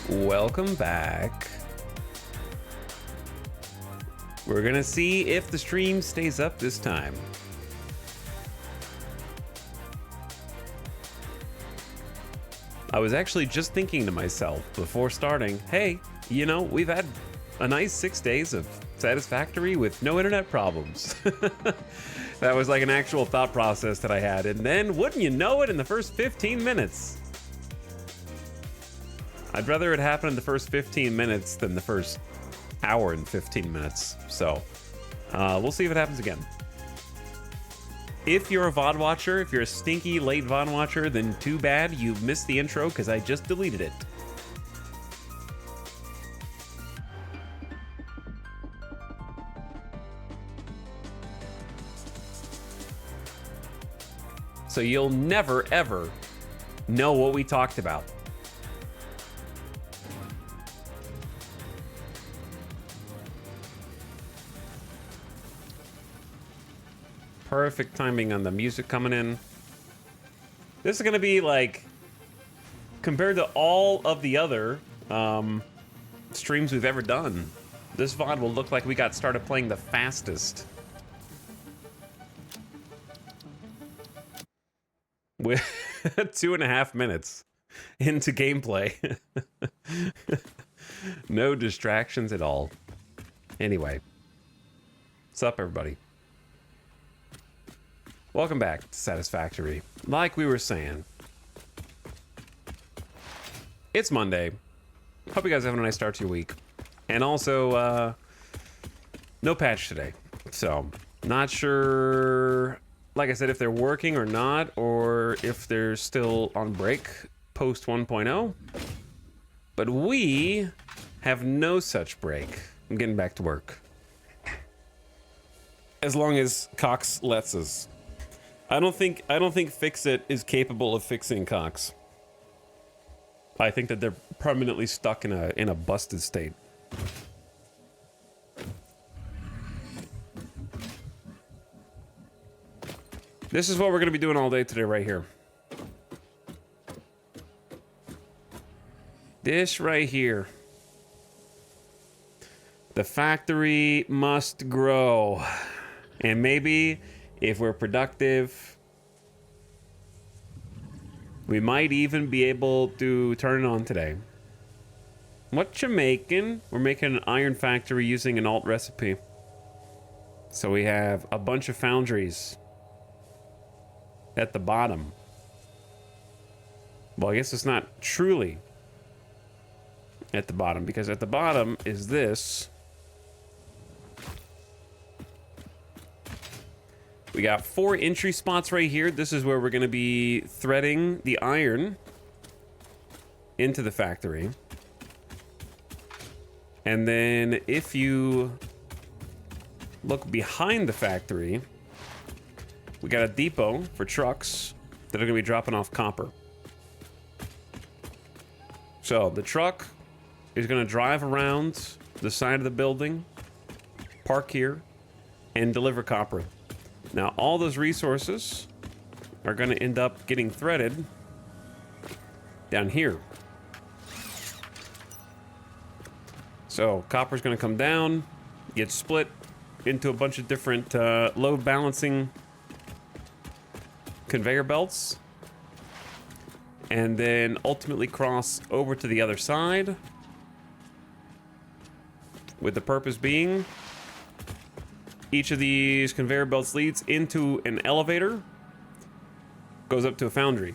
Welcome back. We're gonna see if the stream stays up this time. I was actually just thinking to myself before starting, hey, you know, we've had a nice 6 days of Satisfactory with no internet problems. That was like an actual thought process that I had. And then, wouldn't you know it, in the first 15 minutes. I'd rather it happen in the first 15 minutes than the first hour and 15 minutes. So, we'll see if it happens again. If you're a VOD watcher, if you're a stinky late VOD watcher, then too bad you missed the intro because I just deleted it. So you'll never, ever know what we talked about. Perfect timing on the music coming in. This is gonna be like, compared to all of the other streams we've ever done, this VOD will look like we got started playing the fastest. With 2.5 minutes into gameplay. No distractions at all. Anyway, what's up, everybody? Welcome back to Satisfactory. Like we were saying, it's Monday. Hope you guys are having a nice start to your week. And also, no patch today. So, not sure, like I said, if they're working or not, or if they're still on break post 1.0. But we have no such break. I'm getting back to work. As long as Cox lets us. I don't think Fixit is capable of fixing Cox. I think that they're permanently stuck in a busted state. This is what we're gonna be doing all day today, right here. This right here. The factory must grow. And maybe, if we're productive, we might even be able to turn it on today. What you making? We're making an iron factory using an alt recipe. So we have a bunch of foundries at the bottom. Well, I guess it's not truly at the bottom, because at the bottom is this. We got 4 entry spots right here. This is where we're going to be threading the iron into the factory. And then if you look behind the factory, we got a depot for trucks that are going to be dropping off copper. So the truck is going to drive around the side of the building, park here, and deliver copper. Now, all those resources are going to end up getting threaded down here. So, copper's going to come down, get split into a bunch of different load balancing conveyor belts, and then ultimately cross over to the other side, with the purpose being, each of these conveyor belts leads into an elevator, goes up to a foundry.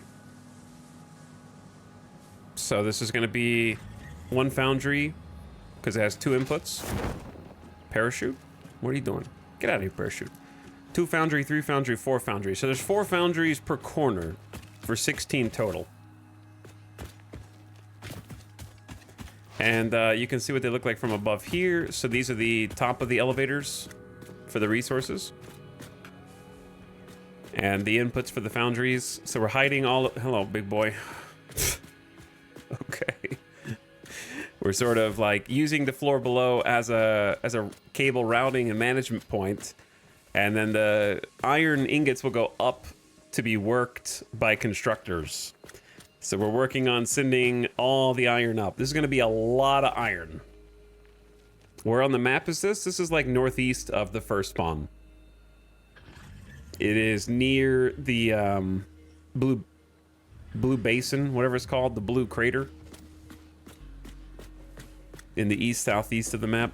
So this is going to be one foundry, because it has 2 inputs. Parachute? What are you doing? Get out of here, parachute. 2 foundry, 3 foundry, 4 foundry. So there's 4 foundries per corner for 16 total. And you can see what they look like from above here. So these are the top of the elevators for the resources, and the inputs for the foundries. So we're hiding all hello, big boy. Okay. We're sort of like using the floor below as a cable routing and management point, and then the iron ingots will go up to be worked by constructors. So we're working on sending all the iron up. This is going to be a lot of iron. Where on the map is this? This is like northeast of the first spawn. It is near the blue basin, whatever it's called, the blue crater. In the east southeast of the map.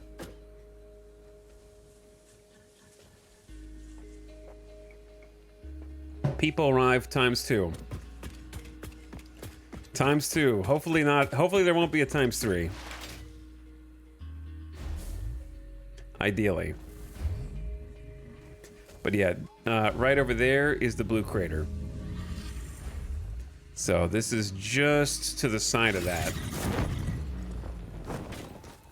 People arrive ×2. ×2. Hopefully not. Hopefully there won't be a ×3. Ideally. But yeah, right over there is the blue crater. So this is just to the side of that.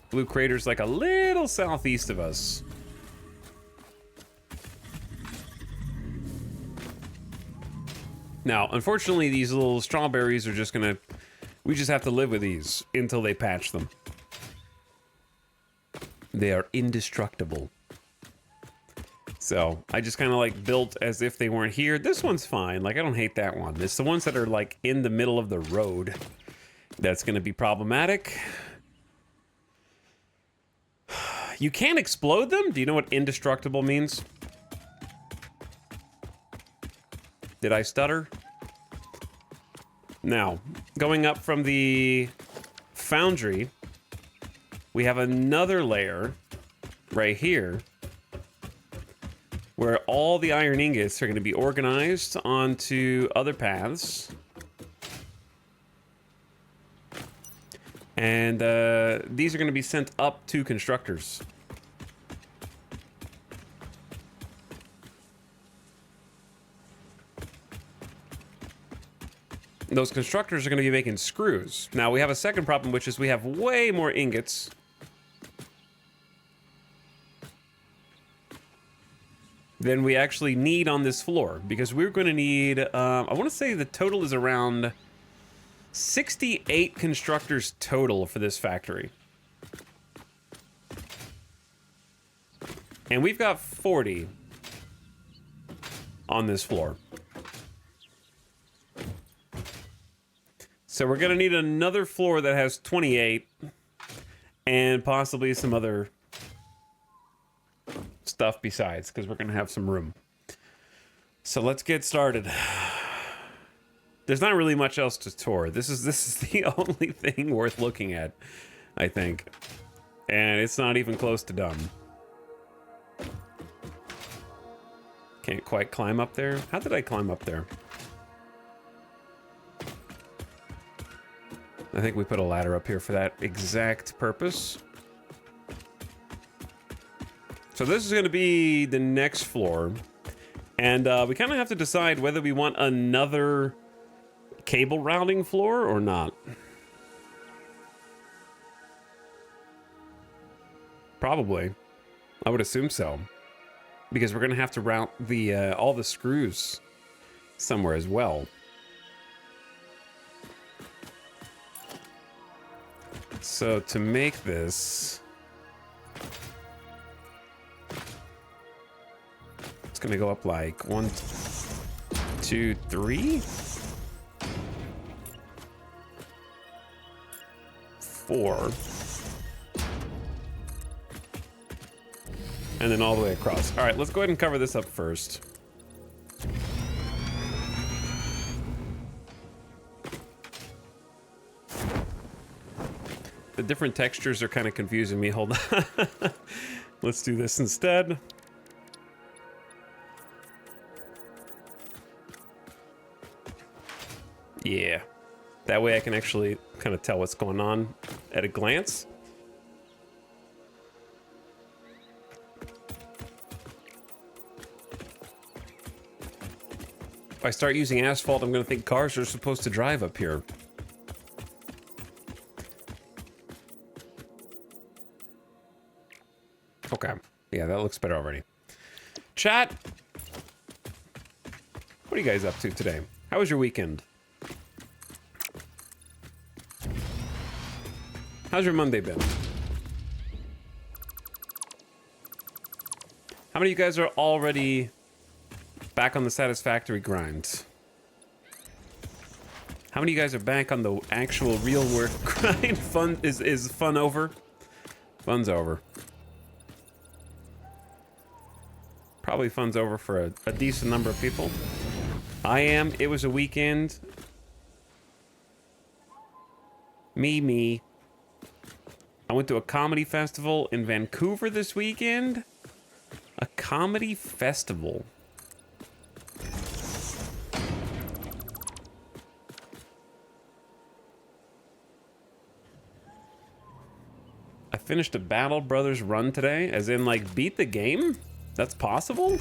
Blue crater's like a little southeast of us. Now, unfortunately, these little strawberries are just gonna... We just have to live with these until they patch them. They are indestructible. So, I just kind of like built as if they weren't here. This one's fine. Like, I don't hate that one. It's the ones that are like in the middle of the road that's gonna be problematic. You can't explode them? Do you know what indestructible means? Did I stutter? Now, going up from the foundry, we have another layer right here where all the iron ingots are going to be organized onto other paths. And these are going to be sent up to constructors. Those constructors are going to be making screws. Now, we have a second problem, which is we have way more ingots than we actually need on this floor. Because we're going to need, I want to say the total is around 68 constructors total for this factory. And we've got 40 on this floor. So we're going to need another floor that has 28 and possibly some other stuff besides, because we're going to have some room. So let's get started. There's not really much else to tour. This is the only thing worth looking at, I think. And it's not even close to done. Can't quite climb up there. How did I climb up there? I think we put a ladder up here for that exact purpose. So this is going to be the next floor. And we kind of have to decide whether we want another cable routing floor or not. Probably. I would assume so. Because we're going to have to route the all the screws somewhere as well. So to make this, it's going to go up like 1, 2, 3, 4, and then all the way across. All right, let's go ahead and cover this up first. The different textures are kind of confusing me. Hold on. Let's do this instead. Yeah. That way I can actually kind of tell what's going on at a glance. If I start using asphalt, I'm going to think cars are supposed to drive up here. Okay. Yeah, that looks better already. Chat! What are you guys up to today? How was your weekend? How's your Monday been? How many of you guys are already back on the Satisfactory grind? How many of you guys are back on the actual real work grind? Fun is fun over? Fun's over. Probably fun's over for a decent number of people. I am. It was a weekend. Me. I went to a comedy festival in Vancouver this weekend. A comedy festival. I finished a Battle Brothers run today, as in, like, beat the game? That's possible?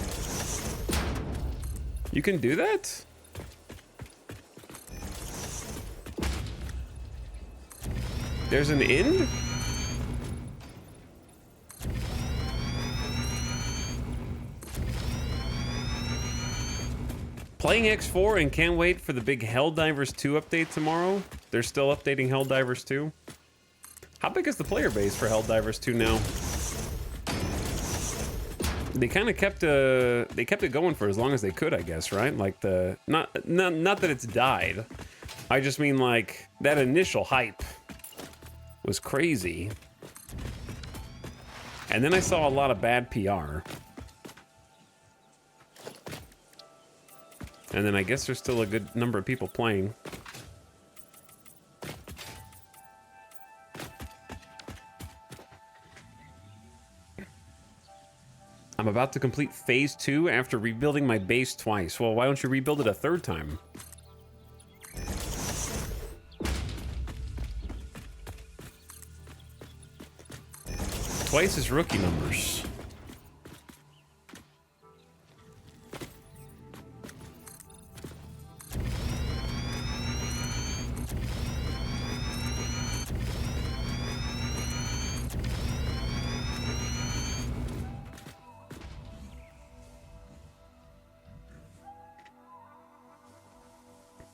You can do that? There's an end? Playing X4 and can't wait for the big Helldivers 2 update tomorrow. They're still updating Helldivers 2. How big is the player base for Helldivers 2 now? They kind of kept it going for as long as they could, I guess, right? Like not that it's died. I just mean like that initial hype was crazy. And then I saw a lot of bad PR. And then I guess there's still a good number of people playing. I'm about to complete phase 2 after rebuilding my base twice. Well, why don't you rebuild it a third time? Twice is rookie numbers.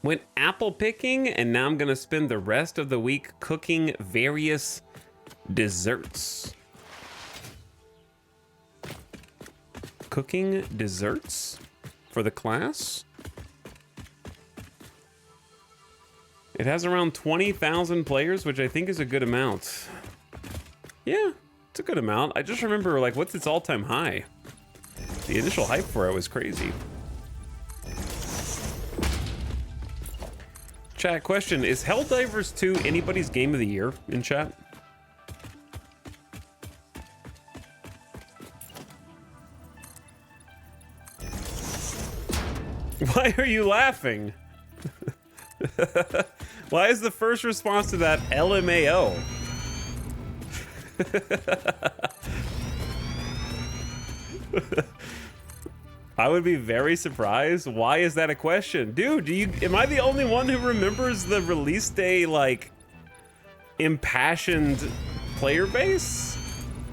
Went apple picking, and now I'm gonna spend the rest of the week cooking various desserts. Cooking desserts for the class? It has around 20,000 players, which I think is a good amount. Yeah, it's a good amount. I just remember, like, what's its all-time high? The initial hype for it was crazy. Chat question, is Helldivers 2 anybody's game of the year in chat? Why are you laughing? Why is the first response to that LMAO? I would be very surprised. Why is that a question? Dude, am I the only one who remembers the release day, like, impassioned player base?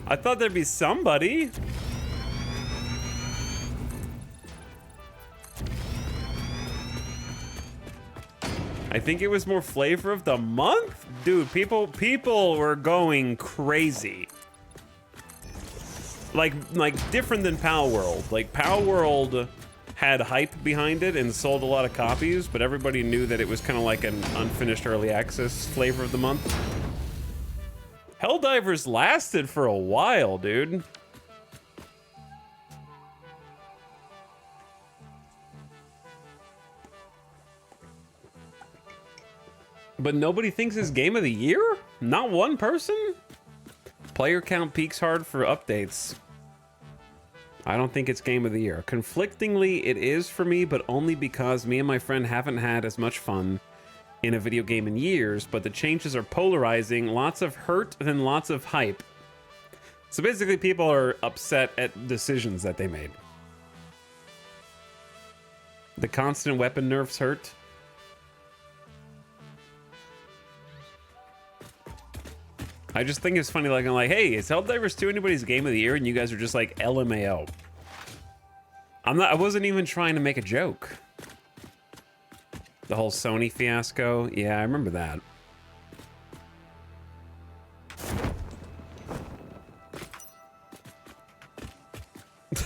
I thought there'd be somebody. I think it was more flavor of the month? Dude, people were going crazy. Like different than Pal World. Like, Pal World had hype behind it and sold a lot of copies, but everybody knew that it was kind of like an unfinished early access flavor of the month. Helldivers lasted for a while, dude. But nobody thinks it's game of the year? Not one person? Player count peaks hard for updates. I don't think it's game of the year. Conflictingly, it is for me, but only because me and my friend haven't had as much fun in a video game in years, but the changes are polarizing, lots of hurt and lots of hype. So basically, people are upset at decisions that they made. The constant weapon nerfs hurt. I just think it's funny, like, I'm like, hey, is Helldivers 2 anybody's game of the year? And you guys are just like, LMAO. I wasn't even trying to make a joke. The whole Sony fiasco. Yeah, I remember that.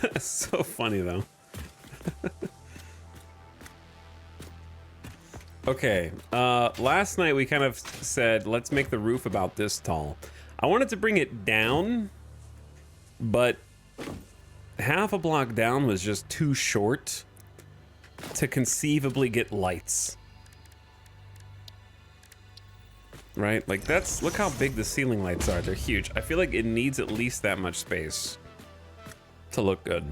That's so funny, though. Okay, last night we kind of said, let's make the roof about this tall. I wanted to bring it down, but half a block down was just too short to conceivably get lights. Right? Like that's, look how big the ceiling lights are. They're huge. I feel like it needs at least that much space to look good.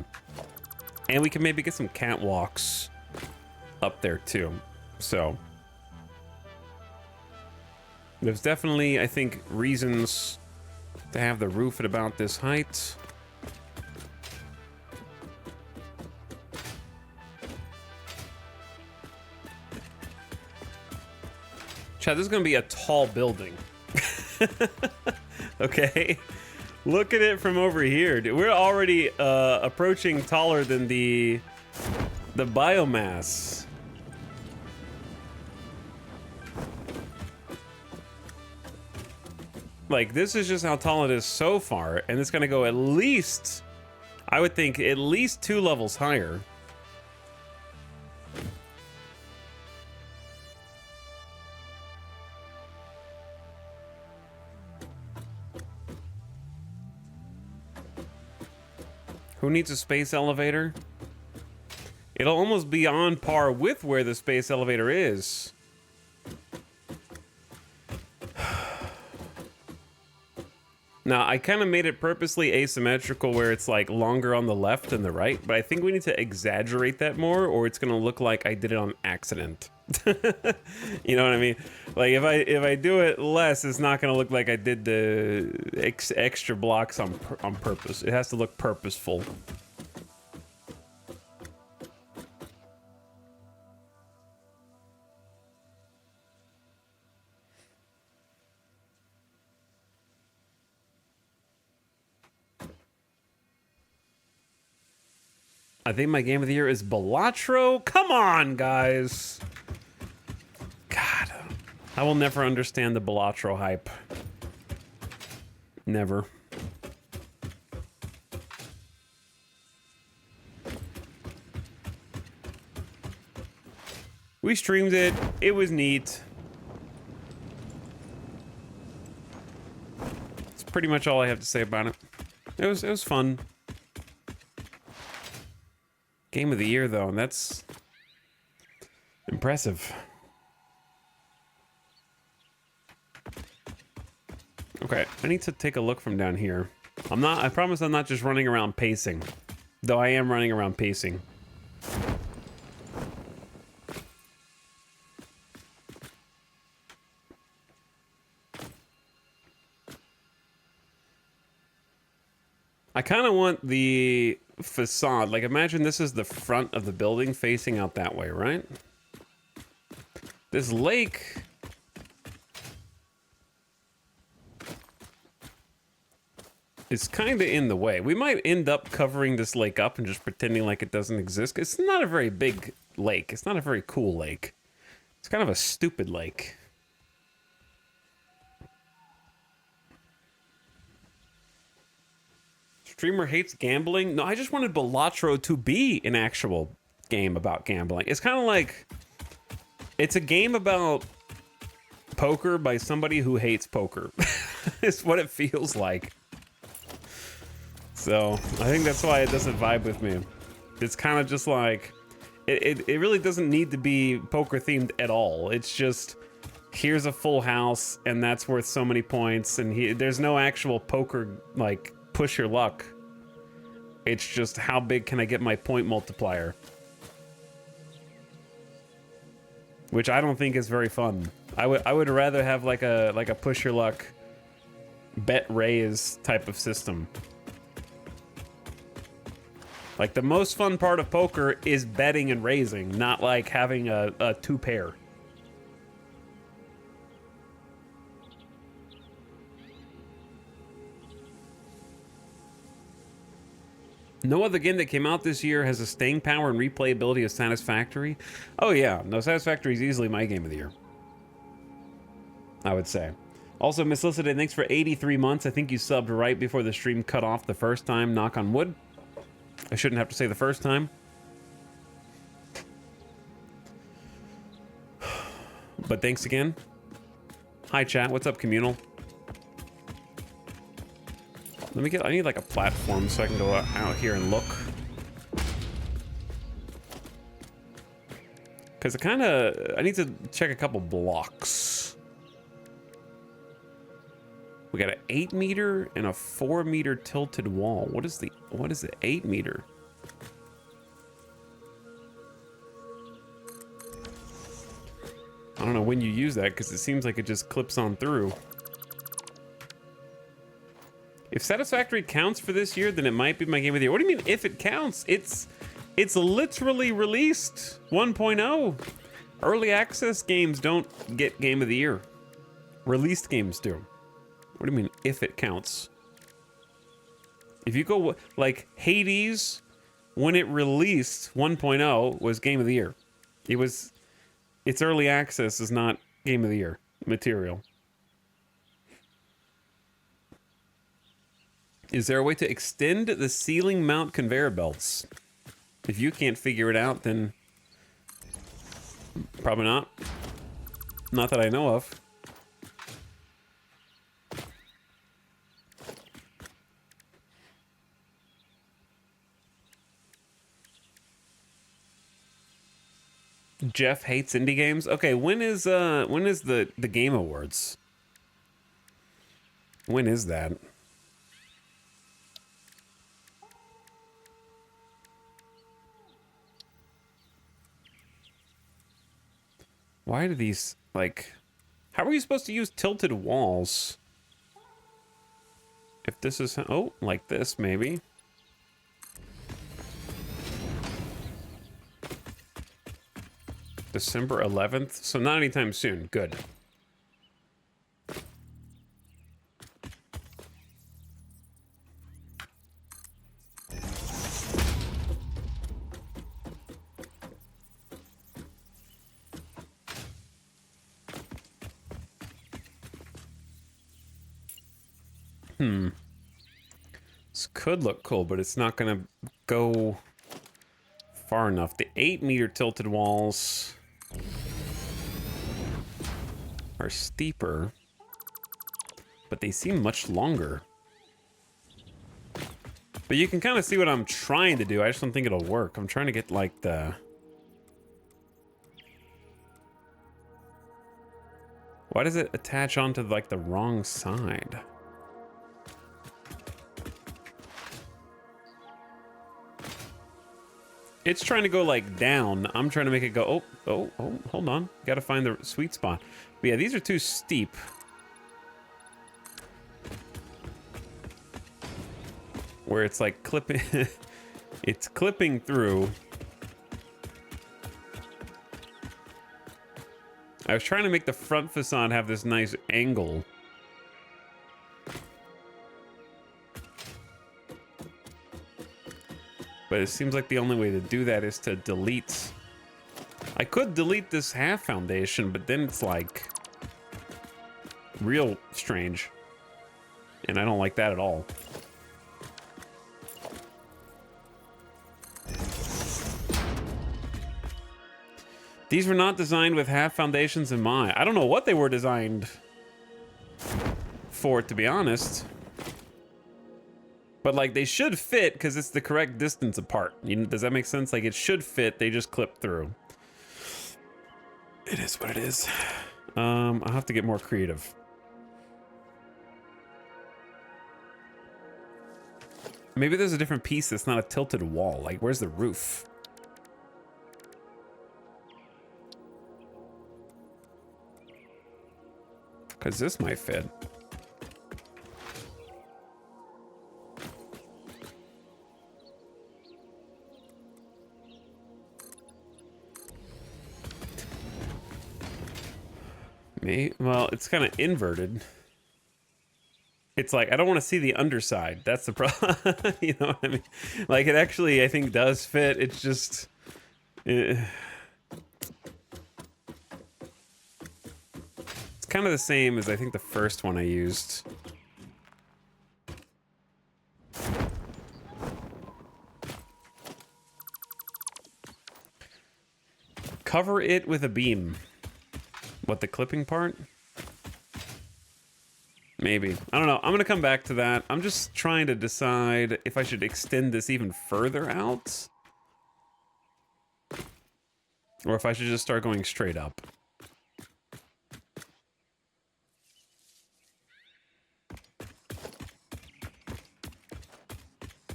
And we can maybe get some catwalks up there too. So there's definitely, I think, reasons to have the roof at about this height. Chad, this is gonna be a tall building. Okay, look at it from over here. Dude, we're already approaching taller than the biomass. Like, this is just how tall it is so far, and it's gonna go at least, I would think, at least 2 levels higher. Who needs a space elevator? It'll almost be on par with where the space elevator is. Now, I kind of made it purposely asymmetrical where it's like longer on the left than the right, but I think we need to exaggerate that more or it's gonna look like I did it on accident. You know what I mean? Like if I do it less, it's not gonna look like I did the extra blocks on purpose. It has to look purposeful. I think my game of the year is Balatro. Come on, guys. God, I will never understand the Balatro hype. Never. We streamed it. It was neat. That's pretty much all I have to say about it. It was fun. Game of the year, though, and that's impressive. Okay, I need to take a look from down here. I promise I'm not just running around pacing. Though I am running around pacing. I kind of want the facade. Like, imagine this is the front of the building facing out that way, right? This lake... is kind of in the way. We might end up covering this lake up and just pretending like it doesn't exist. It's not a very big lake. It's not a very cool lake. It's kind of a stupid lake. Streamer hates gambling. No, I just wanted Balatro to be an actual game about gambling. It's kind of like... it's a game about poker by somebody who hates poker. It's what it feels like. So, I think that's why it doesn't vibe with me. It's kind of just like... It really doesn't need to be poker themed at all. It's just... here's a full house, and that's worth so many points, and there's no actual poker, like, push your luck. It's just, how big can I get my point multiplier? Which I don't think is very fun. I would rather have like a push your luck, bet raise type of system. Like, the most fun part of poker is betting and raising, not like having a two pair. No other game that came out this year has the staying power and replayability of Satisfactory. Oh yeah, no, Satisfactory is easily my game of the year, I would say. Also, Miss Solicited, thanks for 83 months. I think you subbed right before the stream cut off the first time. Knock on wood. I shouldn't have to say the first time. But thanks again. Hi, chat. What's up, communal? Let me get... I need, like, a platform so I can go out here and look. Because I need to check a couple blocks. We got an 8 meter and a 4 meter tilted wall. What is the 8 meter? I don't know when you use that because it seems like it just clips on through. If Satisfactory counts for this year, then it might be my game of the year. What do you mean if it counts? It's literally released 1.0. Early access games don't get game of the year. Released games do. What do you mean if it counts? If you go like Hades, when it released 1.0 was game of the year. Its early access is not game of the year material. Is there a way to extend the ceiling mount conveyor belts? If you can't figure it out, then probably not. Not that I know of. Jeff hates indie games. Okay, when is the Game Awards? When is that? Why do these, like... How are you supposed to use tilted walls? If this is... Oh, like this, maybe. December 11th? So not anytime soon. Good. This could look cool, but it's not gonna go far enough. The 8 meter tilted walls are steeper, but they seem much longer. But you can kind of see what I'm trying to do. I just don't think it'll work. I'm trying to get like the... Why does it attach onto like the wrong side? It's trying to go like down. I'm trying to make it go, oh, hold on. Gotta find the sweet spot. But yeah, these are too steep. Where it's like clipping, it's clipping through. I was trying to make the front facade have this nice angle. But it seems like the only way to do that is to delete. I could delete this half foundation, but then it's like real strange. And I don't like that at all. These were not designed with half foundations in mind. I don't know what they were designed for, to be honest. But like they should fit because it's the correct distance apart. Does that make sense? Like it should fit, they just clip through. It is what it is. I'll have to get more creative. Maybe there's a different piece that's not a tilted wall. Like where's the roof? Because this might fit. Well, it's kind of inverted. It's like, I don't want to see the underside. That's the problem. You know what I mean? Like, it actually, I think, does fit. It's just... It's kind of the same as, I think, the first one I used. Cover it with a beam. What, the clipping part? Maybe. I don't know. I'm gonna come back to that. I'm just trying to decide if I should extend this even further out. Or if I should just start going straight up.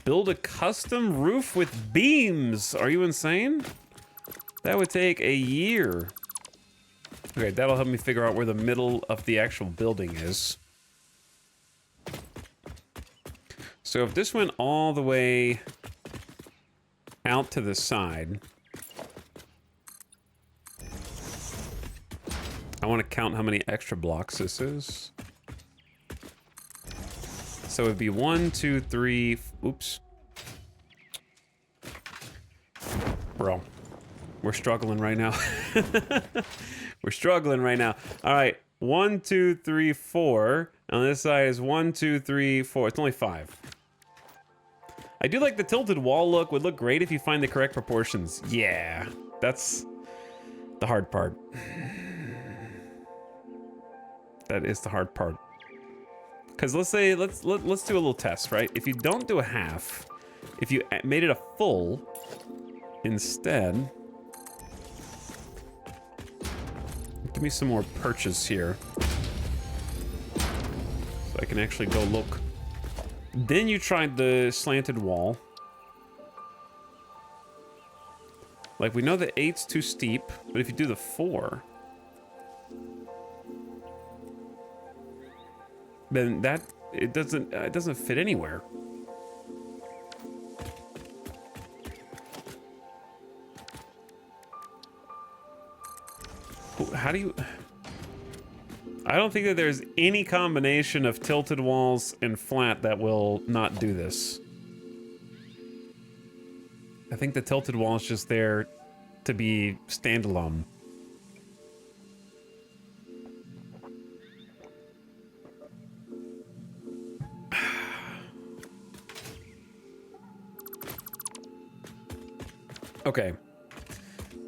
Build a custom roof with beams. Are you insane? That would take a year. Okay, that'll help me figure out where the middle of the actual building is. So if this went all the way out to the side, I want to count how many extra blocks this is. So it'd be 1, 2, 3. Oops. Bro, we're struggling right now. We're struggling right now. All right, 1, 2, 3, 4. On this side is 1, 2, 3, 4. It's only 5. I do like the tilted wall look. Would look great if you find the correct proportions. Yeah, that's the hard part. That is the hard part. Because let's say, let's do a little test, right? If you don't do a half, if you made it a full instead, give me some more perches here so I can actually go look. Then you tried the slanted wall. Like, we know the 8's too steep, but if you do the 4, then that it doesn't fit anywhere. How do you? I don't think that there's any combination of tilted walls and flat that will not do this. I think the tilted wall is just there to be standalone. Okay,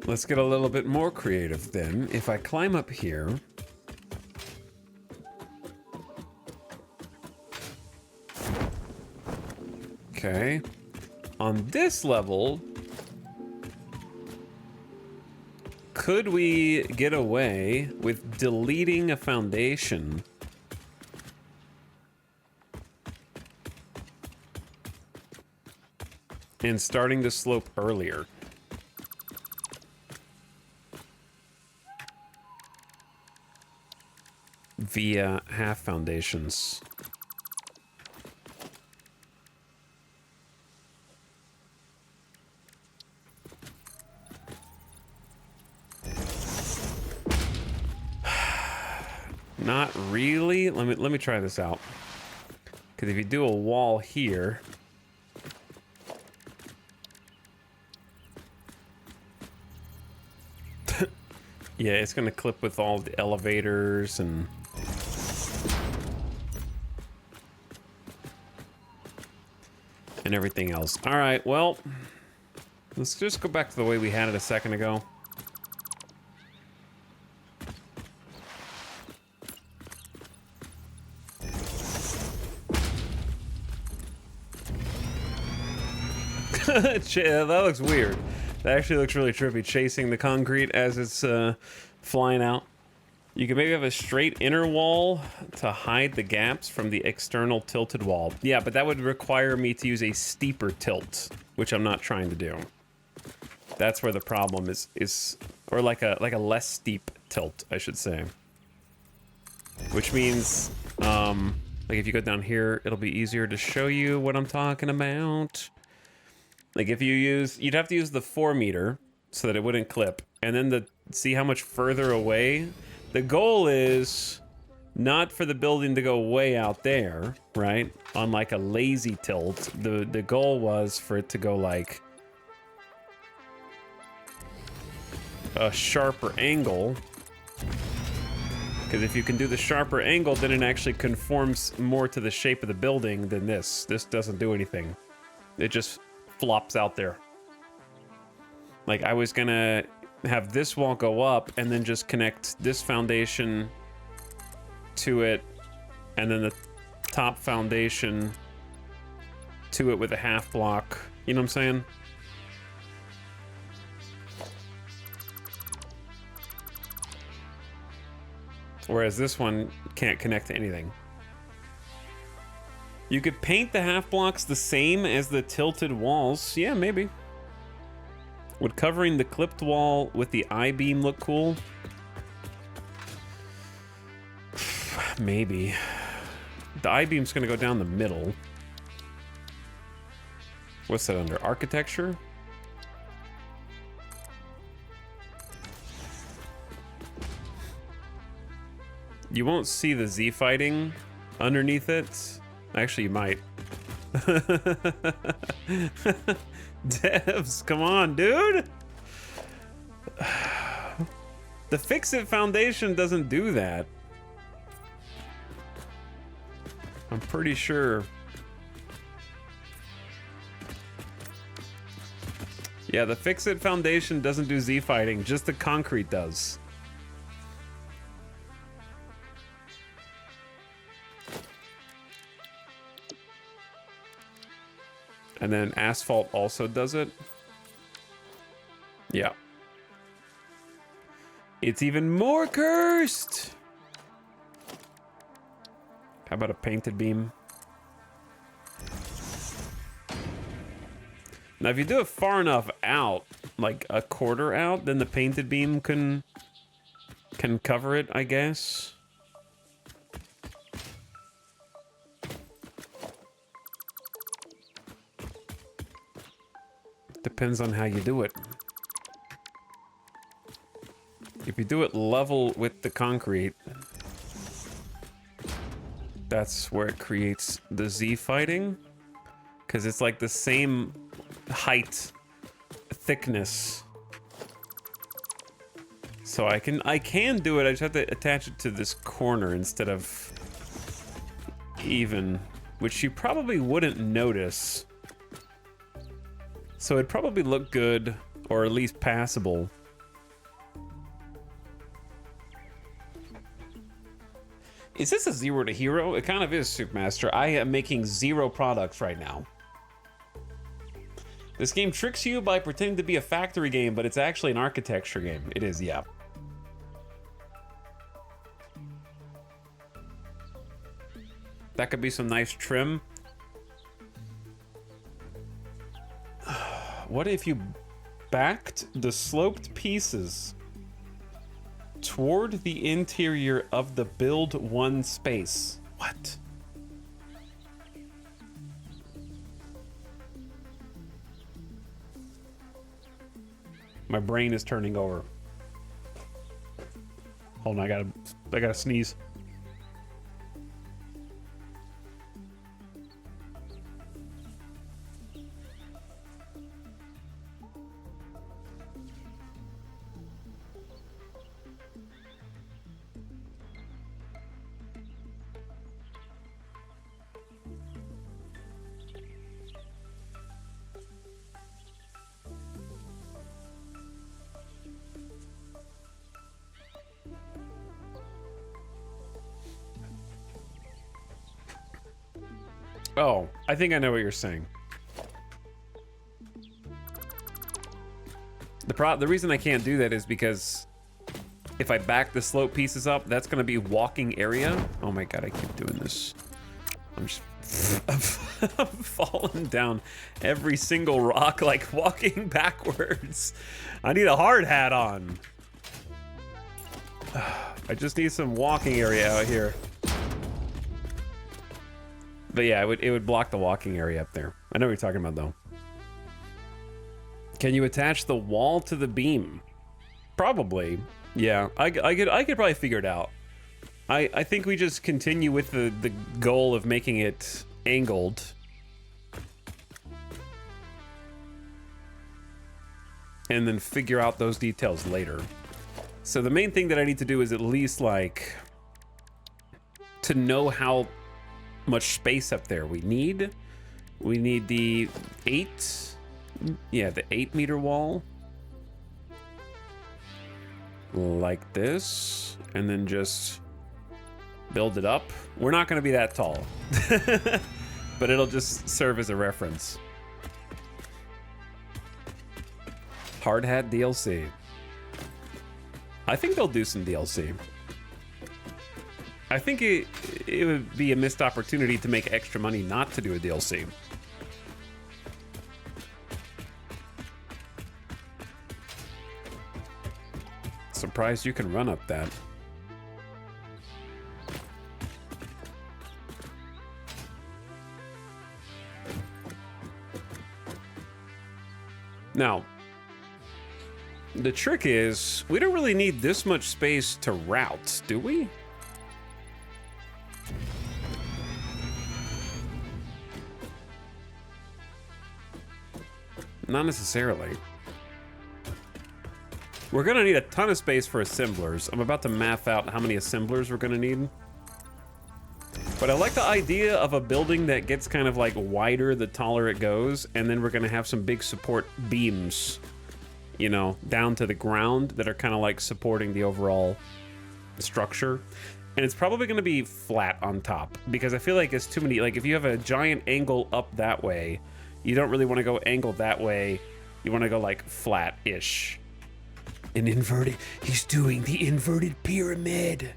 let's get a little bit more creative then. If I climb up here, okay, on this level, could we get away with deleting a foundation and starting the slope earlier? Via half foundations. Not really. Let me try this out. Because if you do a wall here, yeah, it's gonna clip with all the elevators and everything else. All right, well, let's just go back to the way we had it a second ago. That looks weird. That actually looks really trippy, chasing the concrete as it's flying out. You can maybe have a straight inner wall to hide the gaps from the external tilted wall. Yeah, but that would require me to use a steeper tilt, which I'm not trying to do. That's where the problem is, or like a less steep tilt, I should say. Which means, like if you go down here, it'll be easier to show you what I'm talking about. Like if you you'd have to use the 4 meter so that it wouldn't clip, and then see how much further away. The goal is not for the building to go way out there, right? On like a lazy tilt. The goal was for it to go like a sharper angle. Because if you can do the sharper angle, then it actually conforms more to the shape of the building than this. This doesn't do anything. It just flops out there. Like I was gonna have this wall go up and then just connect this foundation to it, and then the top foundation to it with a half block. You know what I'm saying? Whereas this one can't connect to anything. You could paint the half blocks the same as the tilted walls. Yeah, maybe. Would covering the clipped wall with the I-beam look cool? Maybe. The I-beam's gonna go down the middle. What's that under? Architecture? You won't see the Z fighting underneath it. Actually, you might. Devs, come on, dude. The Fix-It Foundation doesn't do that. I'm pretty sure. Yeah, the Fix-It Foundation doesn't do Z fighting, just the concrete does. And then asphalt also does it. Yeah. It's even more cursed. How about a painted beam? Now, if you do it far enough out, like a quarter out, then the painted beam can cover it, I guess. Depends on how you do it. If you do it level with the concrete, that's where it creates the Z fighting, because it's like the same height, thickness. So I can do it. I just have to attach it to this corner instead of even, which you probably wouldn't notice. So it'd probably look good, or at least passable. Is this a 0 to hero? It kind of is, Supermaster. I am making 0 products right now. This game tricks you by pretending to be a factory game, but it's actually an architecture game. It is, yeah. That could be some nice trim. What if you backed the sloped pieces toward the interior of the build one space? What? My brain is turning over. Hold on, I gotta sneeze. Oh, I think I know what you're saying. The reason I can't do that is because if I back the slope pieces up, that's gonna be walking area. Oh my god, I keep doing this. I'm just I'm falling down every single rock, like walking backwards. I need a hard hat on. I just need some walking area out here. But yeah, it would block the walking area up there. I know what you're talking about, though. Can you attach the wall to the beam? Probably. Yeah, I could probably figure it out. I think we just continue with the goal of making it angled. And then figure out those details later. So the main thing that I need to do is at least, like, to know how much space up there we need. We need the 8 meter wall. like this, and then just build it up. We're not going to be that tall, but it'll just serve as a reference. Hard Hat DLC. I think they'll do some DLC. I think it would be a missed opportunity to make extra money not to do a DLC. Surprised you can run up that. Now, the trick is, we don't really need this much space to route, do we? Not necessarily. We're gonna need a ton of space for assemblers. I'm about to math out how many assemblers we're gonna need. But I like the idea of a building that gets kind of like wider the taller it goes, and then we're gonna have some big support beams, you know, down to the ground that are kind of like supporting the overall structure. And it's probably gonna be flat on top, because I feel like it's too many, like if you have a giant angle up that way, you don't really wanna go angle that way. You wanna go like flat-ish. An inverted, he's doing the inverted pyramid.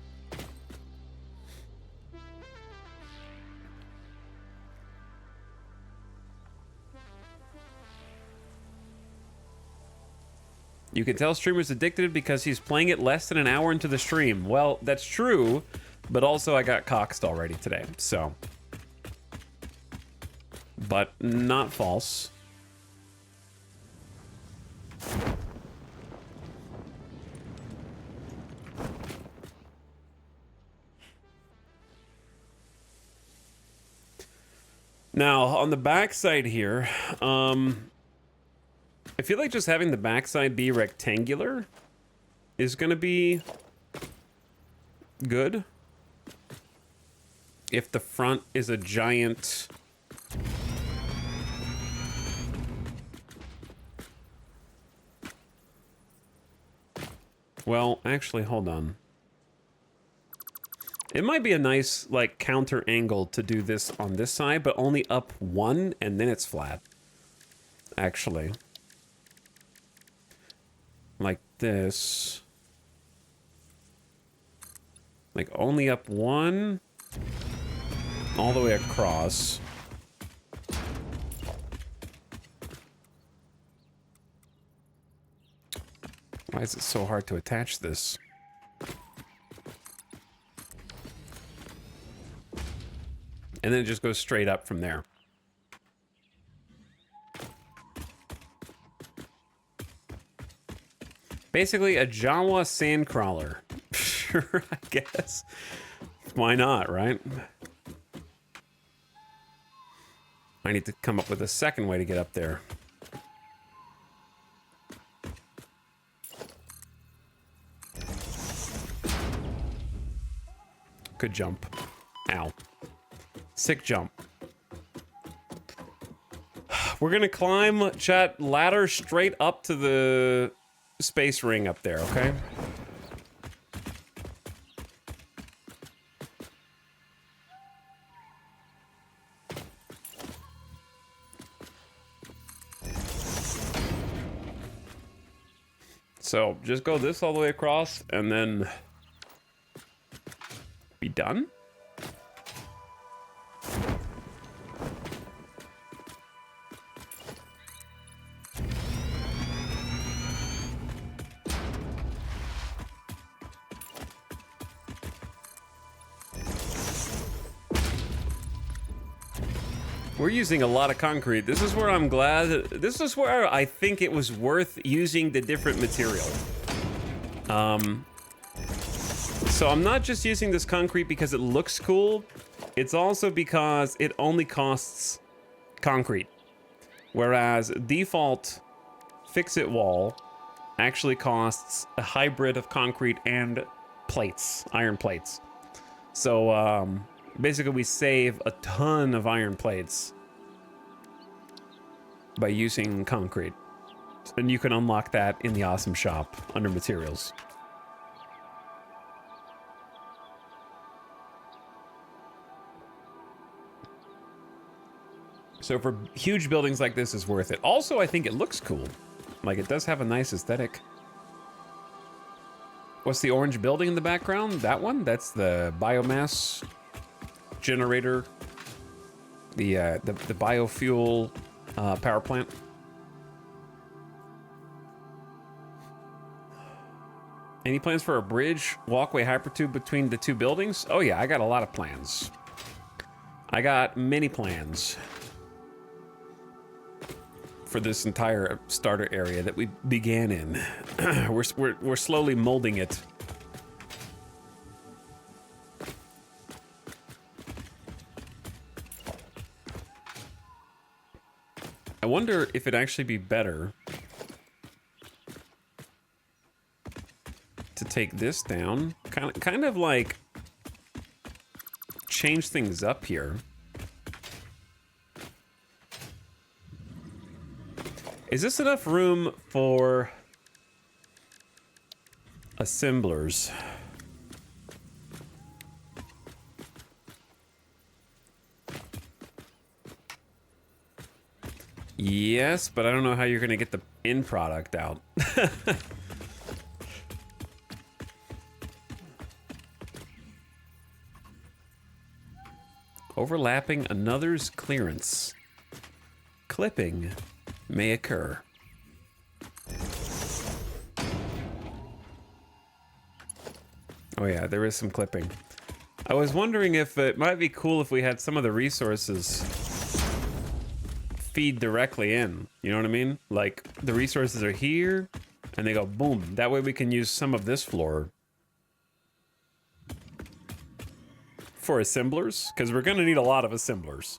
You can tell streamer's addicted because he's playing it less than an hour into the stream. Well, that's true, but also I got coxed already today, so. But not false. Now, on the backside here, I feel like just having the backside be rectangular is gonna be good. If the front is a giant... Well, actually, hold on. It might be a nice, like, counter angle to do this on this side, but only up one, and then it's flat. Actually. Like this. Like, only up one, all the way across. Why is it so hard to attach this? And then it just goes straight up from there. Basically, a Jawa sandcrawler. Sure, I guess. Why not, right? I need to come up with a second way to get up there. Good jump. Ow. Sick jump. We're gonna climb, chat, ladder straight up to the space ring up there, okay? So just go this all the way across and then be done. We're using a lot of concrete. This is where I'm glad. This is where I think it was worth using the different material. So I'm not just using this concrete because it looks cool. It's also because it only costs concrete. Whereas default fix-it wall actually costs a hybrid of concrete and plates, iron plates. So, basically, we save a ton of iron plates by using concrete. And you can unlock that in the awesome shop under materials. So for huge buildings like this is worth it. Also, I think it looks cool. Like, it does have a nice aesthetic. What's the orange building in the background? That one? That's the biomass generator. The biofuel power plant. Any plans for a bridge, walkway, hypertube between the two buildings? Oh yeah, I got a lot of plans. I got many plans for this entire starter area that we began in. we're slowly molding it. I wonder if it'd actually be better to take this down, kind of like change things up here. Is this enough room for assemblers? Yes, but I don't know how you're gonna get the end product out. Overlapping another's clearance. Clipping may occur. Oh yeah, there is some clipping. I was wondering if it might be cool if we had some of the resources feed directly in. You know what I mean? Like, the resources are here, and they go boom. That way we can use some of this floor for assemblers, because we're going to need a lot of assemblers.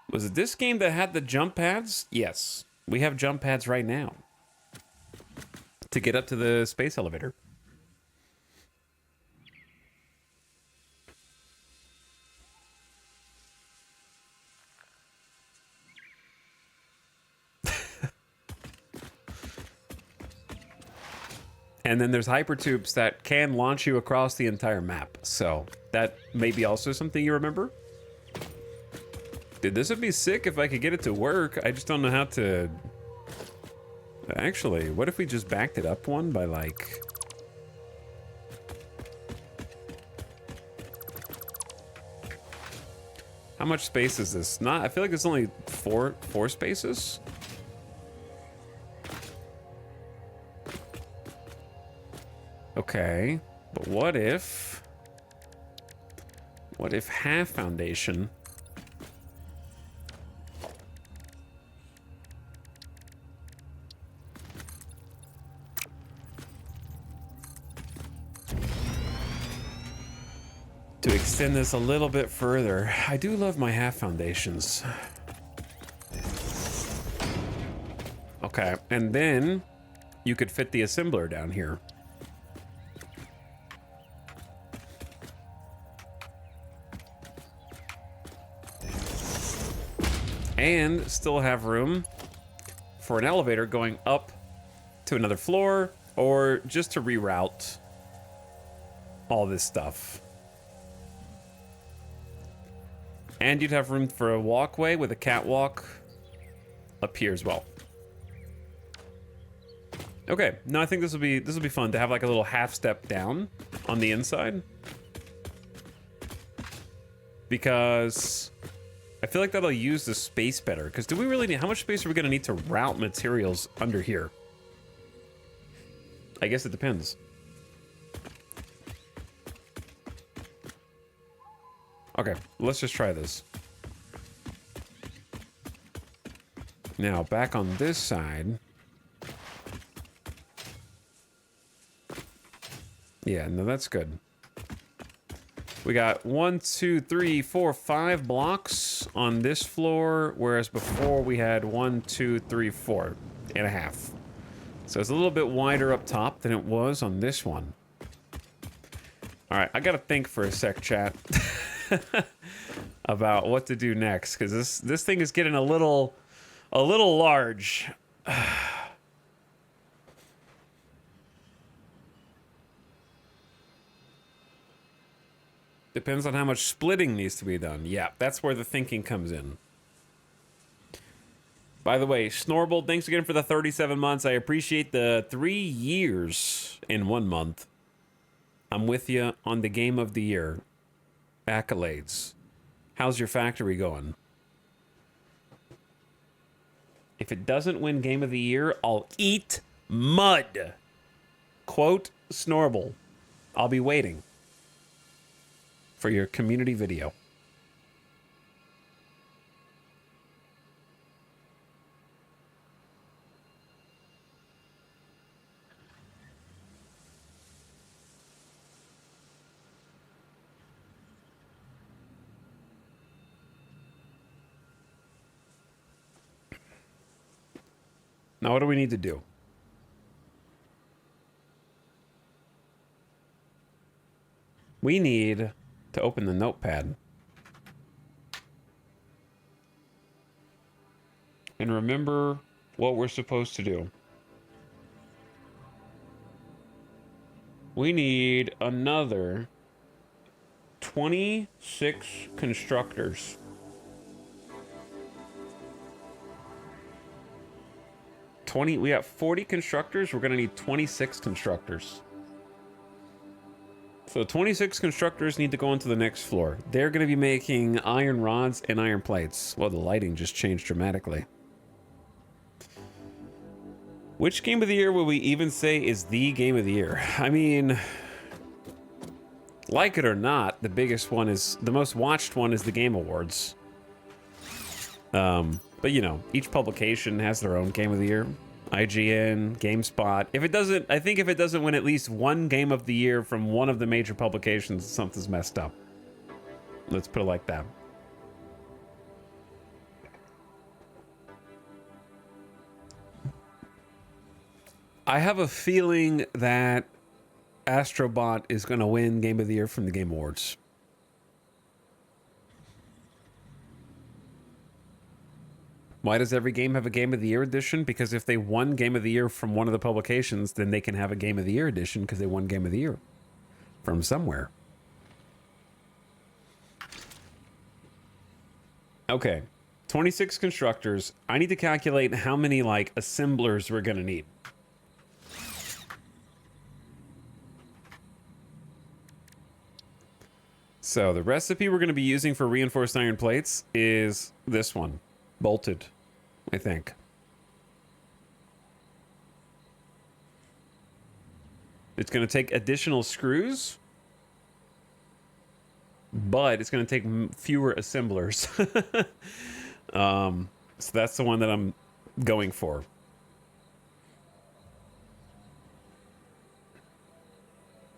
Was it this game that had the jump pads? Yes. We have jump pads right now to get up to the space elevator. And then there's hypertubes that can launch you across the entire map. So that may be also something you remember. Dude, this would be sick if I could get it to work. I just don't know how to... Actually, what if we just backed it up one by like... How much space is this? Not, I feel like it's only four spaces. Okay, but what if half foundation to extend this a little bit further? I do love my half foundations. Okay, and then you could fit the assembler down here. And still have room for an elevator going up to another floor, or just to reroute all this stuff. And you'd have room for a walkway with a catwalk up here as well. Okay, no, I think this will be fun to have like a little half step down on the inside, because I feel like that'll use the space better. Because do we really need... How much space are we going to need to route materials under here? I guess it depends. Okay, let's just try this. Now, back on this side. Yeah, no, that's good. We got 1, 2, 3, 4, 5 blocks on this floor, whereas before we had 1, 2, 3, 4 and a half. So it's a little bit wider up top than it was on this one. All right, I gotta think for a sec, chat, about what to do next, because this thing is getting a little large. Depends on how much splitting needs to be done. Yeah, that's where the thinking comes in. By the way, Snorble, thanks again for the 37 months. I appreciate the 3 years in 1 month. I'm with you on the game of the year. Accolades. How's your factory going? If it doesn't win game of the year, I'll eat mud. Quote Snorble. I'll be waiting for your community video. Now, what do we need to do? We need to open the notepad. And remember what we're supposed to do. We need another 26 constructors. We got 40 constructors. We're going to need 26 constructors. So 26 constructors need to go into the next floor. They're going to be making iron rods and iron plates. Well, the lighting just changed dramatically. Which game of the year will we even say is the game of the year? I mean, like it or not, the biggest one is, the most watched one is the Game Awards. But you know, each publication has their own game of the year. IGN, GameSpot. If it doesn't, I think if it doesn't win at least one game of the year from one of the major publications, something's messed up. Let's put it like that. I have a feeling that Astrobot is going to win Game of the Year from the Game Awards. Why does every game have a Game of the Year edition? Because if they won Game of the Year from one of the publications, then they can have a Game of the Year edition because they won Game of the Year from somewhere. Okay, 26 constructors. I need to calculate how many, like, assemblers we're going to need. So the recipe we're going to be using for reinforced iron plates is this one. Bolted, I think. It's going to take additional screws, but it's going to take fewer assemblers. So that's the one that I'm going for.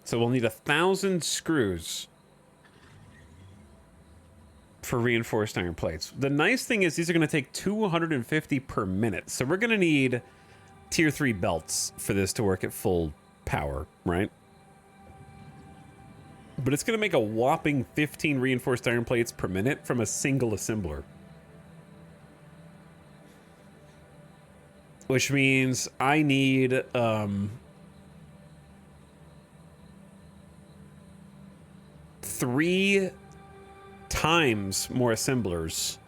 So we'll need 1,000 screws for reinforced iron plates. The nice thing is these are going to take 250 per minute. So we're going to need tier 3 belts for this to work at full power, right? But it's going to make a whopping 15 reinforced iron plates per minute from a single assembler. Which means I need 3 times more assemblers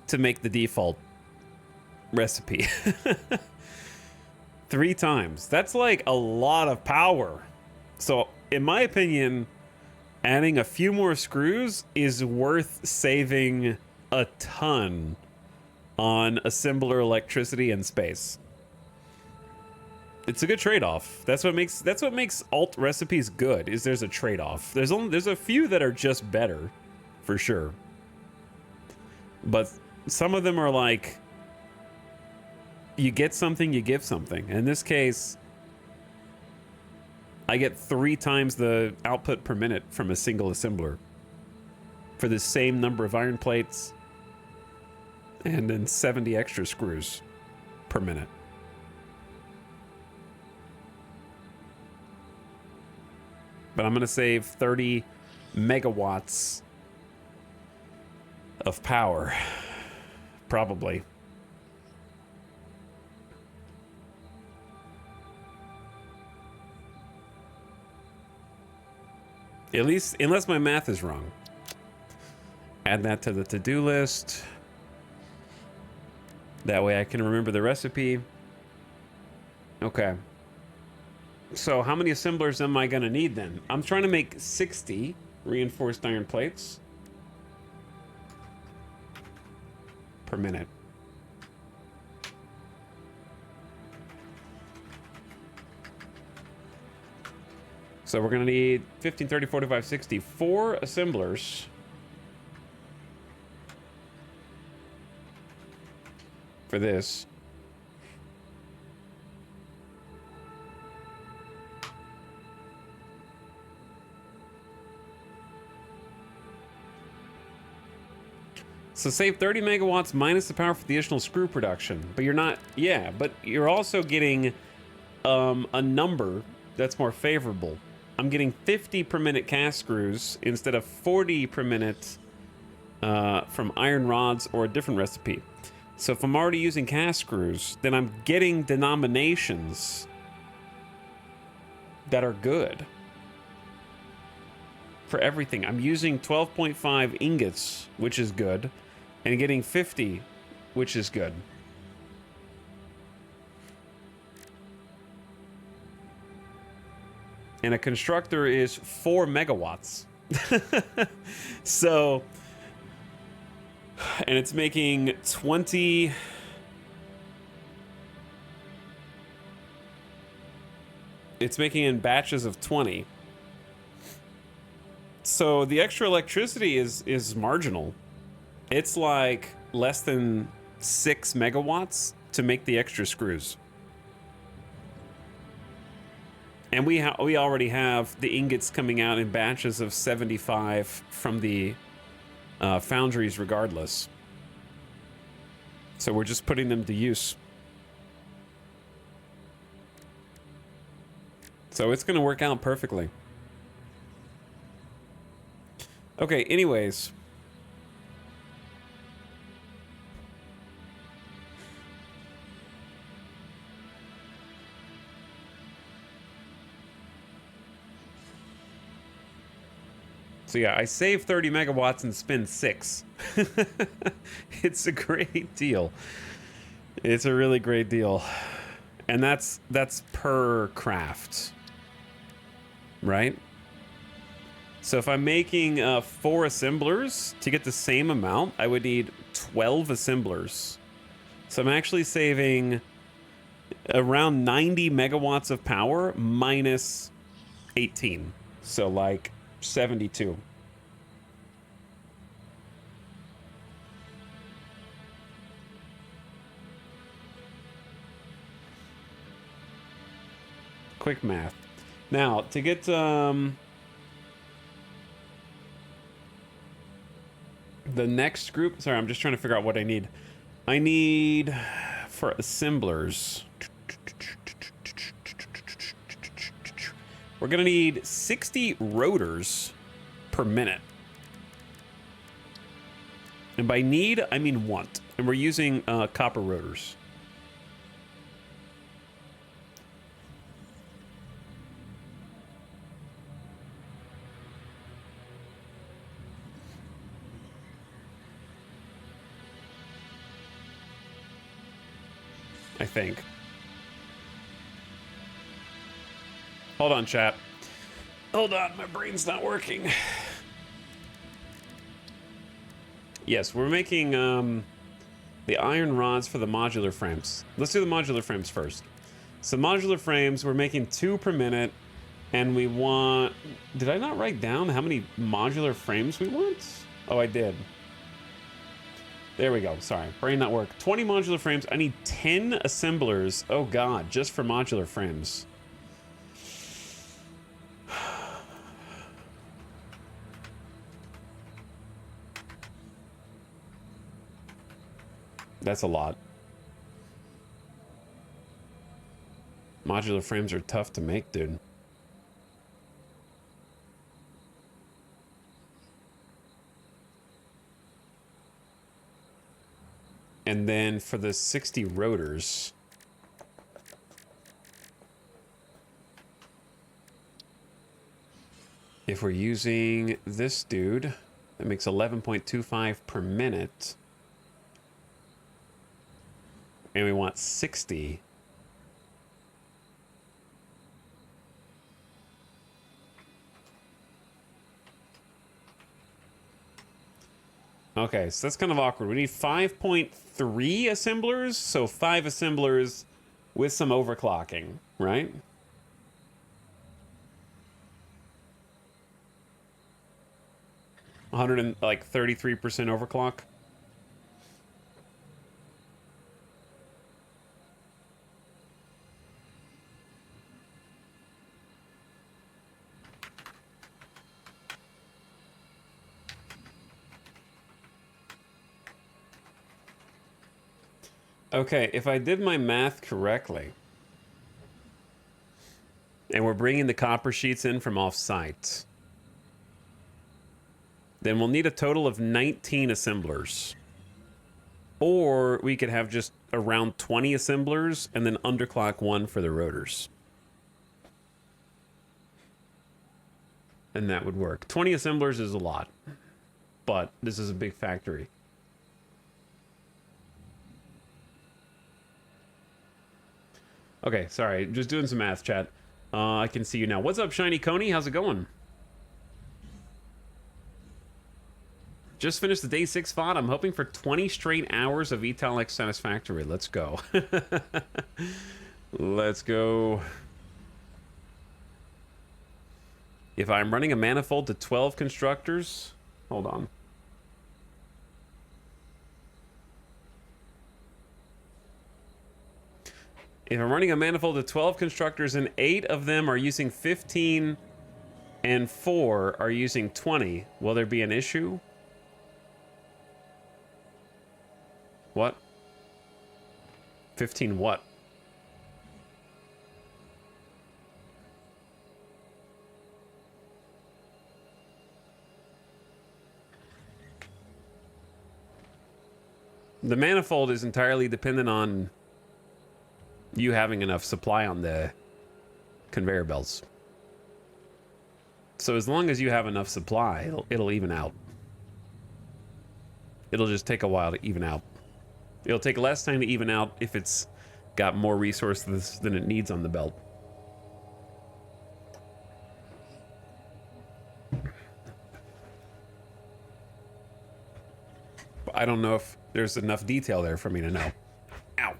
to make the default recipe. 3 times. That's like a lot of power. So in my opinion, adding a few more screws is worth saving a ton on assembler electricity and space. It's a good trade-off. That's what makes alt recipes good, is there's a trade-off. There's a few that are just better, for sure. But some of them are like, you get something, you give something. In this case, I get 3 times the output per minute from a single assembler for the same number of iron plates and then 70 extra screws per minute. But I'm going to save 30 megawatts of power, probably. At least, unless my math is wrong. Add that to the to-do list. That way I can remember the recipe. Okay. So how many assemblers am I going to need then? I'm trying to make 60 reinforced iron plates per minute. So we're going to need 15, 30, 45, 60. 4 assemblers. For this. So save 30 megawatts minus the power for the additional screw production. But you're not, yeah, but you're also getting a number that's more favorable. I'm getting 50 per minute cast screws instead of 40 per minute from iron rods or a different recipe. So if I'm already using cast screws, then I'm getting denominations that are good for everything. I'm using 12.5 ingots, which is good, and getting 50, which is good. And a constructor is 4 megawatts. So, and it's making 20. It's making in batches of 20. So the extra electricity is marginal. It's like less than 6 megawatts to make the extra screws. And we already have the ingots coming out in batches of 75 from the foundries regardless. So we're just putting them to use. So it's going to work out perfectly. Okay, anyways. So yeah, I save 30 megawatts and spend 6. It's a great deal. It's a really great deal. And that's per craft. Right? So if I'm making 4 assemblers to get the same amount, I would need 12 assemblers. So I'm actually saving around 90 megawatts of power minus 18. So like 72. Quick math. Now, to get the next group, sorry, I'm just trying to figure out what I need. I need for assemblers. We're gonna need 60 rotors per minute. And by need, I mean want. And we're using copper rotors. I think. Hold on, chat. Hold on, my brain's not working. Yes, we're making the iron rods for the modular frames. Let's do the modular frames first. So modular frames, we're making 2 per minute, and we want... Did I not write down how many modular frames we want? Oh, I did. There we go. Sorry, brain not work. 20 modular frames. I need 10 assemblers. Oh God, just for modular frames. That's a lot. Modular frames are tough to make, dude. And then for the 60 rotors, If we're using this dude, that makes 11.25 per minute. And we want 60. Okay, so that's kind of awkward. We need 5.3 assemblers, so 5 assemblers with some overclocking, right? Like 33% overclock. Okay, if I did my math correctly, and we're bringing the copper sheets in from off-site, then we'll need a total of 19 assemblers. Or we could have just around 20 assemblers and then underclock 1 for the rotors. And that would work. 20 assemblers is a lot, but this is a big factory. Okay, sorry, just doing some math, chat. I can see you now. What's up, Shiny Coney? How's it going? Just finished the day 6 VOD. I'm hoping for 20 straight hours of Etalix Satisfactory. Let's go. Let's go. If I'm running a manifold to 12 constructors... Hold on. If I'm running a manifold to 12 constructors and 8 of them are using 15 and 4 are using 20, will there be an issue? What? 15 what? The manifold is entirely dependent on you having enough supply on the conveyor belts. So as long as you have enough supply, it'll even out. It'll just take a while to even out. It'll take less time to even out if it's got more resources than it needs on the belt. But I don't know if there's enough detail there for me to know. Ow.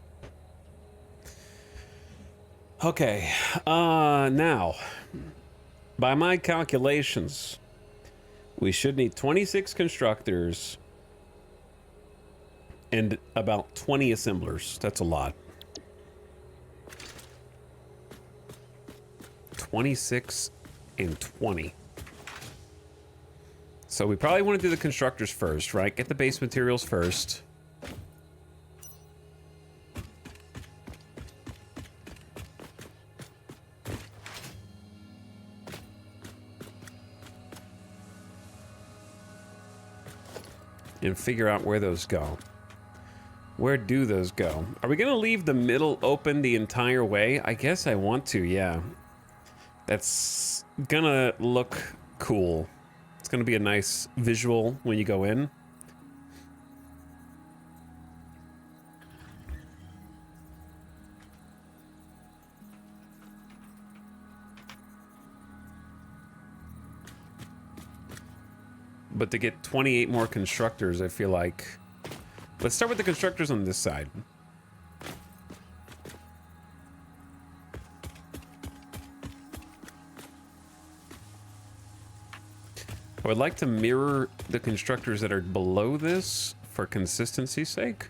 Okay, now, by my calculations, we should need 26 constructors and about 20 assemblers. That's a lot. 26 and 20. So we probably want to do the constructors first, right? Get the base materials first. And figure out where those go. Where do those go? Are we gonna leave the middle open the entire way? I guess I want to, yeah. That's gonna look cool. It's gonna be a nice visual when you go in. But to get 28 more constructors, I feel like... Let's start with the constructors on this side. I would like to mirror the constructors that are below this for consistency's sake.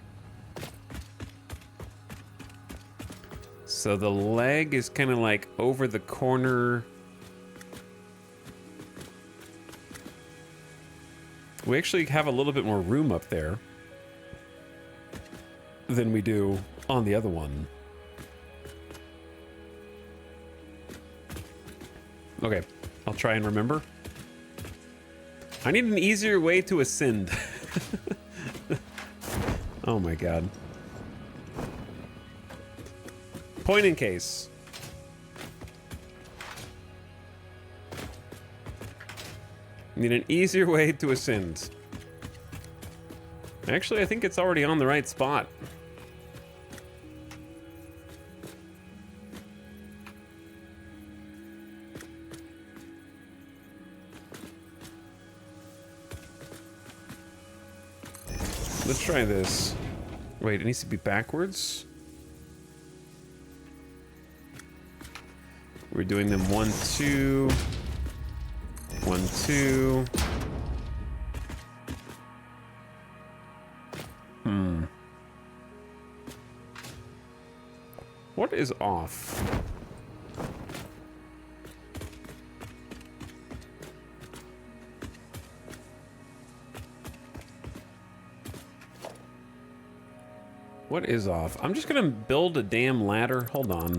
So the leg is kind of like over the corner. We actually have a little bit more room up there than we do on the other one. Okay, I'll try and remember. I need an easier way to ascend. Oh my god. Point in case. Need an easier way to ascend. Actually, I think it's already on the right spot. Let's try this. Wait, it needs to be backwards. We're doing them 1, 2, 1, 2. What is off? What is off? I'm just gonna build a damn ladder. Hold on.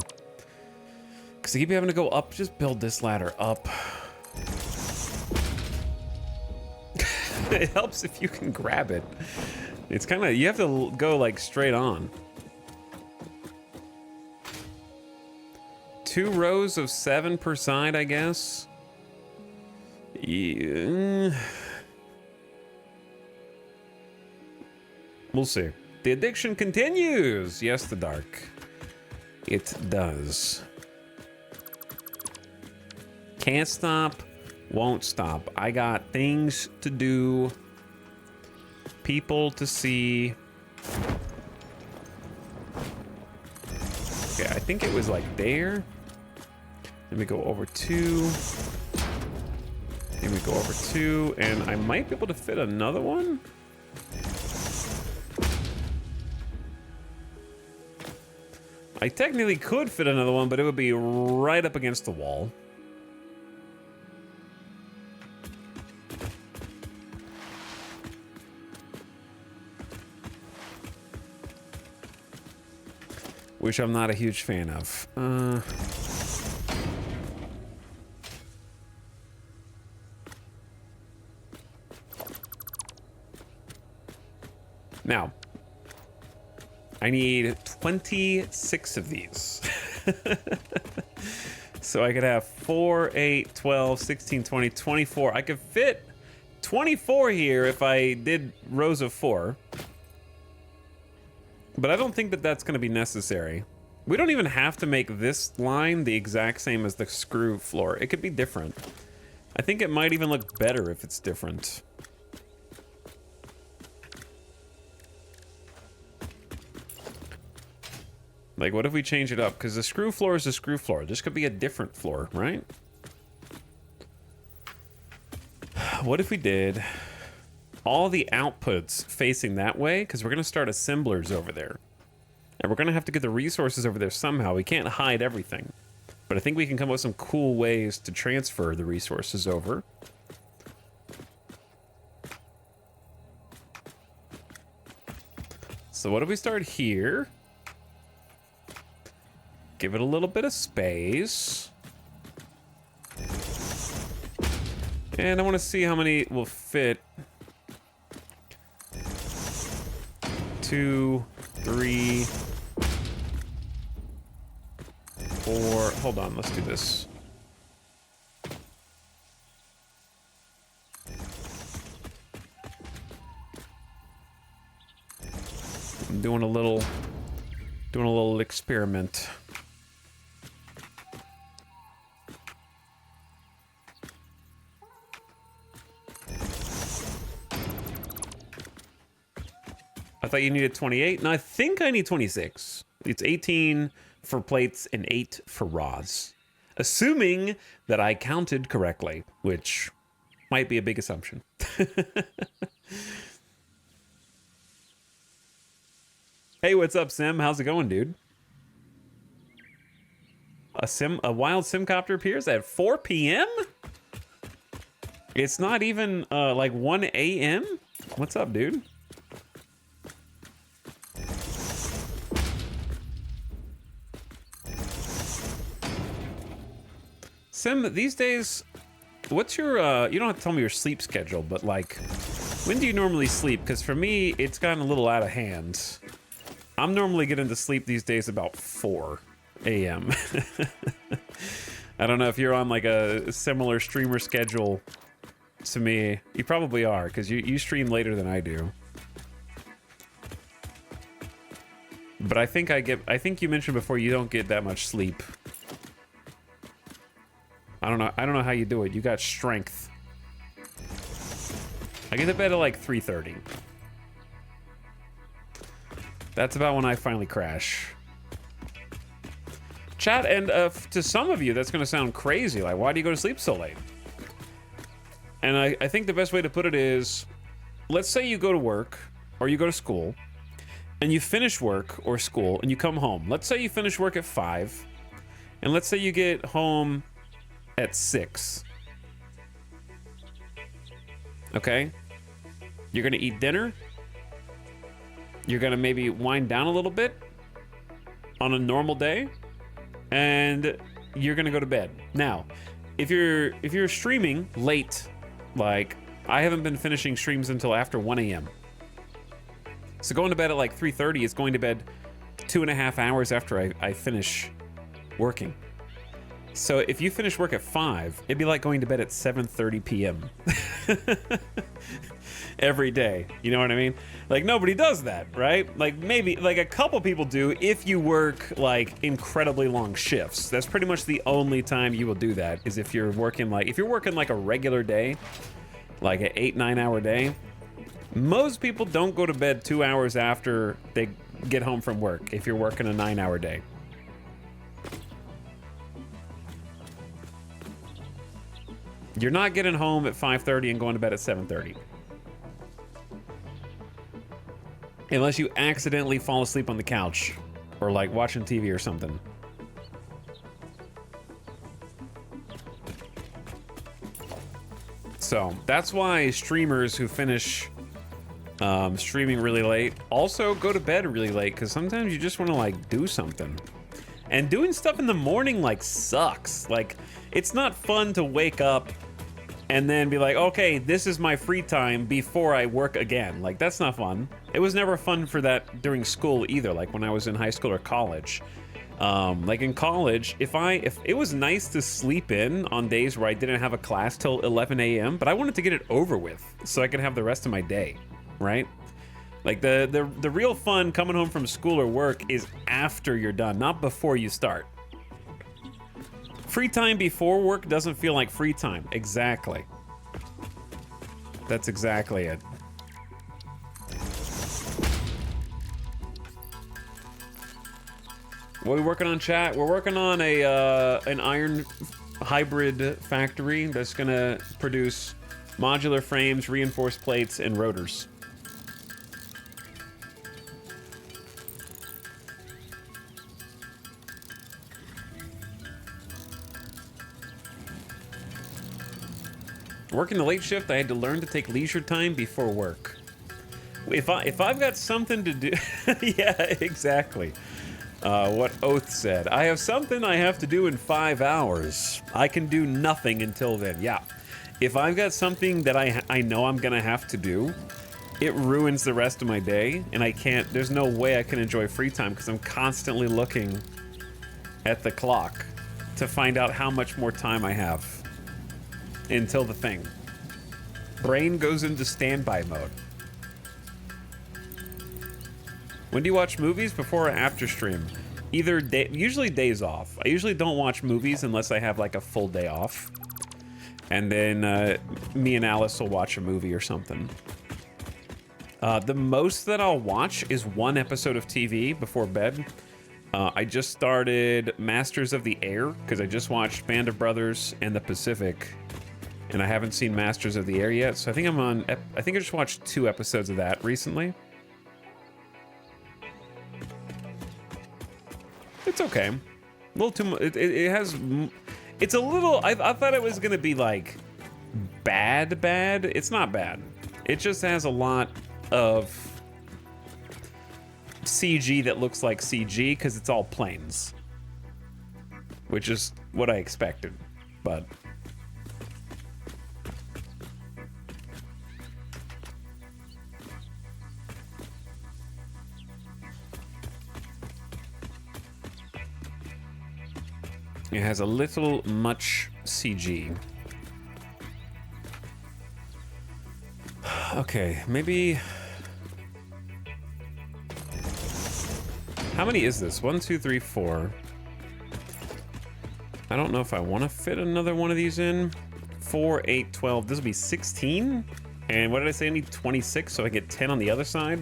Because I keep having to go up. Just build this ladder up. It helps if you can grab it. It's kind of, you have to go like straight on. 2 rows of 7 per side, I guess. Yeah. We'll see. The addiction continues. Yes, the dark. It does. Can't stop. Won't stop. I got things to do. People to see. Okay, I think it was like there. Let me go over 2. Then we go over 2, and I might be able to fit another one. I technically could fit another one, but it would be right up against the wall. Which I'm not a huge fan of. Now, I need 26 of these. So I could have 4, 8, 12, 16, 20, 24. I could fit 24 here if I did rows of 4. But I don't think that that's going to be necessary. We don't even have to make this line the exact same as the screw floor. It could be different. I think it might even look better if it's different. Like, what if we change it up? Because the screw floor is a screw floor. This could be a different floor, right? What if we did all the outputs facing that way? Because we're going to start assemblers over there. And we're going to have to get the resources over there somehow. We can't hide everything. But I think we can come up with some cool ways to transfer the resources over. So what if we start here? Give it a little bit of space. And I want to see how many will fit. 2, 3, 4. Hold on, let's do this. I'm doing a little experiment. I thought you needed 28. No, I think I need 26. It's 18 for plates and 8 for rods. Assuming that I counted correctly, which might be a big assumption. Hey, what's up, Sim? How's it going, dude? A wild simcopter appears at 4 p.m.? It's not even like 1 a.m.? What's up, dude? Sim, these days, what's your, you don't have to tell me your sleep schedule, but like, when do you normally sleep? Because for me, it's gotten a little out of hand. I'm normally getting to sleep these days about 4 a.m. I don't know if you're on like a similar streamer schedule to me. You probably are, because you stream later than I do. But I think you mentioned before you don't get that much sleep. I don't know how you do it. You got strength. I get to bed at like 3:30. That's about when I finally crash. Chat, and to some of you, that's going to sound crazy. Like, why do you go to sleep so late? And I think the best way to put it is, let's say you go to work or you go to school, and you finish work or school and you come home. Let's say you finish work at 5, and let's say you get home at 6. Okay? You're gonna eat dinner. You're gonna maybe wind down a little bit on a normal day, and you're gonna go to bed. Now, if you're streaming late, like I haven't been finishing streams until after 1 a.m. So going to bed at like 3:30 is going to bed 2.5 hours after I finish working. So if you finish work at 5, it'd be like going to bed at 7:30 p.m. every day. You know what I mean? Like, nobody does that, right? Like, maybe like a couple people do if you work like incredibly long shifts. That's pretty much the only time you will do that, is if you're working like a regular day, like an 8-9 hour day. Most people don't go to bed 2 hours after they get home from work if you're working a 9-hour day. You're not getting home at 5:30 and going to bed at 7:30. Unless you accidentally fall asleep on the couch or like watching TV or something. So that's why streamers who finish streaming really late also go to bed really late, because sometimes you just want to like do something. And doing stuff in the morning like sucks. Like, it's not fun to wake up and then be like, okay, this is my free time before I work again. Like, that's not fun. It was never fun for that during school either, like when I was in high school or college. Like in college, if it was nice to sleep in on days where I didn't have a class till 11 a.m., but I wanted to get it over with so I could have the rest of my day, right? Like the real fun coming home from school or work is after you're done, not before you start. Free time before work doesn't feel like free time. Exactly. That's exactly it. What are we working on, chat? We're working on an iron hybrid factory that's gonna produce modular frames, reinforced plates, and rotors. Working the late shift, I had to learn to take leisure time before work. If I've got something to do, yeah, exactly. What Oath said. I have something I have to do in 5 hours. I can do nothing until then. Yeah. If I've got something that I know I'm gonna have to do, it ruins the rest of my day, and I can't. There's no way I can enjoy free time because I'm constantly looking at the clock to find out how much more time I have until the thing. Brain goes into standby mode. When do you watch movies? Before or after stream? Either day, usually days off. I usually don't watch movies unless I have like a full day off. And then me and Alice will watch a movie or something. The most that I'll watch is 1 episode of TV before bed. I just started Masters of the Air because I just watched Band of Brothers and The Pacific. And I haven't seen Masters of the Air yet. So I think I just watched 2 episodes of that recently. It's okay. A little too much. It has. It's a little. I thought it was gonna be like bad. It's not bad. It just has a lot of CG that looks like CG because it's all planes, which is what I expected. But it has a little much CG. Okay, maybe... How many is this? 1, 2, 3, 4. I don't know if I want to fit another one of these in. 4, 8, 12. This will be 16. And what did I say? I need 26, so I get 10 on the other side.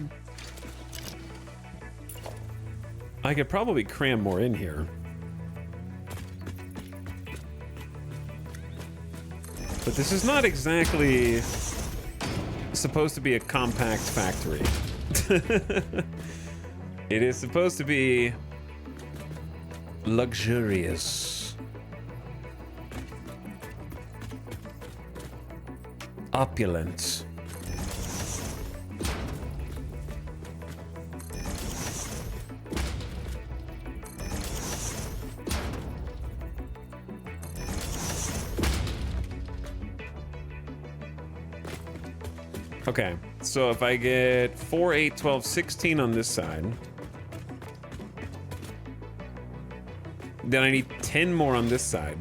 I could probably cram more in here. But this is not exactly supposed to be a compact factory. It is supposed to be luxurious, opulent. Okay, so if I get 4, 8, 12, 16 on this side, then I need 10 more on this side.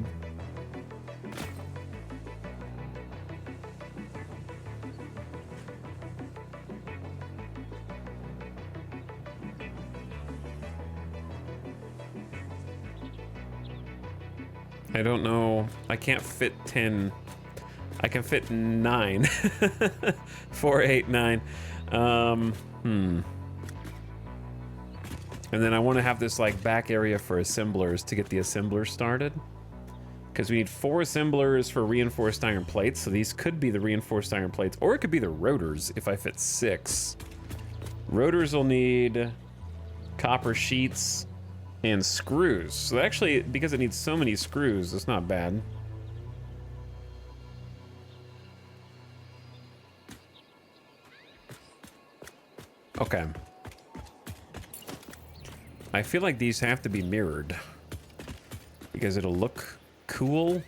I don't know. I can't fit 10. I can fit 9. 4, 8, 9. And then I want to have this like back area for assemblers to get the assemblers started. Because we need 4 assemblers for reinforced iron plates. So these could be the reinforced iron plates, or it could be the rotors if I fit 6. Rotors will need copper sheets and screws. So actually, because it needs so many screws, it's not bad. Okay. I feel like these have to be mirrored because it'll look cool.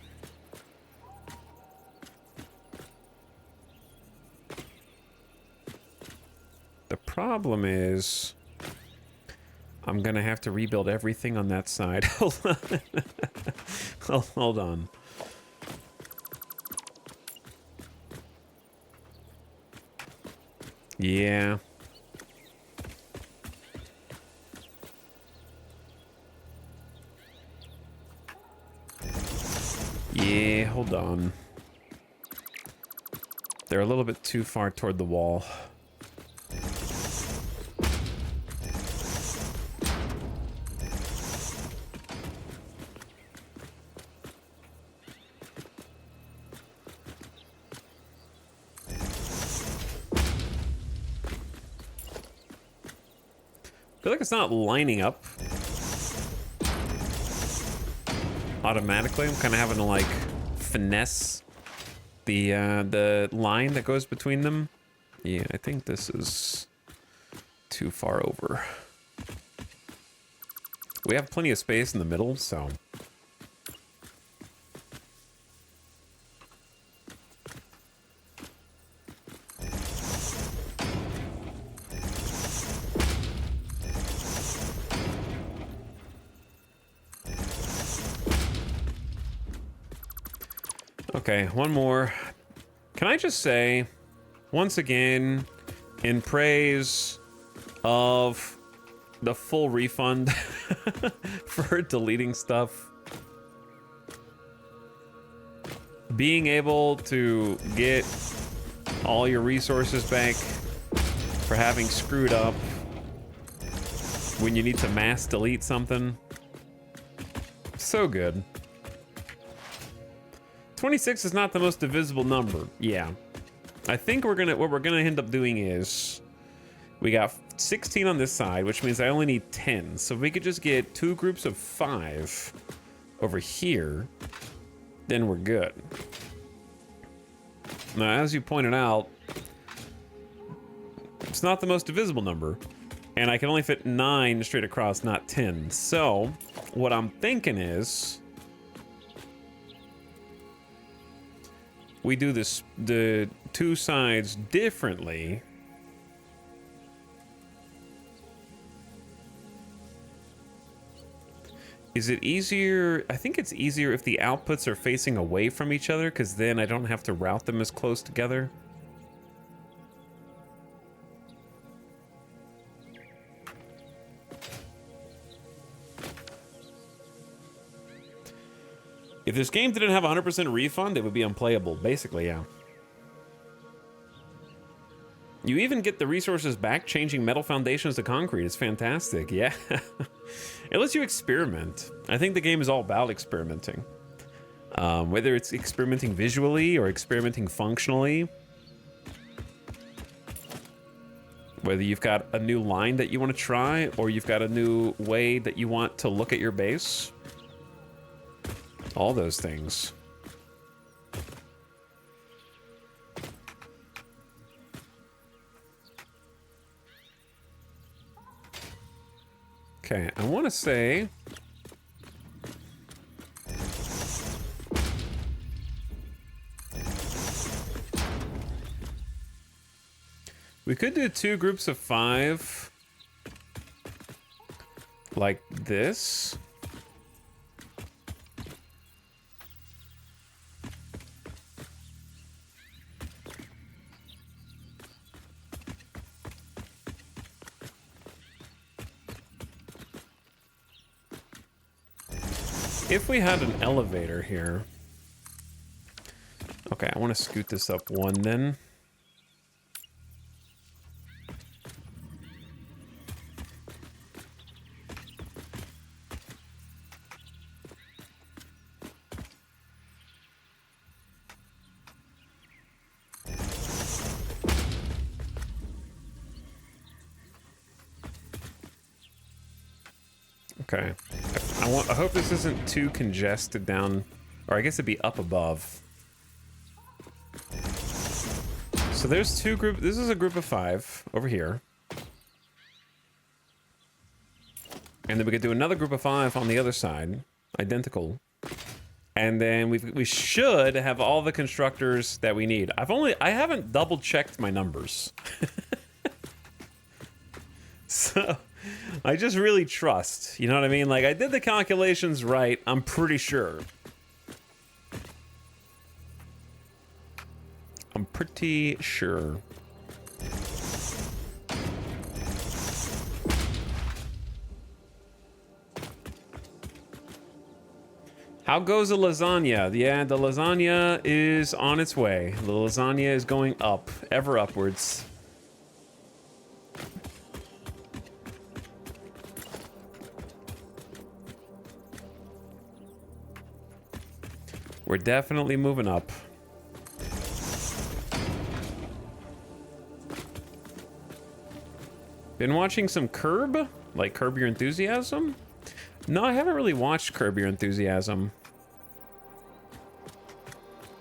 The problem is I'm gonna have to rebuild everything on that side. Hold on. Hold on. Yeah. Yeah, hold on. They're a little bit too far toward the wall. I feel like it's not lining up automatically. I'm kind of having to like finesse the line that goes between them. Yeah, I think this is too far over. We have plenty of space in the middle, so okay, one more. Can I just say, once again, in praise of the full refund for deleting stuff, being able to get all your resources back for having screwed up when you need to mass delete something, so good. 26 is not the most divisible number. Yeah. I think what we're gonna end up doing is we got 16 on this side, which means I only need 10. So if we could just get 2 groups of 5 over here, then we're good. Now, as you pointed out, it's not the most divisible number, and I can only fit 9 straight across, not 10. So what I'm thinking is we do this, the 2 sides differently. Is it easier? I think it's easier if the outputs are facing away from each other, because then I don't have to route them as close together. If this game didn't have a 100% refund, it would be unplayable. Basically, yeah. You even get the resources back changing metal foundations to concrete. It's fantastic, yeah. It lets you experiment. I think the game is all about experimenting. Whether it's experimenting visually or experimenting functionally. Whether you've got a new line that you want to try, or you've got a new way that you want to look at your base. All those things. Okay, I want to say... we could do 2 groups of 5. Like this. If we had an elevator here... okay, I want to scoot this up 1 then. Okay. I hope this isn't too congested down, or I guess it'd be up above. So there's 2 groups. This is a group of 5 over here. And then we could do another group of 5 on the other side, identical. And then we should have all the constructors that we need. I haven't double checked my numbers. So I just really trust, you know what I mean? Like, I did the calculations right, I'm pretty sure. I'm pretty sure. How goes the lasagna? Yeah, the lasagna is on its way. The lasagna is going up, ever upwards. We're definitely moving up. Been watching some Curb? Like Curb Your Enthusiasm? No, I haven't really watched Curb Your Enthusiasm.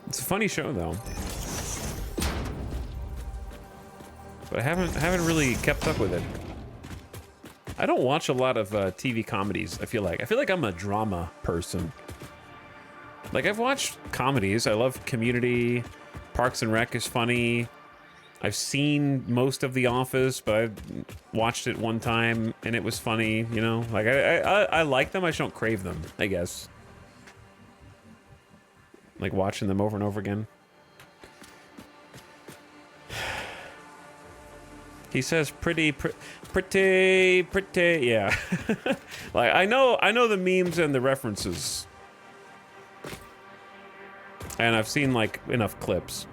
It's a funny show, though. But I haven't really kept up with it. I don't watch a lot of TV comedies, I feel like. I feel like I'm a drama person. Like, I've watched comedies. I love Community. Parks and Rec is funny. I've seen most of The Office, but I've watched it one time and it was funny, you know? Like, I like them, I just don't crave them, I guess. Like, watching them over and over again. He says pretty, yeah. Like, I know the memes and the references. And I've seen, like, enough clips.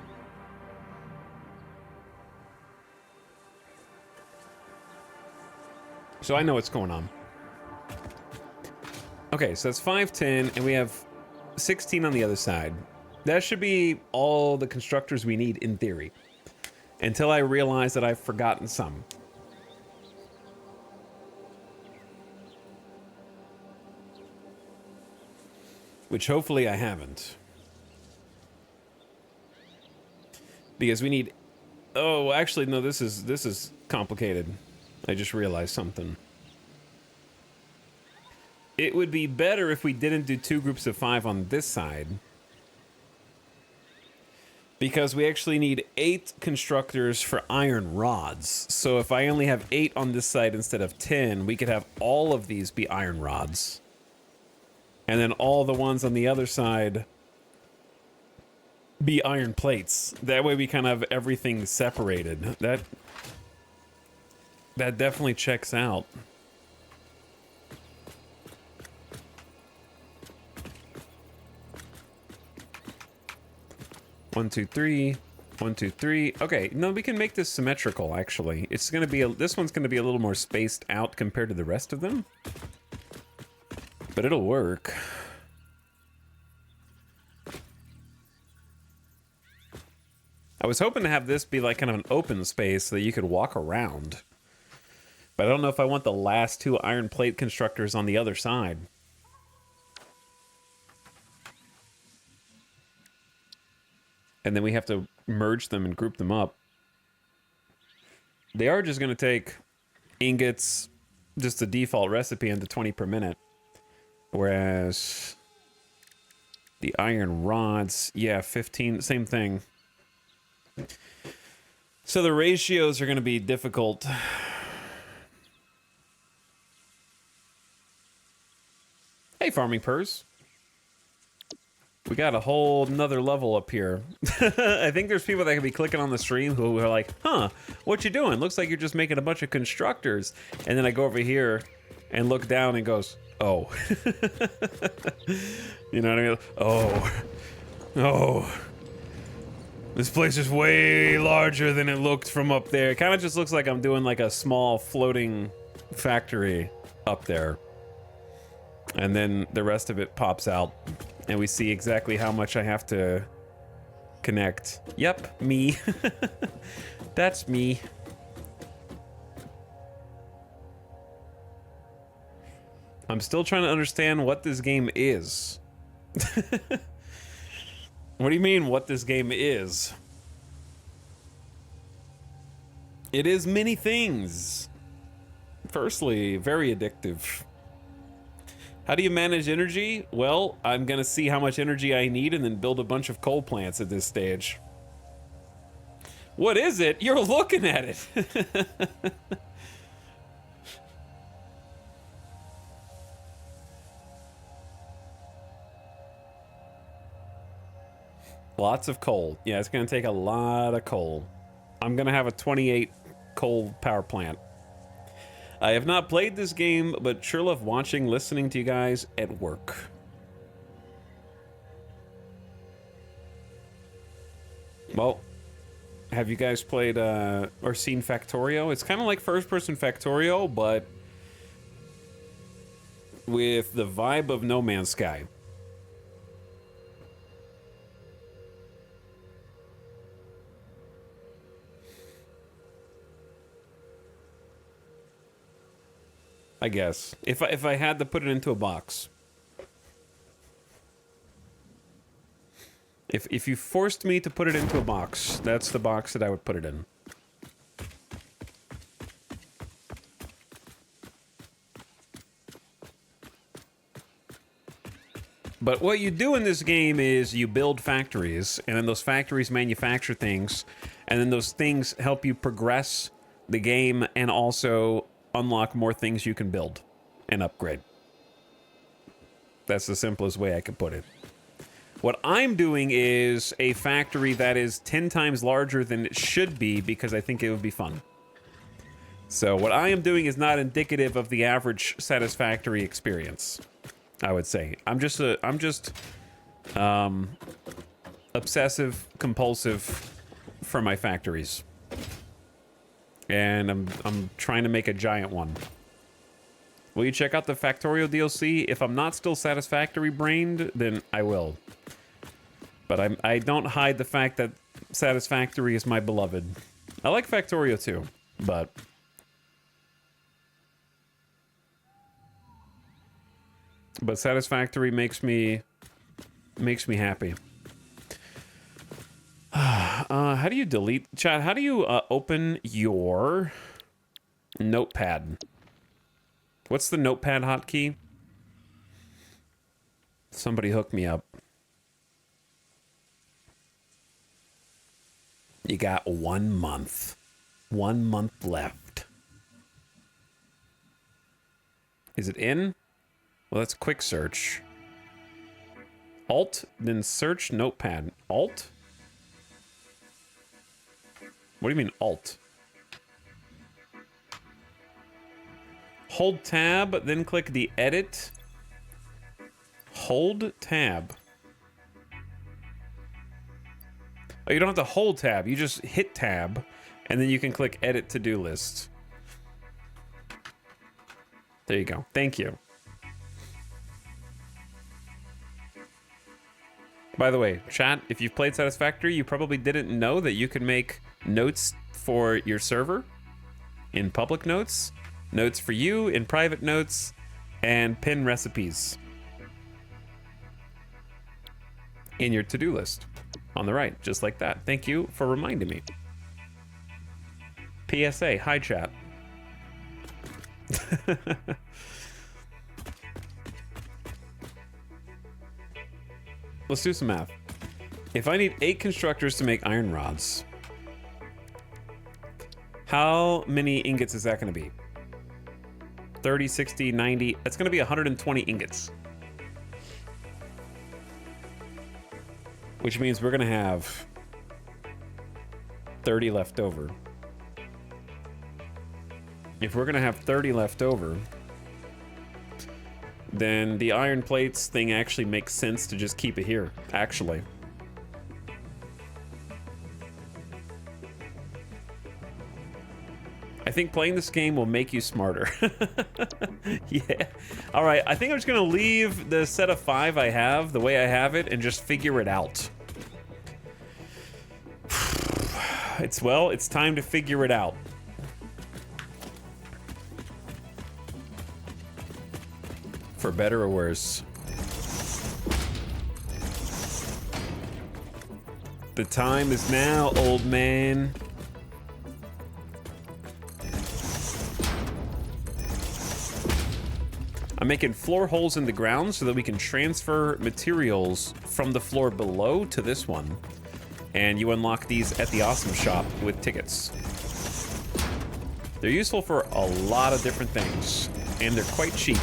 So I know what's going on. Okay, so that's 510, and we have 16 on the other side. That should be all the constructors we need, in theory. Until I realize that I've forgotten some. Which hopefully I haven't. Because we need... oh, actually, no, this is complicated. I just realized something. It would be better if we didn't do 2 groups of 5 on this side. Because we actually need 8 constructors for iron rods. So if I only have 8 on this side instead of 10, we could have all of these be iron rods. And then all the ones on the other side be iron plates. That way we kind of have everything separated. That definitely checks out. 1, 2, 3. 1, 2, 3. Okay, no, we can make this symmetrical, actually. It's gonna be this one's gonna be a little more spaced out compared to the rest of them. But it'll work. I was hoping to have this be like kind of an open space so that you could walk around. But I don't know if I want the last 2 iron plate constructors on the other side. And then we have to merge them and group them up. They are just going to take ingots, just the default recipe, into 20 per minute. Whereas the iron rods, yeah, 15, same thing. So the ratios are going to be difficult. Hey, Farming Purse. We got a whole nother level up here. I think there's people that can be clicking on the stream who are like, huh, what you doing? Looks like you're just making a bunch of constructors. And then I go over here and look down and goes, oh. You know what I mean? Oh. Oh. This place is way larger than it looked from up there. It kind of just looks like I'm doing like a small floating factory up there. And then the rest of it pops out. And we see exactly how much I have to connect. Yep, me. That's me. I'm still trying to understand what this game is. What do you mean, what this game is? It is many things. Firstly, very addictive. How do you manage energy? Well, I'm gonna see how much energy I need and then build a bunch of coal plants at this stage. What is it? You're looking at it. Lots of coal. Yeah, it's gonna take a lot of coal. I'm gonna have a 28 coal power plant. I have not played this game, but sure love watching, listening to you guys at work. Well, have you guys played or seen Factorio? It's kind of like first-person Factorio, but with the vibe of No Man's Sky. I guess. If I had to put it into a box. If you forced me to put it into a box, that's the box that I would put it in. But what you do in this game is you build factories, and then those factories manufacture things, and then those things help you progress the game and also unlock more things you can build and upgrade. That's the simplest way I can put it. What I'm doing is a factory that is 10 times larger than it should be because I think it would be fun. So what I am doing is not indicative of the average Satisfactory experience, I would say. I'm just obsessive compulsive for my factories. And I'm trying to make a giant one. Will you check out the Factorio DLC? If I'm not still Satisfactory brained, then I will. But I don't hide the fact that Satisfactory is my beloved. I like Factorio too, but Satisfactory makes me happy. How do you delete chat? How do you open your notepad? What's the notepad hotkey? Somebody hook me up. You got 1 month. 1 month left. Is it in? Well, that's quick search. Alt, then search notepad. Alt? What do you mean Alt? Hold tab, then click the edit. Hold tab. Oh, you don't have to hold tab. You just hit tab, and then you can click edit to-do list. There you go. Thank you. By the way, chat, if you've played Satisfactory, you probably didn't know that you can make notes for your server in public notes, notes for you in private notes, and pin recipes in your to-do list on the right, just like that. Thank you for reminding me. PSA, hi chat. Let's do some math. If I need 8 constructors to make iron rods, how many ingots is that going to be? 30, 60, 90. That's going to be 120 ingots. Which means we're going to have 30 left over. If we're going to have 30 left over, then the iron plates thing actually makes sense to just keep it here, actually. I think playing this game will make you smarter. Yeah. All right, I think I'm just gonna leave the set of 5 I have the way I have it and just figure it out. It's time to figure it out. For better or worse. The time is now, old man. I'm making floor holes in the ground so that we can transfer materials from the floor below to this one. And you unlock these at the Awesome Shop with tickets. They're useful for a lot of different things, and they're quite cheap.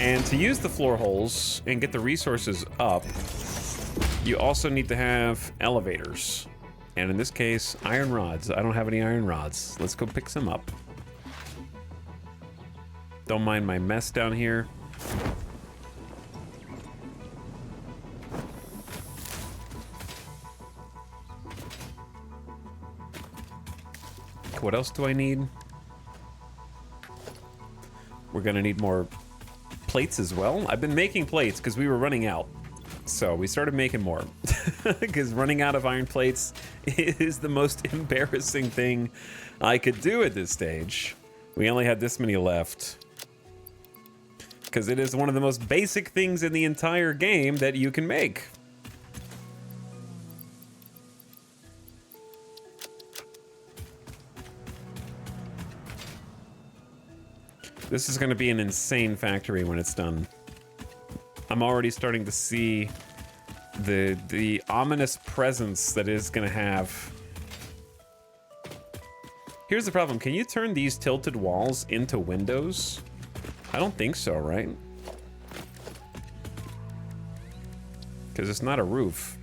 And to use the floor holes and get the resources up, you also need to have elevators. And in this case, iron rods. I don't have any iron rods. Let's go pick some up. Don't mind my mess down here. What else do I need? We're gonna need more plates as well. I've been making plates because we were running out. So we started making more. Because running out of iron plates is the most embarrassing thing I could do at this stage. We only had this many left. Because it is one of the most basic things in the entire game that you can make. This is going to be an insane factory when it's done. I'm already starting to see the ominous presence that is going to have. Here's the problem. Can you turn these tilted walls into windows? I don't think so, right? Because it's not a roof.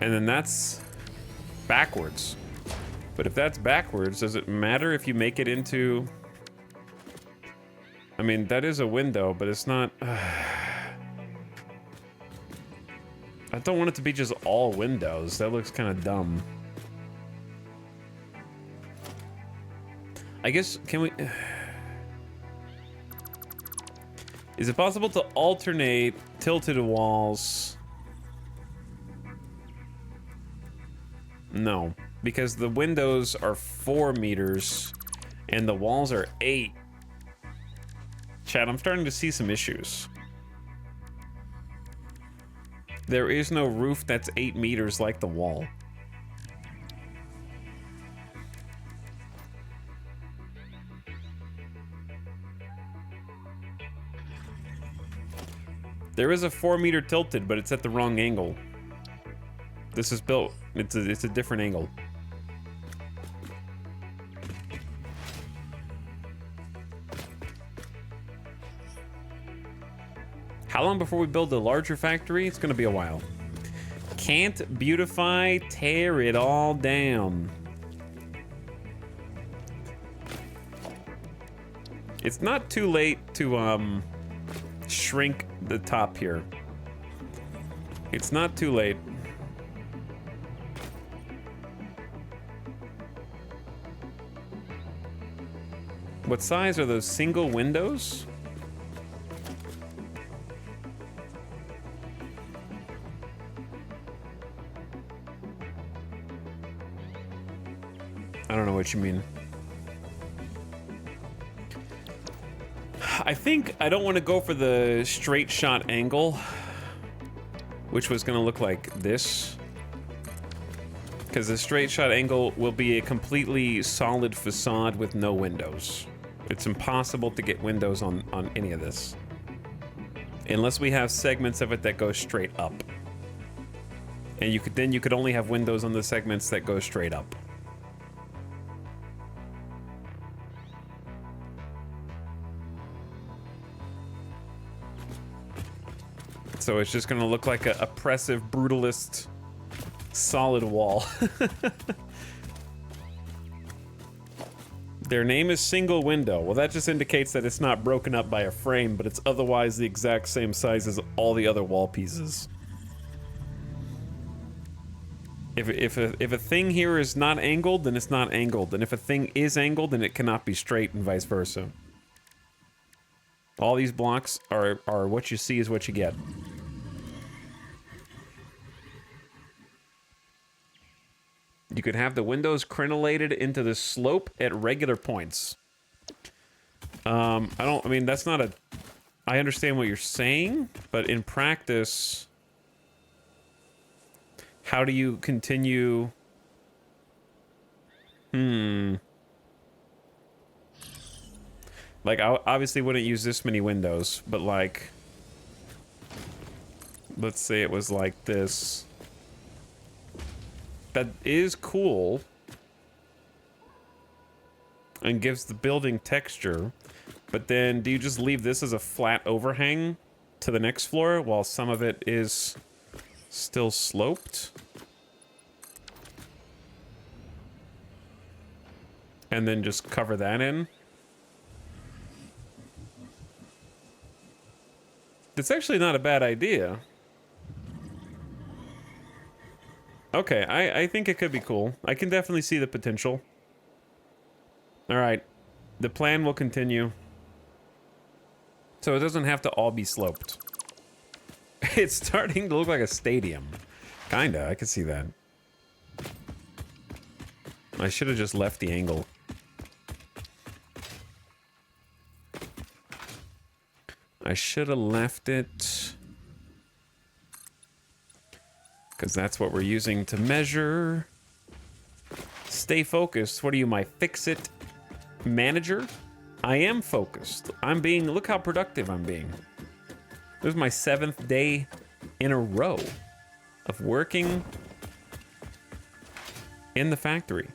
And then that's backwards. But if that's backwards, does it matter if you make it into... I mean, that is a window, but it's not... I don't want it to be just all windows. That looks kind of dumb. I guess, can we... Is it possible to alternate tilted walls? No, because the windows are 4 meters and the walls are 8. Chat, I'm starting to see some issues. There is no roof that's 8 meters like the wall. There is a 4-meter tilted, but it's at the wrong angle. This is built. It's a different angle. How long before we build the larger factory? It's gonna be a while. Can't beautify, tear it all down. It's not too late to shrink the top here. It's not too late. What size are those single windows? I don't know what you mean. I think I don't want to go for the straight shot angle, which was going to look like this. Because the straight shot angle will be a completely solid facade with no windows. It's impossible to get windows on any of this. Unless we have segments of it that go straight up. And you could only have windows on the segments that go straight up. So it's just gonna look like a oppressive, brutalist, solid wall. Their name is single window. Well, that just indicates that it's not broken up by a frame, but it's otherwise the exact same size as all the other wall pieces. If a thing here is not angled, then it's not angled. And if a thing is angled, then it cannot be straight, and vice versa. All these blocks are what you see is what you get. You could have the windows crenellated into the slope at regular points. I mean, that's not a... I understand what you're saying, but in practice, how do you continue... Like, I obviously wouldn't use this many windows, but like... Let's say it was like this. That is cool. And gives the building texture. But then, do you just leave this as a flat overhang to the next floor while some of it is still sloped? And then just cover that in? It's actually not a bad idea. Okay, I think it could be cool. I can definitely see the potential. Alright. The plan will continue. So it doesn't have to all be sloped. It's starting to look like a stadium. Kinda, I can see that. I should have just left the angle. I should have left it. Because that's what we're using to measure. Stay focused. What are you, my fix-it manager? I am focused. I'm being... Look how productive I'm being. This is my 7th day in a row of working in the factory.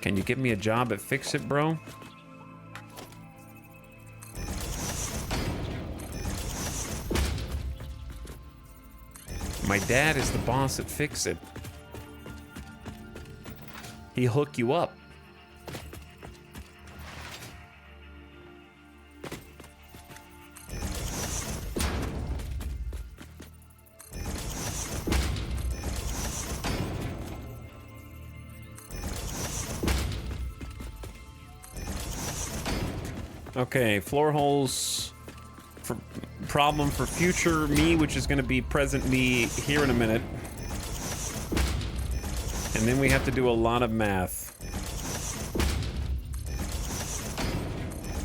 Can you give me a job at Fix-It, bro? My dad is the boss at Fix-It. He'll hook you up. Okay, floor holes. Problem for future me, which is going to be present me here in a minute. And then we have to do a lot of math.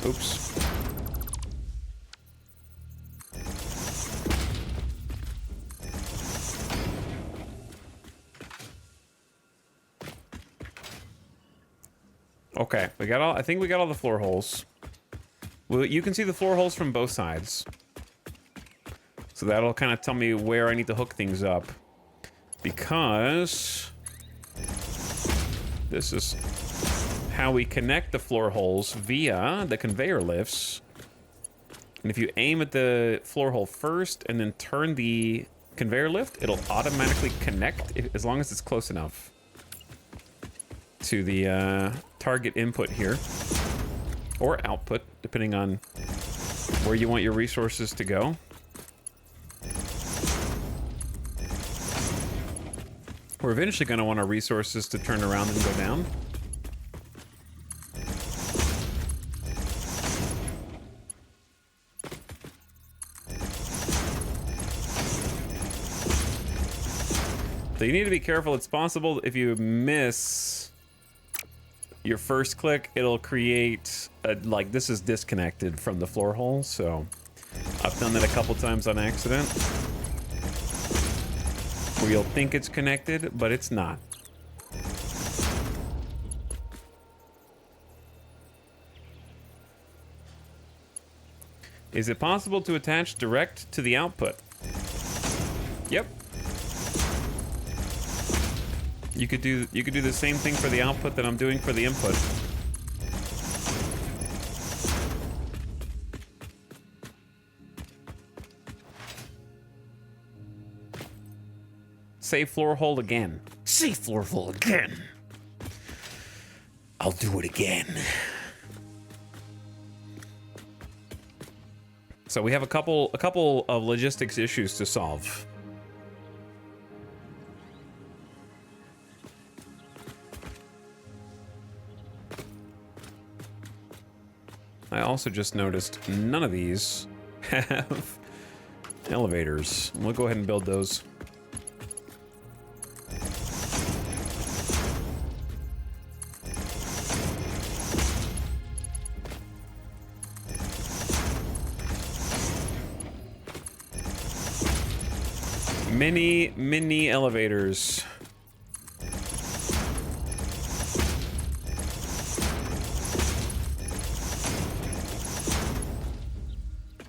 Oops. Okay, we got all. I think we got all the floor holes. Well, you can see the floor holes from both sides. So that'll kind of tell me where I need to hook things up. Because this is how we connect the floor holes via the conveyor lifts. And if you aim at the floor hole first and then turn the conveyor lift, it'll automatically connect as long as it's close enough to the target input here. Or output, depending on where you want your resources to go. We're eventually going to want our resources to turn around and go down. So you need to be careful. It's possible if you miss your first click, it'll create a, like, this is disconnected from the floor hole. So I've done that a couple times on accident, where you'll think it's connected, but it's not. Is it possible to attach direct to the output? Yep. You could do the same thing for the output that I'm doing for the input. Say floor hole again. Say floor hole again. I'll do it again. So we have a couple of logistics issues to solve. I also just noticed none of these have elevators. We'll go ahead and build those. Mini elevators.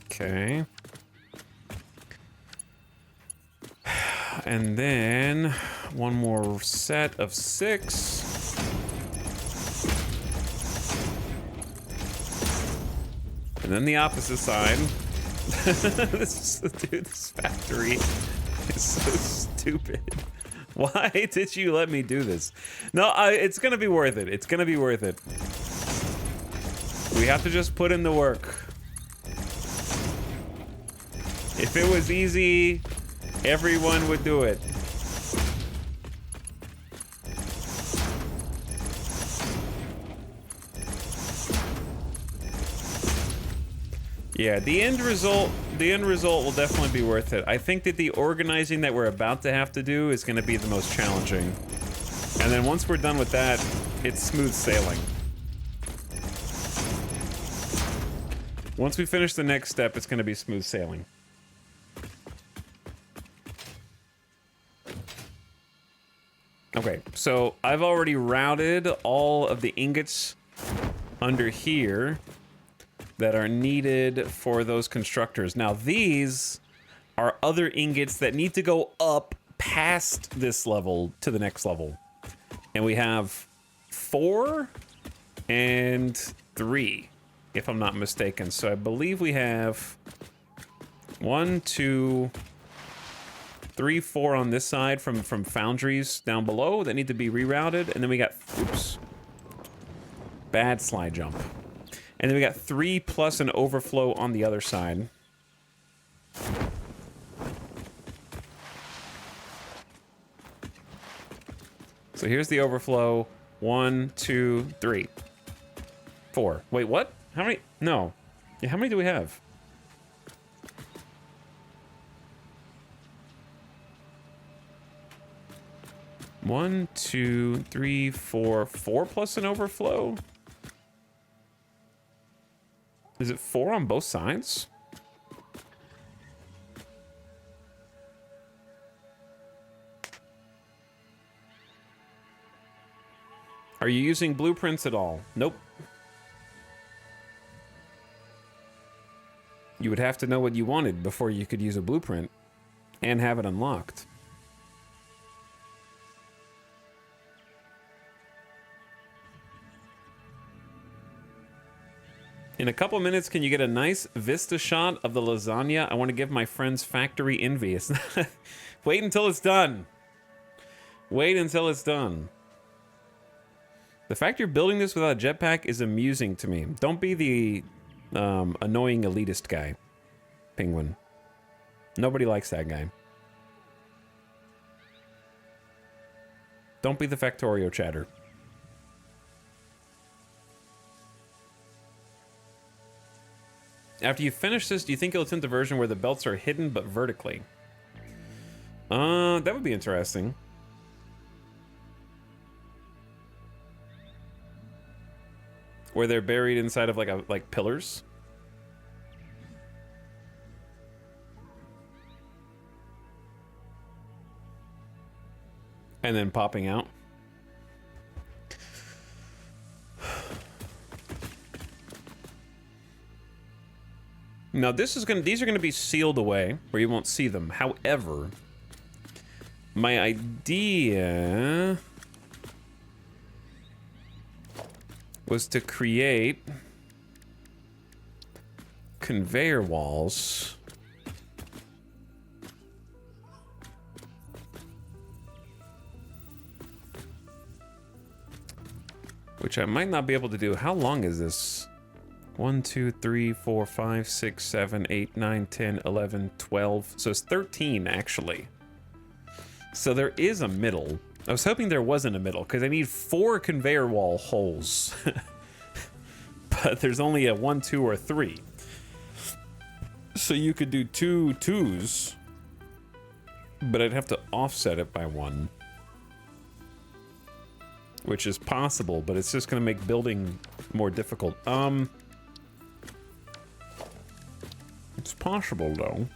Okay. And then one more set of 6. And then the opposite side. This factory is so stupid. Why did you let me do this? No, it's gonna be worth it. It's gonna be worth it. We have to just put in the work. If it was easy, everyone would do it. Yeah, the end result will definitely be worth it. I think that the organizing that we're about to have to do is going to be the most challenging. And then once we're done with that, it's smooth sailing. Once we finish the next step, it's going to be smooth sailing. Okay, so I've already routed all of the ingots under here that are needed for those constructors. Now these are other ingots that need to go up past this level to the next level. And we have 4 and 3, if I'm not mistaken. So I believe we have 1, 2, 3, 4 on this side from foundries down below that need to be rerouted. And then we got, oops, bad slide jump. And then we got 3 plus an overflow on the other side. So here's the overflow. 1, 2, 3, 4. Wait, what? How many? No. Yeah, how many do we have? One, 2, 3, 4. 4 plus an overflow? Is it 4 on both sides? Are you using blueprints at all? Nope. You would have to know what you wanted before you could use a blueprint and have it unlocked. In a couple minutes, can you get a nice vista shot of the lasagna? I want to give my friend's factory envy. Wait until it's done. Wait until it's done. The fact you're building this without a jetpack is amusing to me. Don't be the annoying elitist guy, Penguin. Nobody likes that guy. Don't be the Factorio chatter. After you finish this, do you think you'll attempt a version where the belts are hidden but vertically? That would be interesting. Where they're buried inside of like pillars. And then popping out. Now these are gonna be sealed away where you won't see them. However, my idea was to create conveyor walls which I might not be able to do. How long is this? 1, 2, 3, 4, 5, 6, 7, 8, 9, 10, 11, 12. So it's 13, actually. So there is a middle. I was hoping there wasn't a middle, because I need 4 conveyor wall holes. But there's only a 1, 2, or 3. So you could do 2 2s, but I'd have to offset it by 1. Which is possible, but it's just going to make building more difficult. It's possible, though.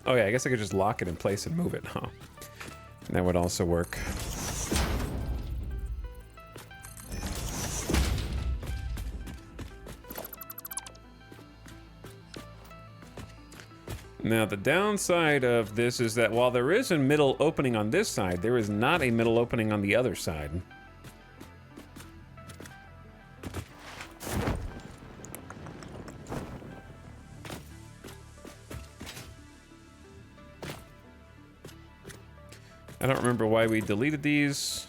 Oh yeah, I guess I could just lock it in place and move it, huh? That would also work. Now, the downside of this is that while there is a middle opening on this side, there is not a middle opening on the other side. I don't remember why we deleted these.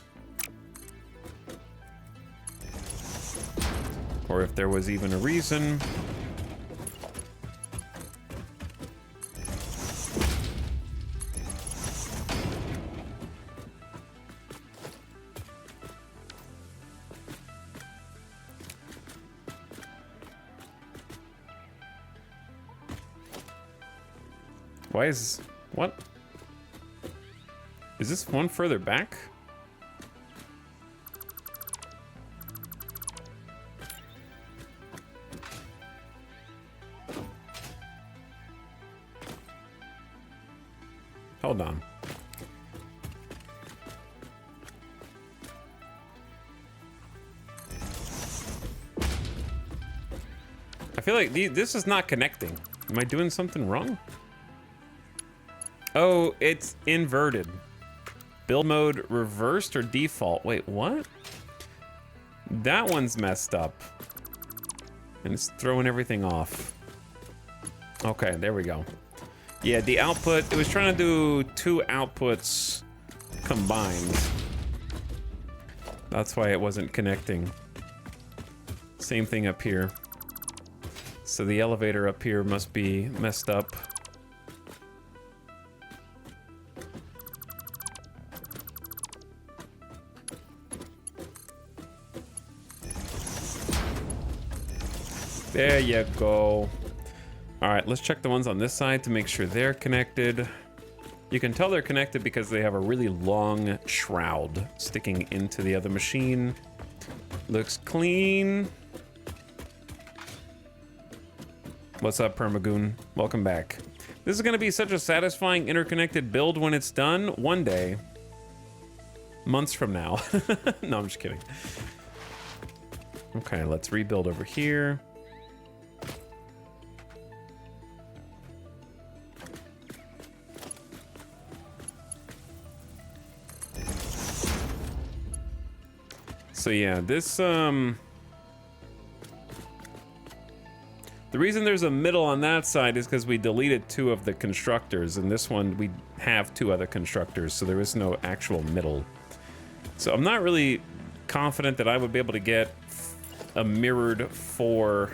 Or if there was even a reason. Why is... what? Is this one further back? Hold on. I feel like this is not connecting. Am I doing something wrong? Oh, it's inverted. Build mode reversed or default? Wait, what? That one's messed up. And it's throwing everything off. Okay, there we go. Yeah, the output, it was trying to do 2 outputs combined. That's why it wasn't connecting. Same thing up here. So the elevator up here must be messed up. There you go. All right, let's check the ones on this side to make sure they're connected. You can tell they're connected because they have a really long shroud sticking into the other machine. Looks clean. What's up, Permagoon? Welcome back. This is going to be such a satisfying interconnected build when it's done. One day. Months from now. No, I'm just kidding. Okay, let's rebuild over here. So yeah, this, the reason there's a middle on that side is because we deleted 2 of the constructors, and this one we have 2 other constructors, so there is no actual middle. So I'm not really confident that I would be able to get a mirrored 4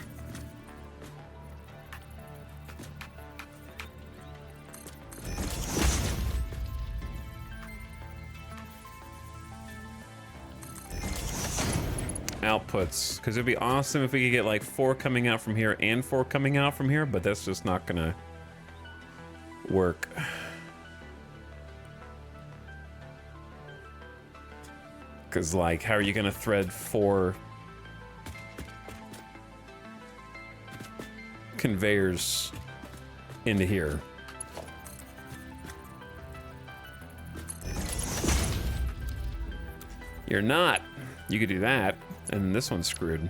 outputs, because it'd be awesome if we could get like 4 coming out from here and 4 coming out from here, but that's just not gonna work. Because like, how are you gonna thread 4 conveyors into here? You're not. You could do that, and this one's screwed.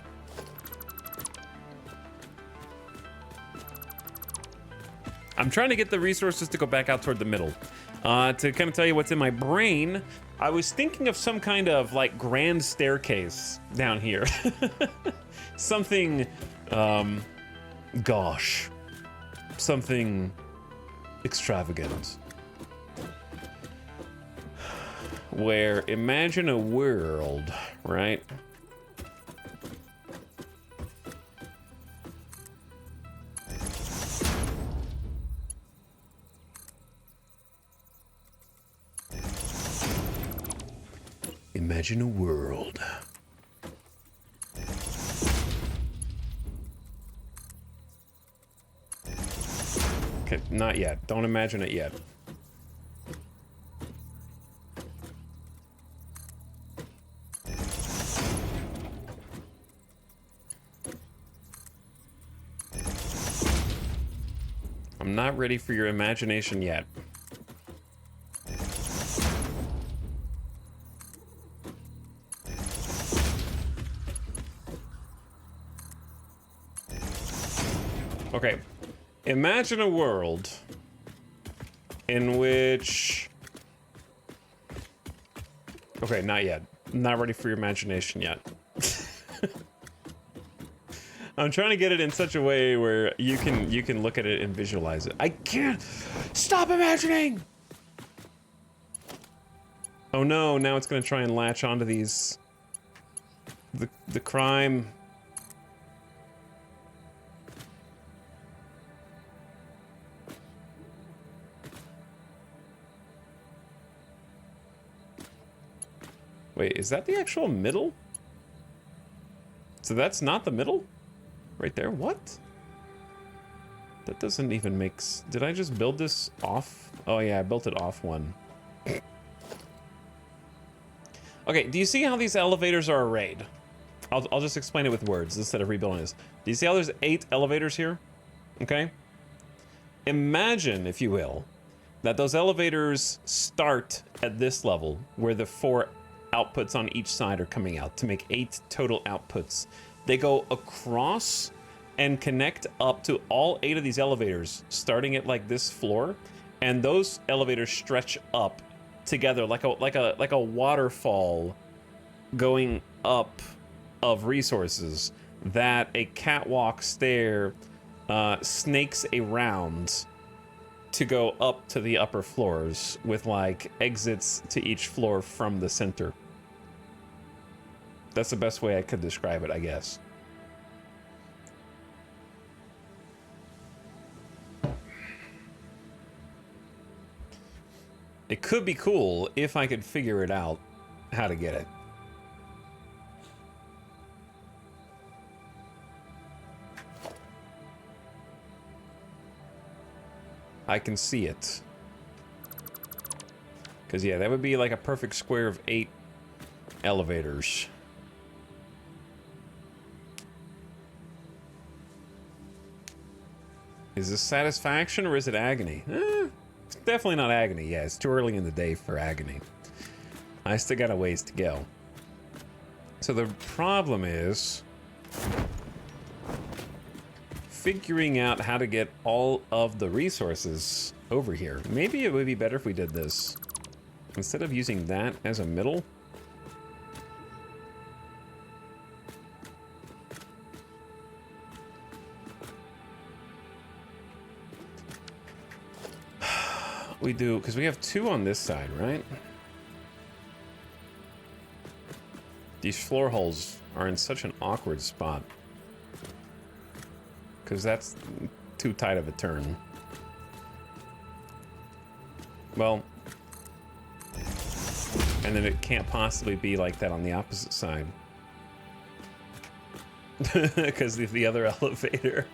I'm trying to get the resources to go back out toward the middle. To kind of tell you what's in my brain, I was thinking of some kind of like grand staircase down here. Something, gosh, something extravagant. Where, imagine a world, right? Imagine a world. Okay, not yet. Don't imagine it yet. I'm not ready for your imagination yet. Okay, imagine a world in which... Okay, not yet. Not ready for your imagination yet. I'm trying to get it in such a way where you can look at it and visualize it. I can't stop imagining. Oh no, now it's gonna try and latch onto these the crime. Wait, is that the actual middle? So that's not the middle? Right there? What? That doesn't even make did I just build this off? Oh yeah, I built it off one. Okay, do you see how these elevators are arrayed? I'll just explain it with words instead of rebuilding this. Do you see how there's 8 elevators here? Okay? Imagine, if you will, that those elevators start at this level where the 4 outputs on each side are coming out to make 8 total outputs. They go across and connect up to all 8 of these elevators, starting at like this floor, and those elevators stretch up together like a waterfall going up of resources that a catwalk stair snakes around to go up to the upper floors with like exits to each floor from the center. That's the best way I could describe it, I guess. It could be cool if I could figure it out how to get it. I can see it. Because, yeah, that would be like a perfect square of 8 elevators. Is this satisfaction or is it agony? It's definitely not agony. Yeah, it's too early in the day for agony. I still got a ways to go. So the problem is figuring out how to get all of the resources over here. Maybe it would be better if we did this. Instead of using that as a middle. We do, because we have 2 on this side, right? These floor holes are in such an awkward spot. Because that's too tight of a turn. Well, and then it can't possibly be like that on the opposite side. Because of the other elevator.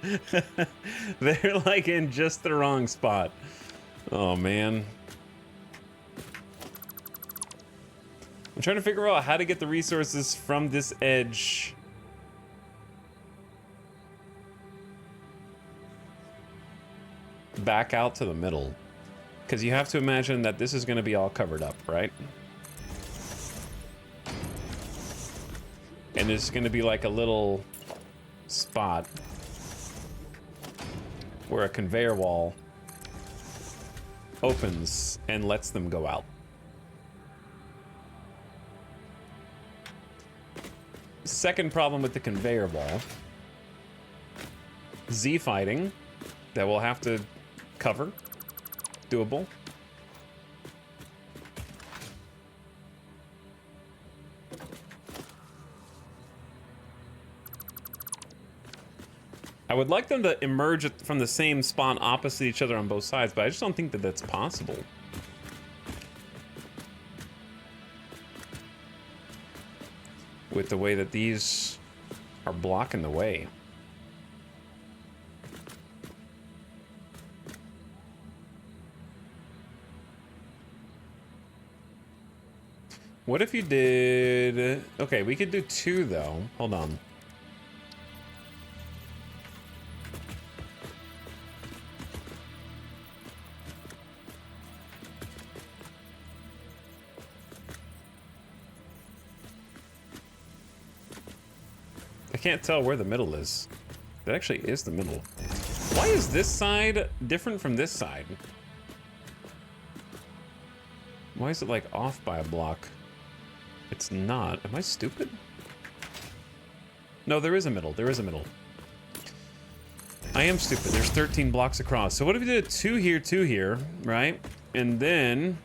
They're like in just the wrong spot. Oh, man. I'm trying to figure out how to get the resources from this edge back out to the middle. Because you have to imagine that this is going to be all covered up, right? And there's going to be like a little spot where a conveyor wall opens and lets them go out. Second problem with the conveyor wall. Z fighting that we'll have to cover. Doable. I would like them to emerge from the same spawn opposite each other on both sides, but I just don't think that that's possible. With the way that these are blocking the way. What if you did... Okay, we could do 2 though. Hold on. I can't tell where the middle is. That actually is the middle. Why is this side different from this side? Why is it like off by a block? It's not. Am I stupid? No, there is a middle. There is a middle. I am stupid. There's 13 blocks across. So what if we did a 2 here, right? And then...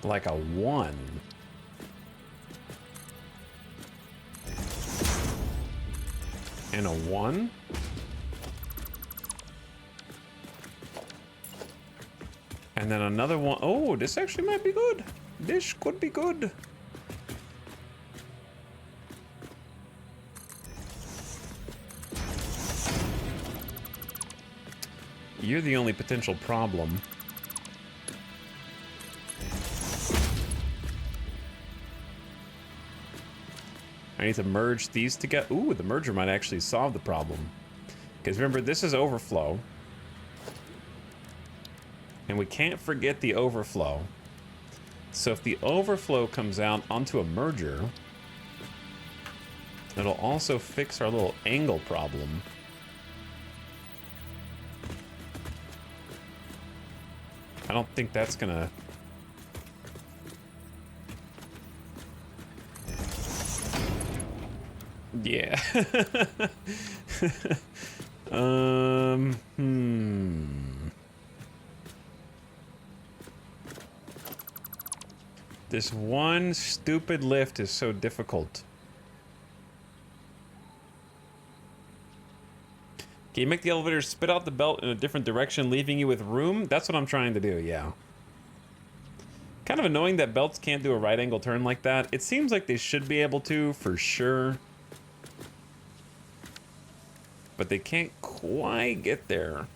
like a 1. And a 1? And then another 1. Oh, this actually might be good. This could be good. You're the only potential problem. I need to merge these together. Ooh, the merger might actually solve the problem. Because remember, this is overflow. And we can't forget the overflow. So if the overflow comes out onto a merger, it'll also fix our little angle problem. I don't think that's gonna... Yeah. This one stupid lift is so difficult. Can you make the elevator spit out the belt in a different direction, leaving you with room? That's what I'm trying to do, yeah. Kind of annoying that belts can't do a right angle turn like that. It seems like they should be able to, for sure. But they can't quite get there.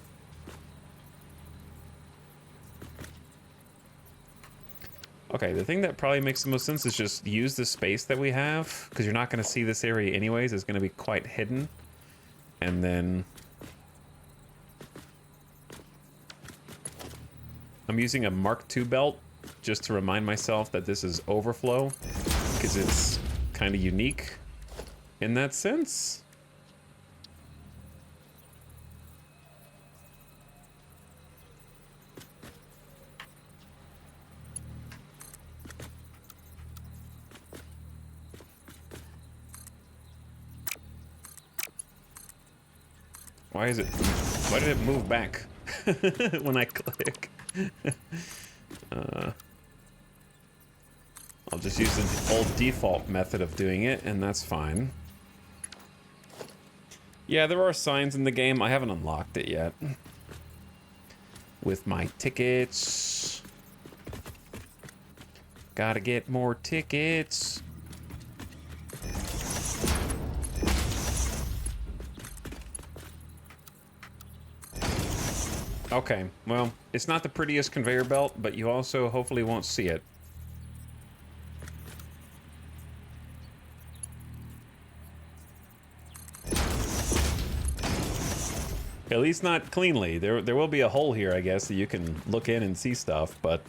Okay, the thing that probably makes the most sense is just use the space that we have, because you're not going to see this area anyways. It's going to be quite hidden. And then I'm using a Mark II belt just to remind myself that this is overflow, because it's kind of unique in that sense. Why did it move back when I click? I'll just use the old default method of doing it, and that's fine. Yeah, there are signs in the game. I haven't unlocked it yet. With my tickets. Gotta get more tickets. Okay, well, it's not the prettiest conveyor belt, but you also hopefully won't see it. At least not cleanly. There will be a hole here, I guess, that you can look in and see stuff, but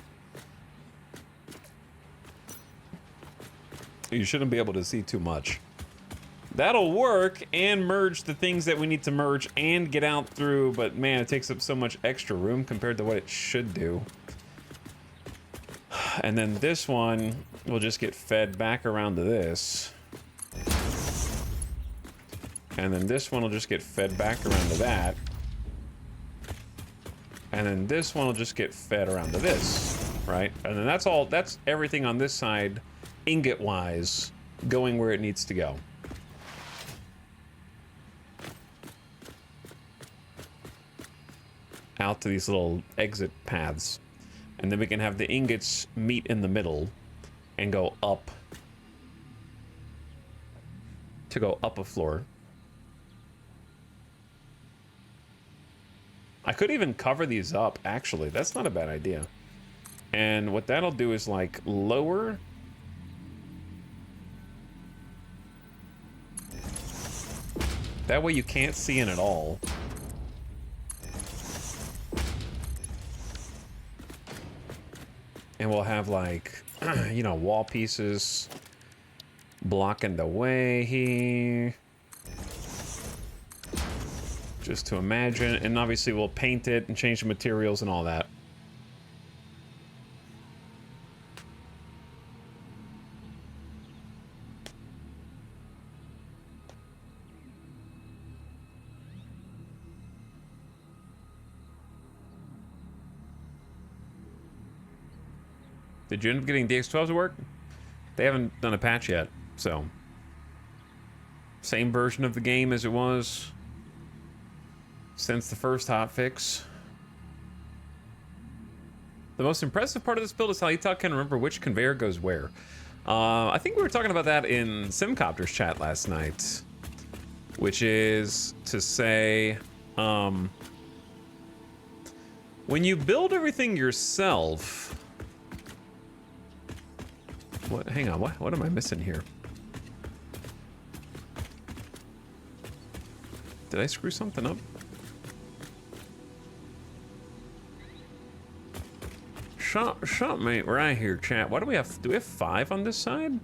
you shouldn't be able to see too much. That'll work and merge the things that we need to merge and get out through, but man, it takes up so much extra room compared to what it should do. And then this one will just get fed back around to this. And then this one will just get fed back around to that. And then this one will just get fed around to this, right? And then that's everything on this side, ingot-wise, going where it needs to go. Out to these little exit paths. And then we can have the ingots meet in the middle and go up to go up a floor. I could even cover these up, actually. That's not a bad idea. And what that'll do is like lower. That way you can't see in at all. And we'll have like, you know, wall pieces blocking the way here. Just to imagine. And obviously we'll paint it and change the materials and all that. Did you end up getting DX12 to work? They haven't done a patch yet, so. Same version of the game as it was since the first hotfix. The most impressive part of this build is how Itak can remember which conveyor goes where. I think we were talking about that in Simcopter's chat last night. Which is to say, when you build everything yourself... What? Hang on, what am I missing here? Did I screw something up? Something ain't right here, chat. What do we have? Do we have 5 on this side?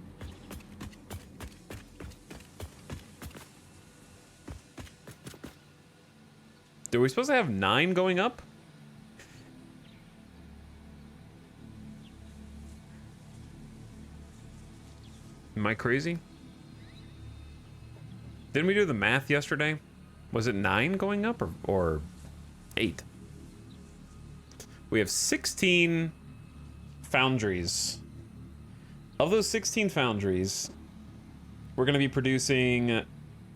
Are we supposed to have 9 going up? Am I crazy? Didn't we do the math yesterday? Was it 9 going up or 8? We have 16 foundries. Of those 16 foundries, we're going to be producing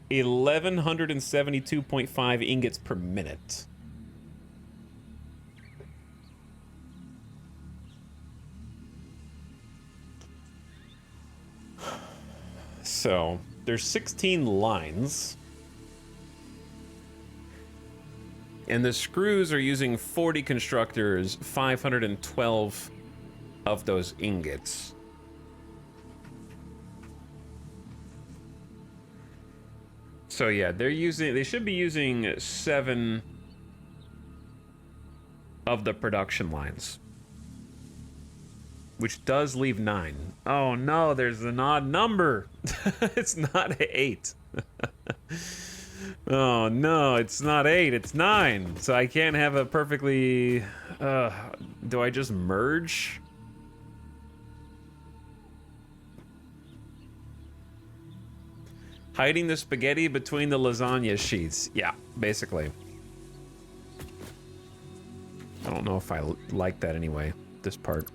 1,172.5 ingots per minute. So, there's 16 lines. And the screws are using 40 constructors, 512 of those ingots. So yeah, they should be using 7 of the production lines, which does leave 9. Oh no, there's an odd number. It's not 8. Oh no, it's not 8, it's 9. So I can't have a perfectly... do I just merge? Hiding the spaghetti between the lasagna sheets. Yeah, basically. I don't know if I like that anyway, this part.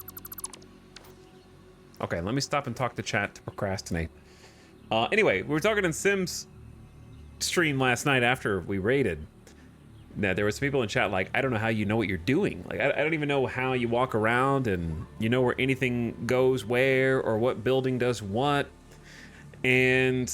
Okay, let me stop and talk to chat to procrastinate. Anyway, we were talking in Sims stream last night after we raided. Now, there was people in chat like, I don't know how you know what you're doing. Like, I don't even know how you walk around and you know where anything goes where or what building does what. And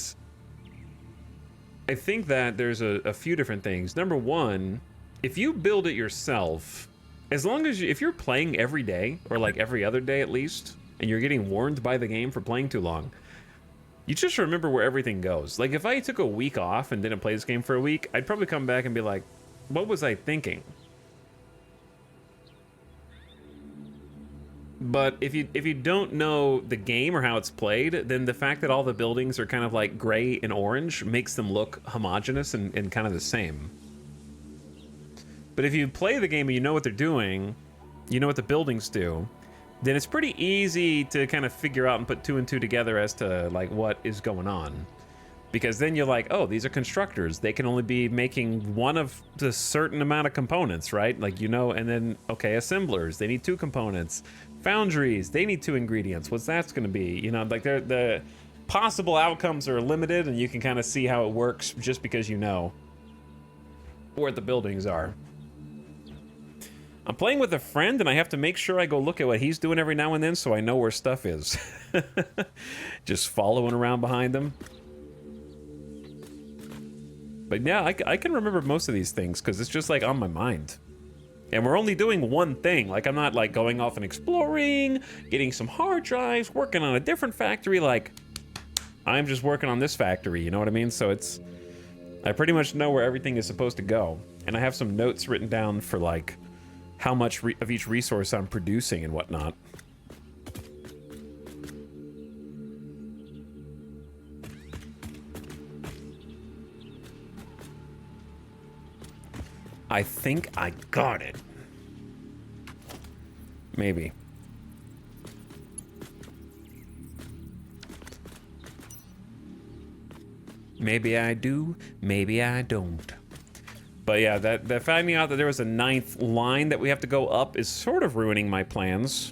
I think that there's a few different things. Number one, if you build it yourself, as long as if you're playing every day or like every other day at least, and you're getting warned by the game for playing too long, you just remember where everything goes. Like if I took a week off and didn't play this game for a week, I'd probably come back and be like, what was I thinking? But if you don't know the game or how it's played, then the fact that all the buildings are kind of like gray and orange makes them look homogeneous and kind of the same. But if you play the game and you know what they're doing, you know what the buildings do, then it's pretty easy to kind of figure out and put 2 and 2 together as to like what is going on. Because then you're like, oh, these are constructors. They can only be making one of the certain amount of components, right? Like, you know, and then, okay, assemblers, they need 2 components. Foundries, they need 2 ingredients. What's that's going to be? You know, like the possible outcomes are limited and you can kind of see how it works just because you know where the buildings are. I'm playing with a friend and I have to make sure I go look at what he's doing every now and then so I know where stuff is. Just following around behind him. But yeah, I can remember most of these things because it's just like on my mind. And we're only doing one thing. Like I'm not like going off and exploring, getting some hard drives, working on a different factory. Like I'm just working on this factory, you know what I mean? So I pretty much know where everything is supposed to go. And I have some notes written down for like how much of each resource I'm producing and whatnot. I think I got it. Maybe. Maybe I do, maybe I don't. But yeah, that finding out that there was a 9th line that we have to go up is sort of ruining my plans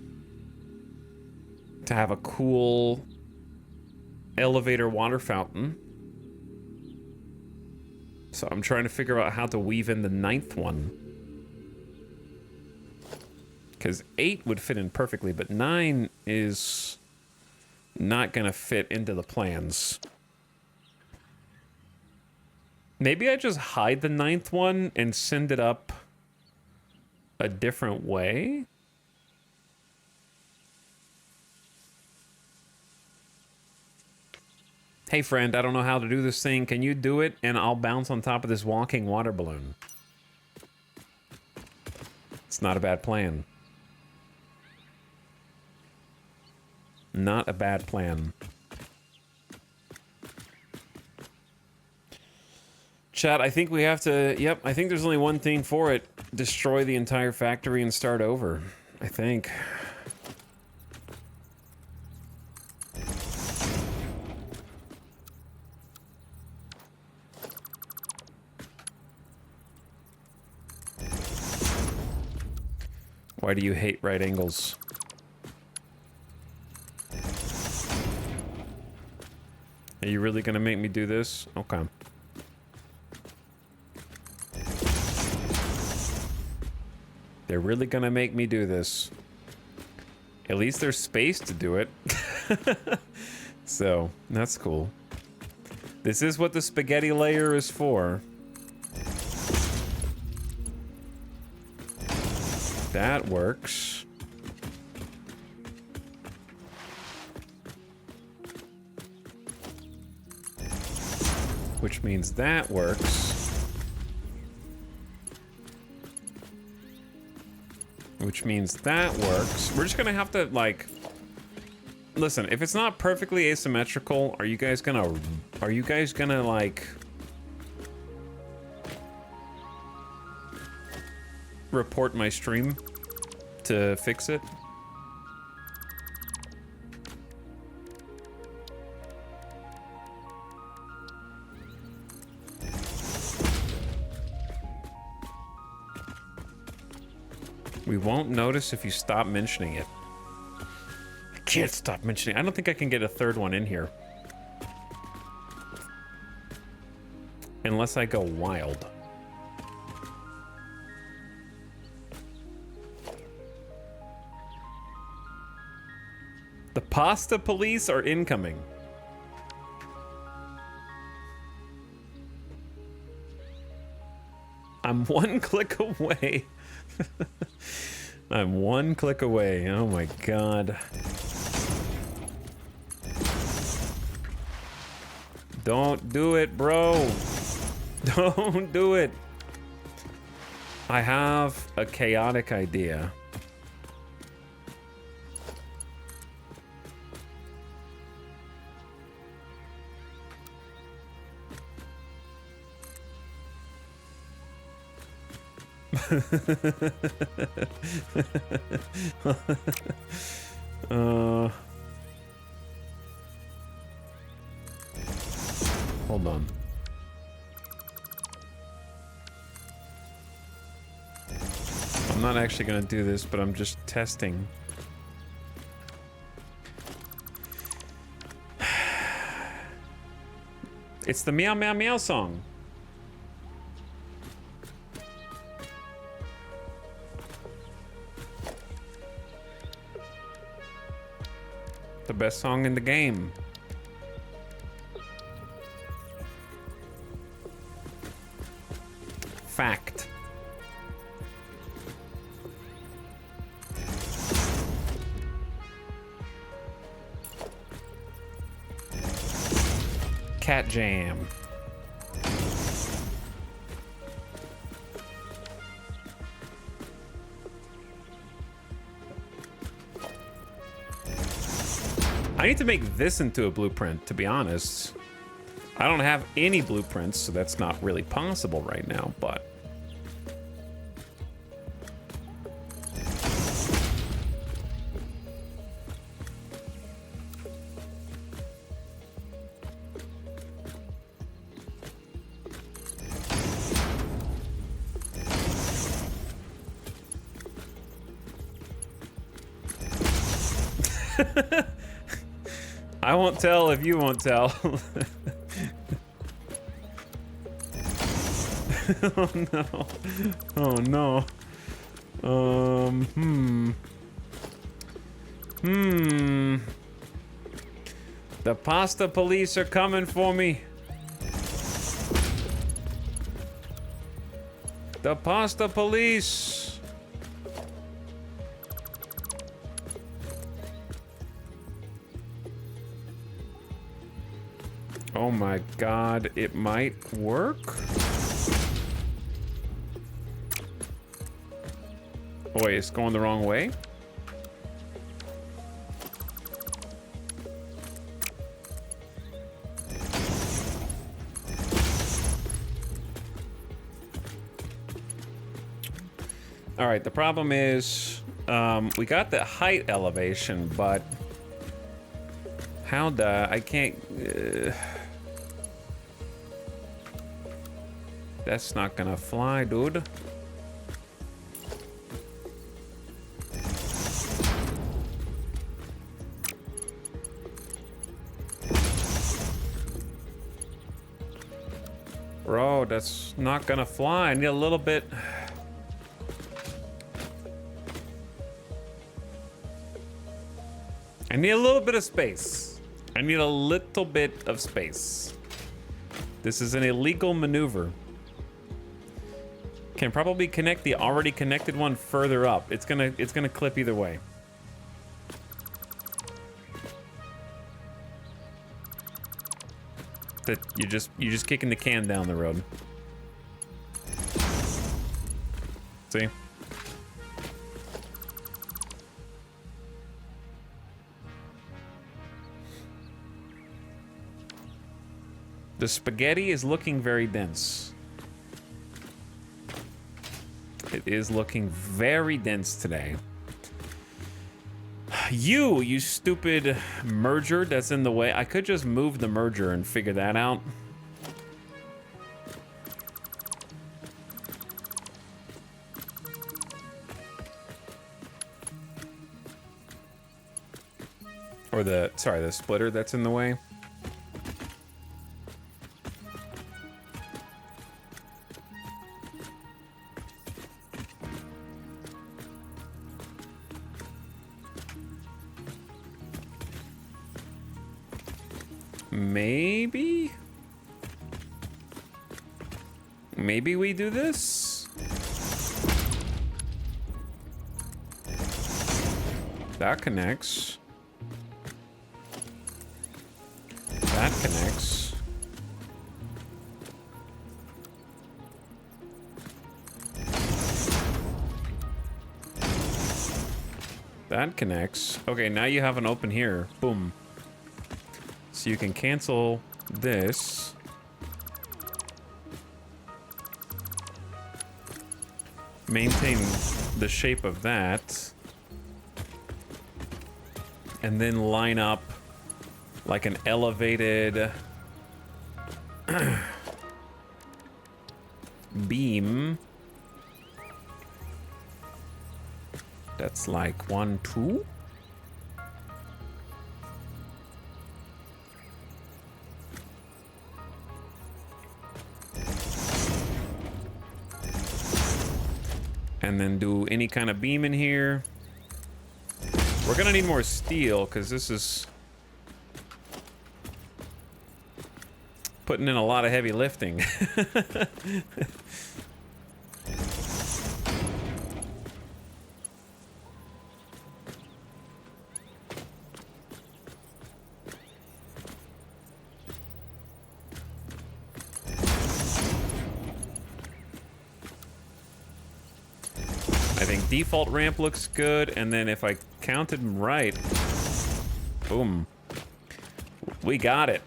to have a cool elevator water fountain. So I'm trying to figure out how to weave in the 9th one. Because 8 would fit in perfectly, but 9 is not going to fit into the plans. Maybe I just hide the 9th one and send it up a different way? Hey friend, I don't know how to do this thing. Can you do it? And I'll bounce on top of this walking water balloon. It's not a bad plan. Not a bad plan. Chat, I think we have to... Yep, I think there's only one thing for it. Destroy the entire factory and start over. I think. Why do you hate right angles? Are you really gonna make me do this? Okay. They're really gonna make me do this. At least there's space to do it. So, that's cool. This is what the spaghetti layer is for. That works. which means that works. Which means that works. We're just gonna have to, like... Listen, if it's not perfectly asymmetrical, are you guys gonna, like... report my stream to fix it? We won't notice if you stop mentioning it. I can't stop mentioning it. I don't think I can get a third one in here. Unless I go wild. The pasta police are incoming. I'm one click away. I'm one click away. Oh my god. Don't do it, bro. Don't do it. I have a chaotic idea. Hold on. I'm not actually gonna do this, but I'm just testing. It's the meow meow meow song. The best song in the game. Fact. Cat Jam. I need to make this into a blueprint, to be honest. I don't have any blueprints, so that's not really possible right now, but... I won't tell if you won't tell. Oh no. Oh no. The pasta police are coming for me. The pasta police. Oh my god, it might work? Oh wait, it's going the wrong way? Alright, the problem is, we got the height elevation, but how I can't... that's not gonna fly, dude. Bro, that's not gonna fly. I need a little bit... I need a little bit of space. I need a little bit of space. This is an illegal maneuver. Can probably connect the already connected one further up. It's gonna clip either way. That you're just kicking the can down the road. See? The spaghetti is looking very dense. It is looking very dense today. You stupid merger that's in the way. I could just move the merger and figure that out. Or the splitter that's in the way. Maybe we do this? That connects. That connects. That connects. Okay, now you have an open here. Boom. So you can cancel this. Maintain the shape of that. And then line up like an elevated beam. That's like 1, 2. And then do any kind of beam in here. We're gonna need more steel because this is putting in a lot of heavy lifting. I think default ramp looks good, and then if I counted them right, boom, we got it.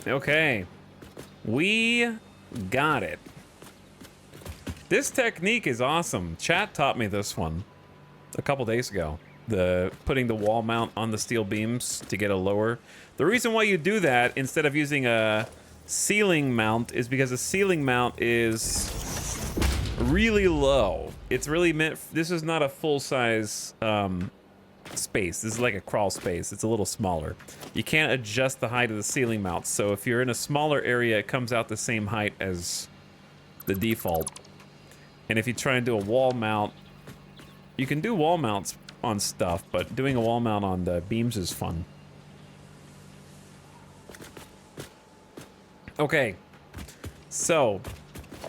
Okay, we got it. This technique is awesome. Chat taught me this one a couple days ago. The putting the wall mount on the steel beams to get a lower. The reason why you do that instead of using a ceiling mount is because a ceiling mount is really low. It's really meant, this is not a full-size space. This is like a crawl space. It's a little smaller. You can't adjust the height of the ceiling mount. So if you're in a smaller area, it comes out the same height as the default. And if you try and do a wall mount, you can do wall mounts on stuff, but doing a wall mount on the beams is fun. Okay, so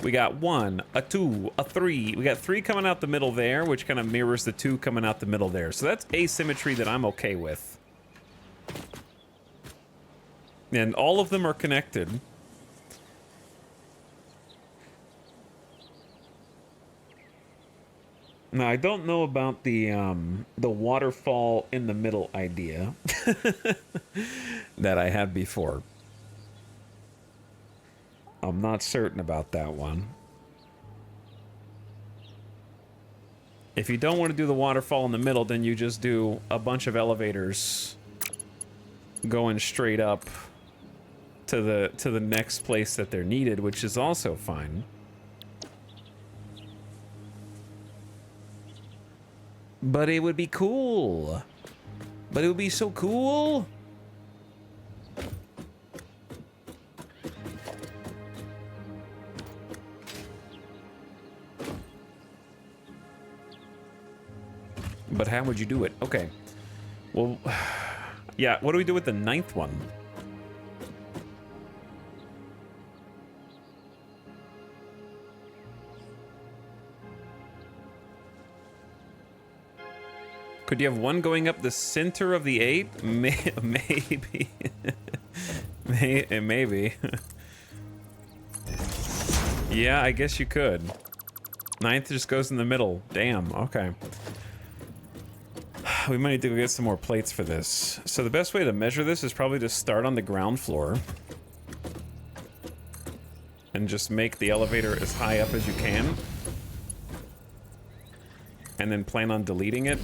we got 1, a 2, a 3. We got 3 coming out the middle there, which kind of mirrors the 2 coming out the middle there. So that's asymmetry that I'm okay with. And all of them are connected. Now, I don't know about the waterfall in the middle idea that I had before. I'm not certain about that one. If you don't want to do the waterfall in the middle, then you just do a bunch of elevators going straight up to the next place that they're needed, which is also fine. But it would be cool. But it would be so cool. But how would you do it? Okay. Well, yeah, what do we do with the 9th one? Could you have one going up the center of the 8? Maybe. It may be. Yeah, I guess you could. 9th just goes in the middle. Damn, okay. We might need to go get some more plates for this. So the best way to measure this is probably to start on the ground floor. And just make the elevator as high up as you can. And then plan on deleting it.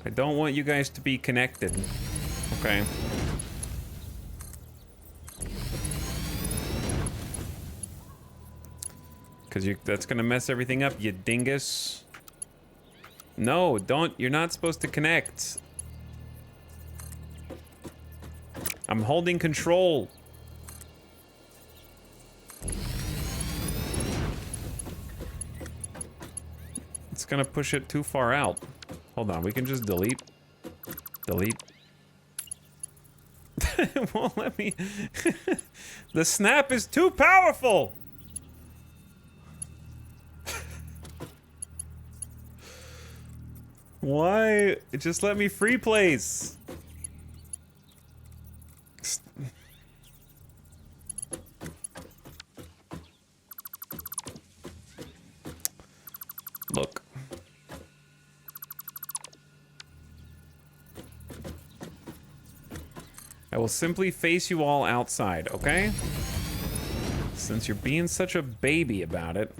I don't want you guys to be connected. Okay. Because that's gonna mess everything up, you dingus. No, don't. You're not supposed to connect. I'm holding control. It's gonna push it too far out. Hold on, we can just delete. Delete. It won't let me. The snap is too powerful! Why? Just let me free place. Look. I will simply face you all outside, okay? Since you're being such a baby about it.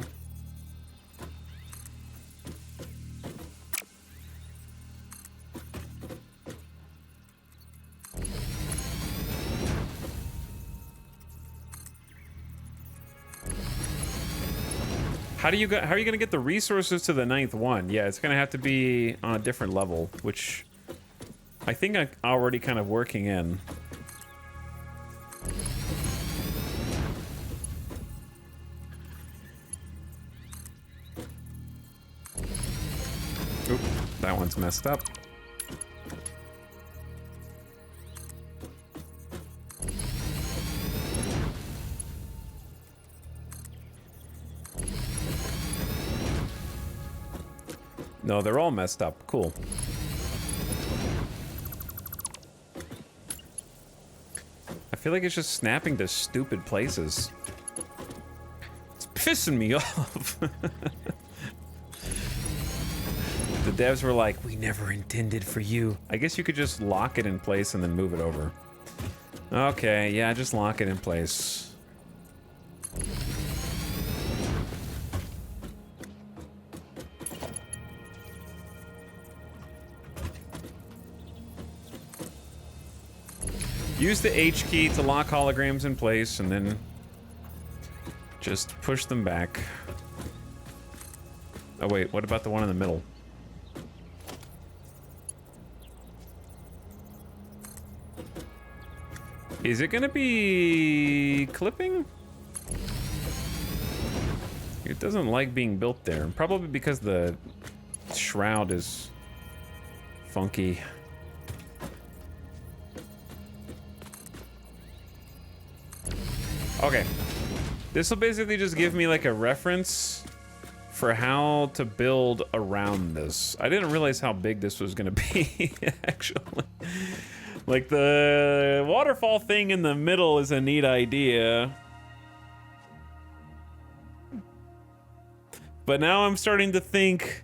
How are you gonna get the resources to the 9th one? Yeah, it's gonna have to be on a different level, which I think I'm already kind of working in. Oop, that one's messed up. No, they're all messed up. Cool. I feel like it's just snapping to stupid places. It's pissing me off. The devs were like, we never intended for you. I guess you could just lock it in place and then move it over. Okay, yeah, just lock it in place. Use the H key to lock holograms in place and then just push them back. Oh wait, what about the one in the middle? Is it gonna be clipping? It doesn't like being built there. Probably because the shroud is funky. Okay. This will basically just give me like a reference for how to build around this. I didn't realize how big this was gonna be, actually. Like, the waterfall thing in the middle is a neat idea. But now I'm starting to think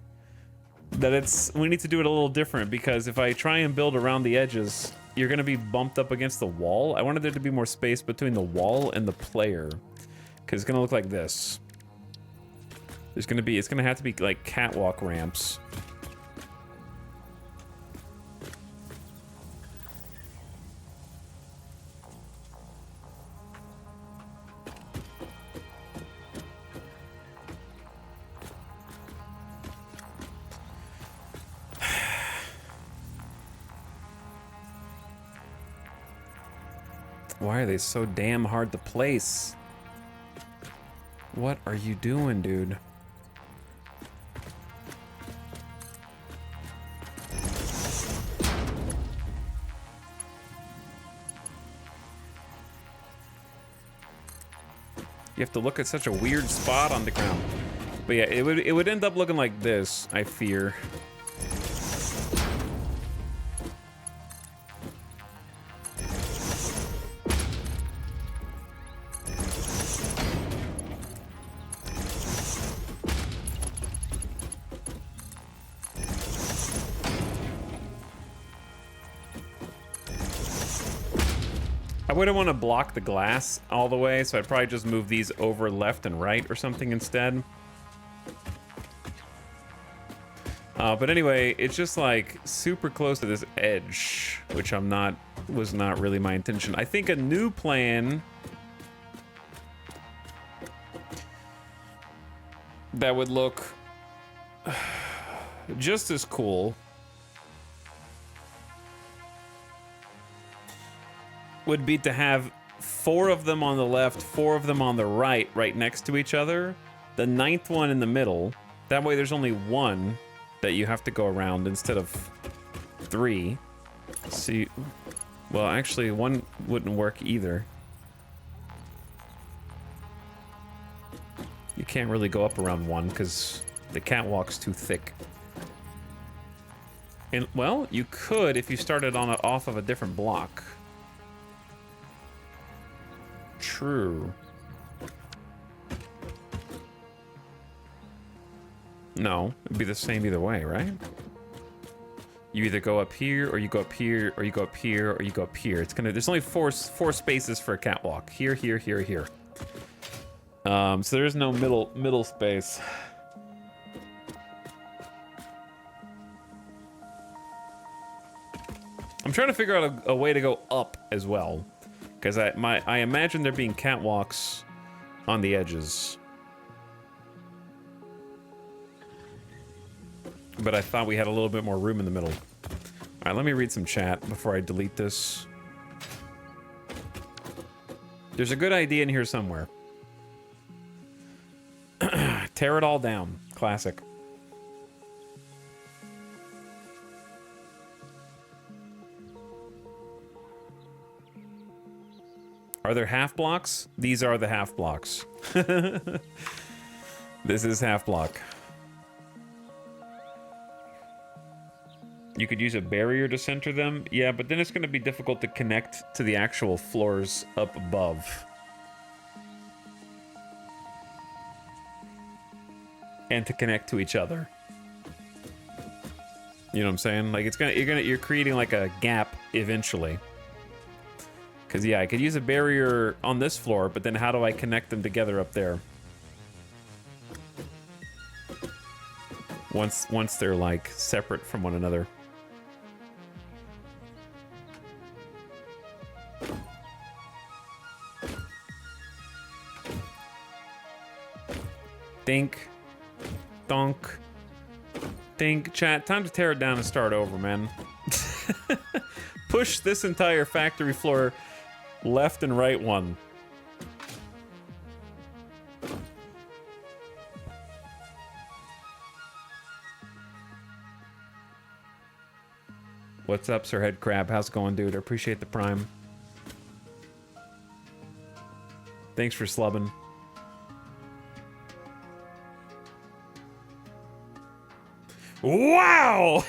that we need to do it a little different, because if I try and build around the edges, you're gonna be bumped up against the wall. I wanted there to be more space between the wall and the player, because it's gonna look like this. It's gonna have to be like catwalk ramps. Why are they so damn hard to place? What are you doing, dude? You have to look at such a weird spot on the ground. But yeah, it would end up looking like this, I fear. I wouldn't want to block the glass all the way, so I'd probably just move these over left and right or something instead. But anyway, it's just like super close to this edge, which was not really my intention. I think a new plan that would look just as cool would be to have 4 of them on the left, 4 of them on the right, right next to each other. The 9th one in the middle. That way there's only 1 that you have to go around instead of 3. See, well, actually 1 wouldn't work either. You can't really go up around 1 because the catwalk's too thick. And, well, you could if you started on off of a different block. True. No, it'd be the same either way, right? You either go up here, or you go up here, or you go up here, or you go up here. It's gonna. There's only four spaces for a catwalk. Here, here, here, here. So there's no middle space. I'm trying to figure out a way to go up as well, because I imagine there being catwalks on the edges. But I thought we had a little bit more room in the middle. All right, let me read some chat before I delete this. There's a good idea in here somewhere. Tear it all down. Classic. Are there half blocks? These are the half blocks. This is half block. You could use a barrier to center them. Yeah, but then it's going to be difficult to connect to the actual floors up above. And to connect to each other. You know what I'm saying? Like you're creating like a gap eventually. Cause yeah, I could use a barrier on this floor, but then how do I connect them together up there? Once they're like separate from one another. Dink. Donk. Dink. Chat, time to tear it down and start over, man. Push this entire factory floor left and right one. What's up, Sir Head Crab? How's it going, dude? I appreciate the prime. Thanks for slubbing. Wow!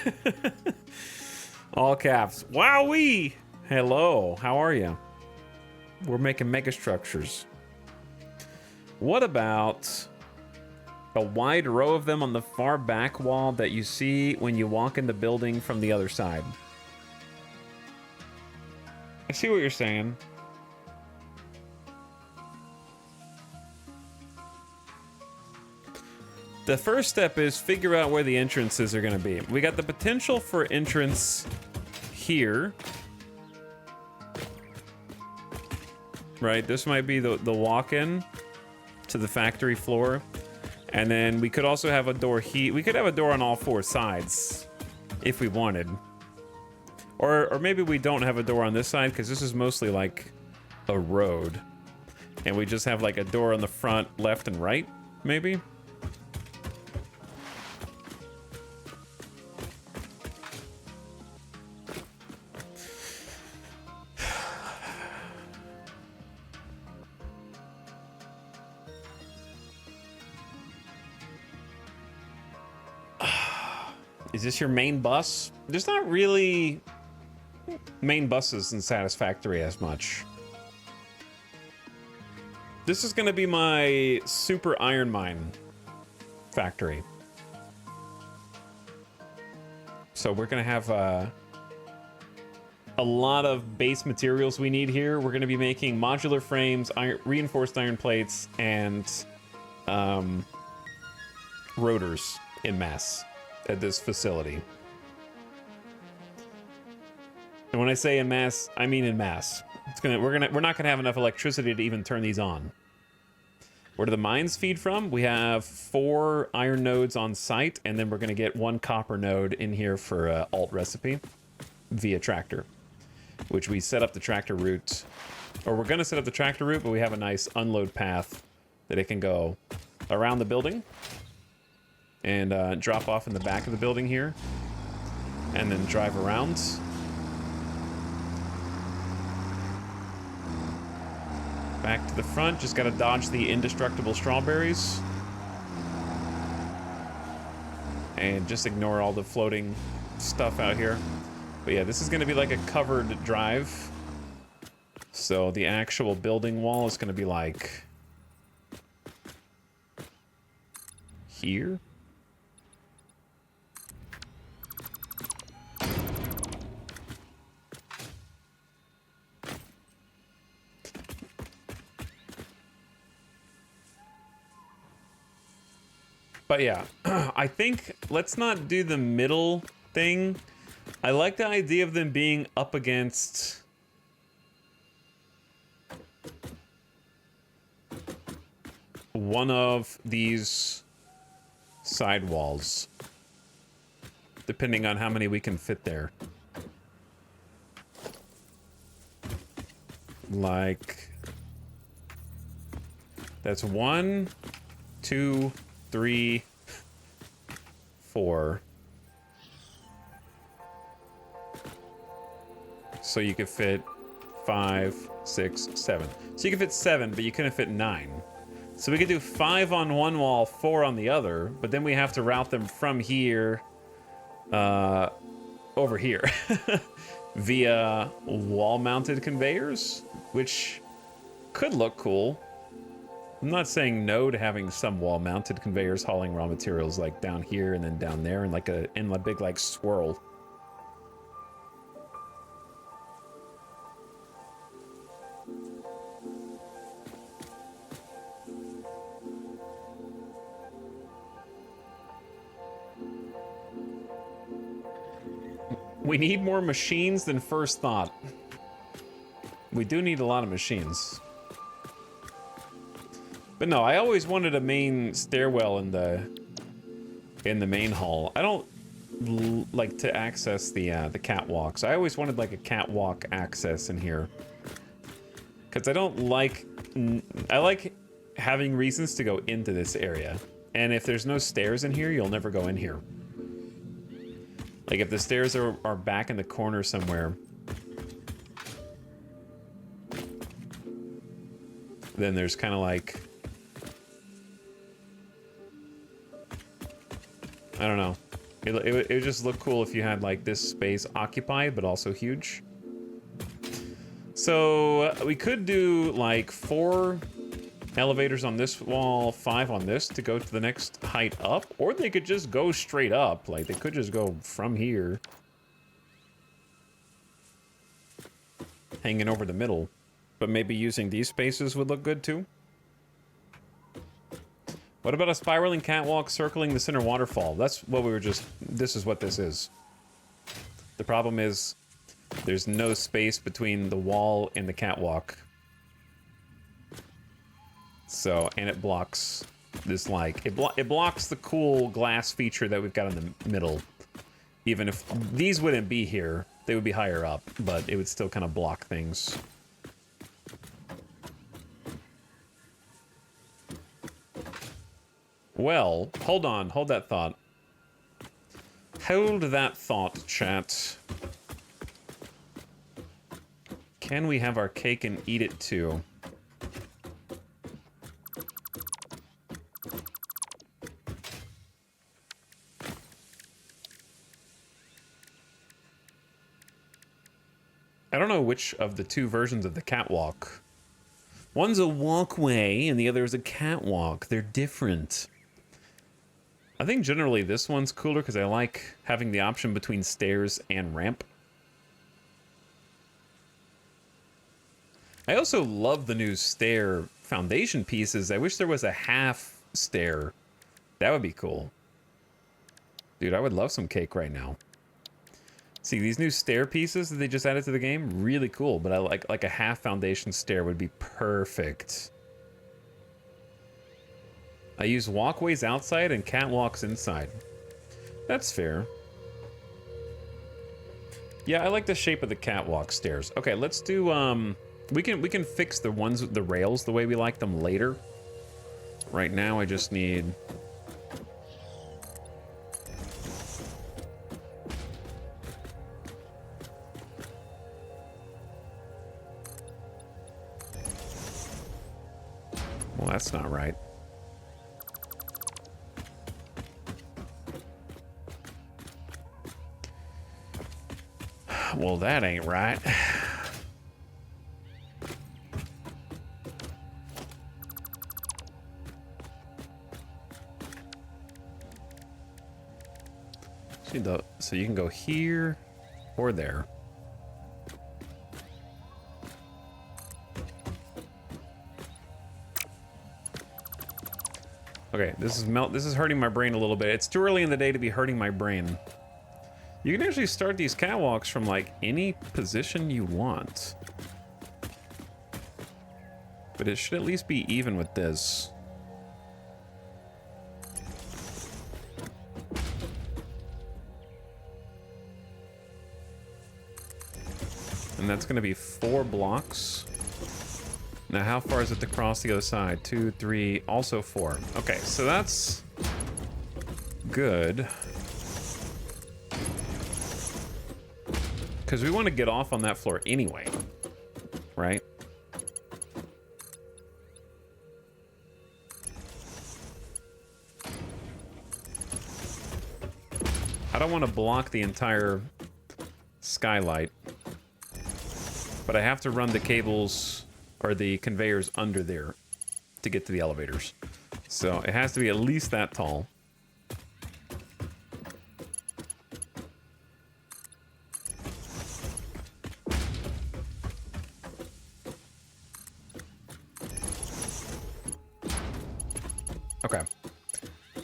All caps. Wowee! Hello, how are you? We're making mega structures. What about a wide row of them on the far back wall that you see when you walk in the building from the other side? I see what you're saying. The first step is figure out where the entrances are going to be. We got the potential for entrance here. Right, this might be the walk-in to the factory floor. And then we could also have a door here. We could have a door on all 4 sides if we wanted. Or maybe we don't have a door on this side because this is mostly like a road. And we just have like a door on the front, left and right, maybe? Is this your main bus? There's not really main buses in Satisfactory as much. This is going to be my super iron mine factory. So we're going to have a lot of base materials we need here. We're going to be making modular frames, reinforced iron plates, and rotors in mass at this facility. And when I say in mass, I mean in mass. We're not gonna have enough electricity to even turn these on. Where do the mines feed from? We have 4 iron nodes on site, and then we're gonna get 1 copper node in here for alt recipe via tractor, which we set up the tractor route, or we're gonna set up the tractor route, but we have a nice unload path that it can go around the building and drop off in the back of the building here, and then drive around. Back to the front, just gotta dodge the indestructible strawberries. And just ignore all the floating stuff out here. But yeah, this is gonna be like a covered drive. So the actual building wall is gonna be like here. But yeah, I think let's not do the middle thing. I like the idea of them being up against one of these side walls, depending on how many we can fit there. Like, that's 1, 2, 3, 4. So you could fit 5, 6, 7. So you could fit 7, but you couldn't fit 9. So we could do 5 on one wall, 4 on the other, but then we have to route them from here over here via wall-mounted conveyors, which could look cool. I'm not saying no to having some wall-mounted conveyors hauling raw materials like down here and then down there and like a big like swirl. We need more machines than first thought. We do need a lot of machines. But no, I always wanted a main stairwell in the main hall. I don't like to access the catwalks. I always wanted like a catwalk access in here, because I don't like. I like having reasons to go into this area, and if there's no stairs in here, you'll never go in here. Like if the stairs are back in the corner somewhere, then there's kind of like, I don't know. It would just look cool if you had like this space occupied, but also huge. So we could do like 4 elevators on this wall, 5 on this to go to the next height up, or they could just go straight up. Like they could just go from here, hanging over the middle, but maybe using these spaces would look good too. What about a spiraling catwalk circling the center waterfall? That's what we were just... This is what this is. The problem is there's no space between the wall and the catwalk. So, and it blocks this, like... It blocks the cool glass feature that we've got in the middle. Even if these wouldn't be here, they would be higher up, but it would still kind of block things. Well, hold on. Hold that thought. Hold that thought, chat. Can we have our cake and eat it too? I don't know which of the two versions of the catwalk. One's a walkway and the other is a catwalk. They're different. I think generally this one's cooler because I like having the option between stairs and ramp. I also love the new stair foundation pieces. I wish there was a half stair. That would be cool. Dude, I would love some cake right now. See, these new stair pieces that they just added to the game, really cool, but I like a half foundation stair would be perfect. I use walkways outside and catwalks inside. That's fair. Yeah, I like the shape of the catwalk stairs. Okay, let's do we can fix the ones with the rails the way we like them later. Right now I just need well, that's not right. Well, that ain't right. So you can go here or there. Okay, this is hurting my brain a little bit. It's too early in the day to be hurting my brain. You can actually start these catwalks from like any position you want. But it should at least be even with this. And that's going to be 4 blocks. Now, how far is it to cross the other side? 2, 3, also 4. Okay, so that's good. Because we want to get off on that floor anyway, right? I don't want to block the entire skylight. But I have to run the cables or the conveyors under there to get to the elevators. So it has to be at least that tall. Okay.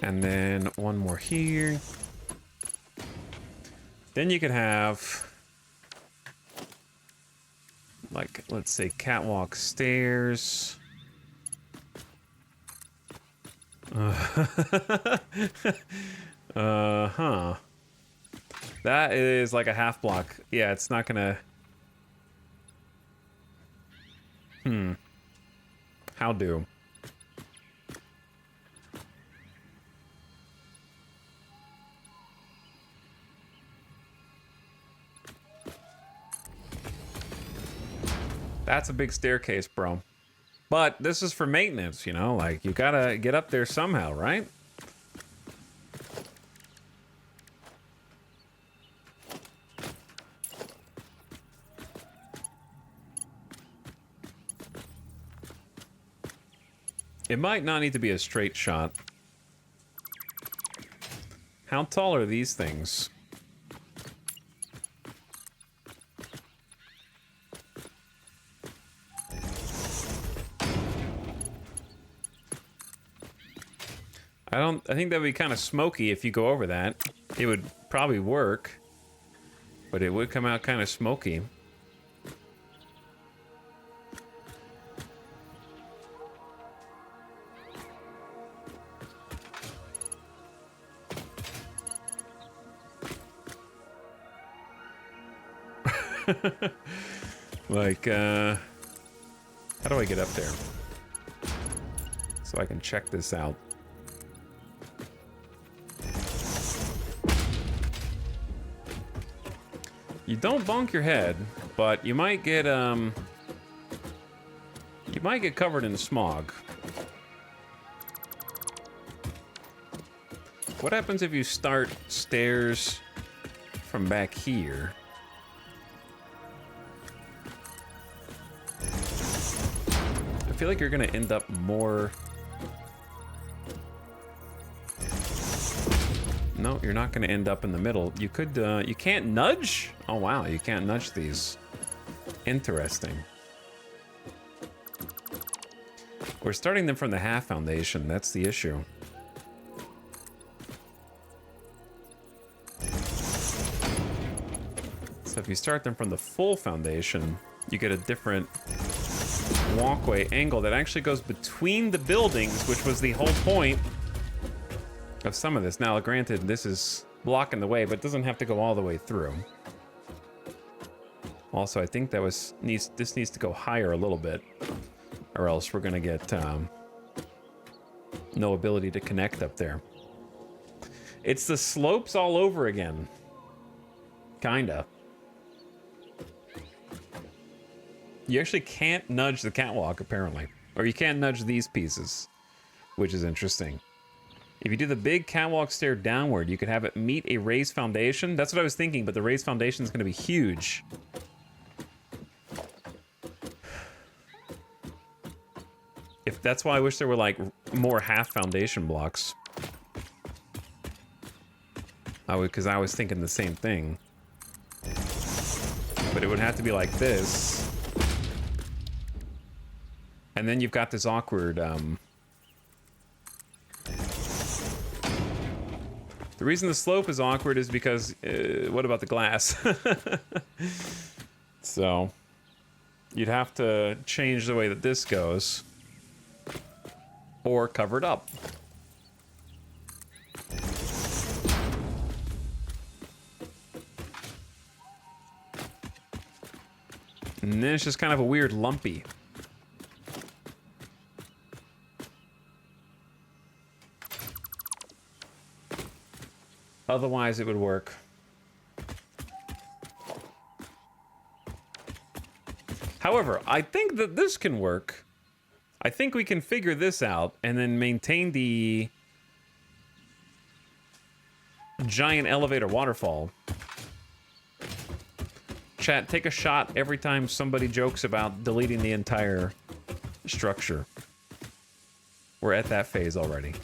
And then one more here. Then you could have, like, let's say catwalk stairs. Huh. That is like a half block. Yeah, it's not gonna... How do? That's a big staircase, bro. But this is for maintenance, you know? Like, you gotta get up there somehow, right? It might not need to be a straight shot. How tall are these things? I think that would be kind of smoky if you go over that. It would probably work, but it would come out kind of smoky. Like, how do I get up there? So I can check this out. You don't bonk your head, but you might get covered in smog. What happens if you start stairs from back here? feel like you're gonna end up more... No, you're not gonna end up in the middle. You could, you can't nudge? Oh wow, you can't nudge these. Interesting. We're starting them from the half foundation, that's the issue. So if you start them from the full foundation, you get a different walkway angle that actually goes between the buildings, which was the whole point of some of this. Now, granted, this is blocking the way, but it doesn't have to go all the way through. Also, I think that this needs to go higher a little bit, or else we're gonna get no ability to connect up there. It's the slopes all over again. Kinda. You actually can't nudge the catwalk, apparently. Or you can't nudge these pieces, which is interesting. If you do the big catwalk stair downward, you could have it meet a raised foundation. That's what I was thinking, but the raised foundation is going to be huge. That's why I wish there were, like, more half foundation blocks. Because I was thinking the same thing. But it would have to be like this. And then you've got this awkward, The reason the slope is awkward is because, what about the glass? So, you'd have to change the way that this goes. Or cover it up. And then it's just kind of a weird lumpy. Otherwise, it would work. However, I think that this can work. I think we can figure this out and then maintain the giant elevator waterfall. Chat, take a shot every time somebody jokes about deleting the entire structure. We're at that phase already.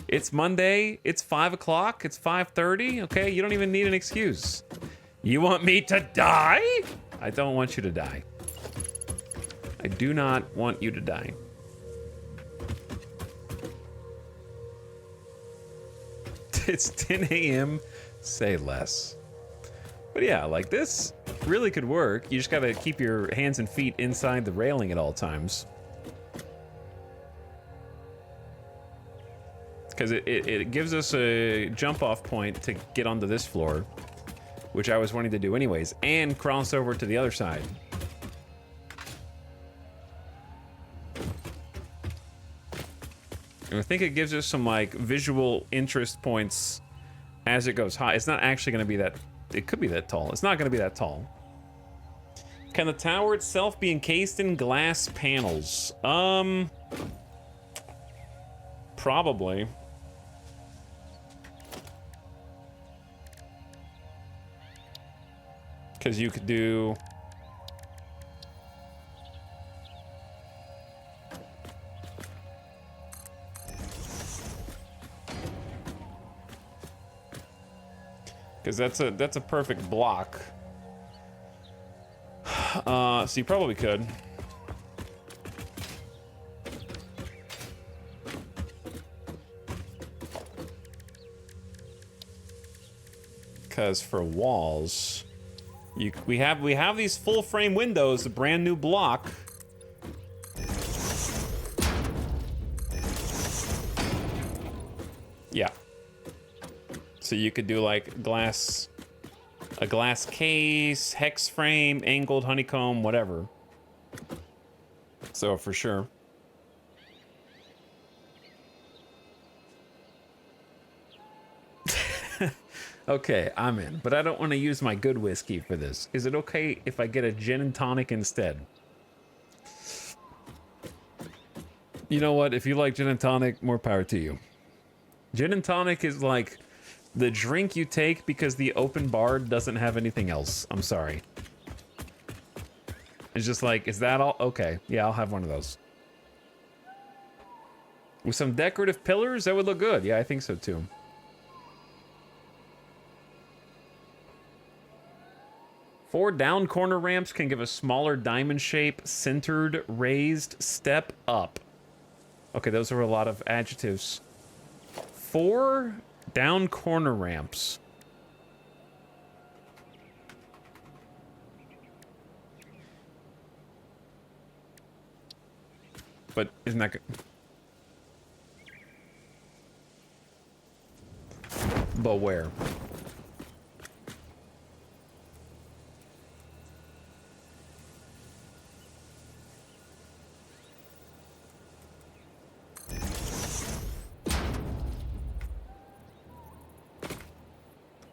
It's Monday, it's 5 o'clock, it's 5:30, okay? You don't even need an excuse. You want me to die? I don't want you to die. I do not want you to die. It's 10 a.m. Say less. But yeah, like this really could work. You just gotta keep your hands and feet inside the railing at all times. Because it gives us a jump off point to get onto this floor, which I was wanting to do anyways, and cross over to the other side. And I think it gives us some like visual interest points as it goes high. It's not actually going to be that, it could be that tall. It's not going to be that tall. Can the tower itself be encased in glass panels? Probably. Because you could do... Because that's a perfect block. So you probably could. Because for walls, we have these full frame windows, a brand new block. Yeah. So you could do like a glass case, hex frame, angled honeycomb, whatever. So for sure. Okay, I'm in, but I don't want to use my good whiskey for this. Is it okay if I get a gin and tonic instead? You know what? If you like gin and tonic, more power to you. Gin and tonic is like the drink you take because the open bar doesn't have anything else. I'm sorry. It's just like, is that all? Okay, yeah, I'll have one of those. With some decorative pillars, that would look good. Yeah, I think so too. Four down corner ramps can give a smaller diamond shape, centered, raised, step up. Okay, those are a lot of adjectives. 4 down corner ramps. But isn't that good? But where?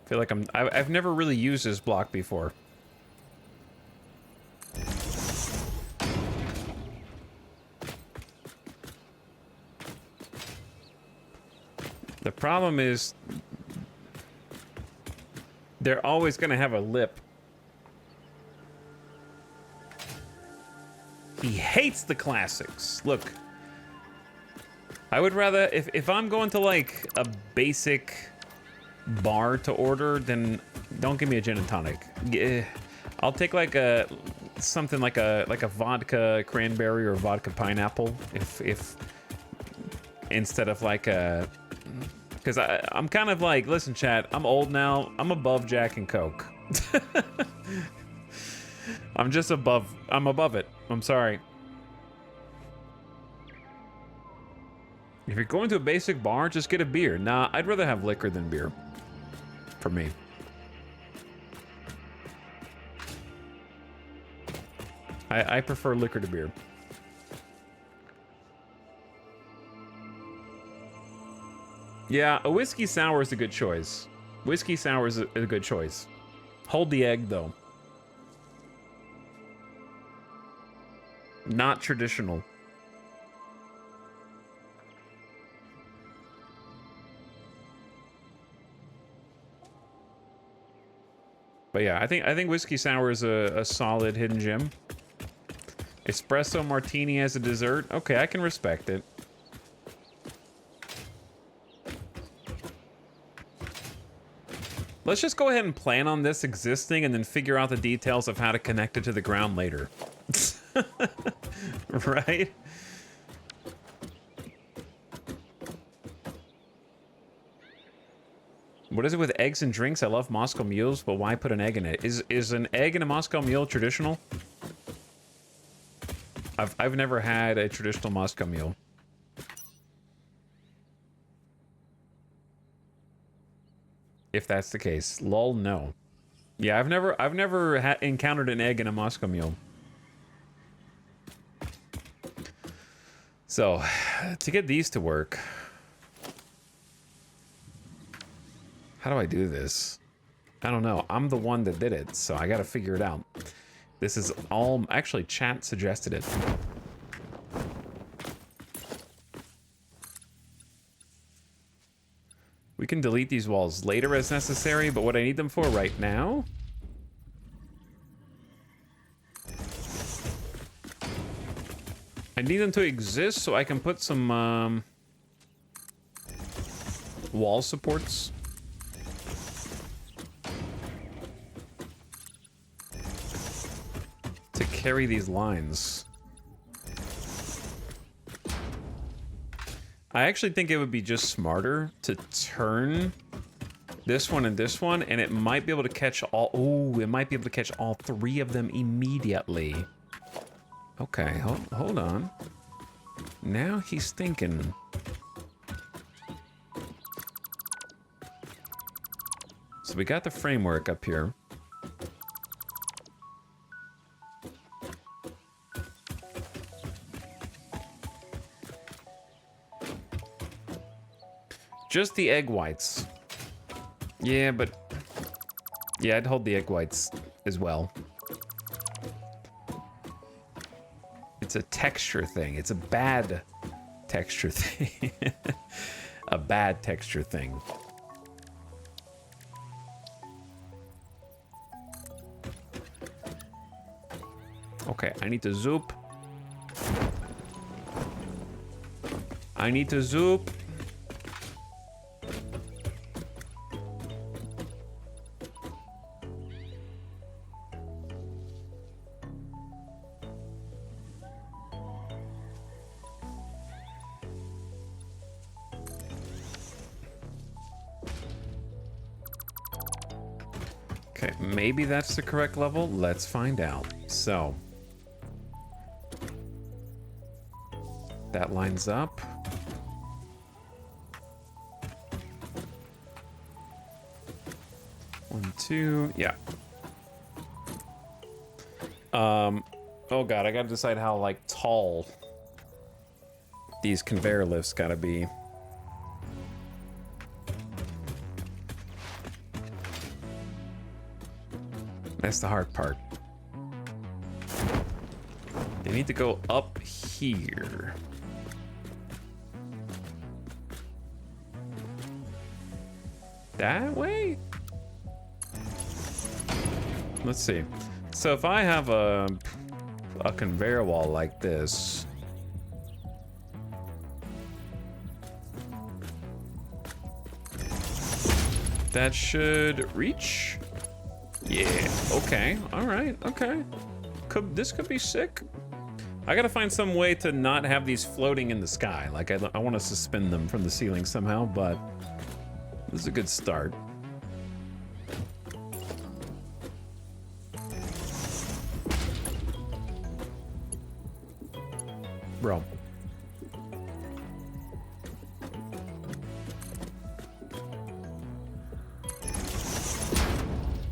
I feel like I've never really used this block before. The problem is they're always going to have a lip. He hates the classics. Look, I would rather, if I'm going to like a basic bar to order, then don't give me a gin and tonic. I'll take like something like a vodka cranberry or vodka pineapple if instead of like a, because I'm kind of like, listen chat, I'm old now, I'm above Jack and Coke. I'm above it. I'm sorry. If you're going to a basic bar, just get a beer. Nah, I'd rather have liquor than beer. For me. I prefer liquor to beer. Yeah, a whiskey sour is a good choice. Whiskey sour is a good choice. Hold the egg, though. Not traditional. But yeah, I think whiskey sour is a solid hidden gem. Espresso martini as a dessert. Okay, I can respect it. Let's just go ahead and plan on this existing and then figure out the details of how to connect it to the ground later. Right? What is it with eggs and drinks? I love Moscow mules, but why put an egg in it? Is an egg in a Moscow mule traditional? I've never had a traditional Moscow mule. If that's the case, lol, no. Yeah, I've never encountered an egg in a Moscow mule. So, to get these to work, how do I do this? I don't know. I'm the one that did it, so I gotta figure it out. This is all... Actually, chat suggested it. We can delete these walls later as necessary, but what I need them for right now... I need them to exist so I can put some wall supports. To carry these lines. I actually think it would be just smarter to turn this one and this one, and it might be able to catch all... Ooh, it might be able to catch all 3 of them immediately. Okay, hold on. Now he's thinking. So we got the framework up here. Just the egg whites. Yeah, but... Yeah, I'd hold the egg whites as well. It's a texture thing. It's a bad texture thing. A bad texture thing. Okay, I need to zoop. I need to zoop. Okay, maybe that's the correct level. Let's find out. So, that lines up. One, two, yeah. Oh god, I gotta decide how, like, tall these conveyor lifts gotta be. That's the hard part. They need to go up here. That way? Let's see. So if I have a conveyor wall like this, that should reach. Yeah, okay, all right, okay. This could be sick. I gotta find some way to not have these floating in the sky. Like, I want to suspend them from the ceiling somehow, but this is a good start. Bro.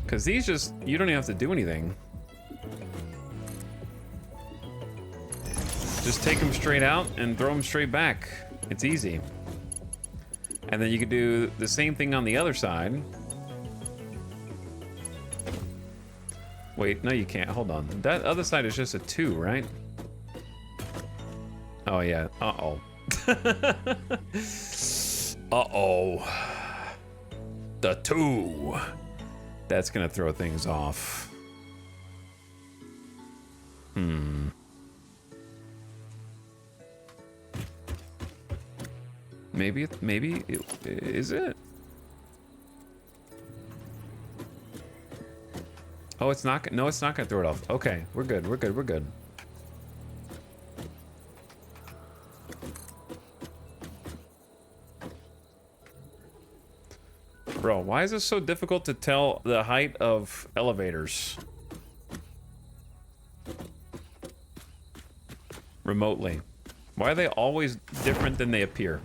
Because these just, you don't even have to do anything. Just take them straight out and throw them straight back. It's easy. And then you could do the same thing on the other side. Wait, no you can't, hold on. That other side is just a 2, right? Oh yeah, uh-oh. Uh-oh. The 2. That's gonna throw things off. Maybe is it? Oh, it's not. No, it's not gonna throw it off. Okay, we're good. We're good. We're good. Bro, why is it so difficult to tell the height of elevators remotely? Why are they always different than they appear?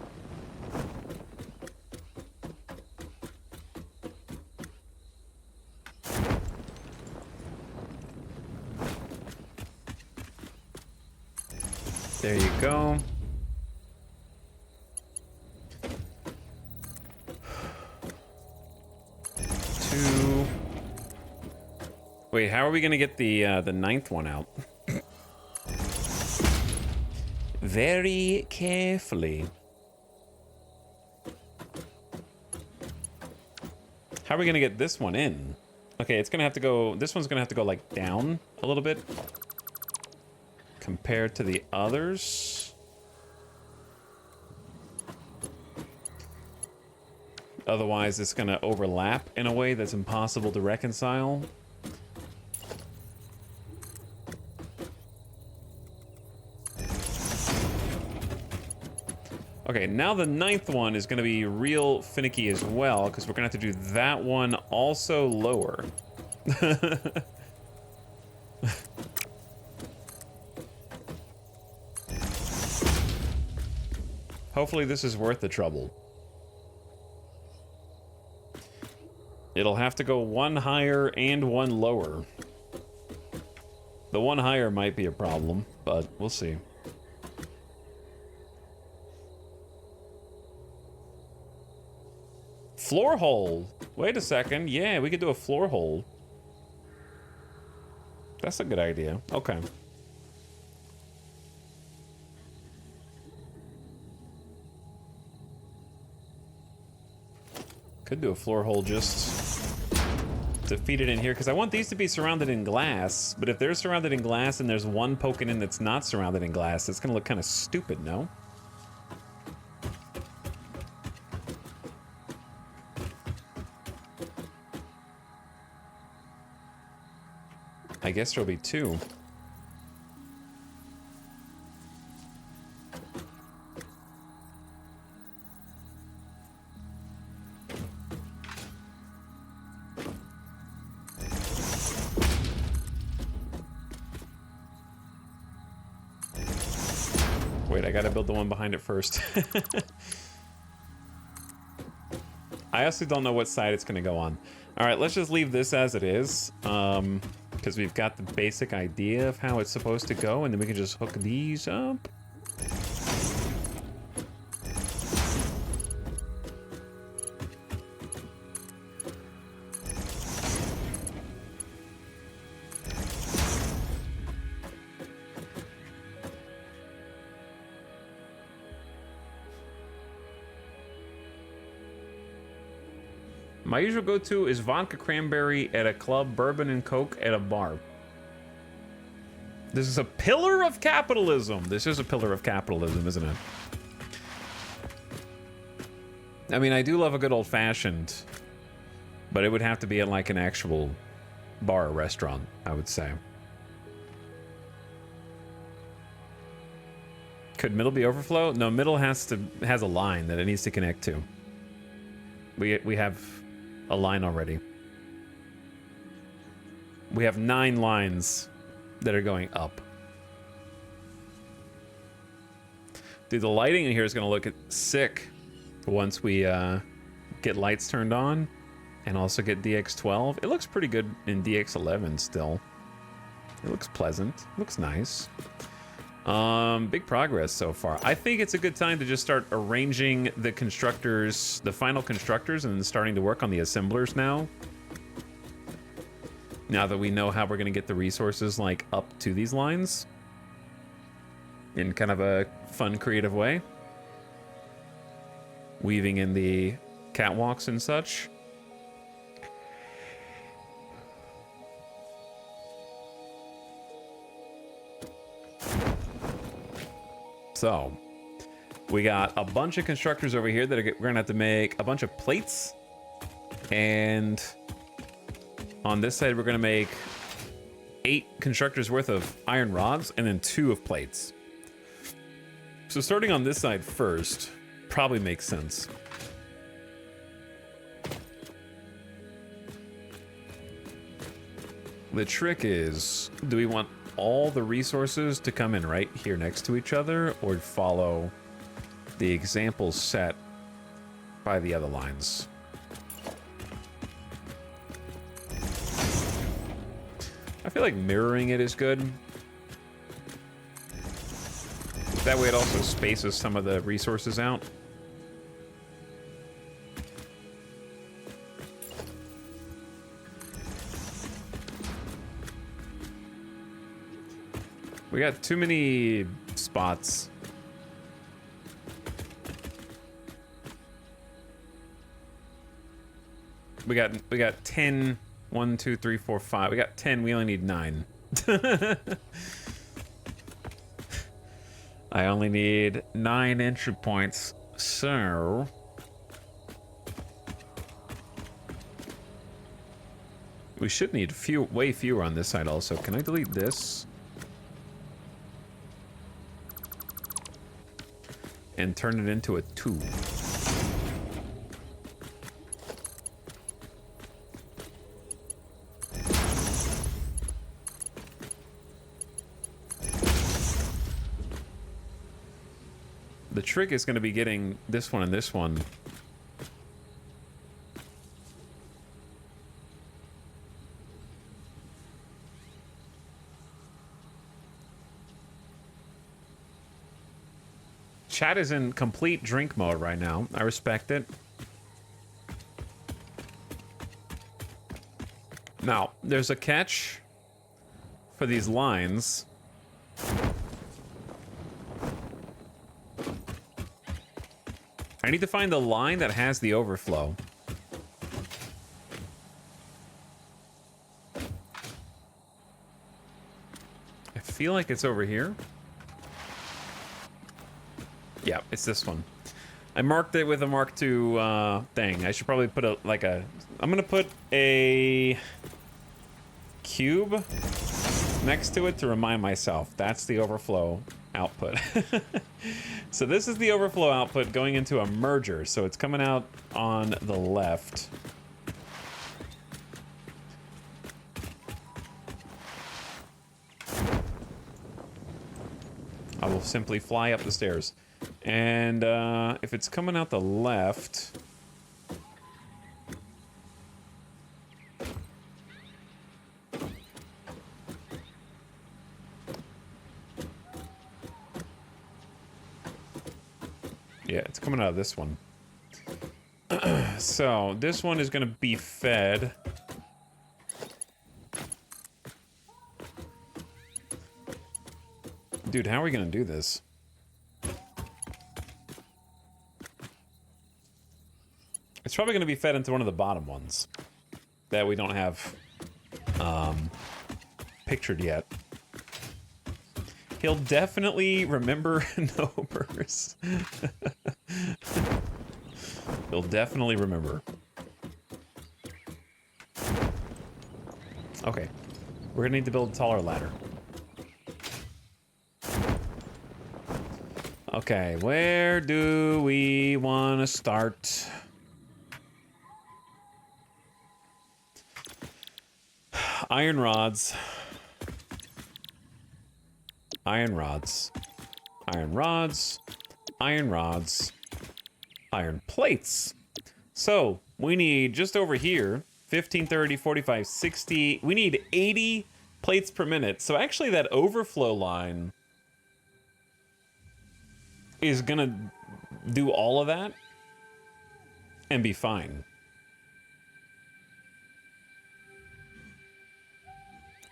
There you go. Wait, how are we gonna get the 9th one out? Very carefully. How are we gonna get this one in? Okay, it's gonna have to go, this one's gonna have to go like down a little bit compared to the others. Otherwise, it's gonna overlap in a way that's impossible to reconcile. Okay, now the 9th one is going to be real finicky as well, because we're going to have to do that one also lower. Hopefully this is worth the trouble. It'll have to go one higher and one lower. The one higher might be a problem, but we'll see. Floor hole. Wait a second. Yeah, we could do a floor hole. That's a good idea. Okay. Could do a floor hole just to feed it in here, because I want these to be surrounded in glass, but if they're surrounded in glass and there's one poking in that's not surrounded in glass, it's gonna look kind of stupid, no? I guess there'll be two. Wait, I gotta build the one behind it first. I also don't know what side it's gonna go on. All right, let's just leave this as it is, because we've got the basic idea of how it's supposed to go, and then we can just hook these up. My usual go-to is vodka cranberry at a club, bourbon and Coke at a bar. This is a pillar of capitalism. This is a pillar of capitalism, isn't it? I mean, I do love a good old-fashioned, but it would have to be at like an actual bar or restaurant, I would say. Could middle be overflow? No, middle has a line that it needs to connect to. We have a line already. We have 9 lines that are going up. Dude, the lighting in here is gonna look sick once we get lights turned on and also get DX12. It looks pretty good in DX11 still. It looks pleasant, looks nice. Big progress so far. I think it's a good time to just start arranging the constructors, the final constructors, and then starting to work on the assemblers now. Now that we know how we're gonna get the resources like up to these lines in kind of a fun, creative way. Weaving in the catwalks and such. So, we got a bunch of constructors over here that we're gonna have to make a bunch of plates. And on this side, we're gonna make 8 constructors worth of iron rods and then 2 of plates. So starting on this side first probably makes sense. The trick is, do we want all the resources to come in right here next to each other, or follow the examples set by the other lines? I feel like mirroring it is good. That way it also spaces some of the resources out. We got too many spots. We got 10. 1, 2, 3, 4, 5. We got 10. We only need 9. I only need 9 entry points. So we should need way fewer on this side also. Can I delete this? And turn it into a 2. The trick is going to be getting this one and this one. Chat is in complete drink mode right now. I respect it. Now, there's a catch for these lines. I need to find the line that has the overflow. feel like it's over here. Yeah, it's this one. I marked it with a Mark II thing. I should probably put I'm gonna put a cube next to it to remind myself. That's the overflow output. So this is the overflow output going into a merger. So it's coming out on the left. I will simply fly up the stairs. And if it's coming out the left... Yeah, it's coming out of this one. So, this one is going to be fed. Dude, how are we going to do this? It's probably going to be fed into one of the bottom ones that we don't have pictured yet. He'll definitely remember Nobers. He'll definitely remember. Okay. We're gonna need to build a taller ladder. Okay, where do we want to start? Iron rods. Iron rods. Iron rods. Iron rods. Iron plates. So, we need just over here 15, 30, 45, 60. We need 80 plates per minute. So actually that overflow line is gonna do all of that and be fine.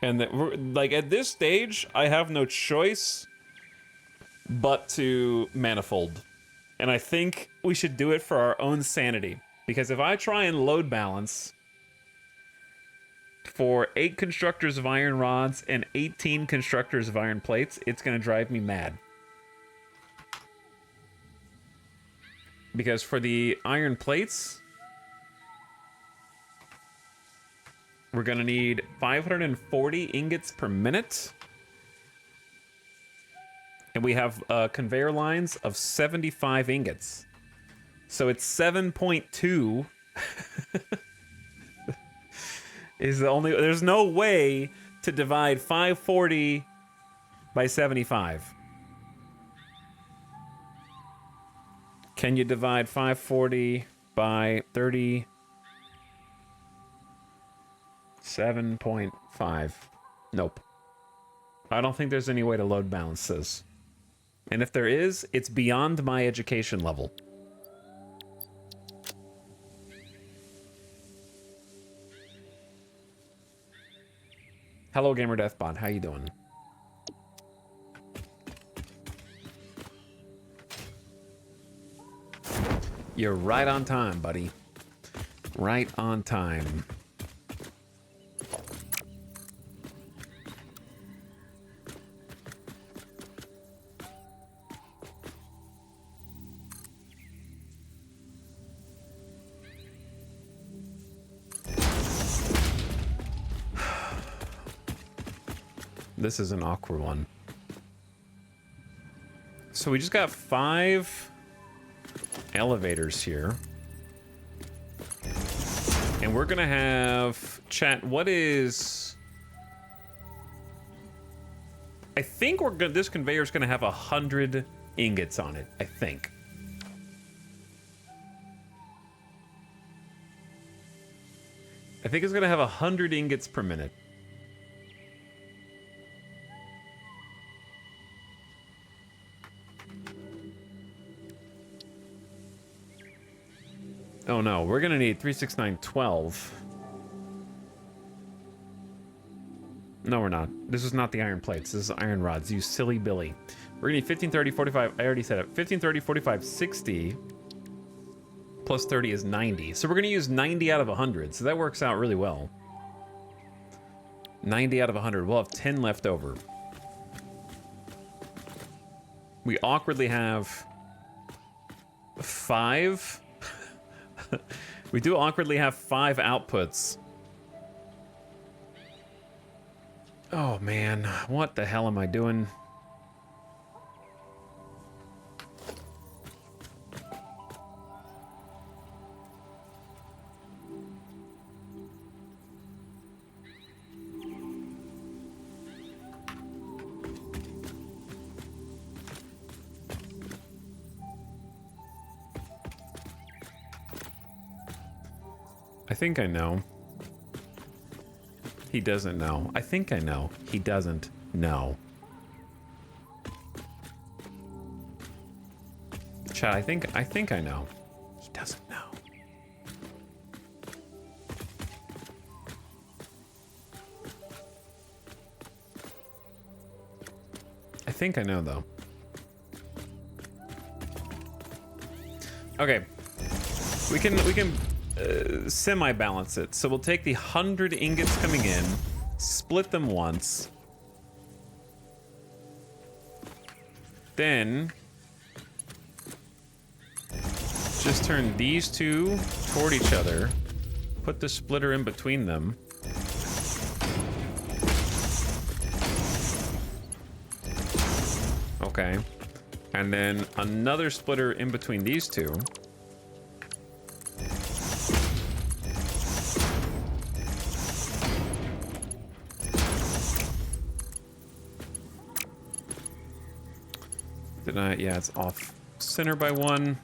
And that we're, like, at this stage, I have no choice but to manifold. And I think we should do it for our own sanity. Because if I try and load balance for 8 constructors of iron rods and 18 constructors of iron plates, it's going to drive me mad. Because for the iron plates, we're going to need 540 ingots per minute. And we have conveyor lines of 75 ingots. So it's 7.2 is the only... There's no way to divide 540 by 75. Can you divide 540 by 30? 7.5. Nope. I don't think there's any way to load balance this. And if there is, it's beyond my education level. Hello, Gamer Deathbot. How you doing? You're right on time, buddy. Right on time. This is an awkward one. So we just got 5 elevators here. And we're gonna have... Chat, what is... I think we're gonna... This conveyor's gonna have 100 ingots on it. I think. I think it's gonna have 100 ingots per minute. Oh no, we're gonna need 36912. No, we're not. This is not the iron plates. This is iron rods, you silly Billy. We're gonna need 15, 30, 45. I already said it. 15, 30, 45, 60. Plus 30 is 90. So we're gonna use 90 out of 100. So that works out really well. 90 out of 100. We'll have 10 left over. We awkwardly have 5. We do awkwardly have 5 outputs. Oh man, what the hell am I doing? I think I know. He doesn't know. I think I know. He doesn't know. Chat, I think I know. He doesn't know. I think I know though. Okay. We can semi-balance it. So we'll take the 100 ingots coming in, split them once, then just turn these two toward each other, put the splitter in between them, okay, and then another splitter in between these two. Yeah, it's off center by 1.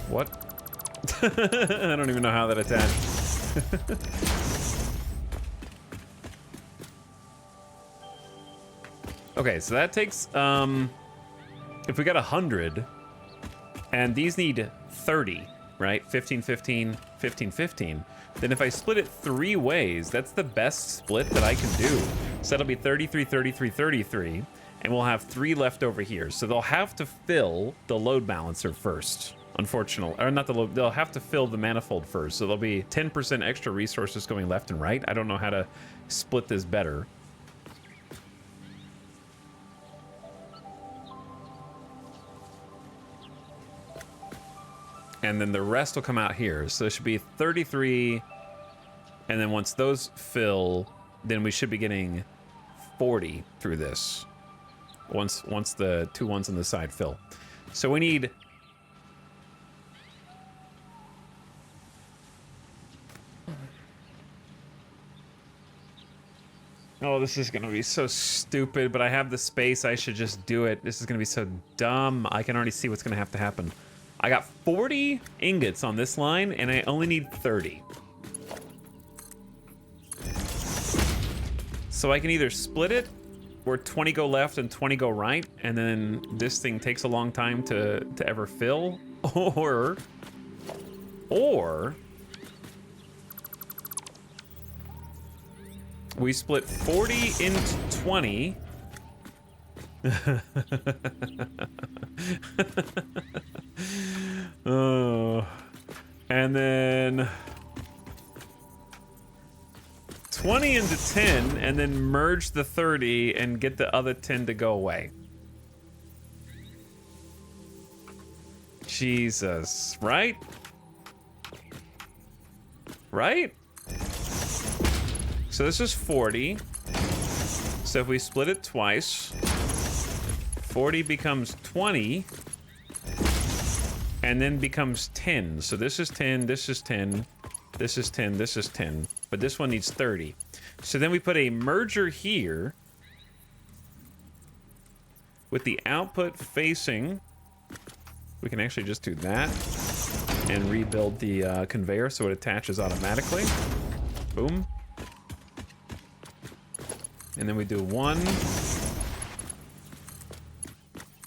What? I don't even know how that attached. Okay, so that takes, if we got 100, and these need 30, right? 15, 15, 15, 15. Then if I split it 3 ways, that's the best split that I can do. So that'll be 33, 33, 33, and we'll have 3 left over here. So they'll have to fill the load balancer first, unfortunately. Or not the load, they'll have to fill the manifold first. So there'll be 10% extra resources going left and right. I don't know how to split this better. And then the rest will come out here. So there should be 33. And then once those fill, then we should be getting 40 through this. Once the 2 ones on the side fill. So we need... Oh, this is going to be so stupid, but I have the space. I should just do it. This is going to be so dumb. I can already see what's going to have to happen. I got 40 ingots on this line, and I only need 30. So I can either split it, where 20 go left and 20 go right, and then this thing takes a long time to ever fill, or we split 40 into 20. Oh, and then 20 into 10, and then merge the 30 and get the other 10 to go away. Jesus, right? Right? So this is 40. So if we split it twice, 40 becomes 20, and then becomes 10. So this is 10, this is 10, this is 10, this is 10, but this one needs 30. So then we put a merger here with the output facing. We can actually just do that and rebuild the conveyor so it attaches automatically. Boom. And then we do 1,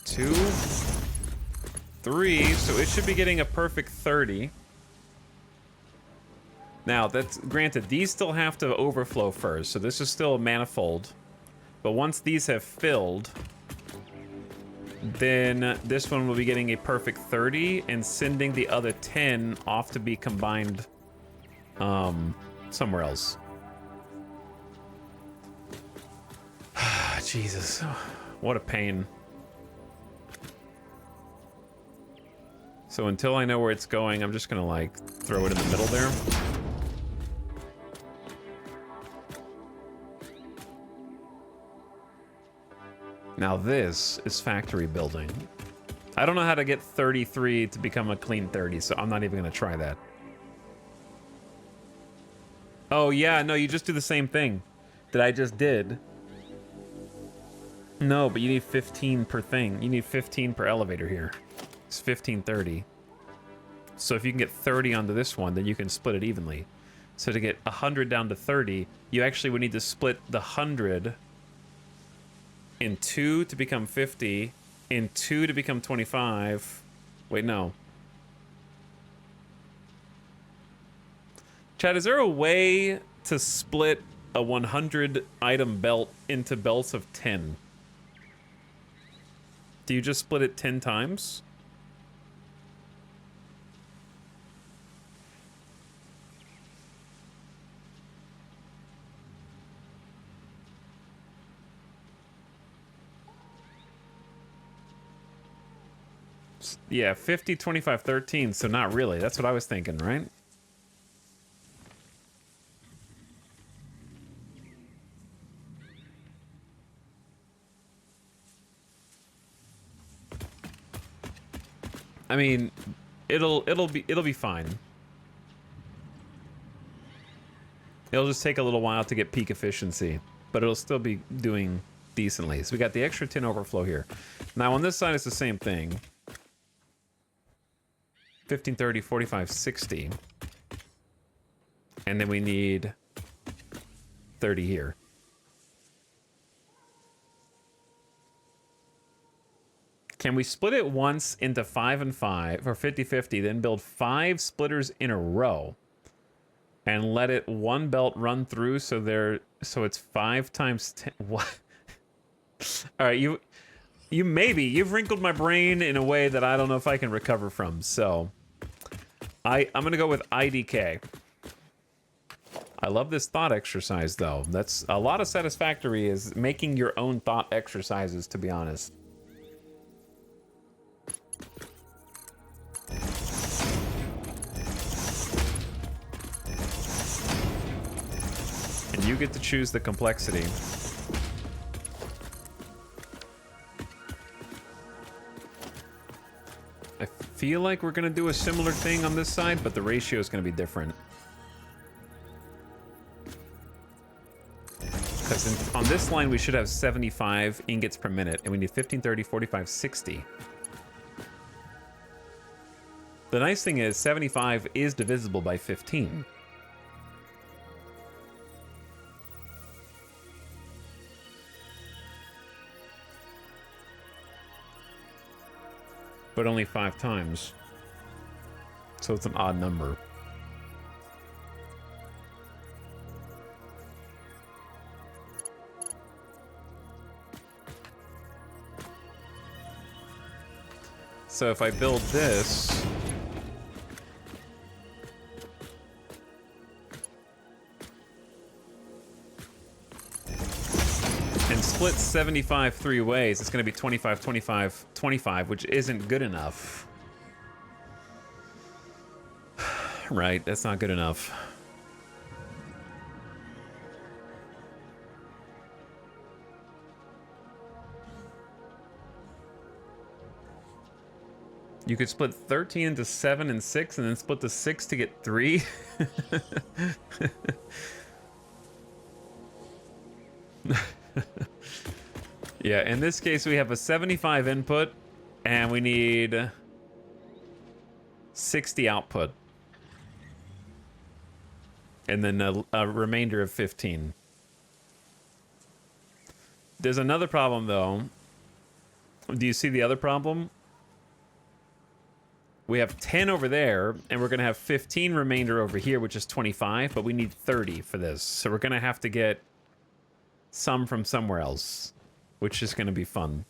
2, 3, so it should be getting a perfect 30. Now, that's granted, these still have to overflow first, so this is still a manifold. But once these have filled, then this one will be getting a perfect 30 and sending the other 10 off to be combined somewhere else. Jesus. What a pain. So until I know where it's going, I'm just gonna like throw it in the middle there. Now this is factory building. I don't know how to get 33 to become a clean 30, so I'm not even gonna try that. Oh yeah, no, you just do the same thing that I just did. No, but you need 15 per thing. You need 15 per elevator here. It's 1530. So if you can get 30 onto this one, then you can split it evenly. So to get 100 down to 30, you actually would need to split the 100 in 2 to become 50, in 2 to become 25. Wait, no. Chad, is there a way to split a 100 item belt into belts of 10? Do you just split it 10 times? Yeah, 50, 25, 13, so not really. That's what I was thinking, right? I mean, it'll be fine. It'll just take a little while to get peak efficiency, but it'll still be doing decently. So we got the extra 10 overflow here. Now on this side it's the same thing. 15, 30, 45, 60. And then we need 30 here. Can we split it once into 5 and 5, or 50-50, then build 5 splitters in a row and let it one belt run through so it's 5 times 10? What? All right, you've wrinkled my brain in a way that I don't know if I can recover from. So I'm gonna go with IDK. I love this thought exercise though. That's a lot of Satisfactory is making your own thought exercises, to be honest. And you get to choose the complexity. I feel like we're gonna do a similar thing on this side, but the ratio is gonna be different. Because on this line we should have 75 ingots per minute, and we need 15, 30, 45, 60. The nice thing is 75 is divisible by 15. But only 5 times. So it's an odd number. So if I build this, and split 75 3 ways, it's going to be 25, 25, 25, which isn't good enough. Right, that's not good enough. You could split 13 into 7 and 6, and then split the 6 to get 3. Yeah, in this case, we have a 75 input, and we need 60 output. And then a remainder of 15. There's another problem, though. Do you see the other problem? We have 10 over there, and we're going to have 15 remainder over here, which is 25, but we need 30 for this. So we're going to have to get some from somewhere else, which is going to be fun.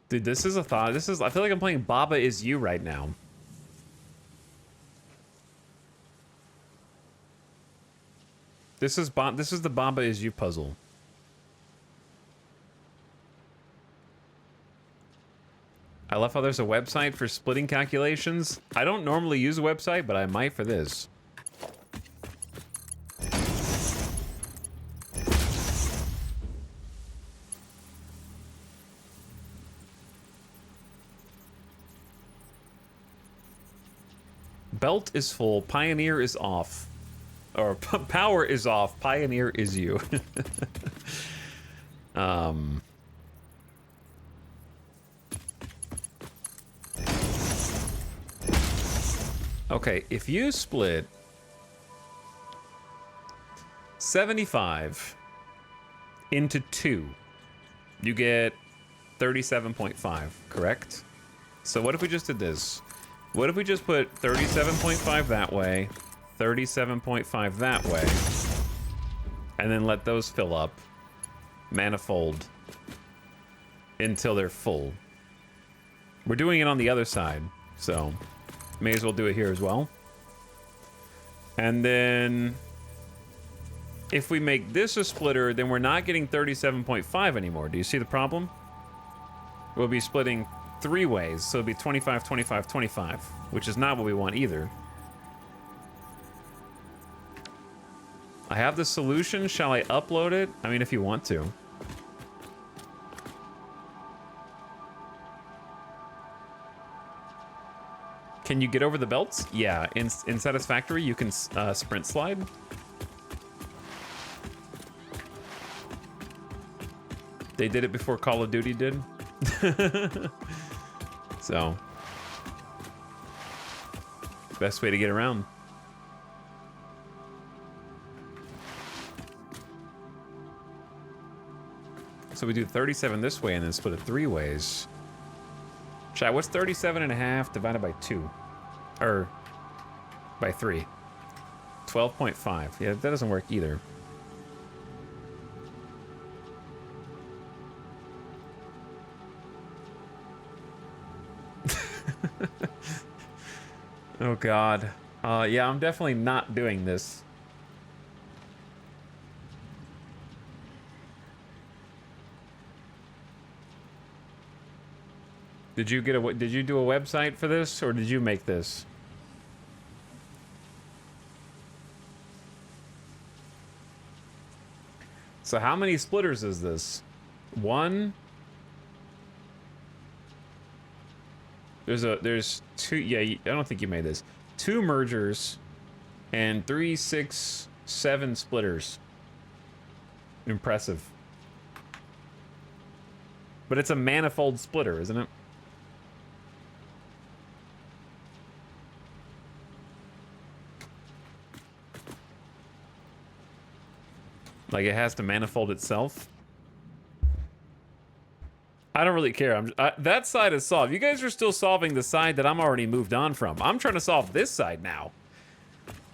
Dude, this is a thought. I feel like I'm playing Baba Is You right now. This is the Baba Is You puzzle. I love how there's a website for splitting calculations. I don't normally use a website, but I might for this. Belt is full, Pioneer is off. Or power is off, Pioneer is you. Okay, if you split 75 into 2, you get 37.5, correct? So what if we just did this? What if we just put 37.5 that way, 37.5 that way, and then let those fill up, manifold, until they're full. We're doing it on the other side, so may as well do it here as well. And then if we make this a splitter, then we're not getting 37.5 anymore. Do you see the problem? We'll be splitting 3 ways, so it'll be 25, 25, 25, which is not what we want either. I have the solution. Shall I upload it? I mean, if you want to. Can you get over the belts? Yeah, in Satisfactory, you can sprint slide. They did it before Call of Duty did. So, best way to get around. So we do 37 this way and then split it 3 ways. Chat, what's 37.5 divided by 2? Or by 3? 12.5. Yeah, that doesn't work either. Oh god. Yeah, I'm definitely not doing this. Did you do a website for this, or did you make this? So how many splitters is this? 1. There's 2. Yeah, I don't think you made this. 2 mergers and 3, 6, 7 splitters. Impressive. But it's a manifold splitter, isn't it? Like it has to manifold itself. I don't really care. That side is solved. You guys are still solving the side that I'm already moved on from. I'm trying to solve this side now.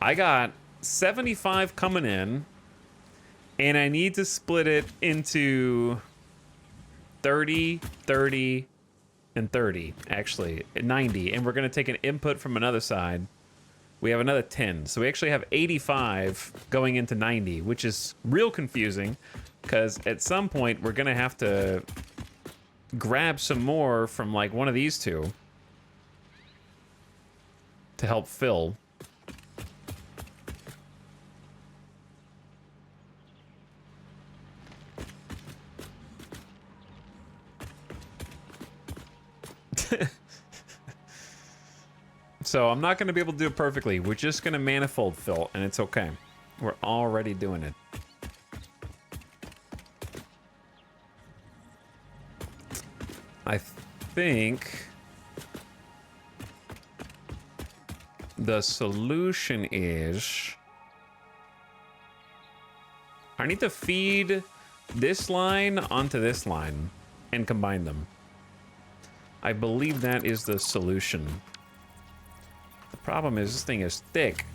I got 75 coming in, and I need to split it into 30, 30, and 30. Actually, 90. And we're going to take an input from another side. We have another 10. So we actually have 85 going into 90, which is real confusing because at some point we're going to have to grab some more from like one of these two to help fill. So I'm not going to be able to do it perfectly. We're just going to manifold fill, and it's okay. We're already doing it. I think the solution is I need to feed this line onto this line and combine them. I believe that is the solution. The problem is this thing is thick.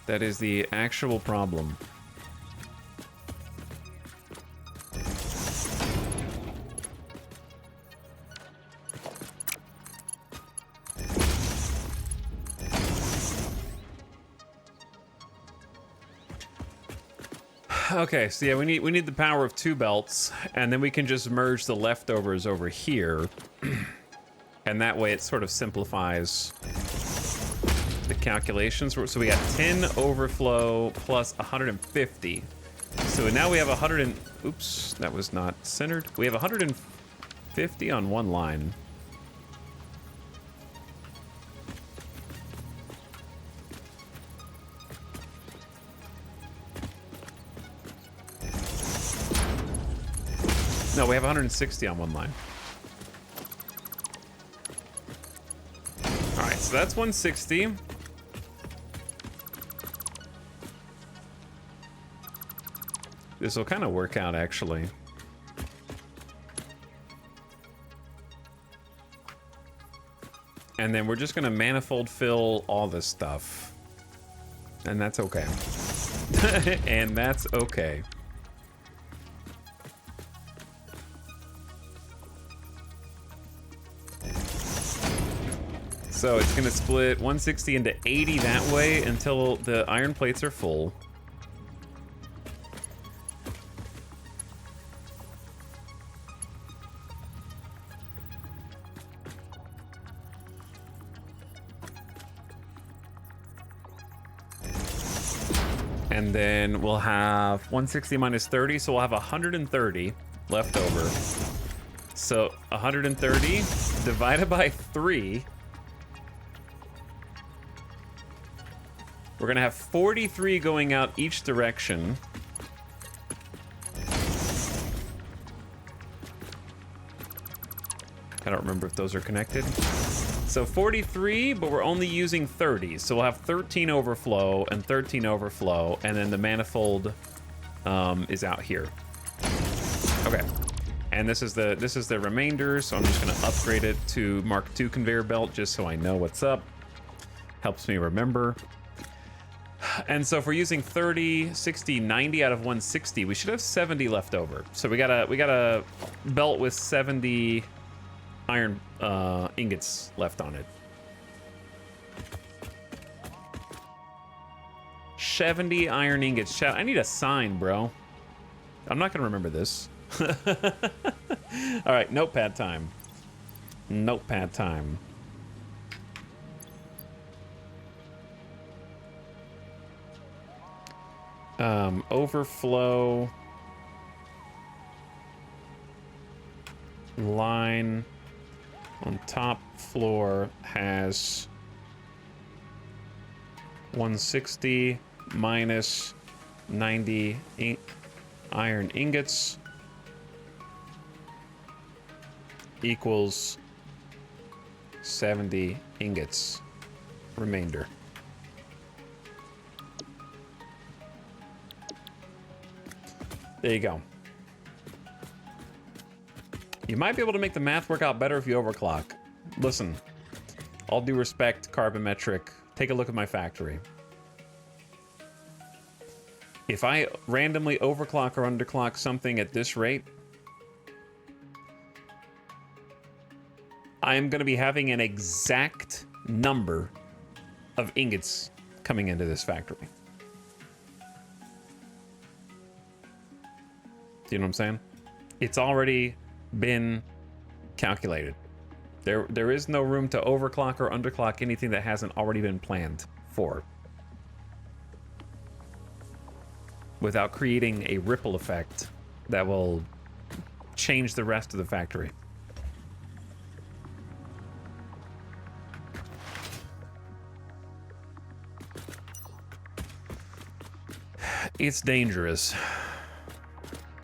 That is the actual problem. Okay, so yeah, we need the power of 2 belts, and then we can just merge the leftovers over here. And that way it sort of simplifies the calculations. So we got 10 overflow plus 150. So now we have 100 and... Oops, that was not centered. We have 150 on one line. No, we have 160 on one line. All right, so that's 160. This will kind of work out, actually. And then we're just going to manifold fill all this stuff. And that's okay. And that's okay. So it's going to split 160 into 80 that way until the iron plates are full. And then we'll have 160 minus 30, so we'll have 130 left over. So 130 divided by 3. We're gonna have 43 going out each direction. I don't remember if those are connected. So 43, but we're only using 30. So we'll have 13 overflow and 13 overflow, and then the manifold is out here. Okay. And this is the remainder, so I'm just gonna upgrade it to Mark II conveyor belt just so I know what's up. Helps me remember. And so if we're using 30, 60, 90 out of 160, we should have 70 left over. So we got a belt with 70 iron ingots left on it. 70 iron ingots. I need a sign, bro. I'm not gonna remember this. All right, notepad time. Notepad time. Overflow line on top floor has 160 minus 90 iron ingots equals 70 ingots remainder. There you go. You might be able to make the math work out better if you overclock. Listen, all due respect, Carbonmetric, take a look at my factory. If I randomly overclock or underclock something at this rate, I am going to be having an exact number of ingots coming into this factory. Do you know what I'm saying? It's already been calculated. There is no room to overclock or underclock anything that hasn't already been planned for, without creating a ripple effect that will change the rest of the factory. It's dangerous.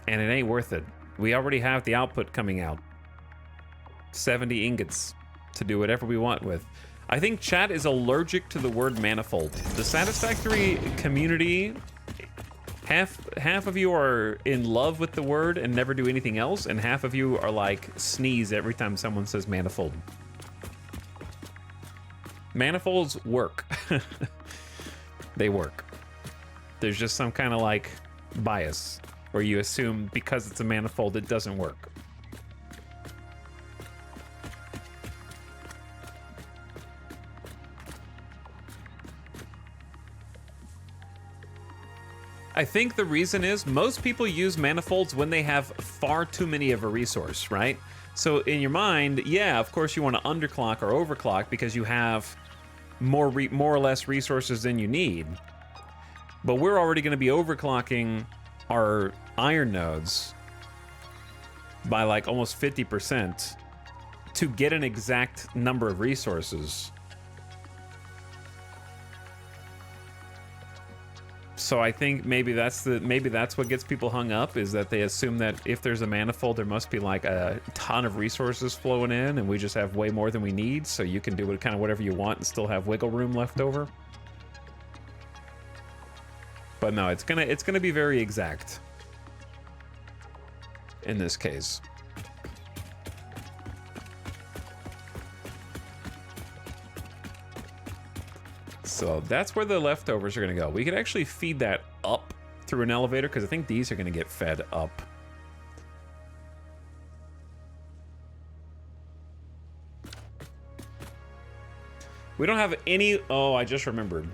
And it ain't worth it. We already have the output coming out. 70 ingots to do whatever we want with. I think chat is allergic to the word manifold. The Satisfactory community, half of you are in love with the word and never do anything else, and half of you are like sneeze every time someone says manifold. Manifolds work. They work. There's just some kind of like bias where you assume because it's a manifold, it doesn't work. I think the reason is most people use manifolds when they have far too many of a resource, right? So in your mind, yeah, of course you want to underclock or overclock because you have more or less resources than you need. But we're already going to be overclocking our iron nodes by like almost 50% to get an exact number of resources. So I think maybe that's what gets people hung up, is that they assume that if there's a manifold, there must be like a ton of resources flowing in, and we just have way more than we need, so you can do it kind of whatever you want and still have wiggle room left over. But no, it's gonna be very exact in this case. So that's where the leftovers are going to go. We could actually feed that up through an elevator because I think these are going to get fed up. We don't have any... Oh, I just remembered.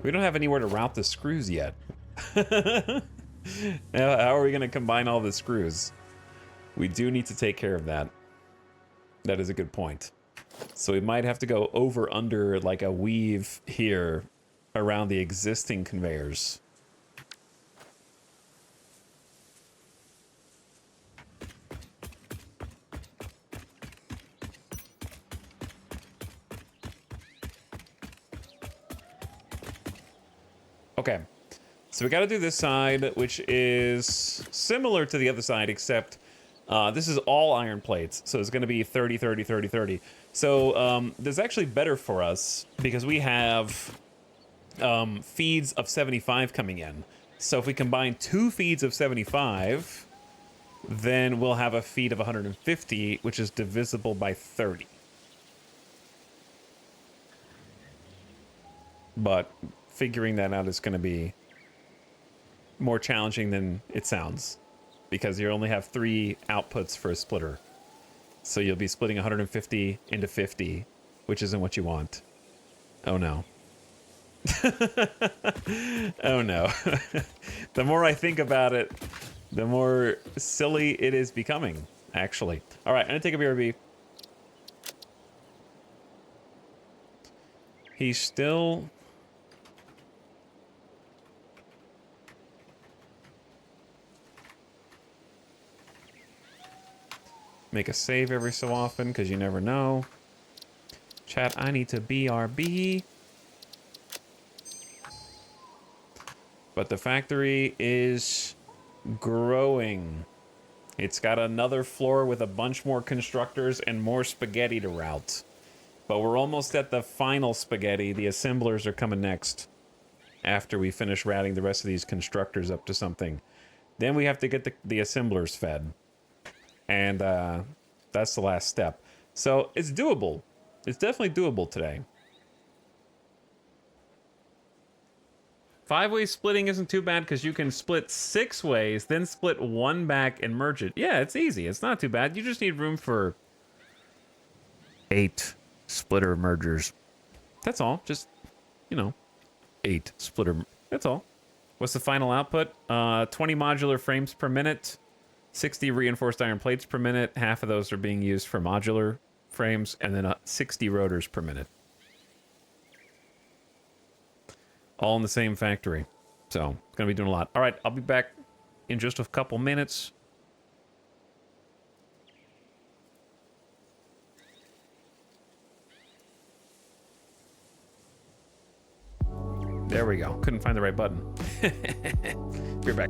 We don't have anywhere to route the screws yet. How are we going to combine all the screws? We do need to take care of that. That is a good point. So we might have to go over under like a weave here around the existing conveyors. Okay, so we got to do this side, which is similar to the other side, except this is all iron plates, so it's going to be 30, 30, 30, 30. So this is actually better for us because we have feeds of 75 coming in. So if we combine 2 feeds of 75, then we'll have a feed of 150, which is divisible by 30. But figuring that out is going to be more challenging than it sounds, because you only have 3 outputs for a splitter. So you'll be splitting 150 into 50, which isn't what you want. Oh no. Oh no. The more I think about it, the more silly it is becoming, actually. All right, I'm gonna take a BRB. He's still... Make a save every so often, because you never know. Chat, I need to BRB. But the factory is growing. It's got another floor with a bunch more constructors and more spaghetti to route. But we're almost at the final spaghetti. The assemblers are coming next after we finish routing the rest of these constructors up to something. Then we have to get the assemblers fed. And that's the last step. So it's doable. It's definitely doable today. 5-way splitting isn't too bad because you can split 6 ways, then split 1 back and merge it. Yeah, it's easy. It's not too bad. You just need room for 8 splitter mergers. That's all. Just, you know, 8 splitter. That's all. What's the final output? 20 modular frames per minute. 60 reinforced iron plates per minute. Half of those are being used for modular frames, and then 60 rotors per minute. All in the same factory. So, it's going to be doing a lot. All right, I'll be back in just a couple minutes. There we go. Couldn't find the right button. Be right back.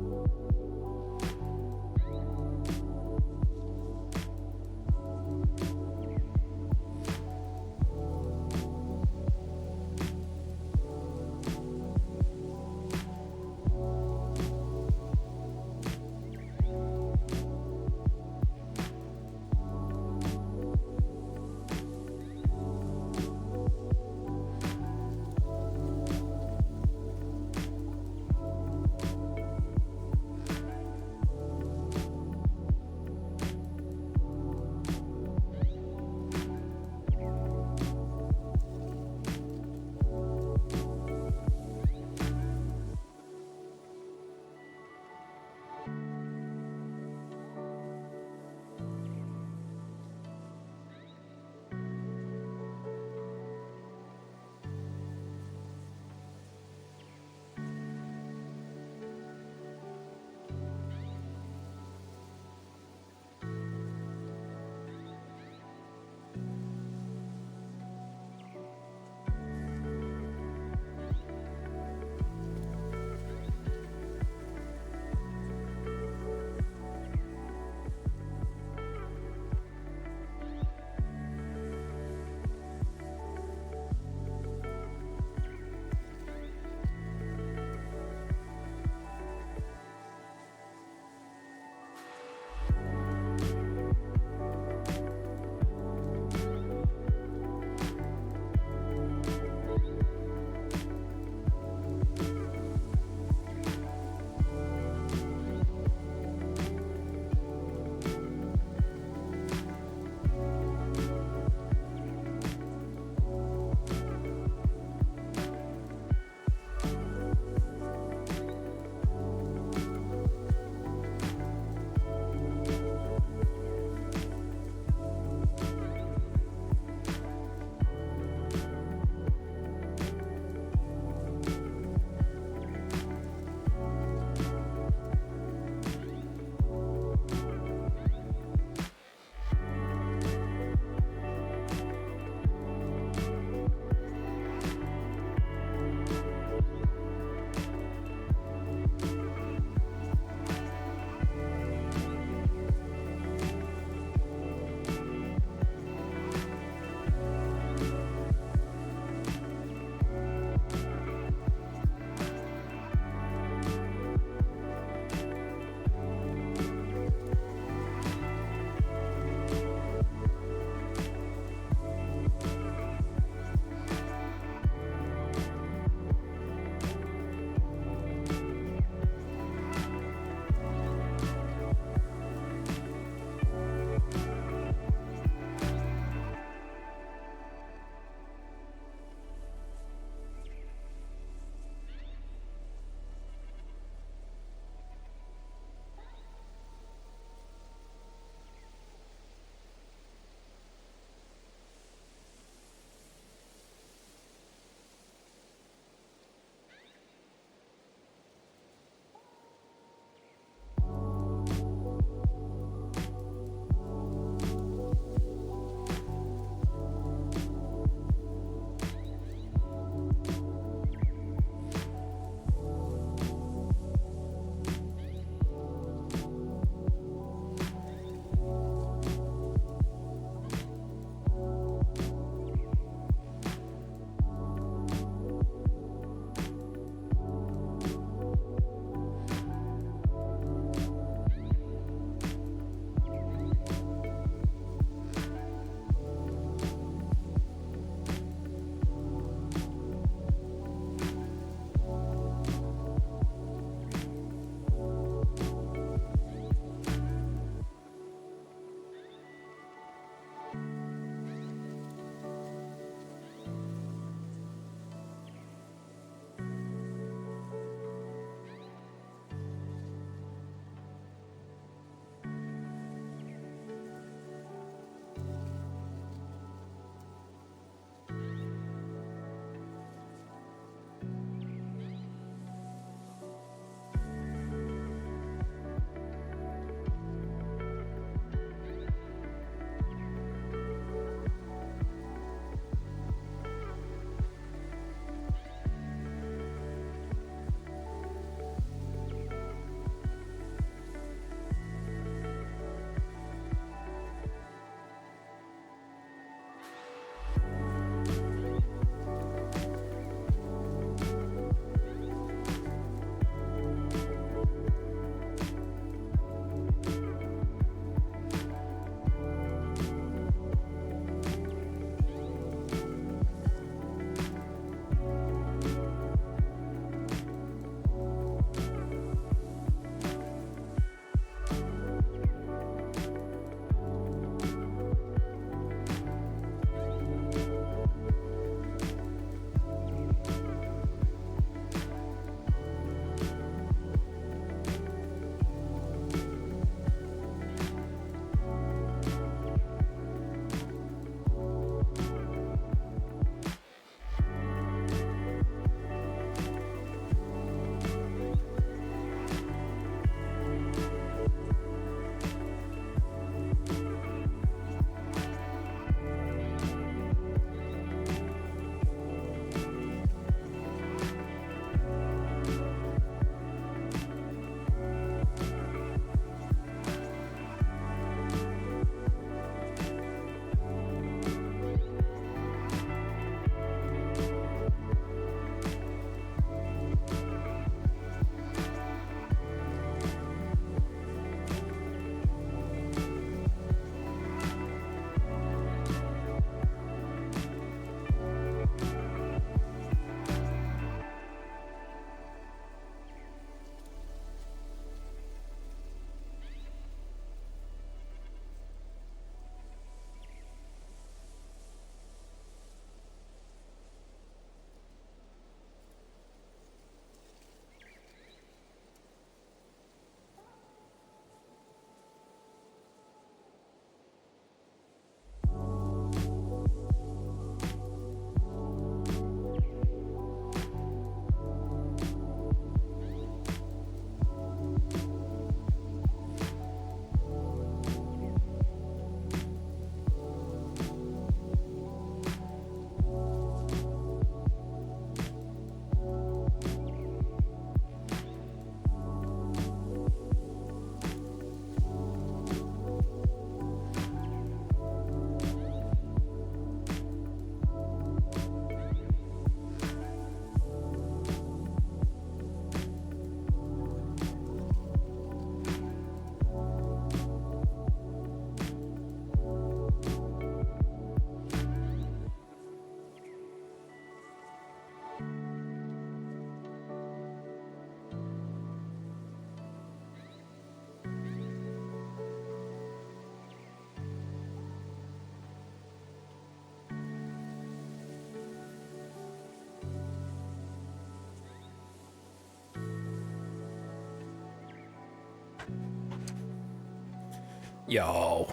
Yo.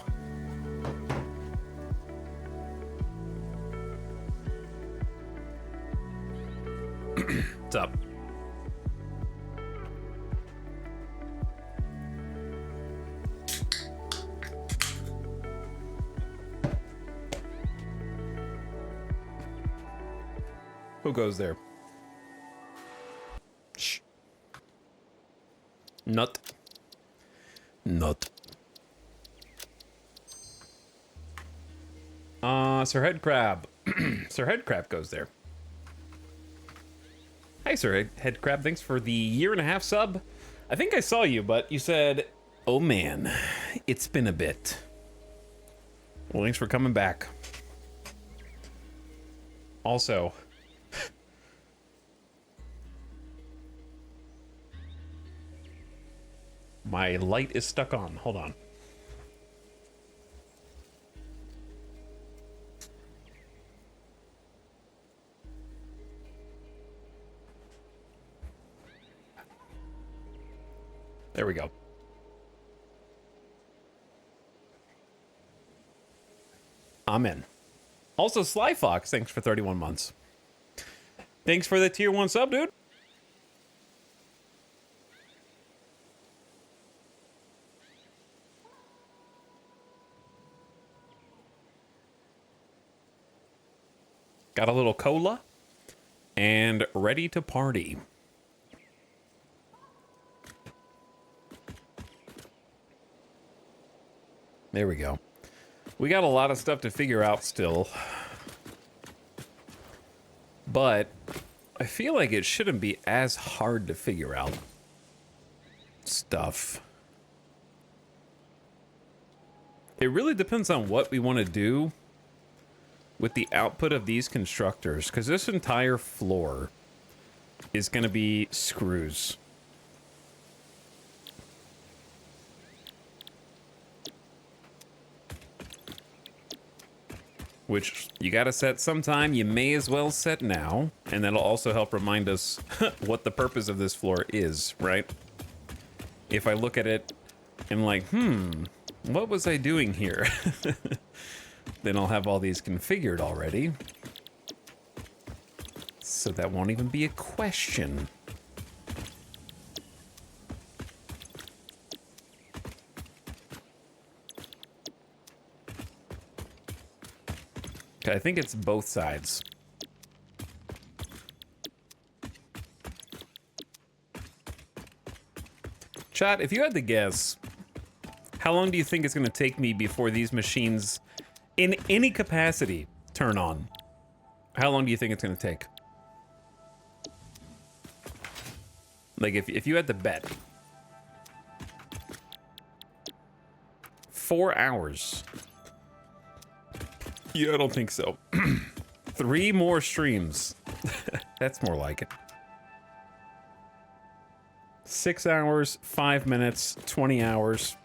What's up? Who goes there? Shh. Nut. Nut. Sir Head Crab. Sir Head Crab goes there. Hi, Sir Head Crab. Thanks for the 1.5-year sub. I think I saw you, but you said, oh man, it's been a bit. Well, thanks for coming back. Also, my light is stuck on. Hold on. There we go. Amen. Also, Sly Fox, thanks for 31 months. Thanks for the tier 1 sub, dude. Got a little cola and ready to party. There we go. We got a lot of stuff to figure out still. But I feel like it shouldn't be as hard to figure out stuff. It really depends on what we want to do with the output of these constructors, because this entire floor is going to be screws. Which you got to set sometime. You may as well set now. And that'll also help remind us what the purpose of this floor is, right? If I look at it and like, what was I doing here? Then I'll have all these configured already. So that won't even be a question. I think it's both sides. Chat, if you had to guess, how long do you think it's going to take me before these machines, in any capacity, turn on? How long do you think it's going to take? Like, if you had to bet. 4 hours. Yeah, I don't think so. 3 more streams. That's more like it. 6 hours, 5 minutes, 20 hours.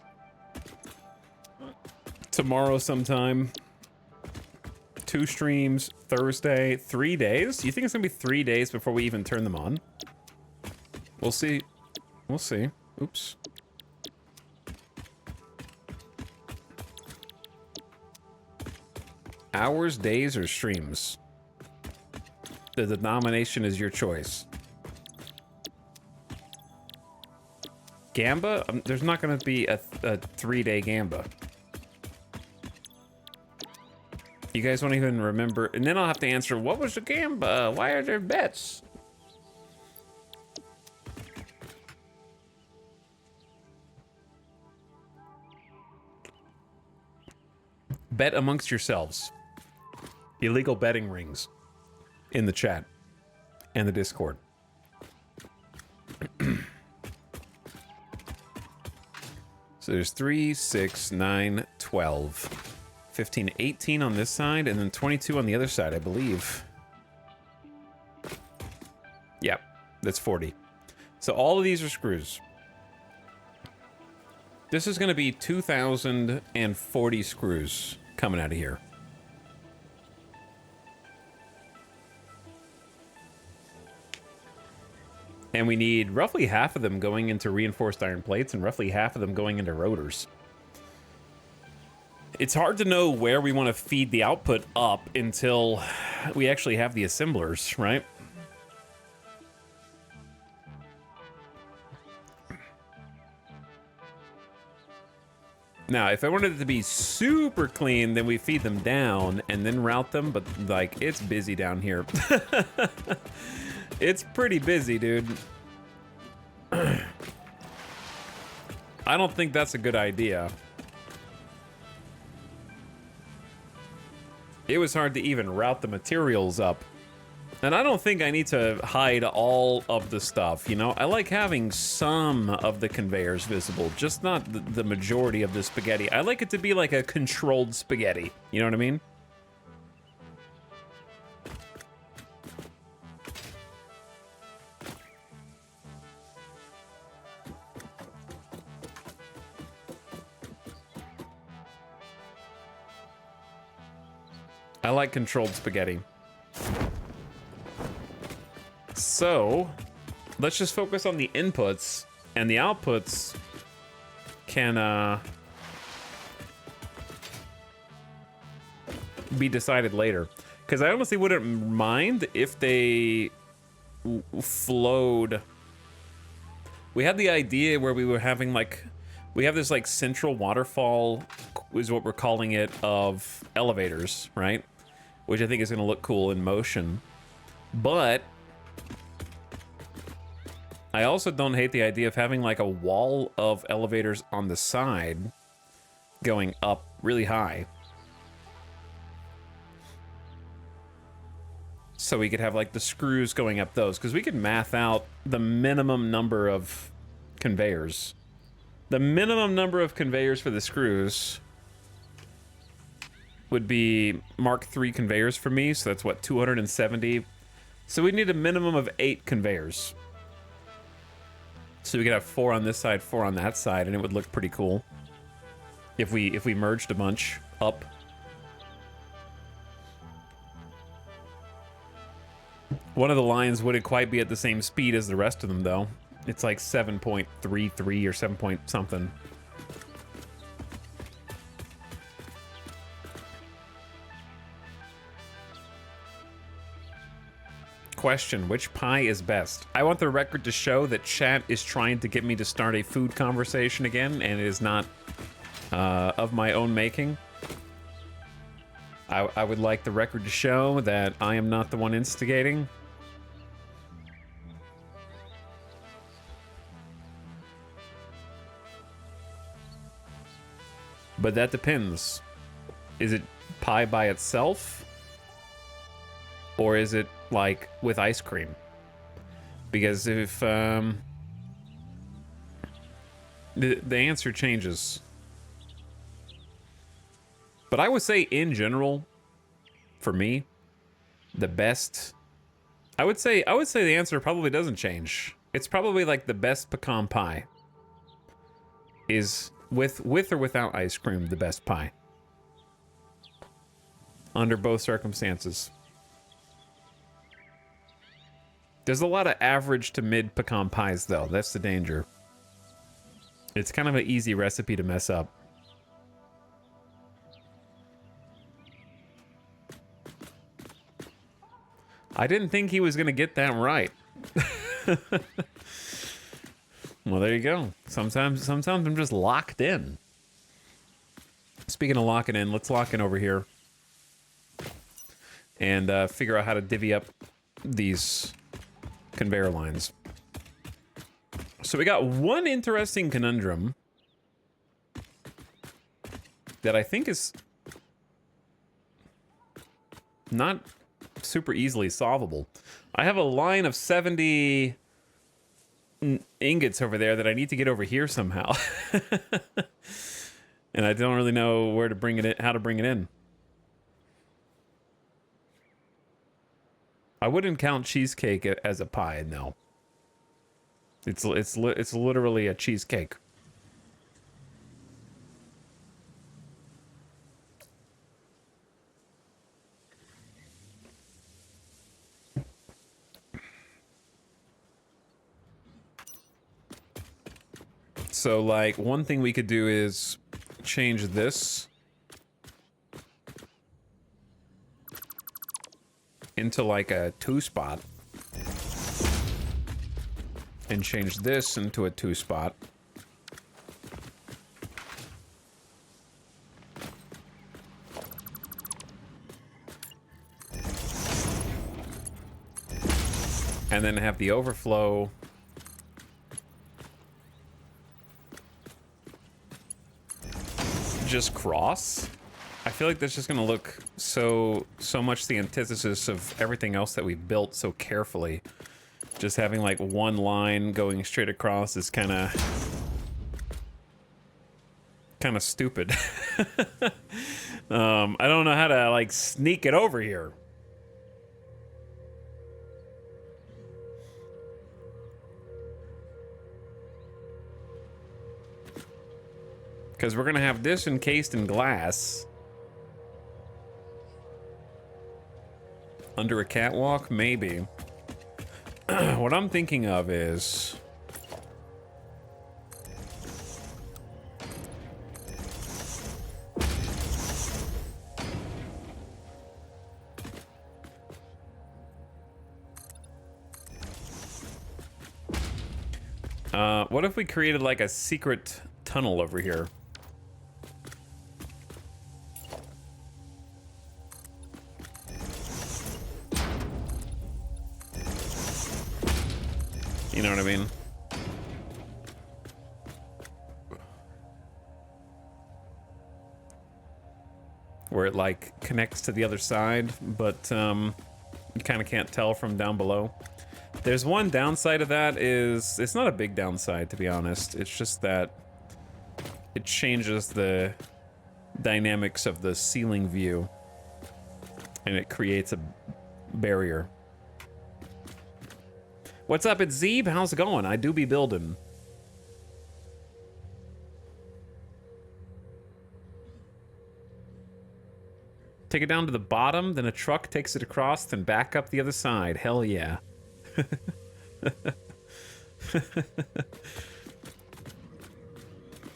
Tomorrow sometime. 2 streams, Thursday, 3 days? You think it's gonna be 3 days before we even turn them on? We'll see. We'll see. Oops. Hours, days, or streams? The denomination is your choice. Gamba? There's not going to be a 3-day Gamba. You guys won't even remember. And then I'll have to answer, what was the Gamba? Why are there bets? Bet amongst yourselves. Illegal betting rings in the chat and the Discord. So there's 3, 6, 9, 12, 15, 18 on this side, and then 22 on the other side, I believe. Yep, that's 40. So all of these are screws. This is going to be 2,040 screws coming out of here. And we need roughly half of them going into reinforced iron plates and roughly half of them going into rotors. It's hard to know where we want to feed the output up until we actually have the assemblers, right? Now, if I wanted it to be super clean, then we feed them down and then route them, but like, it's busy down here. It's pretty busy, dude. I don't think that's a good idea. It was hard to even route the materials up. And I don't think I need to hide all of the stuff, you know? I like having some of the conveyors visible, just not the majority of the spaghetti. I like it to be like a controlled spaghetti, you know what I mean? I like controlled spaghetti. So, let's just focus on the inputs, and the outputs can be decided later. Because I honestly wouldn't mind if they flowed. We had the idea where we were having like, we have this like central waterfall, is what we're calling it, of elevators, right? Which I think is going to look cool in motion. But I also don't hate the idea of having like a wall of elevators on the side going up really high. So we could have like the screws going up those, because we could math out the minimum number of conveyors. The minimum number of conveyors for the screws would be Mark III conveyors for me, so that's what, 270? So we need a minimum of 8 conveyors. So we could have 4 on this side, 4 on that side, and it would look pretty cool if we merged a bunch up. One of the lines wouldn't quite be at the same speed as the rest of them, though. It's like 7.33 or 7 point something. Question, which pie is best? I want the record to show that chat is trying to get me to start a food conversation again, and it is not of my own making. I would like the record to show that I am not the one instigating. But that depends. Is it pie by itself? Or is it like with ice cream? Because if the answer changes. But I would say in general, for me, the best, I would say the answer probably doesn't change. It's probably like the best pecan pie is with or without ice cream, the best pie. Under both circumstances. There's a lot of average to mid pecan pies, though. That's the danger. It's kind of an easy recipe to mess up. I didn't think he was going to get that right. Well, there you go. Sometimes I'm just locked in. Speaking of locking in, let's lock in over here. And figure out how to divvy up these conveyor lines. So we got one interesting conundrum that I think is not super easily solvable. I have a line of 70 ingots over there that I need to get over here somehow. And I don't really know where to bring it in, how to bring it in. I wouldn't count cheesecake as a pie, no. It's literally a cheesecake. So, like, one thing we could do is change this into like a 2-spot. And change this into a 2-spot. And then have the overflow just cross. I feel like that's just gonna look so much the antithesis of everything else that we built so carefully. Just having like one line going straight across is kind of stupid. I don't know how to like sneak it over here. Because we're gonna have this encased in glass. Under a catwalk, maybe. What I'm thinking of is... what if we created like a secret tunnel over here? You know what I mean? Where it like connects to the other side, but you kind of can't tell from down below. There's one downside of that is, it's not a big downside to be honest, it's just that it changes the dynamics of the ceiling view and it creates a barrier. What's up, it's Zeeb? How's it going? I do be building. Take it down to the bottom, then a truck takes it across, then back up the other side. Hell yeah.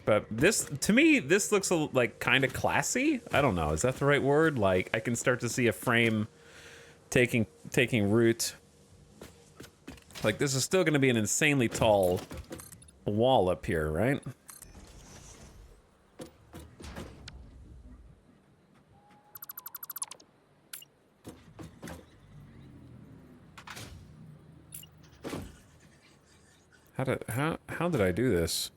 But this, to me, this looks like kind of classy. I don't know, is that the right word? Like, I can start to see a frame taking root. Like, this is still going to be an insanely tall wall up here, right? How did I do this?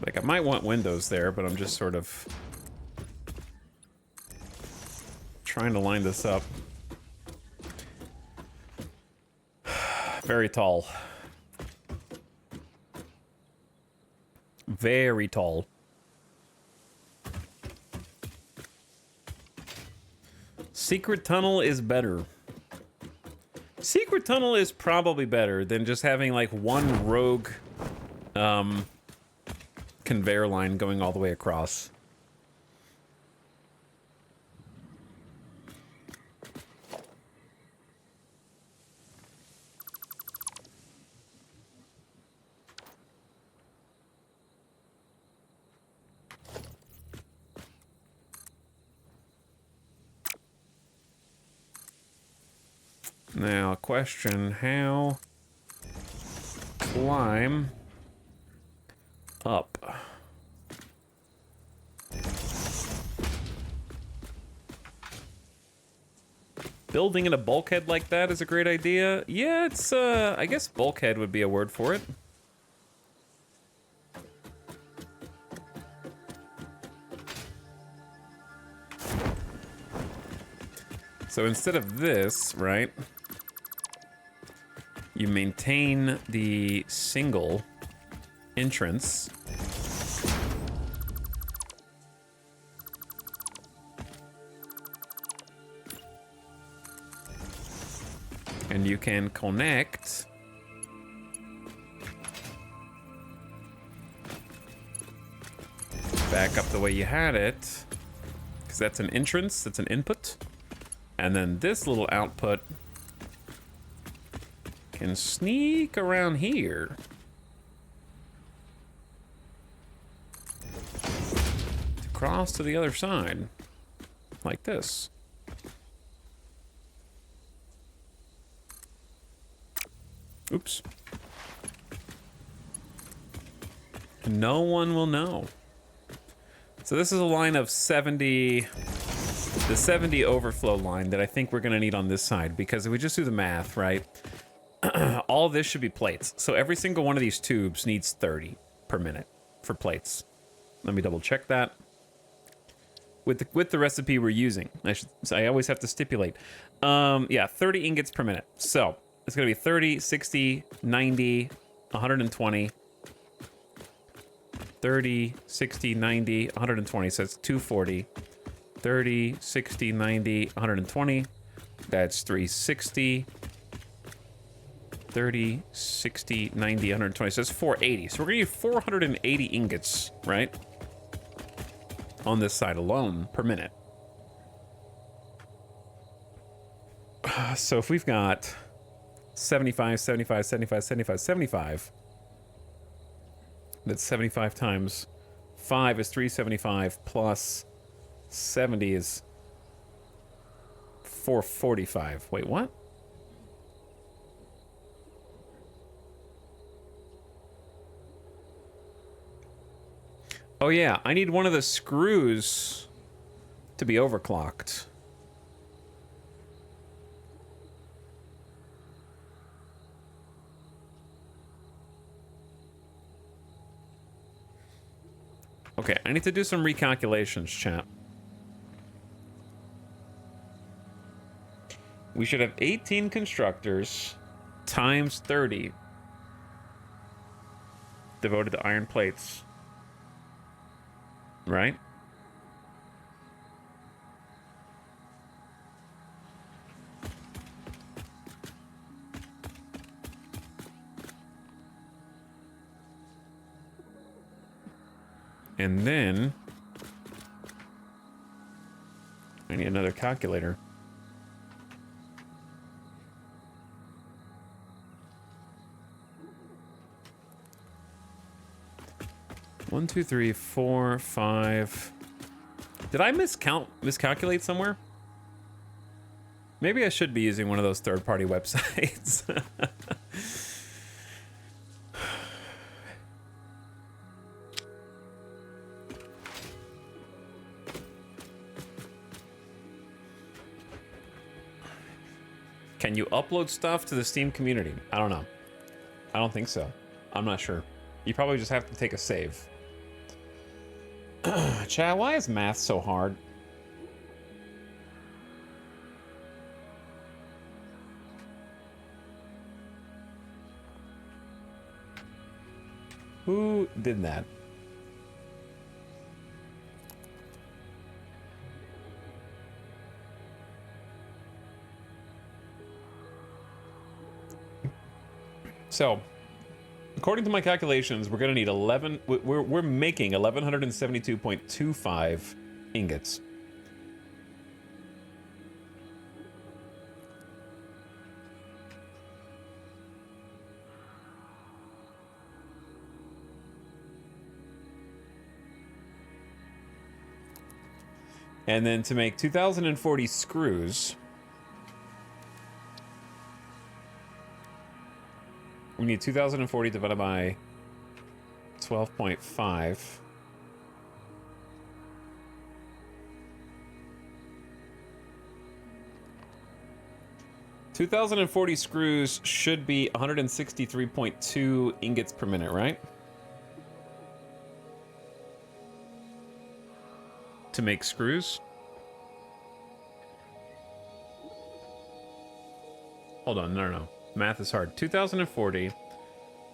Like, I might want windows there, but I'm just sort of trying to line this up. Very tall. Very tall. Secret tunnel is better. Secret tunnel is probably better than just having like one rogue conveyor line going all the way across. Now, question, how climb up? Building in a bulkhead like that is a great idea. Yeah, it's, I guess bulkhead would be a word for it. So instead of this, right, you maintain the single entrance. And you can connect back up the way you had it, because that's an entrance, that's an input. And then this little output can sneak around here. across to the other side. Like this. Oops. No one will know. So this is a line of 70, the 70 overflow line that I think we're gonna need on this side, because if we just do the math, right? All this should be plates. So every single one of these tubes needs 30 per minute for plates. Let me double check that. With the recipe we're using. I always have to stipulate. Yeah, 30 ingots per minute. So it's gonna be 30, 60, 90, 120. 30, 60, 90, 120. So it's 240. 30, 60, 90, 120. That's 360. 30, 60, 90, 120. So it's 480. So we're gonna need 480 ingots, right? On this side alone per minute. So if we've got 75, 75, 75, 75, 75, that's 75 times 5 is 375 plus 70 is 445. Wait, what? Oh yeah, I need one of the screws to be overclocked. Okay, I need to do some recalculations, chat. We should have 18 constructors times 30 devoted to iron plates. Right? And then I need another calculator. One, two, three, four, five. Did I miscalculate somewhere? Maybe I should be using one of those third-party websites. Can you upload stuff to the Steam community? I don't know. I don't think so. I'm not sure. You probably just have to take a save. Chad, why is math so hard? Who did that? So, according to my calculations, we're going to need 11... We're making 1,172.25 ingots. And then to make 2,040 screws... we need 2,040 divided by 12.5. $2,040 screws should be 163.2 ingots per minute, right? To make screws? Hold on, no. Math is hard. 2,040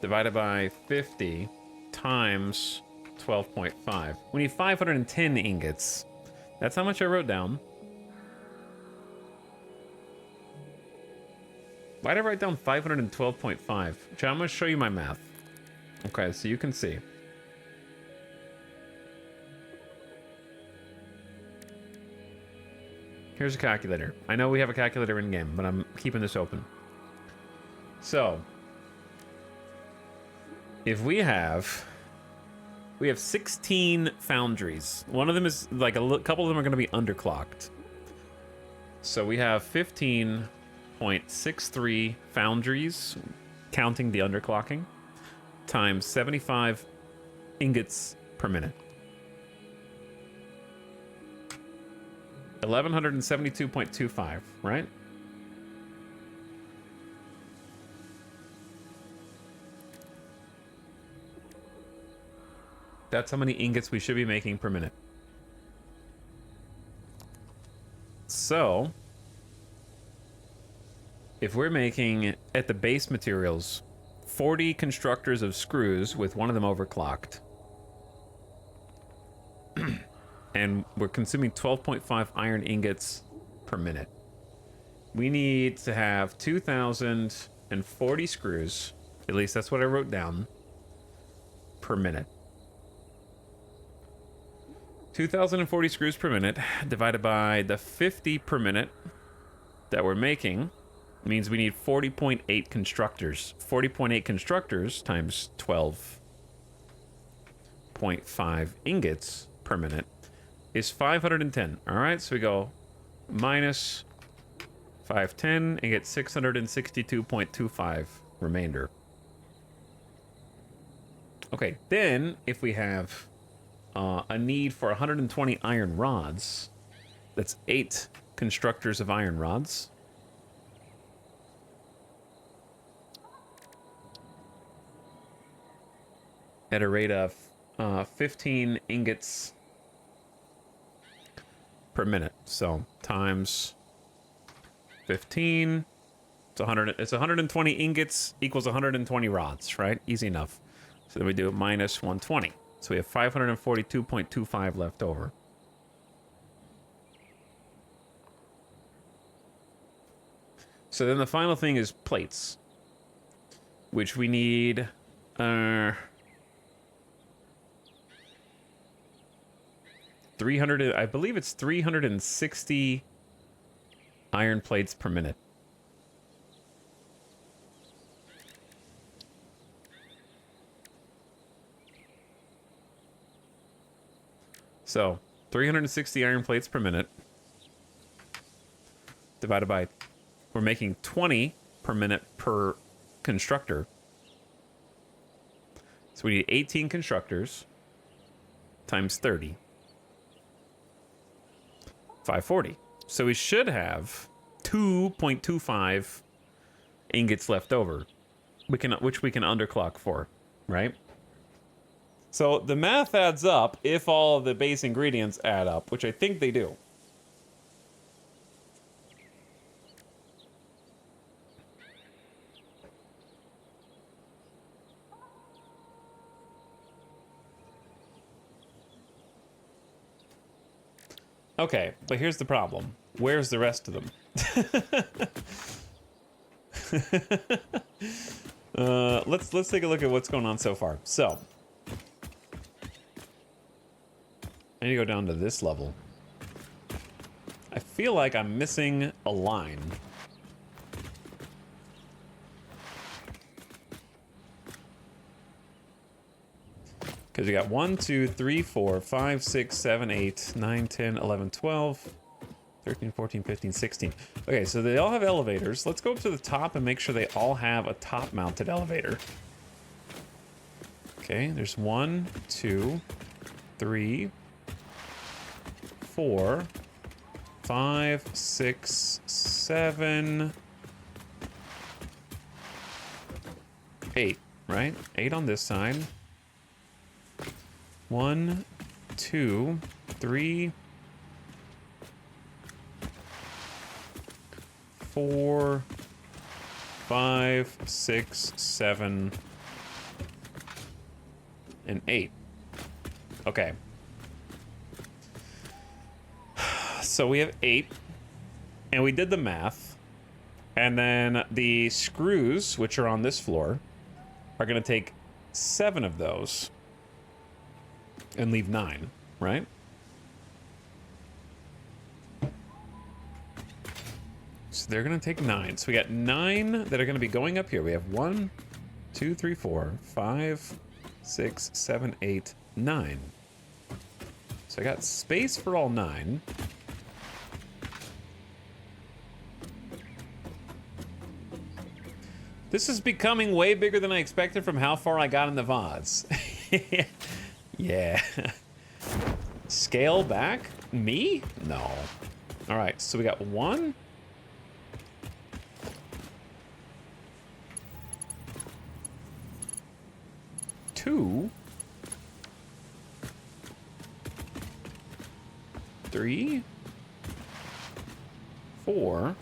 divided by 50 times 12.5. We need 510 ingots. That's how much I wrote down. Why did I write down 512.5? I'm going to show you my math. Okay, so you can see. Here's a calculator. I know we have a calculator in game, but I'm keeping this open. So, if we have We have 16 foundries. One of them is like couple of them are going to be underclocked. So we have 15.63 foundries, counting the underclocking, times 75 ingots per minute. 1172.25, right? That's how many ingots we should be making per minute. So, if we're making, at the base materials, 40 constructors of screws with one of them overclocked, and we're consuming 12.5 iron ingots per minute, we need to have 2,040 screws, at least that's what I wrote down, per minute. 2,040 screws per minute divided by the 50 per minute that we're making means we need 40.8 constructors. 40.8 constructors times 12.5 ingots per minute is 510. All right, so we go minus 510 and get 662.25 remainder. Okay, then if we have a need for 120 iron rods, that's 8 constructors of iron rods. At a rate of 15 ingots per minute. So times 15, it's 120 ingots equals 120 rods, right? Easy enough. So then we do minus 120. So we have 542.25 left over. So then the final thing is plates, which we need 300, I believe it's 360 iron plates per minute. So 360 iron plates per minute divided by, we're making 20 per minute per constructor. So we need 18 constructors times 30. 540. So we should have 2.25 ingots left over, which we can underclock for, right? So the math adds up if all of the base ingredients add up, which I think they do. Okay, but here's the problem. Where's the rest of them? Let's take a look at what's going on so far. So I need to go down to this level. I feel like I'm missing a line. Because you got 1, 2, 3, 4, 5, 6, 7, 8, 9, 10, 11, 12, 13, 14, 15, 16. Okay, so they all have elevators. Let's go up to the top and make sure they all have a top-mounted elevator. Okay, there's 1, 2, 3, 4, 5, 6, 7, 8, right? 8 on this side. 1, 2, 3, 4, 5, 6, 7, and 8. Okay. So we have 8, and we did the math, and then the screws, which are on this floor, are going to take 7 of those and leave 9, right? So they're going to take 9. So we got 9 that are going to be going up here. We have 1, 2, 3, 4, 5, 6, 7, 8, 9. So I got space for all 9. This is becoming way bigger than I expected from how far I got in the VODs. Yeah. Scale back? Me? No. All right, so we got 1. 2. 3. 4.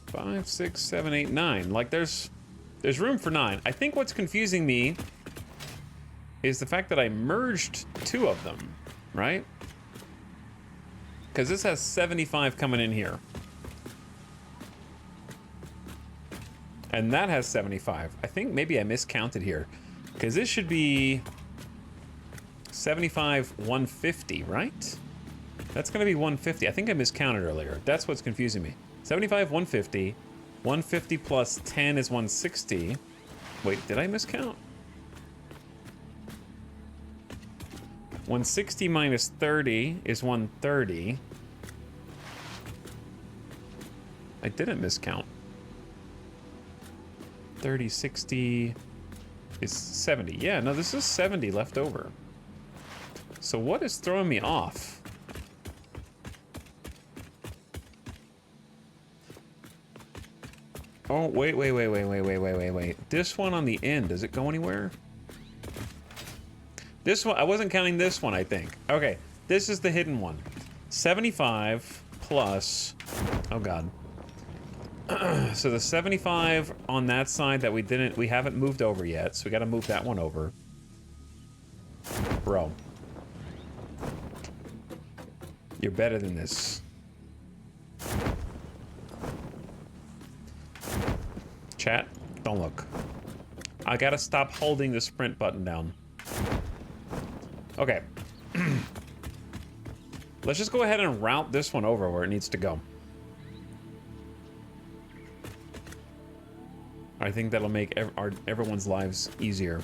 5, 6, 7, 8, 9. Like there's room for 9. I think what's confusing me is the fact that I merged 2 of them, right? Because this has 75 coming in here. And that has 75. I think maybe I miscounted here. Because this should be 75, 150, right? That's going to be 150. I think I miscounted earlier. That's what's confusing me. 75, 150. 150 plus 10 is 160. Wait, did I miscount? 160 minus 30 is 130. I didn't miscount. 30, 60 is 70. Yeah, no, this is 70 left over. So what is throwing me off? Oh, wait. This one on the end, does it go anywhere? This one, I wasn't counting this one, I think. Okay, this is the hidden one. 75 plus, oh God. So the 75 on that side that we haven't moved over yet, so we gotta move that one over. Bro. You're better than this. Chat, don't look. I gotta stop holding the sprint button down. Okay. Let's just go ahead and route this one over where it needs to go. I think that'll make everyone's lives easier.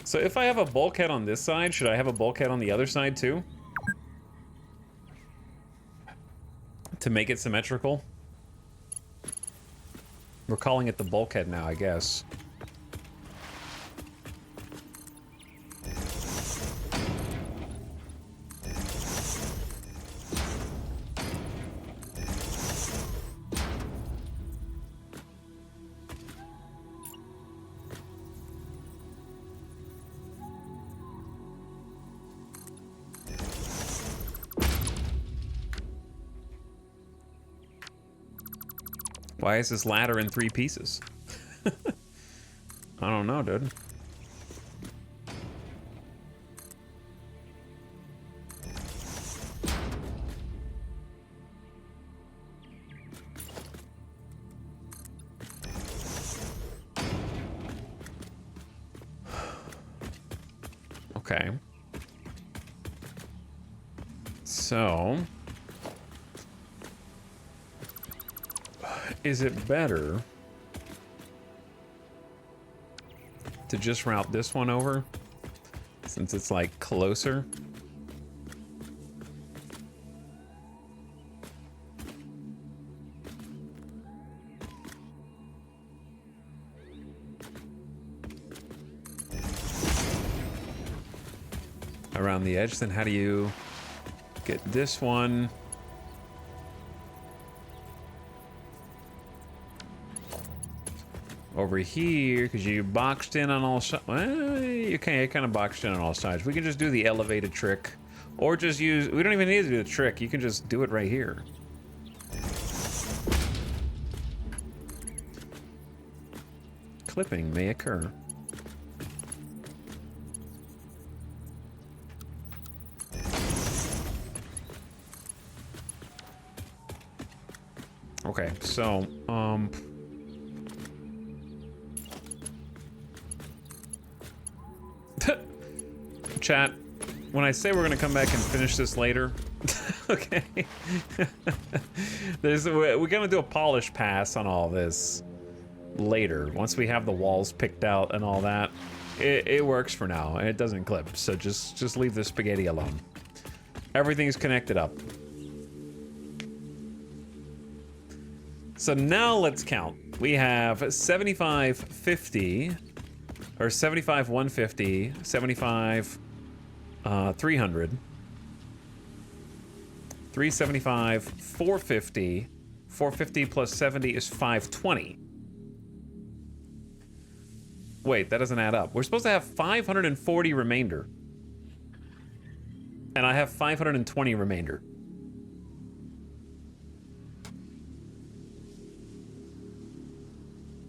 So if I have a bulkhead on this side, should I have a bulkhead on the other side too? To make it symmetrical? We're calling it the bulkhead now, I guess. Why is this ladder in 3 pieces? I don't know, dude. Okay. So... is it better to just route this one over since it's like closer? Around the edge, then how do you get this one? Over here, because you boxed in on all sides. Well, you kind of boxed in on all sides. We can just do the elevated trick. Or just use... we don't even need to do the trick. You can just do it right here. Clipping may occur. Okay, so, Chat, when I say we're gonna come back and finish this later, okay, we're gonna do a polish pass on all this later. Once we have the walls picked out and all that, it works for now, and it doesn't clip, so just leave the spaghetti alone. Everything's connected up. So now let's count. We have 75, 50, or 75, 150, 75, 300, 375, 450, 450 plus 70 is 520. Wait, that doesn't add up. We're supposed to have 540 remainder. And I have 520 remainder.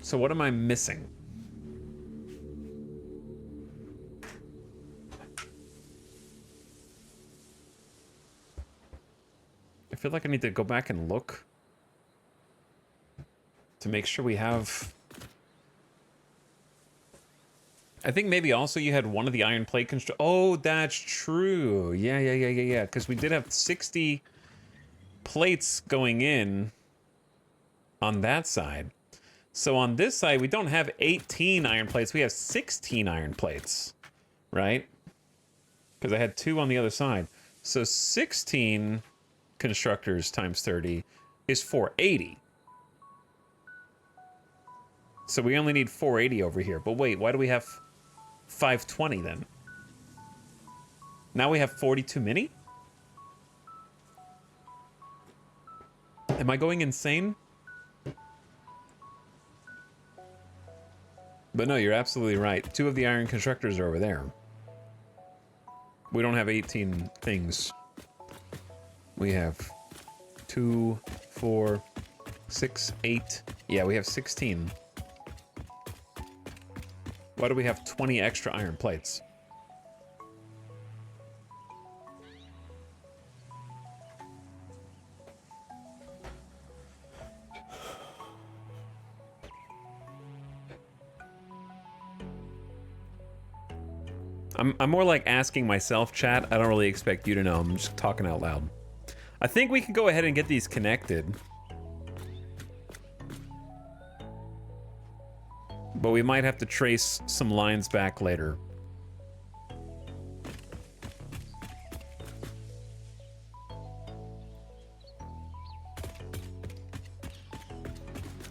So what am I missing? I feel like I need to go back and look to make sure we have... I think maybe also you had one of the iron plate Oh, that's true. Yeah. Because we did have 60 plates going in on that side. So on this side, we don't have 18 iron plates. We have 16 iron plates, right? Because I had 2 on the other side. So 16 constructors times 30 is 480. So we only need 480 over here. But wait, why do we have 520 then? Now we have 42 mini? Am I going insane? But no, you're absolutely right. 2 of the iron constructors are over there. We don't have 18 things. We have 2, 4, 6, 8. Yeah, we have 16. Why do we have 20 extra iron plates? I'm more like asking myself, chat. I don't really expect you to know. I'm just talking out loud. I think we can go ahead and get these connected. But we might have to trace some lines back later.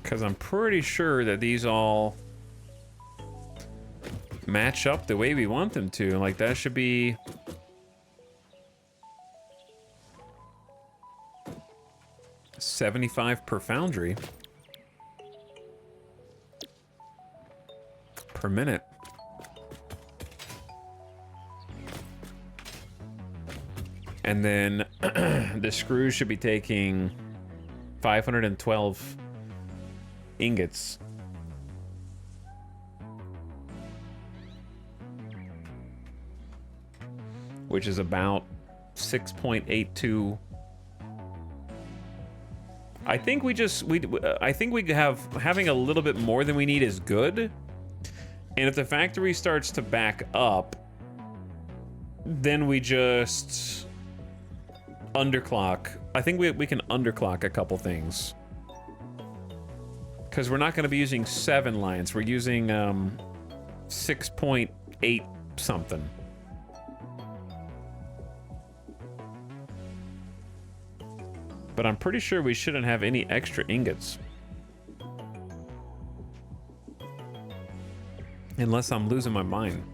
Because I'm pretty sure that these all match up the way we want them to. Like, that should be... $75 per foundry. Per minute. And then the screws should be taking 512 ingots. Which is about 6.82. I think having a little bit more than we need is good. And if the factory starts to back up, then we just underclock. I think we can underclock a couple things. Because we're not going to be using 7 lines. We're using 6.8 something. But I'm pretty sure we shouldn't have any extra ingots. Unless I'm losing my mind.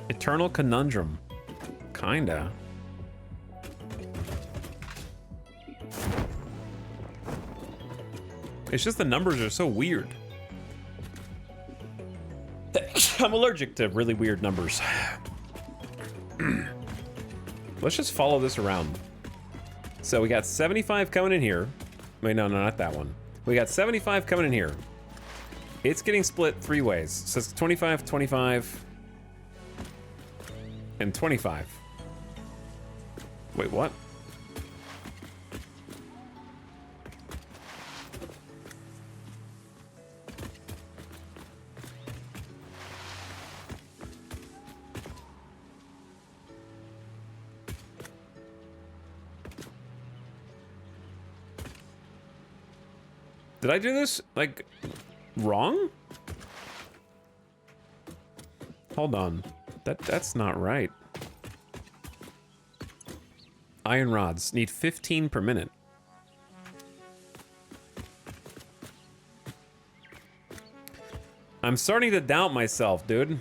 Eternal conundrum. Kinda. It's just the numbers are so weird. I'm allergic to really weird numbers. Let's just follow this around. So we got 75 coming in here. Wait, no, not that one. We got 75 coming in here. It's getting split 3 ways. So it's 25, 25, and 25. Wait, what? Did I do this, like, wrong? Hold on. That's not right. Iron rods need 15 per minute. I'm starting to doubt myself, dude.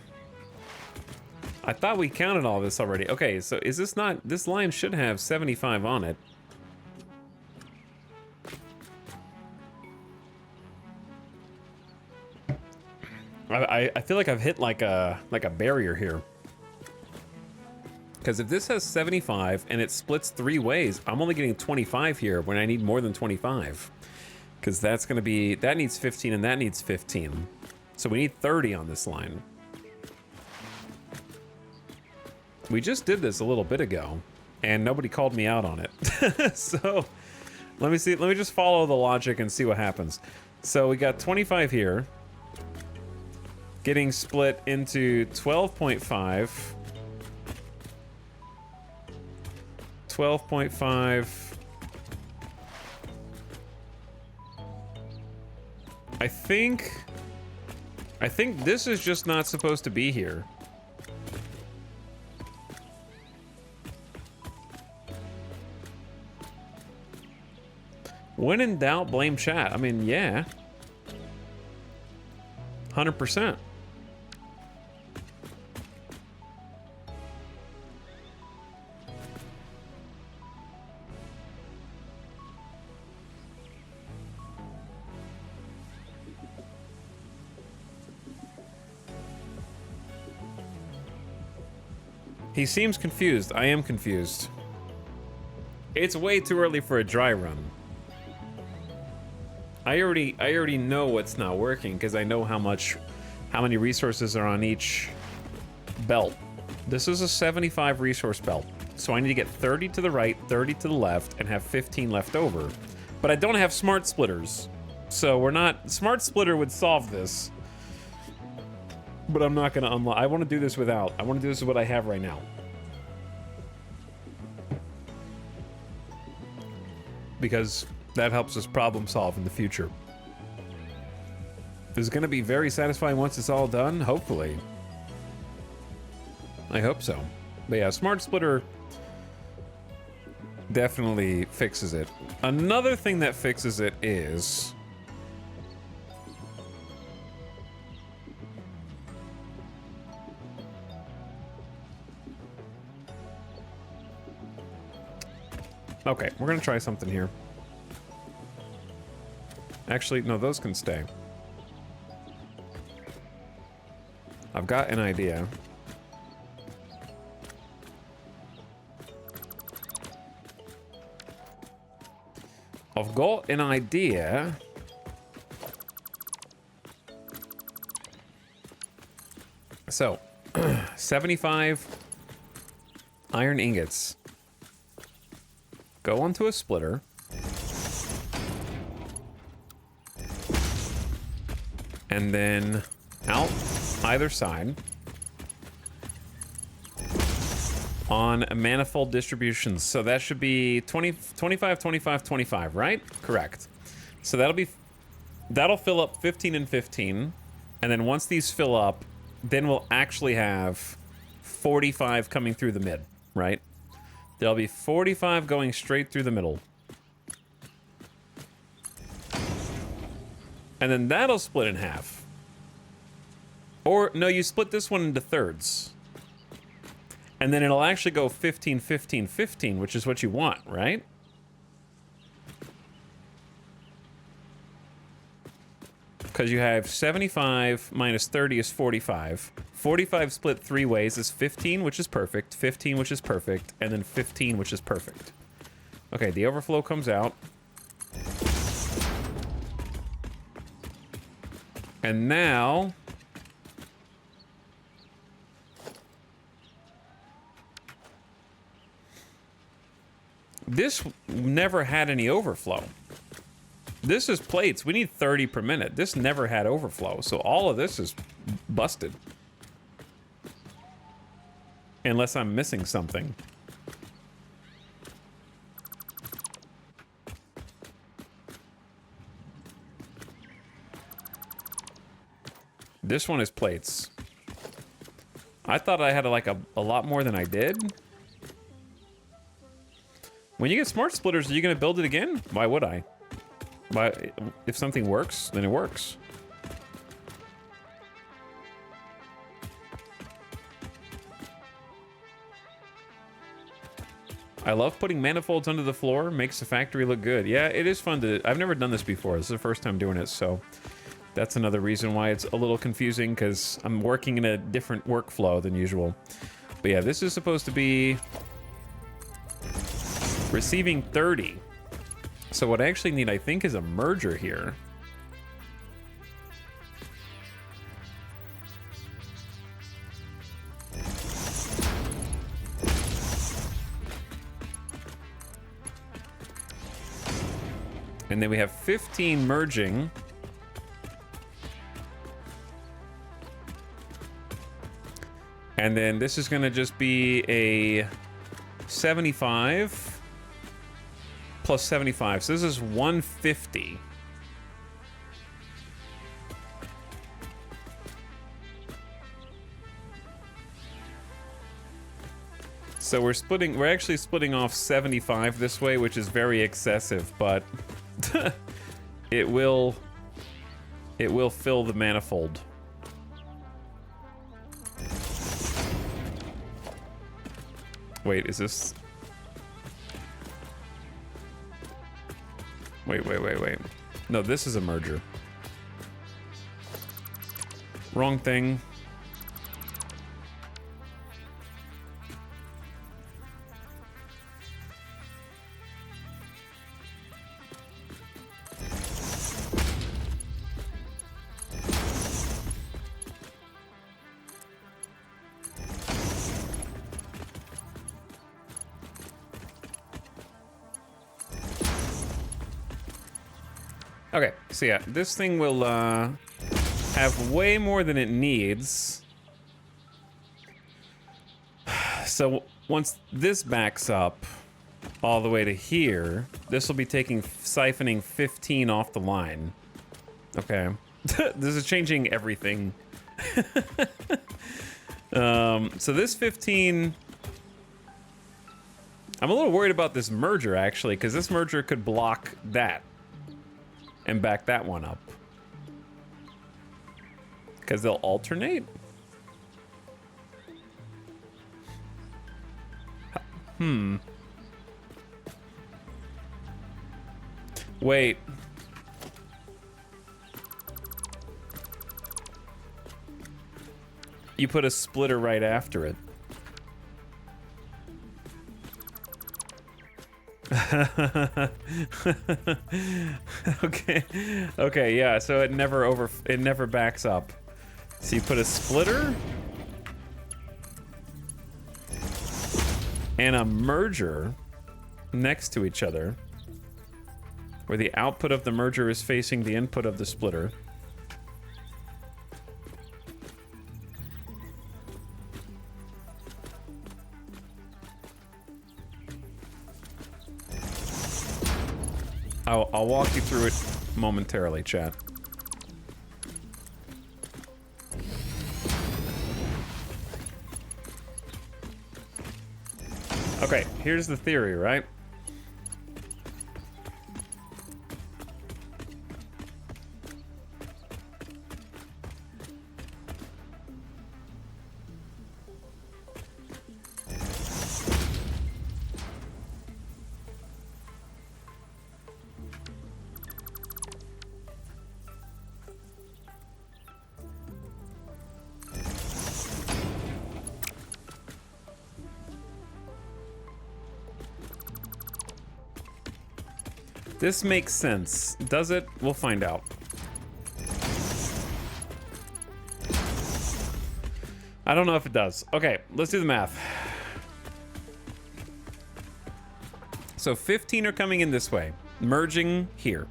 I thought we counted all this already. Okay, so is this not... This line should have 75 on it. I feel like I've hit like a barrier here. Because if this has 75 and it splits 3 ways, I'm only getting 25 here when I need more than 25. Because that's going to be... That needs 15 and that needs 15. So we need 30 on this line. We just did this a little bit ago, and nobody called me out on it. So, let me see. Let me just follow the logic and see what happens. So we got 25 here, getting split into 12.5, 12.5. I think this is just not supposed to be here. When in doubt, blame chat. I mean, yeah. 100%. He seems confused. I am confused. It's way too early for a dry run. I already know what's not working because I know how many resources are on each belt. This is a 75 resource belt. So I need to get 30 to the right, 30 to the left, and have 15 left over. But I don't have smart splitters. So we're not... Smart splitter would solve this. But I'm not gonna unlock... I want to do this without. I want to do this with what I have right now. Because that helps us problem solve in the future. This is gonna be very satisfying once it's all done, hopefully. I hope so. But yeah, Smart Splitter definitely fixes it. Another thing that fixes it is... Okay, we're gonna try something here. Actually, no, those can stay. I've got an idea. I've got an idea. So, 75 iron ingots. Go onto a splitter. And then out either side on a manifold distributions. So that should be 20, 25, 25, 25, right? Correct. So that'll fill up 15 and 15. And then once these fill up, then we'll actually have 45 coming through the mid, right? There'll be 45 going straight through the middle. And then that'll split in half. Or, no, you split this one into thirds. And then it'll actually go 15, 15, 15, which is what you want, right? Because you have 75 minus 30 is 45. 45 split 3 ways is 15, which is perfect. 15, which is perfect. And then 15, which is perfect. Okay, the overflow comes out. And now... This never had any overflow. This is plates. We need 30 per minute. This never had overflow, so all of this is busted. Unless I'm missing something. This one is plates. I thought I had like a lot more than I did. When you get smart splitters, are you gonna build it again? Why would I? Why, if something works, then it works. I love putting manifolds under the floor. Makes the factory look good. Yeah, it is fun to... I've never done this before. This is the first time doing it, so... That's another reason why it's a little confusing, because I'm working in a different workflow than usual. But yeah, this is supposed to be... receiving 30. So what I actually need, I think, is a merger here. And then we have 15 merging. And then this is gonna just be a 75 plus 75. So this is 150. So we're actually splitting off 75 this way, which is very excessive, but it will fill the manifold. Wait, is this... Wait. No, this is a merger. Wrong thing. Okay, so yeah, this thing will have way more than it needs. So once this backs up all the way to here, this will be siphoning 15 off the line. Okay, this is changing everything. So this 15... I'm a little worried about this merger, actually, because this merger could block that. And back that one up. Because they'll alternate? Wait. You put a splitter right after it. Okay, yeah, so it never backs up. So you put a splitter and a merger next to each other, where the output of the merger is facing the input of the splitter. I'll walk you through it momentarily, chat. Okay, here's the theory, right? This makes sense. Does it? We'll find out. I don't know if it does. Okay, let's do the math. So 15 are coming in this way, merging here.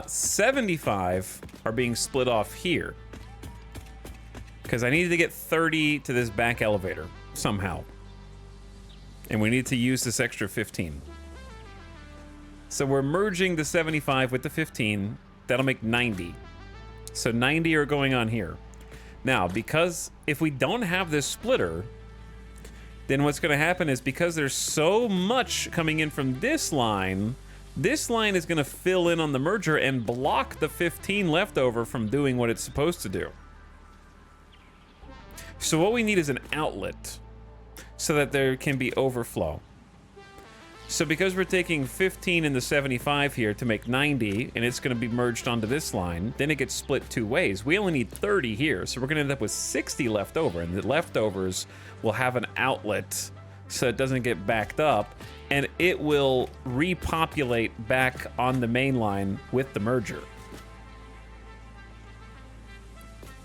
75 are being split off here. Because I needed to get 30 to this back elevator somehow. And we need to use this extra 15. So we're merging the 75 with the 15. That'll make 90. So 90 are going on here. Now, because if we don't have this splitter, then what's going to happen is because there's so much coming in from this line is going to fill in on the merger and block the 15 leftover from doing what it's supposed to do. So what we need is an outlet so that there can be overflow. So because we're taking 15 in the 75 here to make 90, and it's going to be merged onto this line, then it gets split two ways. We only need 30 here, so we're going to end up with 60 left over, and the leftovers will have an outlet so it doesn't get backed up, and it will repopulate back on the main line with the merger.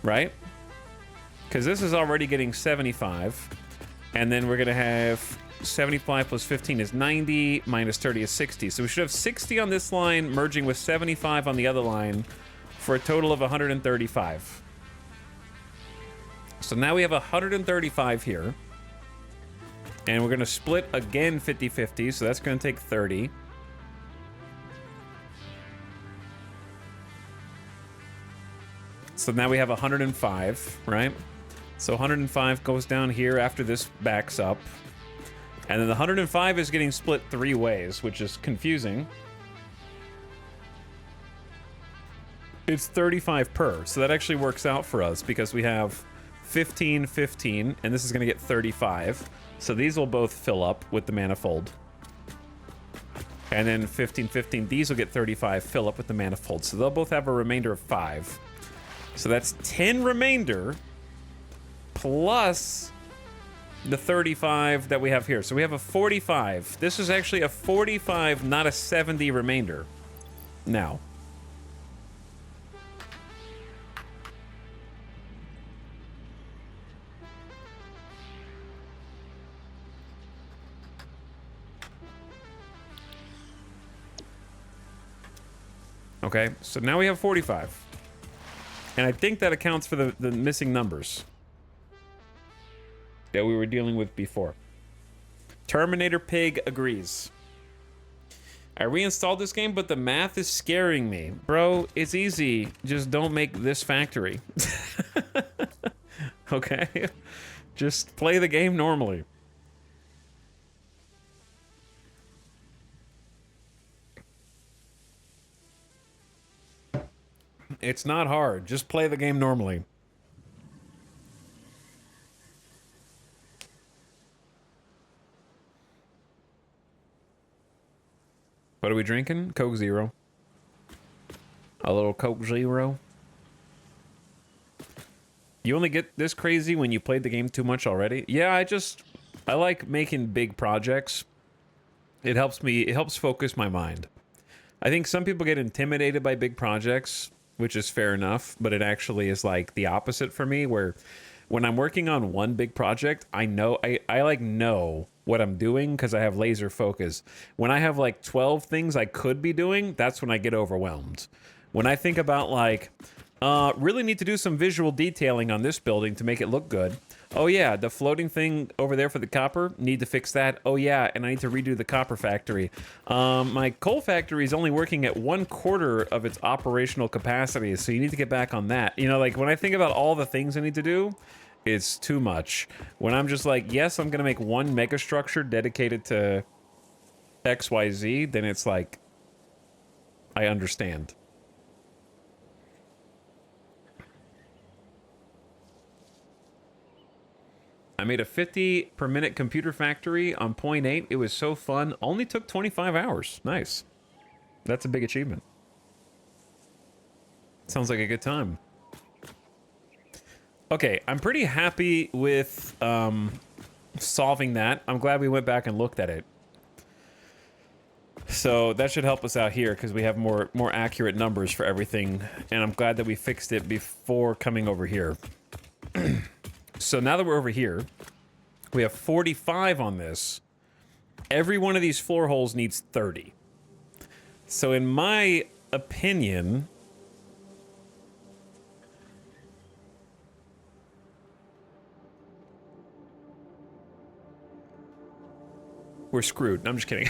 Right? Because this is already getting 75, and then we're going to have 75 plus 15 is 90, minus 30 is 60. So we should have 60 on this line, merging with 75 on the other line, for a total of 135. So now we have 135 here. And we're going to split again 50-50, so that's going to take 30. So now we have 105, right? So 105 goes down here after this backs up. And then the 105 is getting split three ways, which is confusing. It's 35 per, so that actually works out for us because we have 15, 15, and this is going to get 35. So these will both fill up with the manifold. And then 15, 15, these will get 35, fill up with the manifold. So they'll both have a remainder of 5. So that's 10 remainder plus the 35 that we have here. So we have a 45. This is actually a 45, not a 70 remainder. Now. Okay, so now we have 45. And I think that accounts for the missing numbers that we were dealing with before. Terminator Pig agrees. I reinstalled this game, but the math is scaring me. Bro, it's easy. Just don't make this factory. Okay? Just play the game normally. It's not hard. Just play the game normally. What are we drinking? Coke Zero. A little Coke Zero. You only get this crazy when you played the game too much already? Yeah, I like making big projects. It helps focus my mind. I think some people get intimidated by big projects, which is fair enough, but it actually is like the opposite for me, where when I'm working on one big project, I know what I'm doing because I have laser focus. When I have like 12 things I could be doing, that's when I get overwhelmed. When I think about like, really need to do some visual detailing on this building to make it look good. Oh yeah, the floating thing over there for the copper, need to fix that. Oh yeah, and I need to redo the copper factory. My coal factory is only working at 1/4 of its operational capacity, so you need to get back on that. You know, like when I think about all the things I need to do, it's too much. When I'm just like, yes, I'm gonna make one mega structure dedicated to XYZ, then it's like, I understand. I made a 50 per minute computer factory on 0.8. It was so fun. Only took 25 hours. Nice. That's a big achievement. Sounds like a good time. Okay, I'm pretty happy with solving that. I'm glad we went back and looked at it. So that should help us out here because we have more accurate numbers for everything. And I'm glad that we fixed it before coming over here. So now that we're over here, we have 45 on this. Every one of these floor holes needs 30. So in my opinion, we're screwed. I'm just kidding.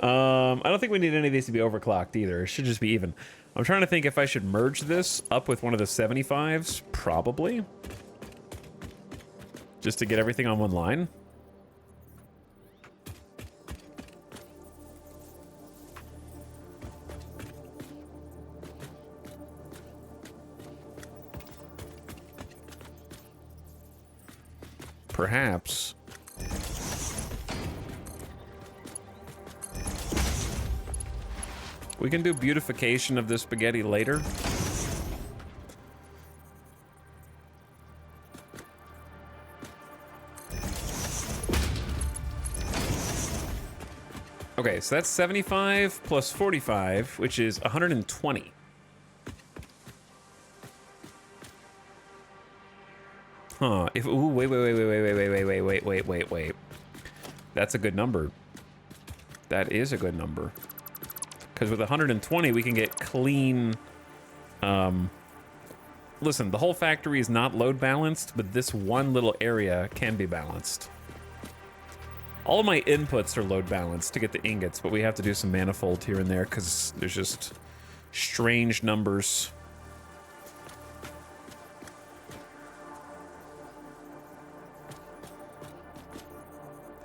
I don't think we need any of these to be overclocked either. It should just be even. I'm trying to think if I should merge this up with one of the 75s. Probably. Just to get everything on one line. Perhaps. We can do beautification of the spaghetti later. Okay, so that's 75 plus 45, which is 120. Huh. If ooh, wait. That's a good number. That is a good number. Because with 120, we can get clean... Listen, the whole factory is not load balanced, but this one little area can be balanced. All of my inputs are load balanced to get the ingots, but we have to do some manifold here and there because there's just strange numbers.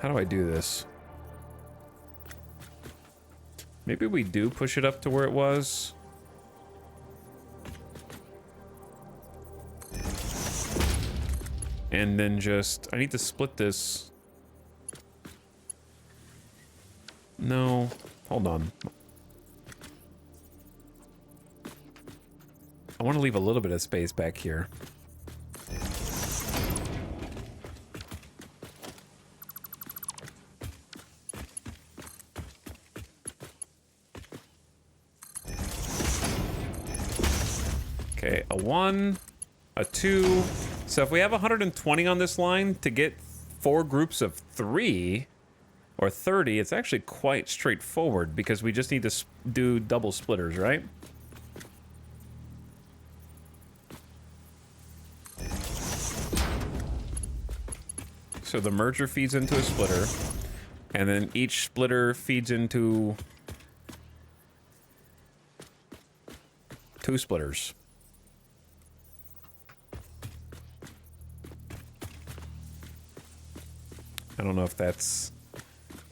How do I do this? Maybe we do push it up to where it was. And then just... I need to split this. No. Hold on. I want to leave a little bit of space back here. Okay, a 1, a 2. So if we have 120 on this line, to get 4 groups of 3 or 30, it's actually quite straightforward because we just need to do double splitters, right? So the merger feeds into a splitter, and then each splitter feeds into 2 splitters. I don't know if that's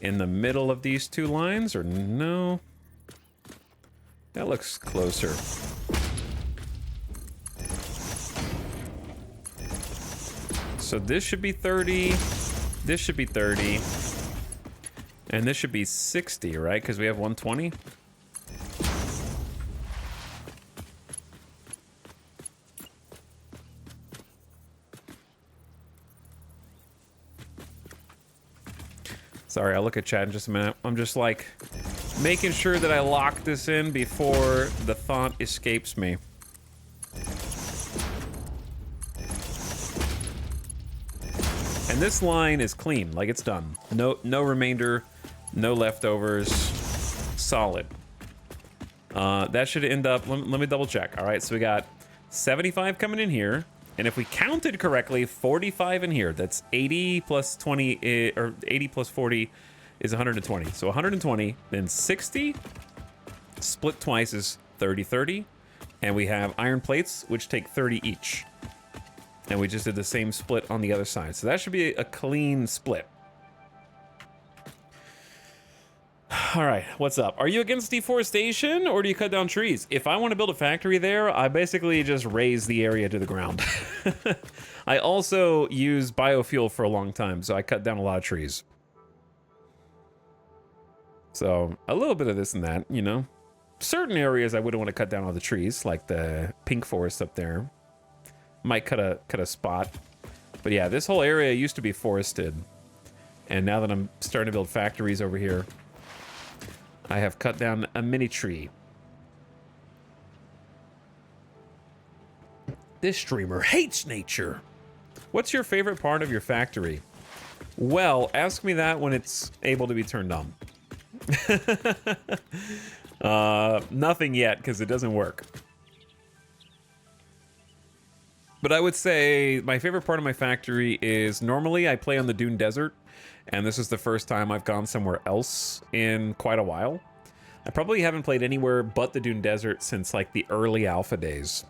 in the middle of these 2 lines or no. That looks closer. So this should be 30, this should be 30, and this should be 60, right? Because we have 120. Sorry, I'll look at chat in just a minute. I'm just like making sure that I lock this in before the thought escapes me. And this line is clean, like it's done. No remainder, no leftovers, solid. That should end up, let me double check. All right, so we got 75 coming in here. And if we counted correctly, 45 in here. That's 80 plus 20, or 80 plus 40 is 120. So 120, then 60, split twice is 30, 30. And we have iron plates, which take 30 each. And we just did the same split on the other side. So that should be a clean split. All right, what's up? Are you against deforestation or do you cut down trees? If I want to build a factory there, I basically just raise the area to the ground. I also use biofuel for a long time, so I cut down a lot of trees. So a little bit of this and that, you know. Certain areas I wouldn't want to cut down all the trees, like the pink forest up there. Might cut a spot. But yeah, this whole area used to be forested. And now that I'm starting to build factories over here, I have cut down a mini tree. This streamer hates nature. What's your favorite part of your factory? Well, ask me that when it's able to be turned on. Nothing yet, because it doesn't work. But I would say my favorite part of my factory is normally I play on the Dune Desert, and this is the first time I've gone somewhere else in quite a while. I probably haven't played anywhere but the Dune Desert since like the early alpha days.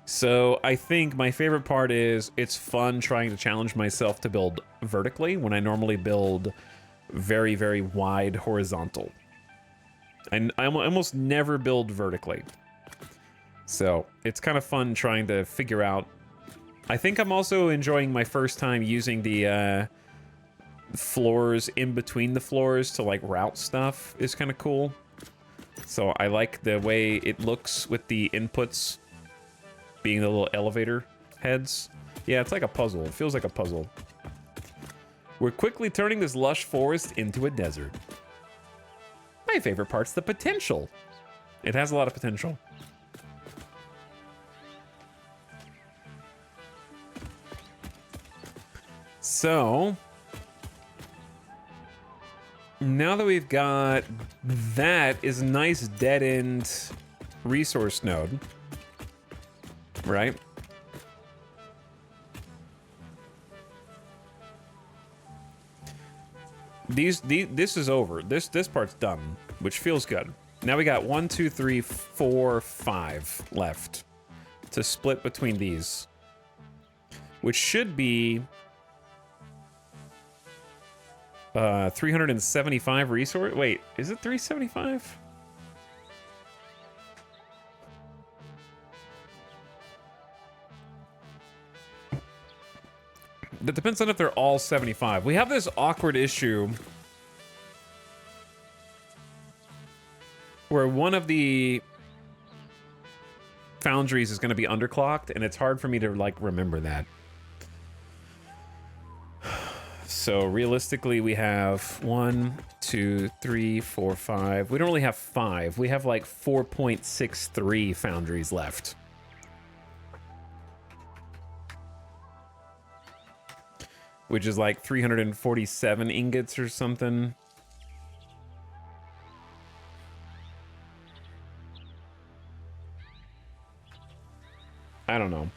So I think my favorite part is it's fun trying to challenge myself to build vertically when I normally build very, very wide horizontal. And I almost never build vertically. So it's kind of fun trying to figure out. I think I'm also enjoying my first time using the floors in between the floors to like route stuff is kind of cool. So I like the way it looks with the inputs being the little elevator heads. Yeah, it's like a puzzle. It feels like a puzzle. We're quickly turning this lush forest into a desert. My favorite part's the potential. It has a lot of potential. So, now that we've got that is a nice dead-end resource node, right? This is over. This part's done, which feels good. Now we got 1, 2, 3, 4, 5 left to split between these, which should be 375 resource. Wait, is it 375? That depends on if they're all 75. We have this awkward issue where one of the foundries is going to be underclocked, and it's hard for me to like remember that. So realistically, we have 1, 2, 3, 4, 5. We don't really have 5. We have like 4.63 foundries left. Which is like 347 ingots or something. I don't know.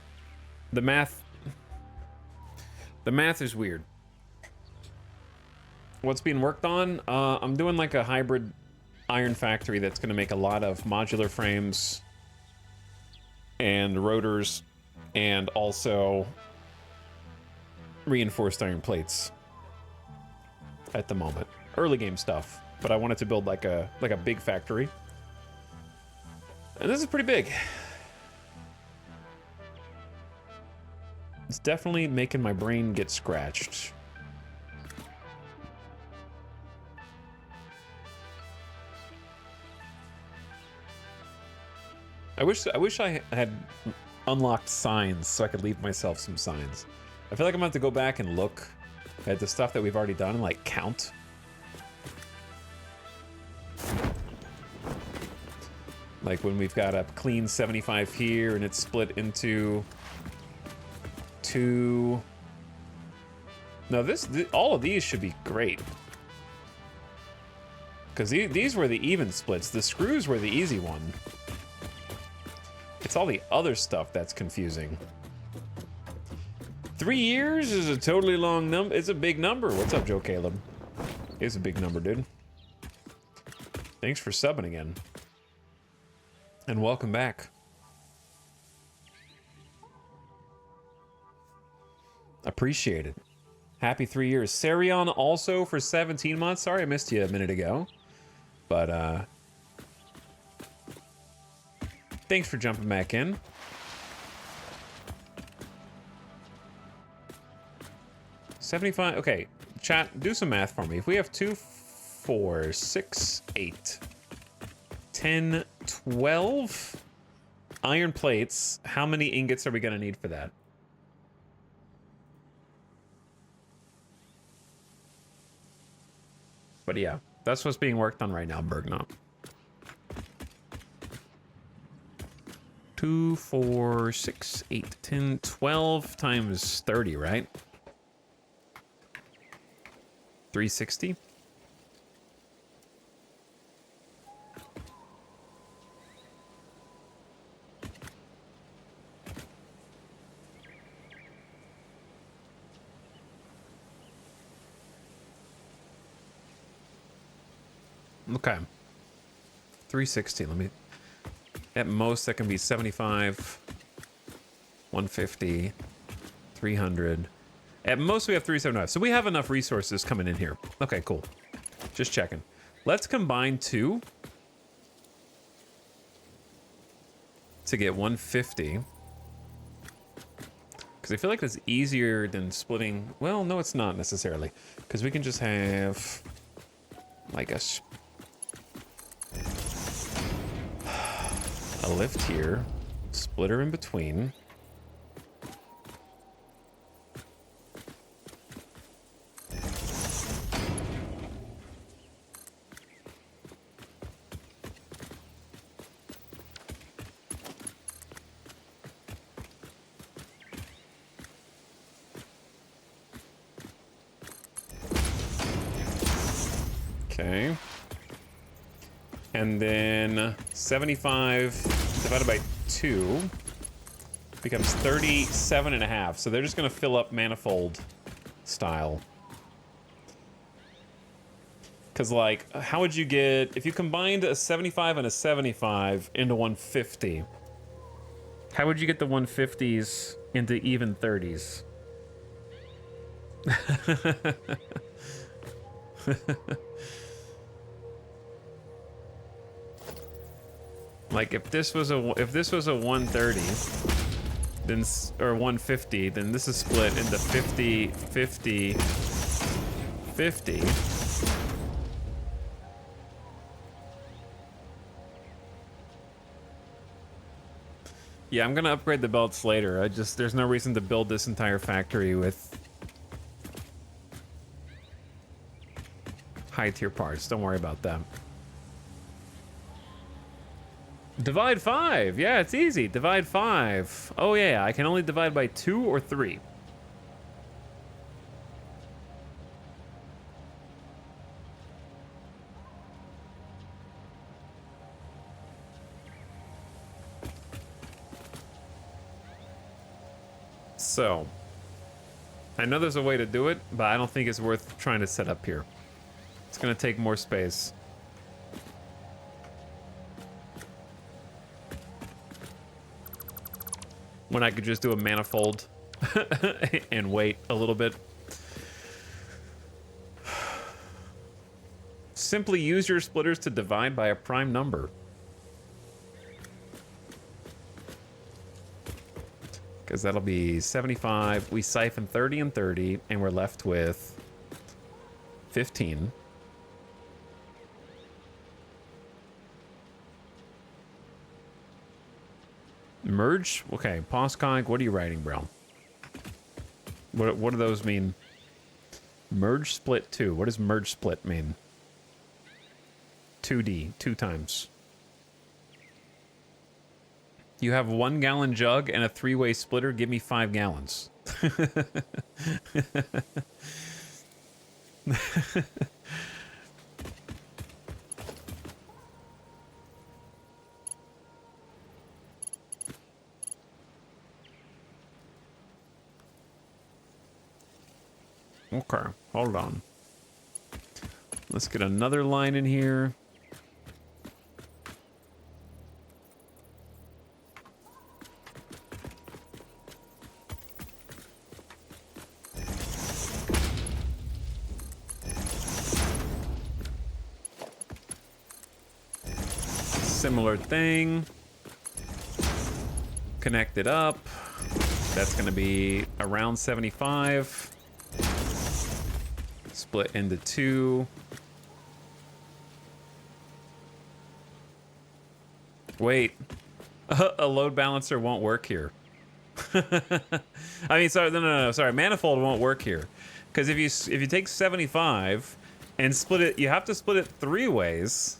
The math is weird. What's being worked on? I'm doing like a hybrid iron factory that's going to make a lot of modular frames and rotors and also reinforced iron plates at the moment. Early game stuff, but I wanted to build like a big factory. And this is pretty big. It's definitely making my brain get scratched. I wish I had unlocked signs so I could leave myself some signs. I feel like I'm gonna have to go back and look at the stuff that we've already done and like count. Like when we've got a clean 75 here and it's split into 2. No, all of these should be great. Because these were the even splits. The screws were the easy one. It's all the other stuff that's confusing. 3 years is a totally long number. It's a big number. What's up, Joe Caleb? It's a big number, dude. Thanks for subbing again. And welcome back. Appreciate it. Happy 3 years. Sarion also for 17 months. Sorry I missed you a minute ago. But, thanks for jumping back in. $75. Okay, chat, do some math for me. If we have 2, 4, 6, 8, 10, 12 iron plates, how many ingots are we going to need for that? But yeah, that's what's being worked on right now, Bergnop. 2, 4, 6, 8, 10, 12 times 30, right? 360. Okay. 360. Let me. At most, that can be 75, 150, 300. At most, we have 375. So we have enough resources coming in here. Okay, cool. Just checking. Let's combine two to get 150. Because I feel like that's easier than splitting. Well, no, it's not necessarily. Because we can just have like a lift here, splitter in between. Okay. And then 75 divided by 2 becomes 37 and a half. So they're just going to fill up manifold style. Because, like, how would you get... If you combined a 75 and a 75 into 150, how would you get the 150s into even 30s? Like if this was a 130, then or 150, then this is split into 50, 50, 50. Yeah, I'm gonna upgrade the belts later. There's no reason to build this entire factory with high tier parts. Don't worry about that. Divide 5. Yeah, it's easy. Divide 5. Oh yeah, I can only divide by 2 or 3. So, I know there's a way to do it, but I don't think it's worth trying to set up here. It's gonna take more space. When I could just do a manifold and wait a little bit. Simply use your splitters to divide by a prime number. Because that'll be 75. We siphon 30 and 30, and we're left with 15. Merge? Okay, Poscog, what are you writing, bro? What do those mean? Merge split 2. What does merge split mean? 2D, 2 times. You have 1 gallon jug and a 3-way splitter. Give me 5 gallons. Okay, hold on. Let's get another line in here. Similar thing. Connect it up. That's going to be around 75. Split into 2. Wait. A load balancer won't work here. I mean, sorry, no, sorry. Manifold won't work here. Because if you take 75 and split it, you have to split it 3 ways.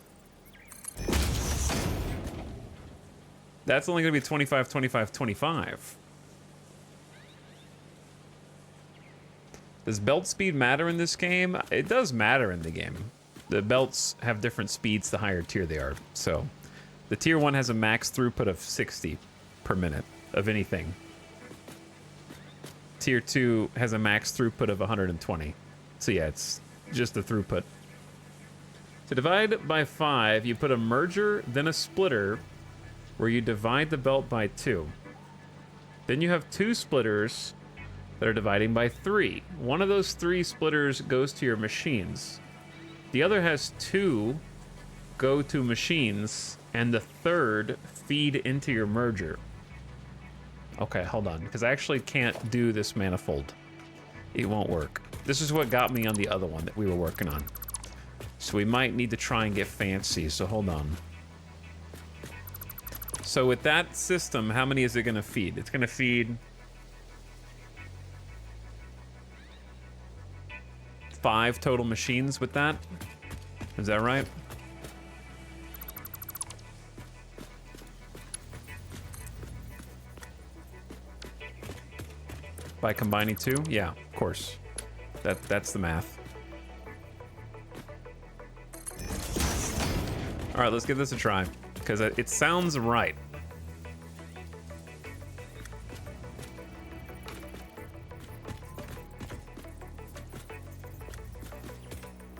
That's only going to be 25, 25, 25. Does belt speed matter in this game? It does matter in the game. The belts have different speeds the higher tier they are. So the tier 1 has a max throughput of 60 per minute of anything. Tier 2 has a max throughput of 120. So yeah, it's just the throughput. So To divide by 5, you put a merger, then a splitter, where you divide the belt by 2. Then you have 2 splitters that are dividing by 3. One of those 3 splitters goes to your machines. The other has 2 go to machines, and the third feed into your merger. Okay, hold on, because I actually can't do this manifold. It won't work. This is what got me on the other one that we were working on. So we might need to try and get fancy, so hold on. So with that system, how many is it going to feed? It's going to feed 5 total machines with that. Is that right? By combining 2? Yeah, of course. That's the math. All right, let's give this a try, because it sounds right.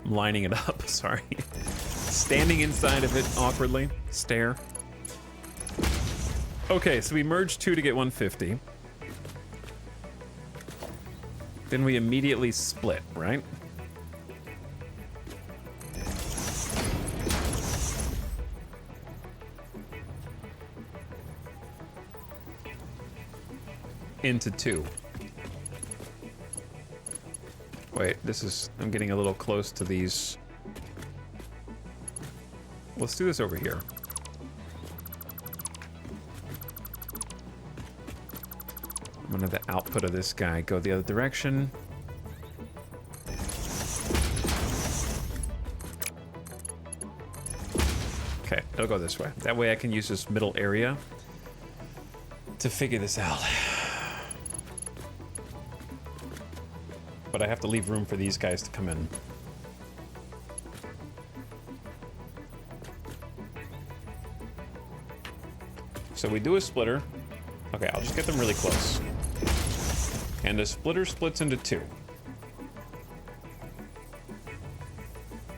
I'm lining it up, sorry. Standing inside of it awkwardly. Stare. Okay, so we merged 2 to get 150. Then we immediately split, right? Into 2. Wait, I'm getting a little close to these. Let's do this over here. I'm gonna have the output of this guy go the other direction. Okay, it'll go this way. That way I can use this middle area to figure this out. But I have to leave room for these guys to come in. So we do a splitter. Okay, I'll just get them really close. And the splitter splits into 2.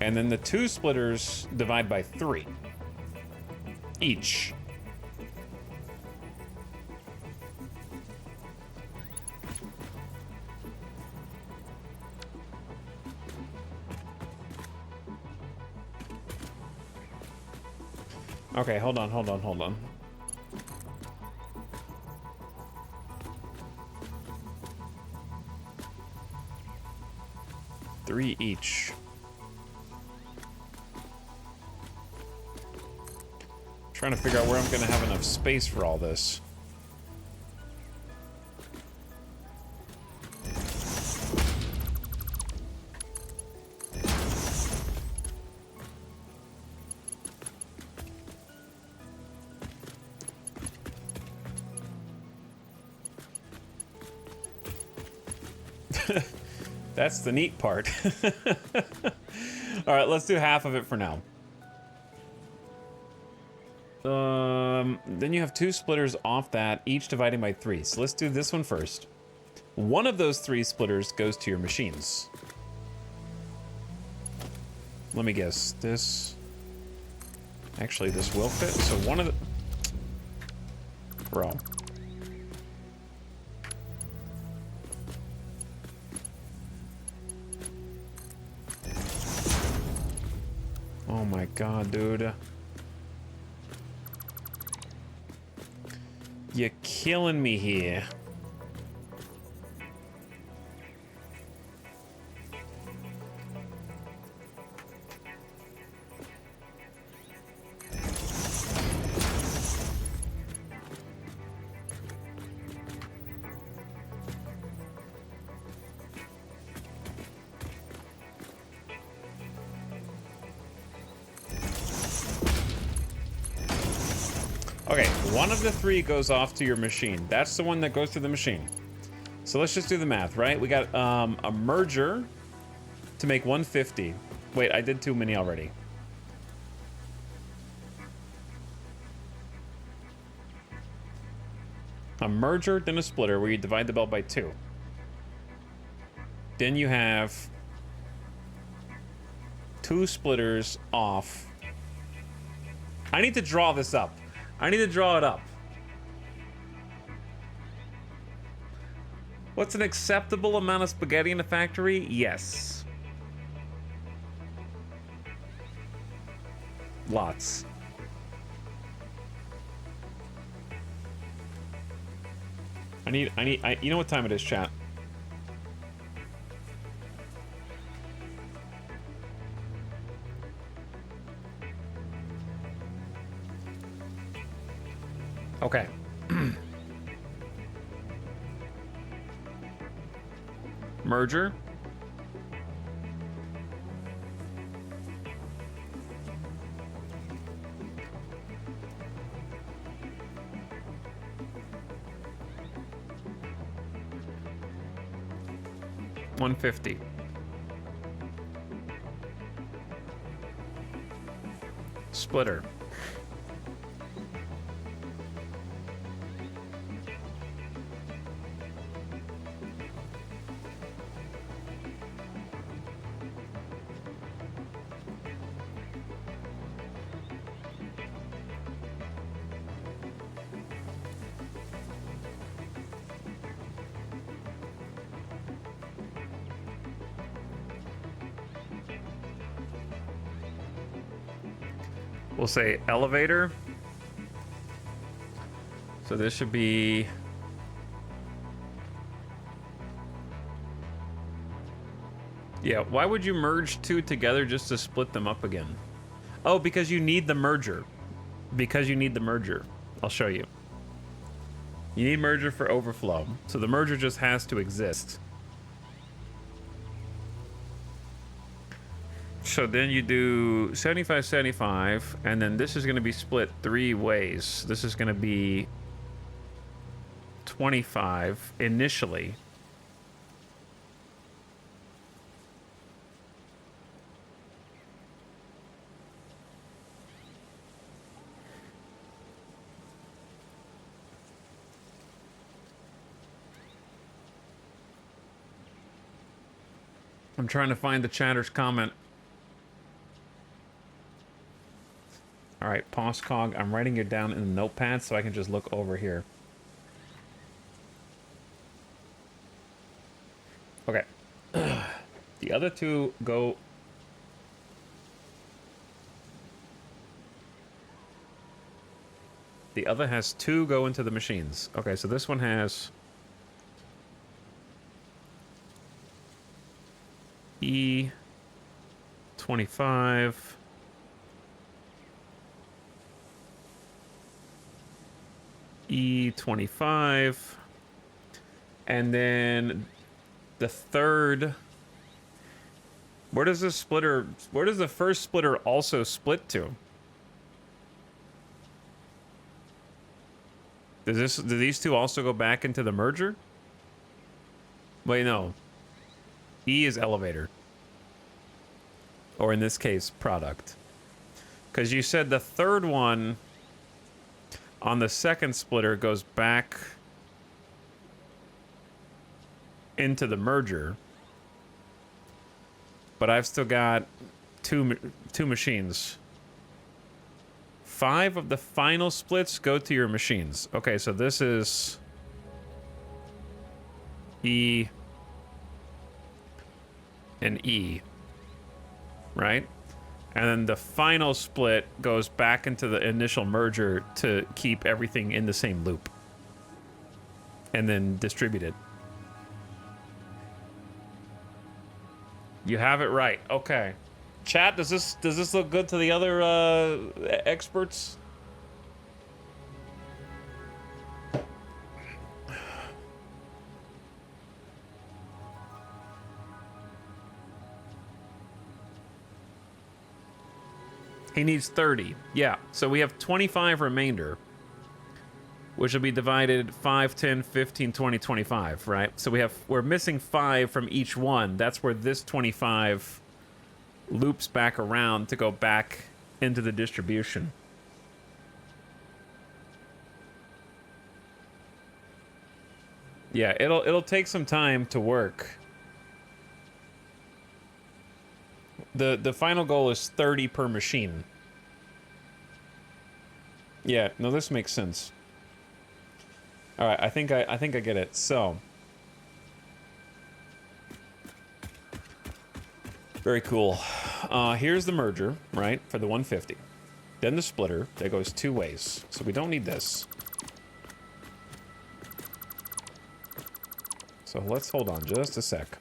And then the 2 splitters divide by 3 each. Okay, hold on. 3 each. Trying to figure out where I'm gonna have enough space for all this. That's the neat part. All right, let's do half of it for now. Then you have 2 splitters off that, each dividing by 3. So let's do this one first. One of those 3 splitters goes to your machines. Let me guess. This... Actually, this will fit. So one of the... Bro. Oh my god, dude. You're killing me here. Okay, one of the 3 goes off to your machine. That's the one that goes to the machine. So let's just do the math, right? We got a merger to make 150. Wait, I did too many already. A merger, then a splitter, where you divide the belt by 2. Then you have 2 splitters off. I need to draw this up. I need to draw it up. What's an acceptable amount of spaghetti in a factory? Yes. Lots. You know what time it is, chat? Okay. Merger. $150. Splitter. We'll say elevator. So this should be... Yeah, why would you merge 2 together just to split them up again? Oh, because you need the merger. Because you need the merger. I'll show you. You need merger for overflow. So the merger just has to exist. So then you do 75, 75, and then this is going to be split 3 ways. This is going to be 25 initially. I'm trying to find the chatter's comment. All right, pause cog. I'm writing it down in the notepad so I can just look over here. Okay. The other 2 go... The other has 2 go into the machines. Okay, so this one has... E25... E25, and then the third, where does the first splitter also split to? Do these 2 also go back into the merger? Wait, no. E is elevator. Or in this case, product. Because you said the third one on the second splitter goes back into the merger, but I've still got two machines. 5 of the final splits go to your machines. Okay, so this is E and E, right? And then the final split goes back into the initial merger to keep everything in the same loop. And then distribute it. You have it right. Okay. Chat, does this look good to the other experts? He needs 30. Yeah, so we have 25 remainder, which will be divided 5, 10, 15, 20, 25, right? So we're missing 5 from each one. That's where this 25 loops back around to go back into the distribution. Yeah, it'll take some time to work. The final goal is 30 per machine. Yeah, no, this makes sense. All right, I think I get it. So, very cool. Here's the merger, right, for the 150. Then the splitter that goes 2 ways. So we don't need this. So let's hold on just a sec.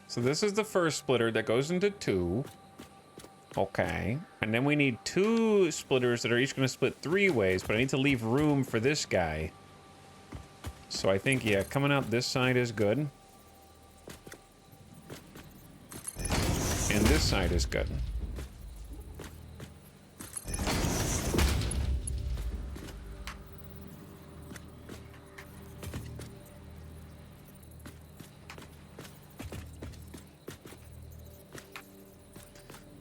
So this is the first splitter that goes into 2. Okay. And then we need 2 splitters that are each going to split 3 ways, but I need to leave room for this guy. So I think, yeah, coming out this side is good. And this side is good.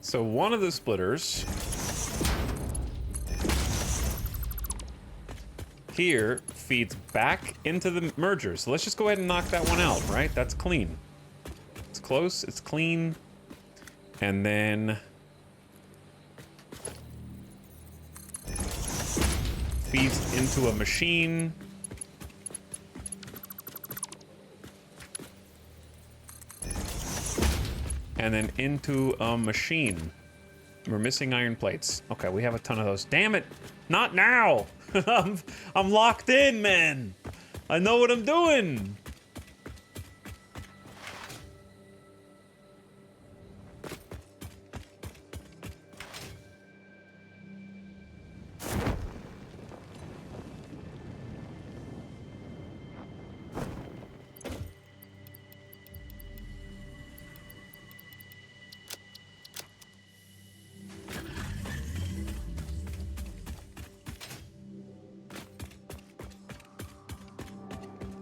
So one of the splitters here feeds back into the merger. So let's just go ahead and knock that one out, right? That's clean. It's close, it's clean. And then feeds into a machine. And then into a machine. We're missing iron plates. Okay, we have a ton of those. Damn it! Not now! I'm locked in, man! I know what I'm doing!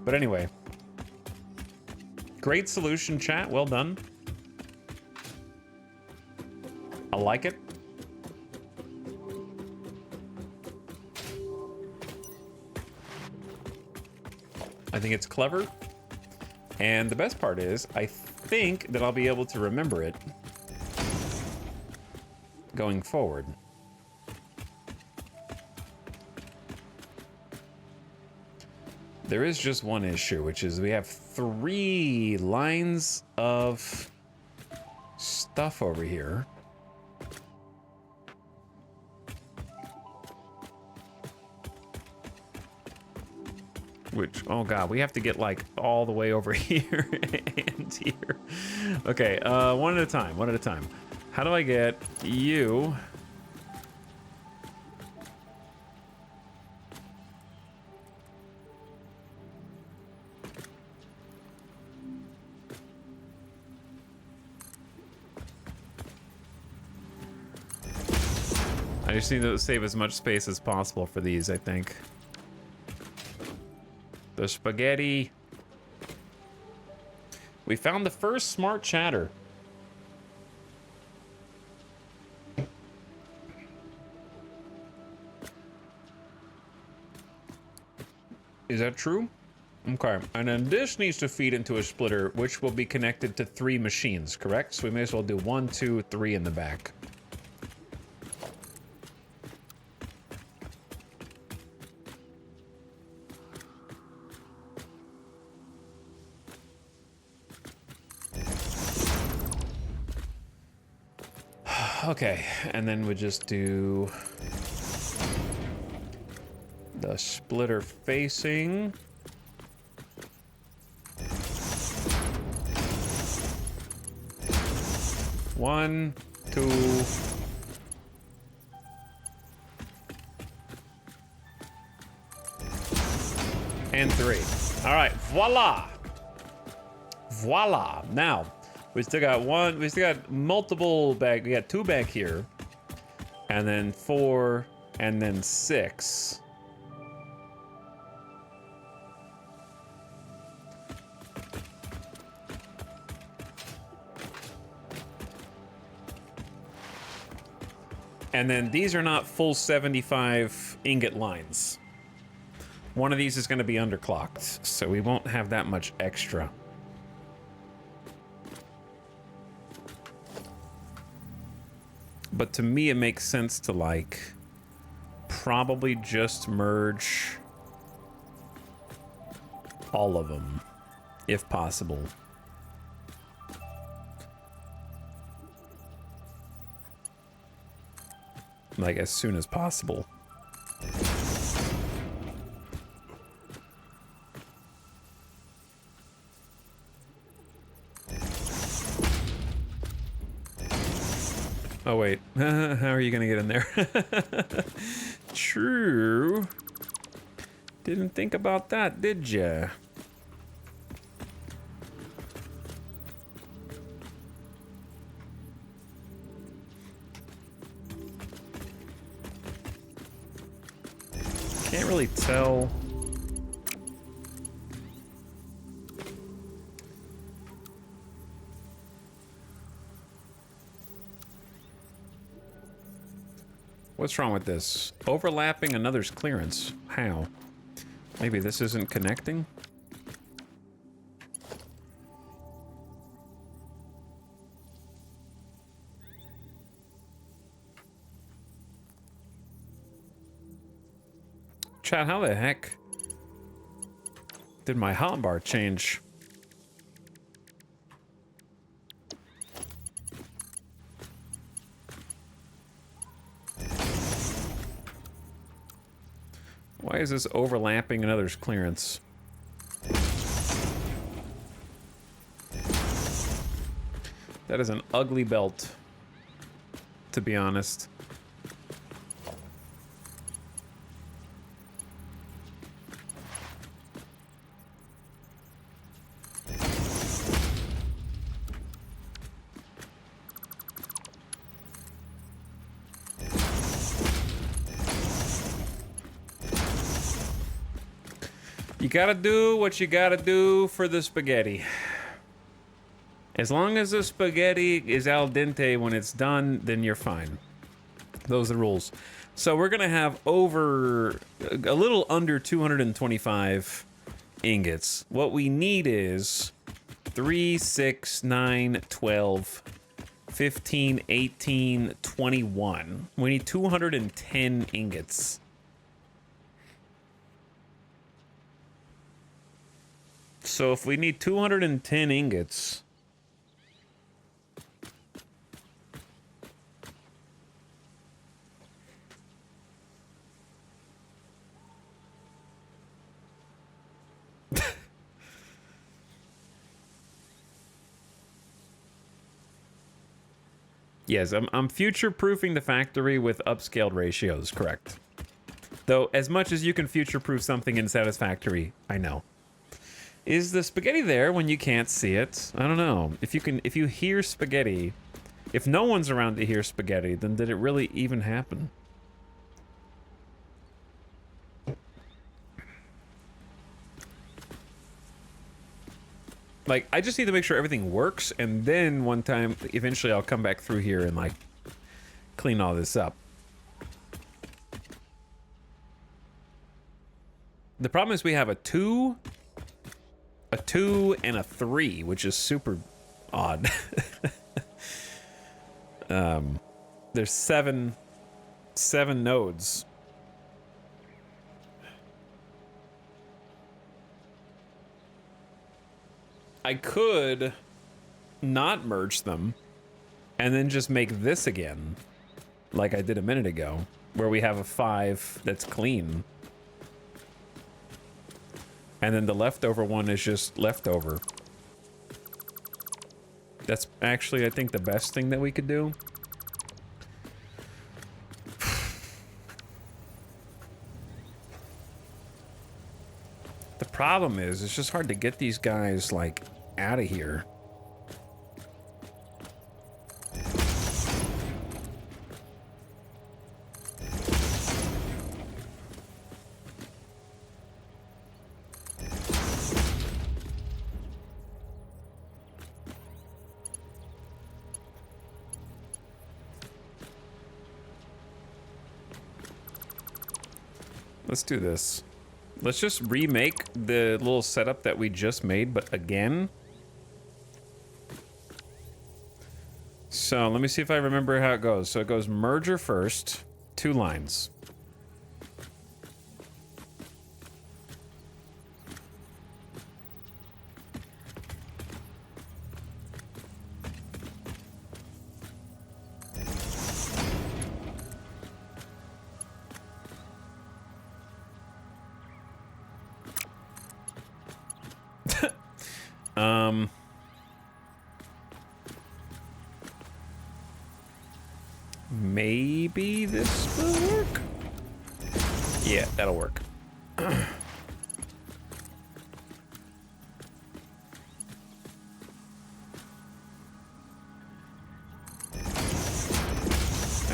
But anyway, great solution, chat. Well done. I like it. I think it's clever. And the best part is, I think that I'll be able to remember it going forward. There is just one issue, which is we have 3 lines of stuff over here. Which, oh god, we have to get like all the way over here and here. Okay, one at a time, one at a time. How do I get you? I just need to save as much space as possible for these, I think. The spaghetti. We found the first smart chatter. Is that true? Okay. And then this needs to feed into a splitter, which will be connected to 3 machines, correct? So we may as well do 1, 2, 3 in the back. Okay, and then we just do the splitter facing. One, 2. And 3. All right, voila. Voila. Now, we still got one, we still got multiple back, we got 2 back here. And then 4, and then 6. And then these are not full 75 ingot lines. One of these is going to be underclocked, so we won't have that much extra. But to me, it makes sense to, like, probably just merge all of them, if possible. Like, as soon as possible. Oh, wait. How are you gonna get in there? True. Didn't think about that, did ya? Can't really tell. What's wrong with this? Overlapping another's clearance. How? Maybe this isn't connecting? Chat, how the heck did my hotbar change? Why is this overlapping another's clearance? That is an ugly belt, to be honest. You gotta do what you gotta do for the spaghetti. As long as the spaghetti is al dente when it's done, then you're fine. Those are the rules. So we're gonna have over a little under 225 ingots. What we need is 3, 6, 9, 12, 15, 18, 21. We need 210 ingots. So if we need 210 ingots, yes, I'm future-proofing the factory with upscaled ratios, correct. Though, as much as you can future-proof something in Satisfactory, I know. Is the spaghetti there when you can't see it? I don't know. If you hear spaghetti, if no one's around to hear spaghetti, then did it really even happen? Like, I just need to make sure everything works, and then one time, eventually I'll come back through here and, like, clean all this up. The problem is we have a 2, and a 3, which is super odd. There's seven nodes. I could not merge them and then just make this again, like I did a minute ago, where we have a 5 that's clean. And then the leftover one is just leftover. That's actually, I think, the best thing that we could do. The problem is, it's just hard to get these guys, like, out of here. let's do this. Let's just remake the little setup that we just made, but again. So let me see if I remember how it goes. So it goes merger first, 2 lines. Maybe this will work? Yeah, that'll work. And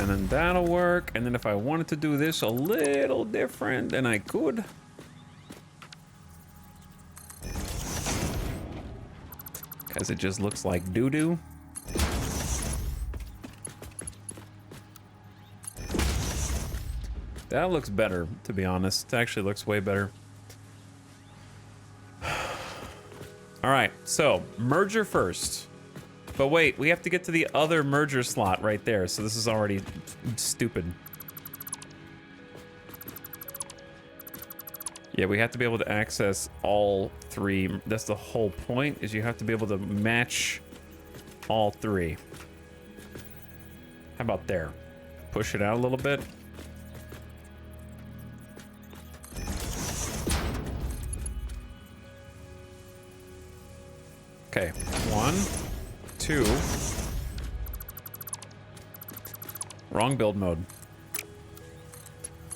then that'll work. And then if I wanted to do this a little different, then I could. Because it just looks like doo-doo. That looks better, to be honest. It actually looks way better. All right, so merger first. But wait, we have to get to the other merger slot right there. So this is already stupid. Yeah, we have to be able to access all 3. That's the whole point, is you have to be able to match all 3. How about there? Push it out a little bit. Okay, 1, 2. Wrong build mode.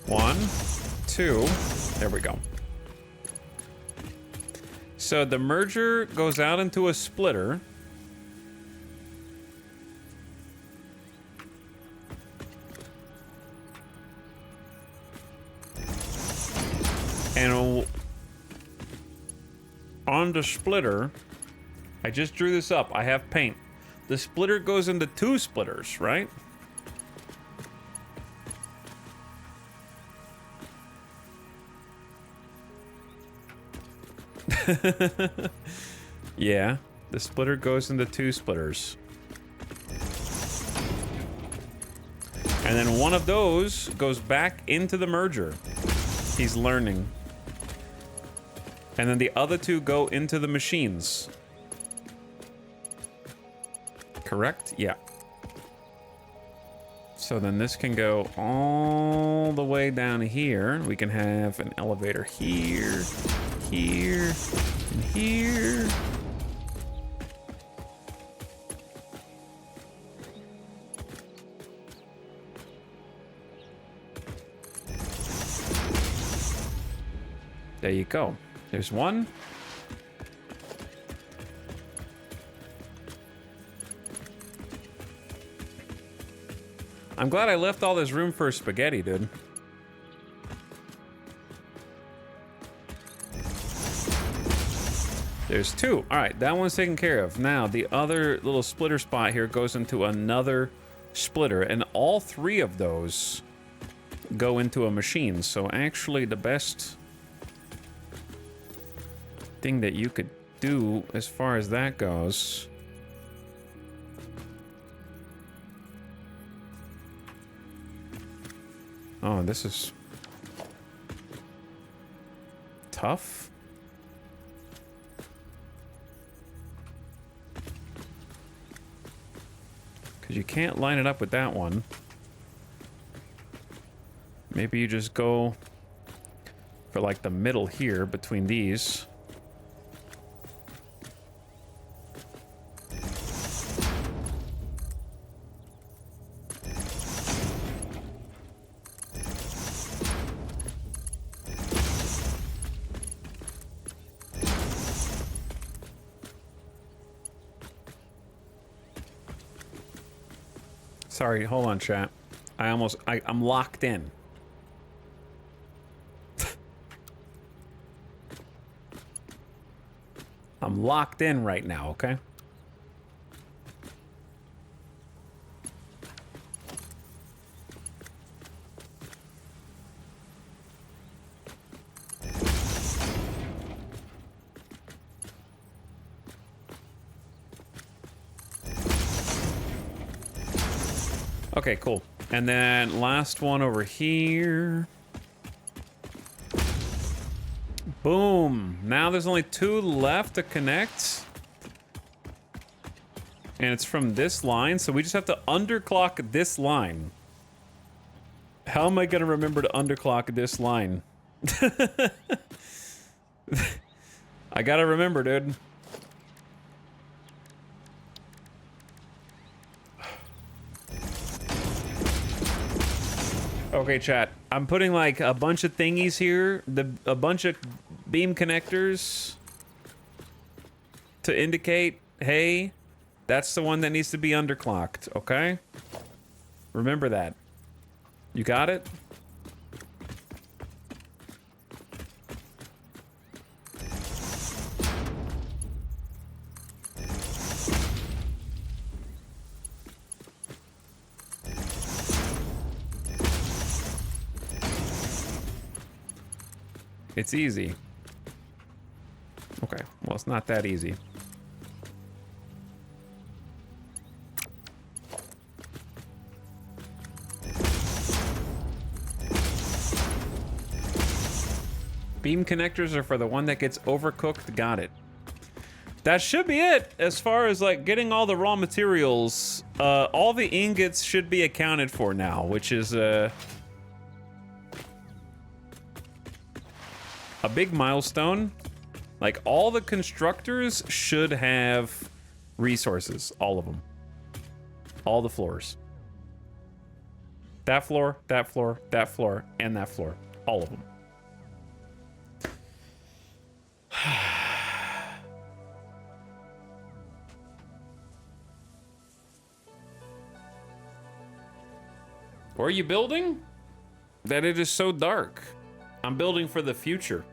1, 2. There we go. So the merger goes out into a splitter. And on the splitter, I just drew this up. I have paint. The splitter goes into 2 splitters, right? Yeah, the splitter goes into 2 splitters. And then one of those goes back into the merger. He's learning. And then the other 2 go into the machines. Correct? Yeah. So then this can go all the way down here. We can have an elevator here, here, and here. There you go. There's one. I'm glad I left all this room for spaghetti, dude. There's 2. All right, that one's taken care of. Now, the other little splitter spot here goes into another splitter, and all 3 of those go into a machine. So actually, the best thing that you could do as far as that goes... Oh, this is tough. Because you can't line it up with that one. Maybe you just go for like the middle here between these. Sorry, hold on, chat. I'm locked in. I'm locked in right now, okay? Okay, cool. And then last one over here. Boom. Now there's only 2 left to connect. And it's from this line, so we just have to underclock this line. How am I gonna remember to underclock this line? I gotta remember, dude. Okay, chat. I'm putting like a bunch of thingies here, a bunch of beam connectors to indicate, hey, that's the one that needs to be underclocked, okay? Remember that. You got it? It's easy. Okay, well, it's not that easy. Beam connectors are for the one that gets overcooked. Got it. That should be it as far as like getting all the raw materials. All the ingots should be accounted for now, which is a big milestone. Like all the constructors should have resources, all of them. All the floors. That floor, that floor, that floor, and that floor. All of them. What are you building? That it is so dark. I'm building for the future.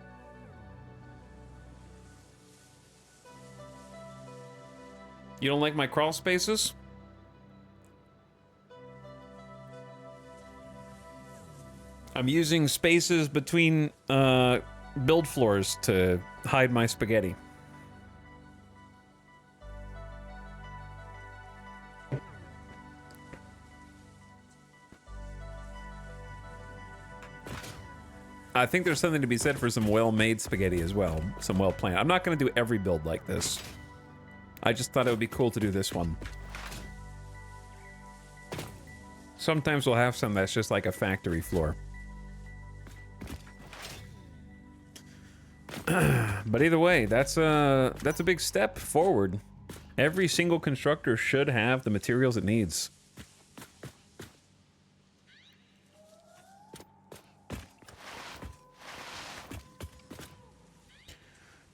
You don't like my crawl spaces? I'm using spaces between build floors to hide my spaghetti. I think there's something to be said for some well-made spaghetti as well. Some well-planned. I'm not going to do every build like this. I just thought it would be cool to do this one. Sometimes we'll have some that's just like a factory floor. But either way, that's a big step forward. Every single constructor should have the materials it needs.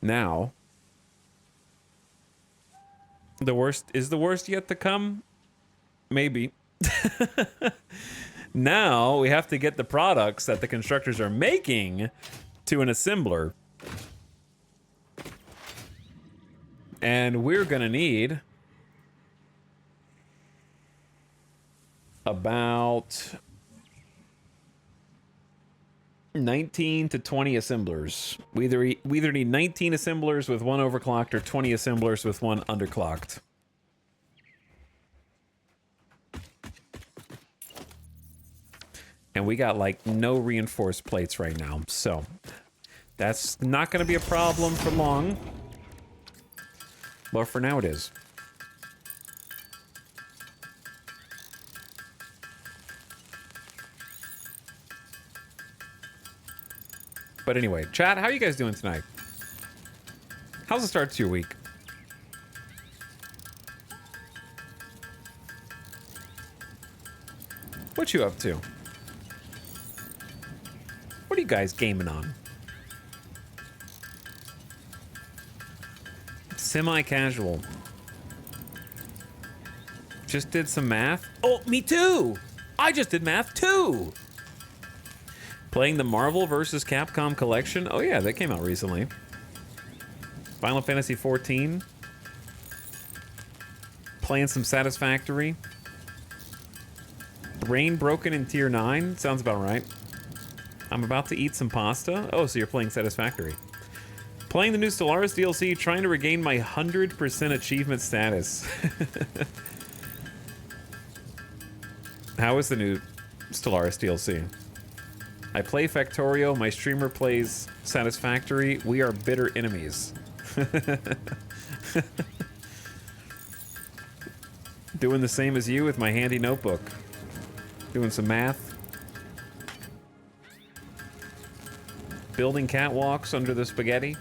Now, the worst yet to come? Maybe. Now we have to get the products that the constructors are making to an assembler. And we're gonna need about 19 to 20 assemblers. We either need 19 assemblers with 1 overclocked or 20 assemblers with 1 underclocked. And we got like no reinforced plates right now, so that's not going to be a problem for long. But for now it is. But anyway, chat, how are you guys doing tonight? How's the start to your week? What you up to? What are you guys gaming on? Semi-casual. Just did some math. Oh, me too! I just did math too! Playing the Marvel vs. Capcom collection. Oh yeah, that came out recently. Final Fantasy XIV. Playing some Satisfactory. Brain broken in Tier 9. Sounds about right. I'm about to eat some pasta. Oh, so you're playing Satisfactory. Playing the new Stellaris DLC, trying to regain my 100% achievement status. How is the new Stellaris DLC? I play Factorio, my streamer plays Satisfactory. We are bitter enemies. Doing the same as you with my handy notebook. Doing some math. Building catwalks under the spaghetti.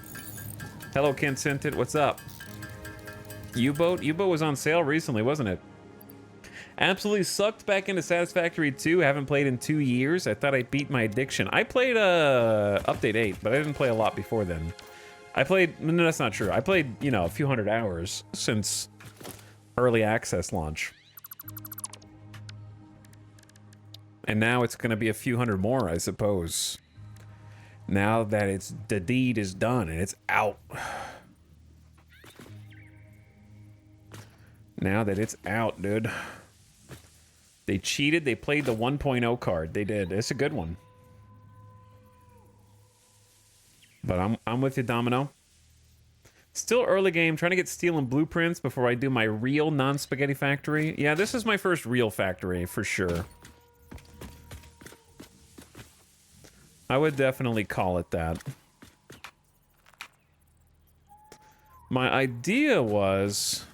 Hello, Kent Sintit, what's up? U-Boat? U-Boat was on sale recently, wasn't it? Absolutely sucked back into Satisfactory 2. Haven't played in 2 years. I thought I beat my addiction. I played Update 8, but I didn't play a lot before then. I played... No, that's not true. I played, you know, a few hundred hours since early access launch. And now it's going to be a few hundred more, I suppose. Now that the deed is done and it's out. Now that it's out, dude. They cheated. They played the 1.0 card. They did. It's a good one. But I'm with you, Domino. Still early game. Trying to get steel and blueprints before I do my real non-spaghetti factory. Yeah, this is my first real factory for sure. I would definitely call it that. My idea was...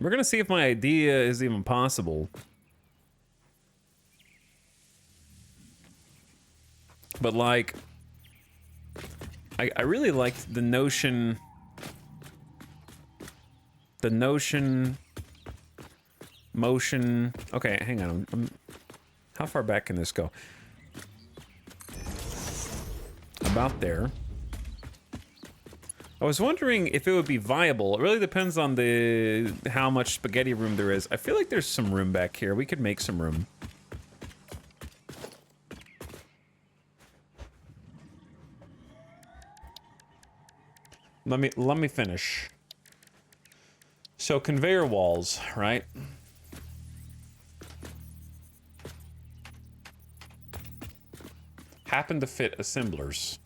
We're gonna see if my idea is even possible. But like, I really liked the notion... Motion... Okay, hang on. How far back can this go? About there. I was wondering if it would be viable. It really depends on how much spaghetti room there is. I feel like there's some room back here. We could make some room. Let me finish. So conveyor walls, right? Happen to fit assemblers.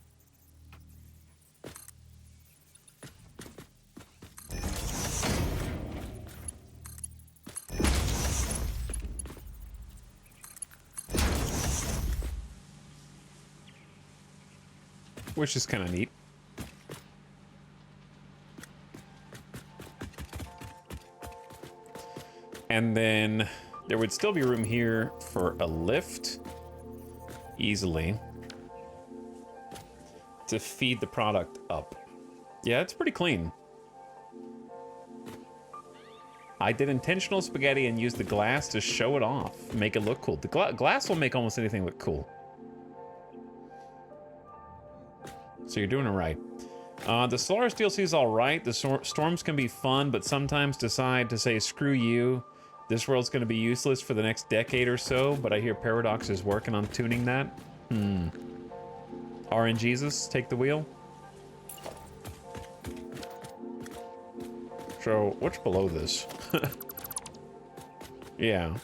Which is kind of neat. And then there would still be room here for a lift, easily, to feed the product up. Yeah, it's pretty clean. I did intentional spaghetti and used the glass to show it off, make it look cool. The glass will make almost anything look cool. So you're doing it right. The Stellaris DLC is alright. The storms can be fun, but sometimes decide to say, screw you. This world's going to be useless for the next decade or so, but I hear Paradox is working on tuning that. RNGesus, take the wheel. So, what's below this? Yeah.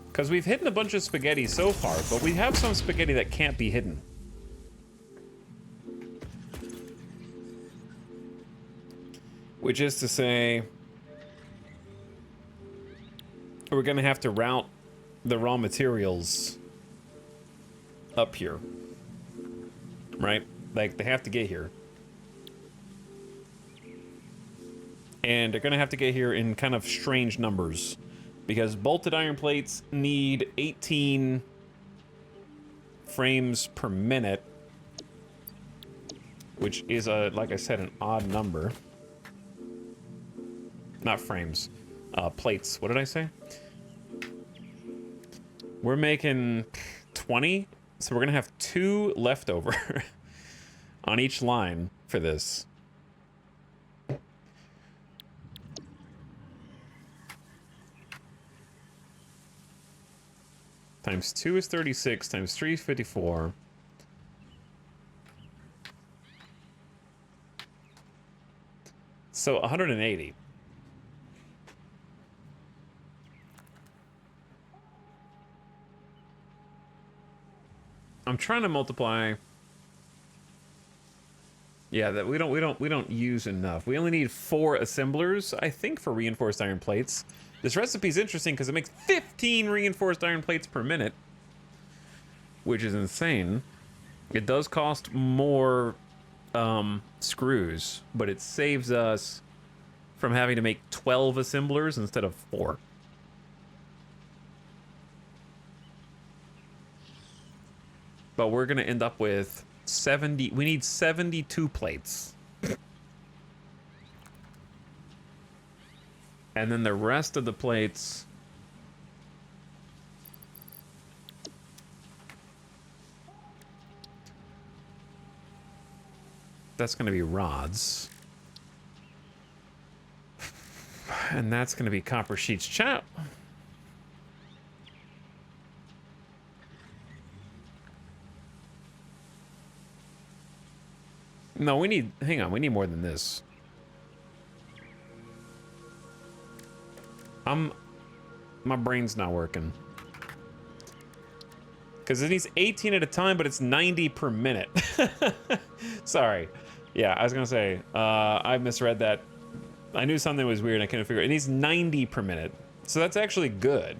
Because we've hidden a bunch of spaghetti so far, but we have some spaghetti that can't be hidden. Which is to say, we're going to have to route the raw materials up here. Right? Like, they have to get here. And they're going to have to get here in kind of strange numbers. Because bolted iron plates need 18 frames per minute. Which is, like I said, an odd number. Not frames. Plates. What did I say? We're making 20. So we're going to have 2 left over on each line for this. Times 2 is 36, times 3 is 54. So 180. I'm trying to multiply Yeah, that we don't use enough. We only need 4 assemblers, I think, for reinforced iron plates. This recipe is interesting because it makes 15 reinforced iron plates per minute, which is insane. It does cost more screws, but it saves us from having to make 12 assemblers instead of 4. But we're gonna end up with 70. We need 72 plates. And then the rest of the plates, that's gonna be rods. And that's gonna be copper sheets. Chat. No, we need, hang on, we need more than this. My brain's not working. Because it needs 18 at a time, but it's 90 per minute. Sorry. Yeah, I was gonna say, I misread that. I knew something was weird and I couldn't figure it. It needs 90 per minute. So that's actually good.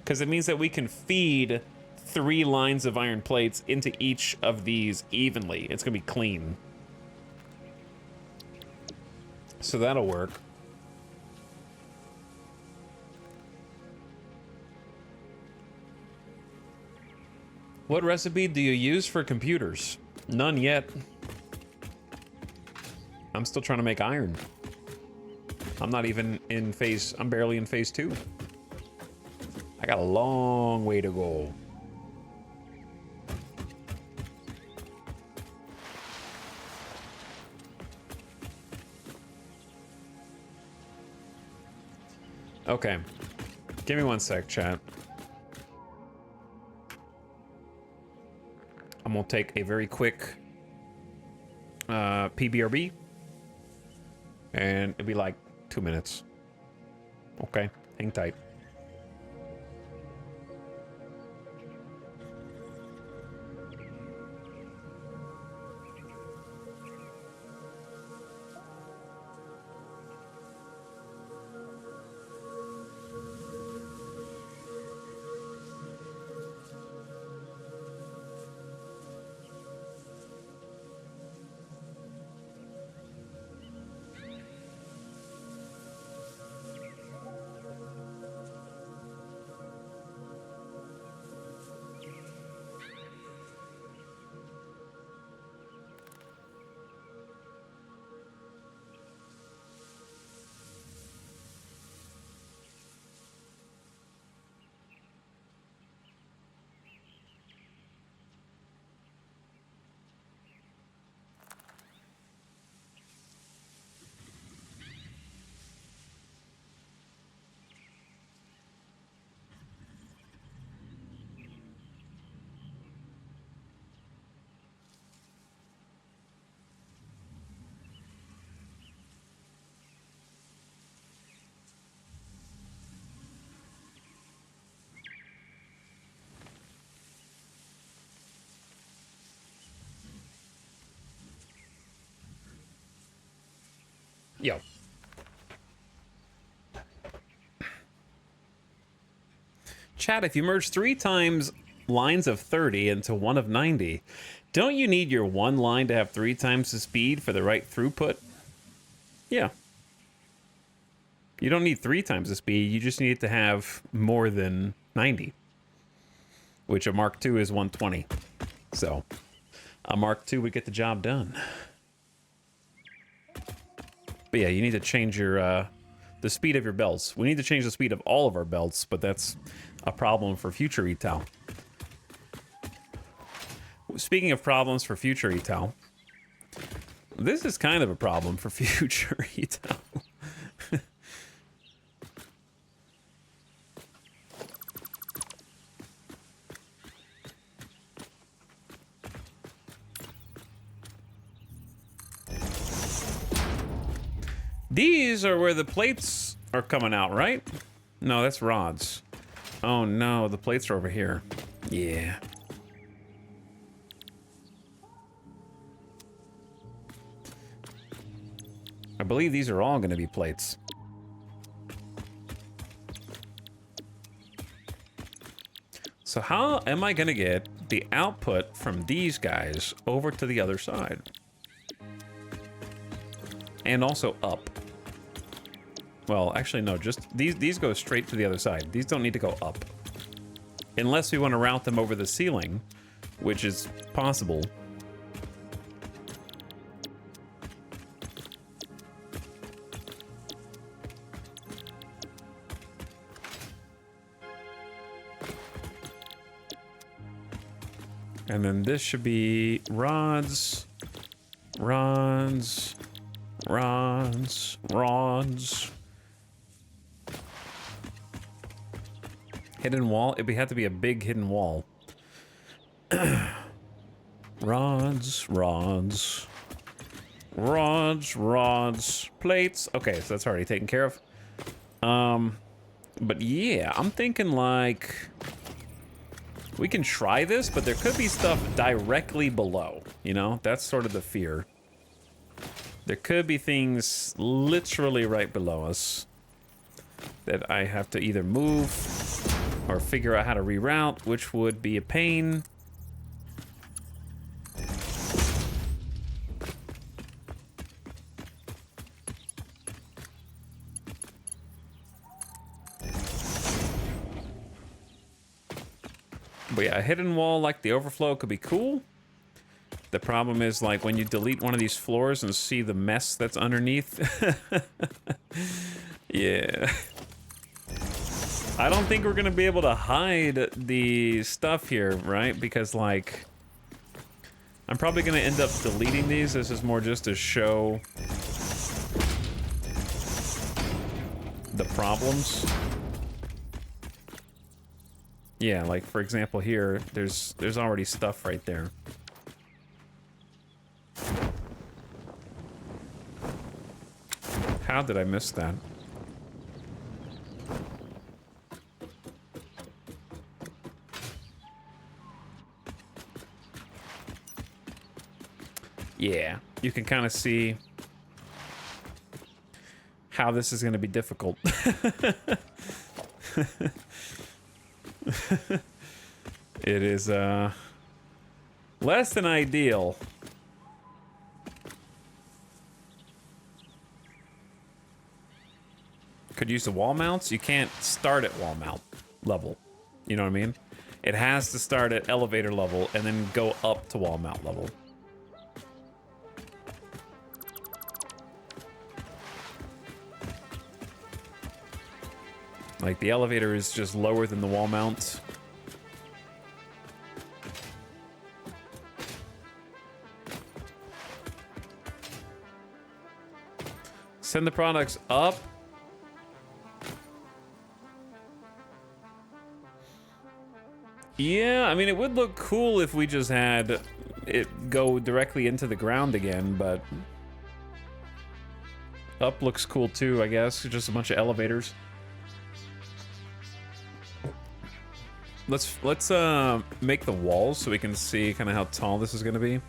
Because it means that we can feed 3 lines of iron plates into each of these evenly. It's gonna be clean. So that'll work. What recipe do you use for computers? None yet. I'm still trying to make iron. I'm not even in phase, I'm barely in phase 2. I got a long way to go. Okay. Give me 1 sec, chat. I'm gonna take a very quick PBRB. And it'll be like 2 minutes. Okay, hang tight. Yo. Chat, if you merge 3 times lines of 30 into one of 90, don't you need your one line to have 3 times the speed for the right throughput? Yeah. You don't need 3 times the speed, you just need it to have more than 90. Which a Mark II is 120. So, a Mark II would get the job done. But yeah, you need to change your, the speed of your belts. We need to change the speed of all of our belts, but that's a problem for future etal. Speaking of problems for future etal, this is kind of a problem for future etal. These are where the plates are coming out, right? No, that's rods. Oh no, the plates are over here. Yeah. believe these are all going to be plates. So how am I going to get the output from these guys over to the other side? And also up. Well, actually, no, just these go straight to the other side. These don't need to go up. Unless we want to route them over the ceiling, which is possible. And then this should be rods, rods, rods, rods. Hidden wall? It'd have to be a big hidden wall. Rods, rods, rods, rods, plates. Okay, so that's already taken care of. But yeah, I'm thinking like we can try this, but there could be stuff directly below. You know, that's sort of the fear. There could be things literally right below us that I have to either move or figure out how to reroute, which would be a pain. But yeah, a hidden wall like the overflow could be cool. The problem is, like, when you delete one of these floors and see the mess that's underneath. Yeah. I don't think we're gonna be able to hide the stuff here, right? Because, like, I'm probably gonna end up deleting these. This is more just to show the problems. Yeah, like, for example, here, there's already stuff right there. How did I miss that? Yeah, you can kind of see how this is going to be difficult. It is less than ideal. Could use the wall mounts. You can't start at wall mount level. You know what I mean? It has to start at elevator level and then go up to wall mount level. Like, the elevator is just lower than the wall mount. Send the products up. Yeah, I mean, it would look cool if we just had it go directly into the ground again, but up looks cool too, I guess. Just a bunch of elevators. Let's make the walls so we can see kind of how tall this is going to be.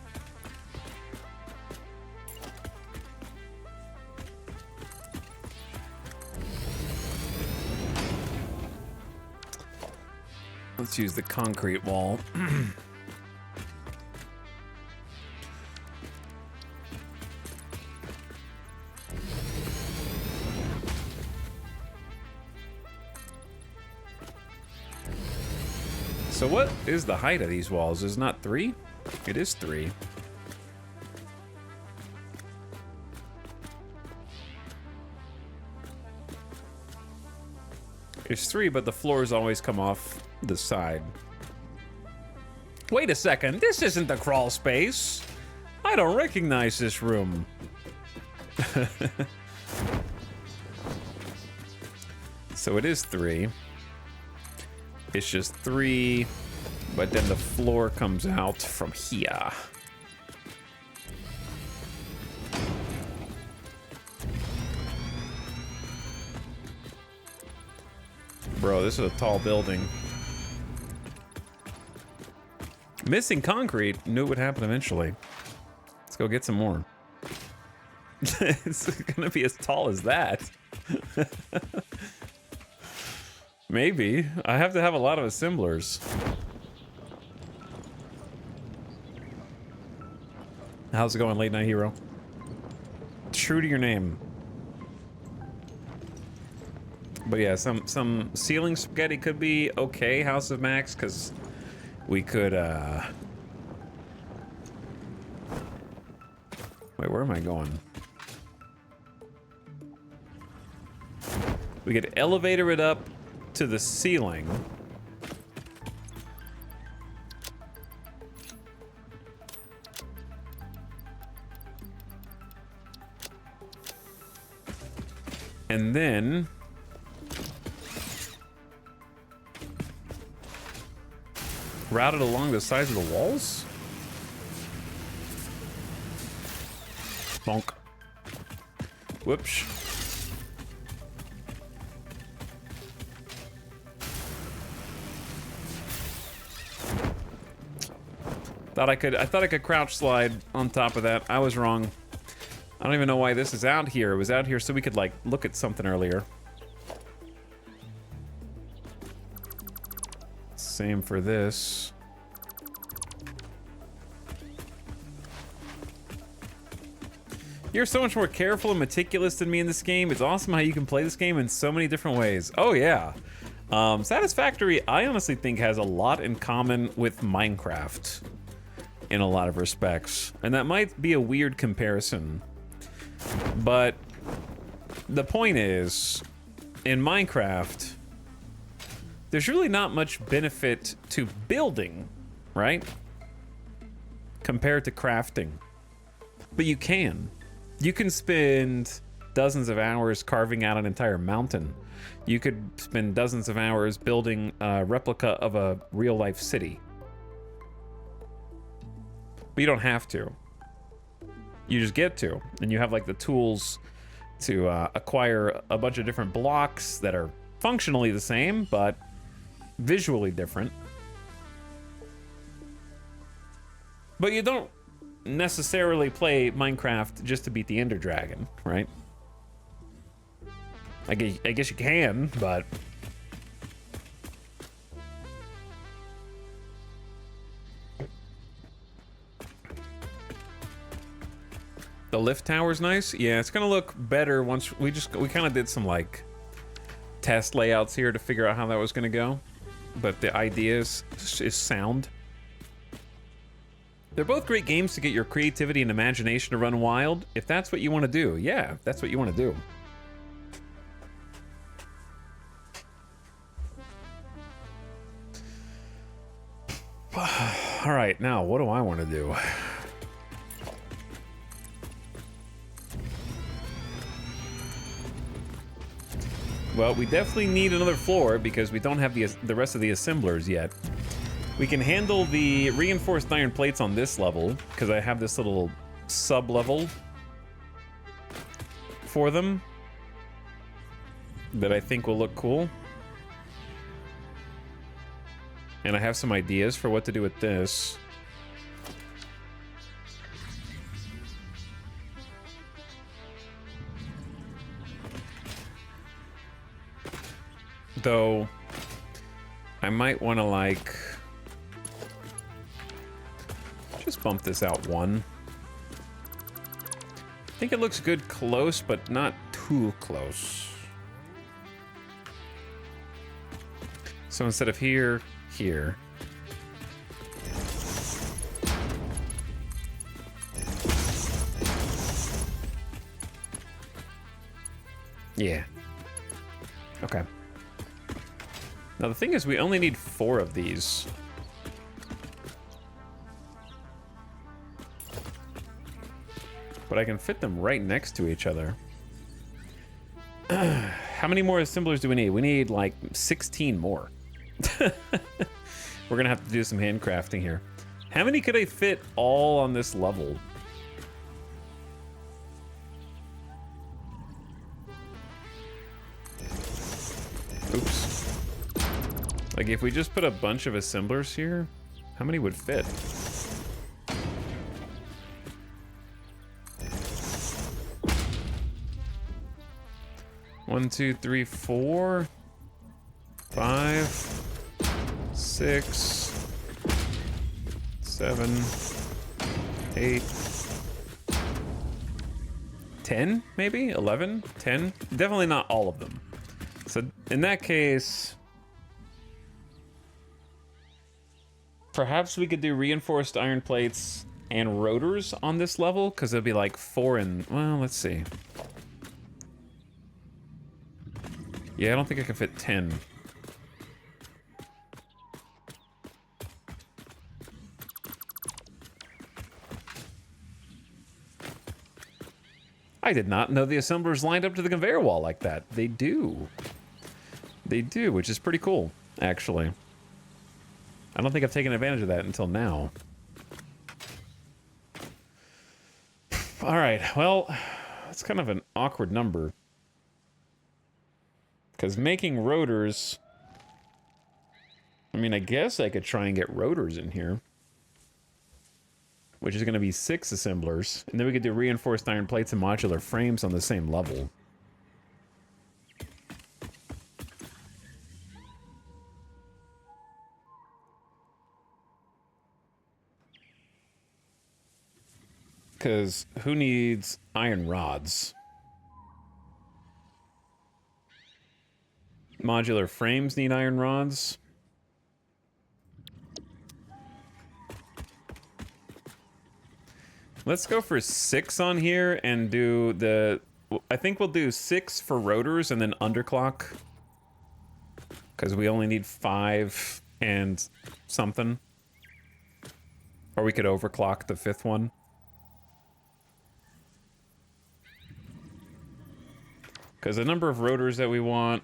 Let's use the concrete wall. So what is the height of these walls? Is it not 3? It is 3. It's 3, but the floors always come off the side. Wait a second, this isn't the crawl space. I don't recognize this room. So it is 3. It's just 3, but then the floor comes out from here. Bro, this is a tall building. Missing concrete. Knew it would happen eventually. Let's go get some more. It's gonna be as tall as that. Maybe. I have to have a lot of assemblers. How's it going, Late Night Hero? True to your name. But yeah, some ceiling spaghetti could be okay, House of Max, because we could, Wait, where am I going? We could elevator it up to the ceiling. And then route it along the sides of the walls? Bonk. Whoops. I thought I could crouch slide on top of that. I was wrong. I don't even know why this is out here. It was out here so we could, like, look at something earlier. Same for this. You're so much more careful and meticulous than me in this game. It's awesome how you can play this game in so many different ways. Oh, yeah. Satisfactory, I honestly think, has a lot in common with Minecraft in a lot of respects. And that might be a weird comparison. But the point is, in Minecraft, there's really not much benefit to building, right? Compared to crafting. But you can. You can spend dozens of hours carving out an entire mountain. You could spend dozens of hours building a replica of a real-life city. But you don't have to. You just get to. And you have, like, the tools to acquire a bunch of different blocks that are functionally the same, but visually different. But you don't necessarily play Minecraft just to beat the Ender Dragon, right? I guess you can, but the lift tower's nice. Yeah, it's gonna look better once we kind of did some, like, test layouts here to figure out how that was gonna go, but the idea is sound. They're both great games to get your creativity and imagination to run wild, if that's what you want to do. Yeah, if that's what you want to do. All right, now what do I want to do? Well, we definitely need another floor because we don't have the rest of the assemblers yet. We can handle the reinforced iron plates on this level because I have this little sub-level for them that I think will look cool. And I have some ideas for what to do with this. Though, I might want to, like, just bump this out one. I think it looks good close, but not too close. So instead of here, here. Yeah. Okay. Now the thing is, we only need 4 of these. But I can fit them right next to each other. How many more assemblers do we need? We need like 16 more. We're gonna have to do some handcrafting here. How many could I fit all on this level? Oops. Like if we just put a bunch of assemblers here, how many would fit? 1, 2, 3, 4, 5, 6, 7, 8, 10, maybe? 11? 10? Definitely not all of them. So in that case, perhaps we could do reinforced iron plates and rotors on this level, because it'll be like 4 and... Well, let's see. Yeah, I don't think I can fit 10. I did not know the assemblers lined up to the conveyor wall like that. They do. They do, which is pretty cool, actually. I don't think I've taken advantage of that until now. All right, well, that's kind of an awkward number. Because making rotors... I mean, I guess I could try and get rotors in here. Which is going to be 6 assemblers. And then we could do reinforced iron plates and modular frames on the same level. Because who needs iron rods? Modular frames need iron rods. Let's go for 6 on here and do the... I think we'll do 6 for rotors and then underclock. Because we only need 5 and something. Or we could overclock the 5th one. Because the number of rotors that we want...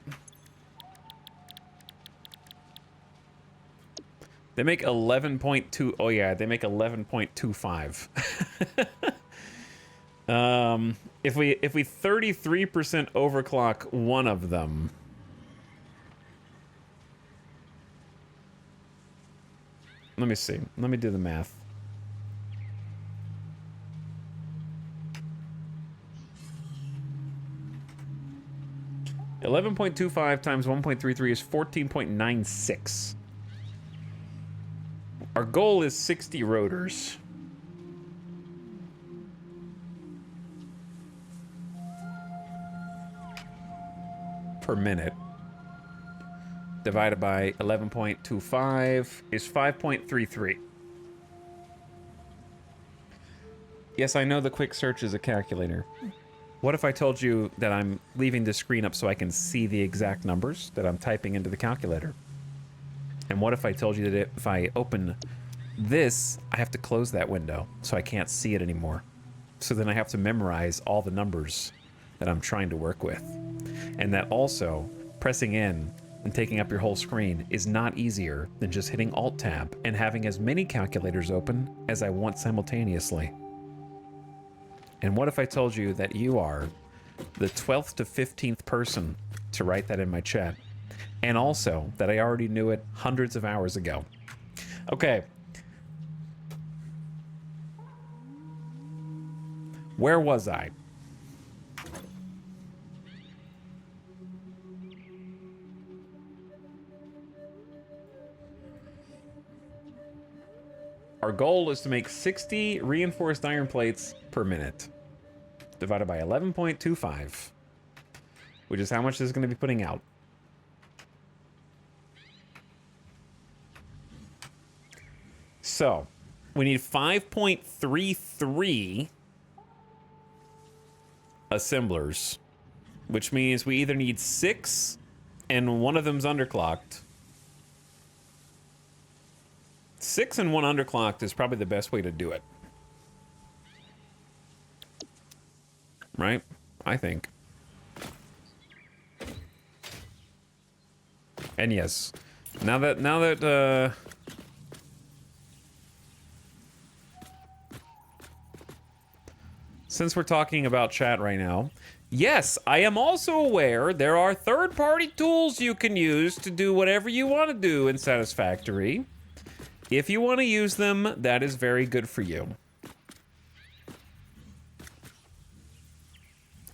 They make 11.2... Oh yeah, they make 11.25. If we 33% overclock one of them... Let me see. Let me do the math. $11.25 times 1.33 is 14.96. Our goal is 60 rotors. Per minute. Divided by 11.25 is 5.33. Yes, I know the quick search is a calculator. What if I told you that I'm leaving the screen up so I can see the exact numbers that I'm typing into the calculator? And what if I told you that if I open this, I have to close that window so I can't see it anymore? So then I have to memorize all the numbers that I'm trying to work with. And that also, pressing in and taking up your whole screen is not easier than just hitting Alt-Tab and having as many calculators open as I want simultaneously. And what if I told you that you are the 12th to 15th person to write that in my chat? And also that I already knew it hundreds of hours ago. Okay. Where was I? Our goal is to make 60 reinforced iron plates per minute, divided by 11.25, which is how much this is going to be putting out. So, we need 5.33 assemblers, which means we either need 6 and one of them's underclocked. 6 and 1 underclocked is probably the best way to do it. Right? I think. And yes, now that since we're talking about chat right now, yes, I am also aware there are third-party tools you can use to do whatever you want to do in Satisfactory. If you want to use them, that is very good for you.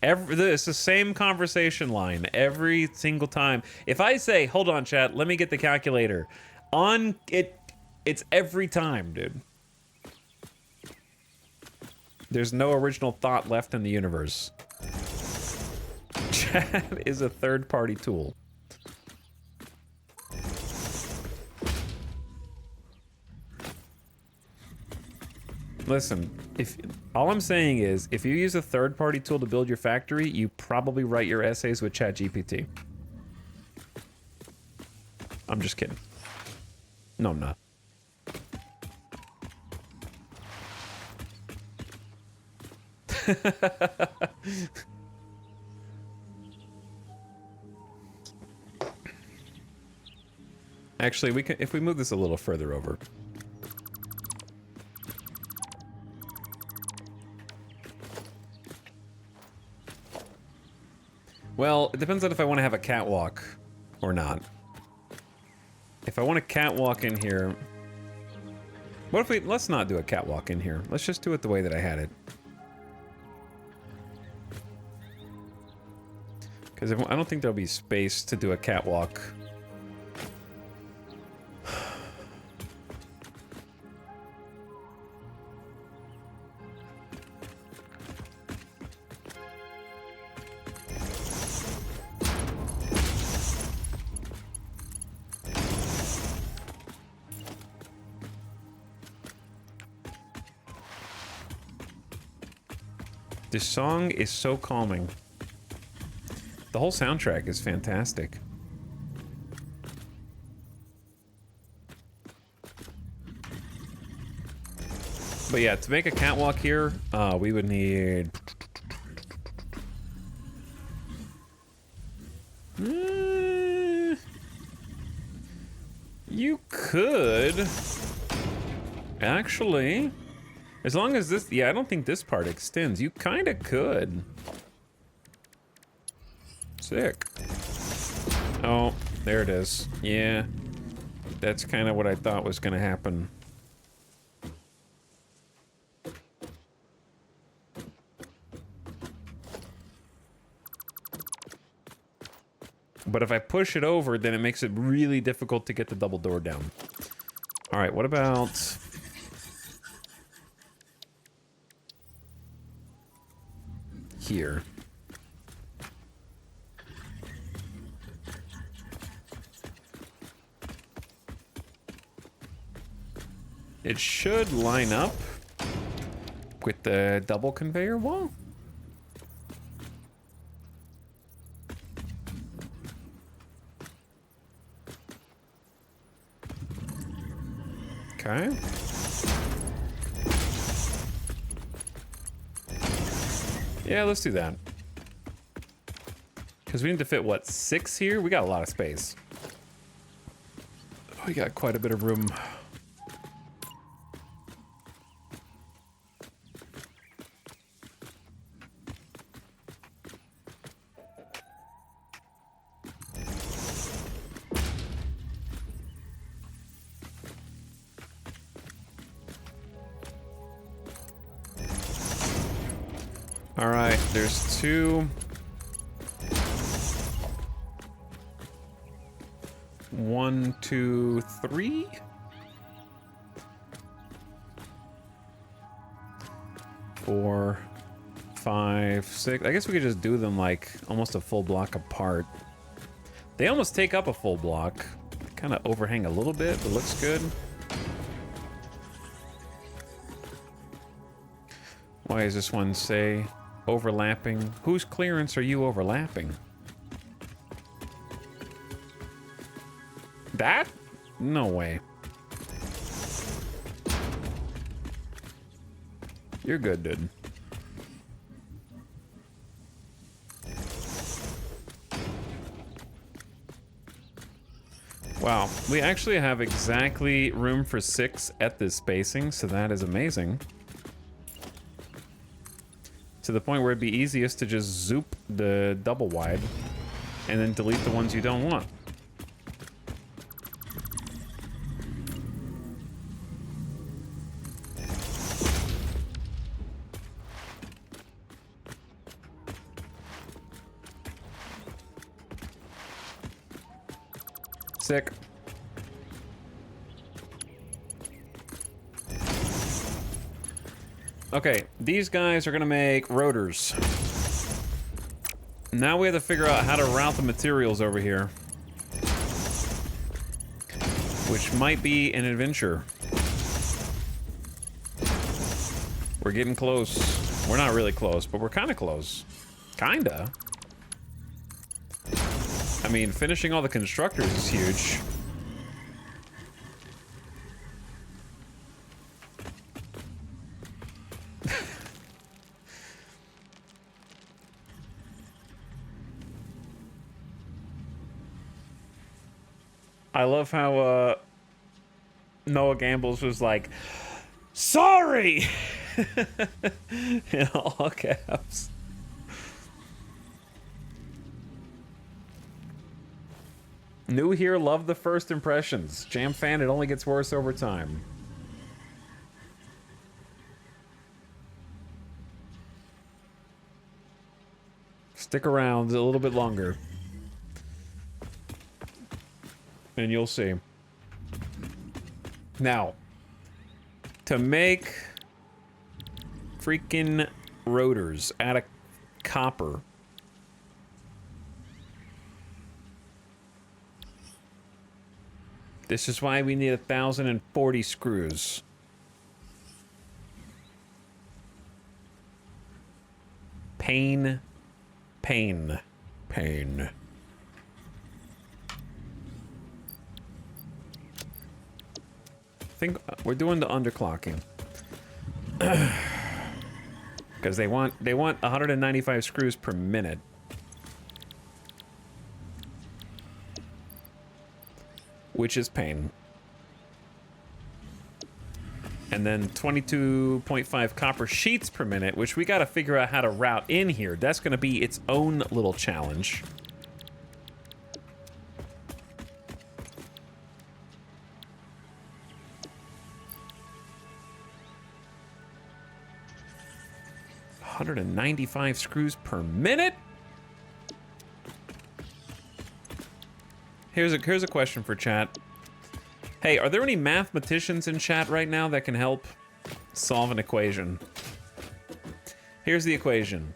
It's the same conversation line every single time. If I say, hold on, chat, let me get the calculator. It's every time, dude. There's no original thought left in the universe. Chat is a third-party tool. Listen, all I'm saying is, if you use a third-party tool to build your factory, you probably write your essays with ChatGPT. I'm just kidding. No, I'm not. Actually, we can, if we move this a little further over. Well, it depends on if I want to have a catwalk or not. If I want a catwalk in here... What if we... Let's not do a catwalk in here. Let's just do it the way that I had it. Because I don't think there'll be space to do a catwalk. This song is so calming. The whole soundtrack is fantastic. But yeah, to make a catwalk here, we would need... You could... Actually... As long as this... Yeah, I don't think this part extends. You kind of could. Sick. Oh, there it is. Yeah. That's kind of what I thought was going to happen. But if I push it over, then it makes it really difficult to get the double door down. All right, what about... here? It should line up with the double conveyor wall. Okay. Yeah, let's do that. Because we need to fit, what, 6 here? We got a lot of space. We got quite a bit of room. All right, there's 2. 1, 2, 3. 4, 5, 6. I guess we could just do them like almost a full block apart. They almost take up a full block. Kind of overhang a little bit, but looks good. Why does this one say overlapping? Whose clearance are you overlapping? That? No way. You're good, dude. Wow, we actually have exactly room for 6 at this spacing, so that is amazing. To the point where it'd be easiest to just zoop the double wide and then delete the ones you don't want. Sick. Okay, these guys are gonna make rotors. Now we have to figure out how to route the materials over here. Which might be an adventure. We're getting close. We're not really close, but we're kind of close. Kinda. I mean, finishing all the constructors is huge. I love how Noah Gambles was like, sorry! In all caps. New here, love the first impressions. Jam fan, it only gets worse over time. Stick around a little bit longer. And you'll see. Now, to make freaking rotors out of copper. This is why we need 1,040 screws. Pain, pain, pain. I think we're doing the underclocking. Because they want 195 screws per minute. Which is pain. And then 22.5 copper sheets per minute, which we gotta figure out how to route in here. That's gonna be its own little challenge. $195 screws per minute? Here's a question for chat. Hey, are there any mathematicians in chat right now that can help solve an equation? Here's the equation.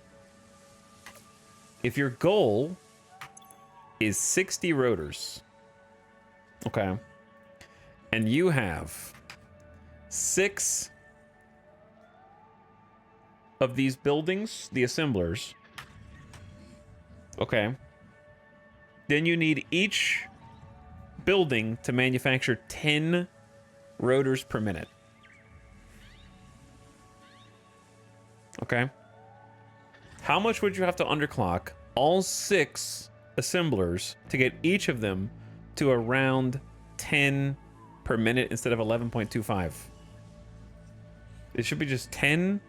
If your goal is 60 rotors, okay, and you have 6 of these buildings, the assemblers, okay, then you need each building to manufacture 10 rotors per minute. Okay? How much would you have to underclock all 6 assemblers to get each of them to around 10 per minute instead of 11.25? It should be just 10,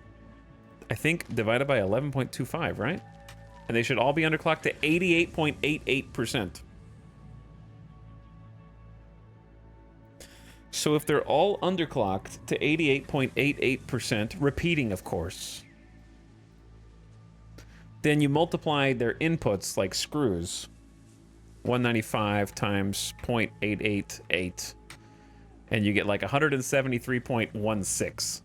I think, divided by 11.25, right? And they should all be underclocked to 88.88%. So if they're all underclocked to 88.88%, repeating, of course, then you multiply their inputs, like screws, 195 times 0.888, and you get like 173.16.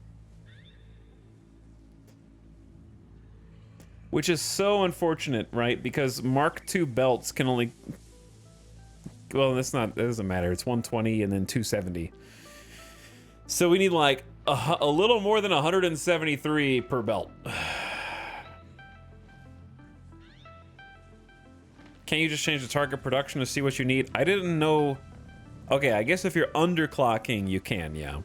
Which is so unfortunate, right? Because Mark II belts can only... Well, that doesn't matter. It's 120 and then 270. So we need like a little more than 173 per belt. Can't you just change the target production to see what you need? I didn't know... Okay, I guess if you're underclocking, you can, yeah.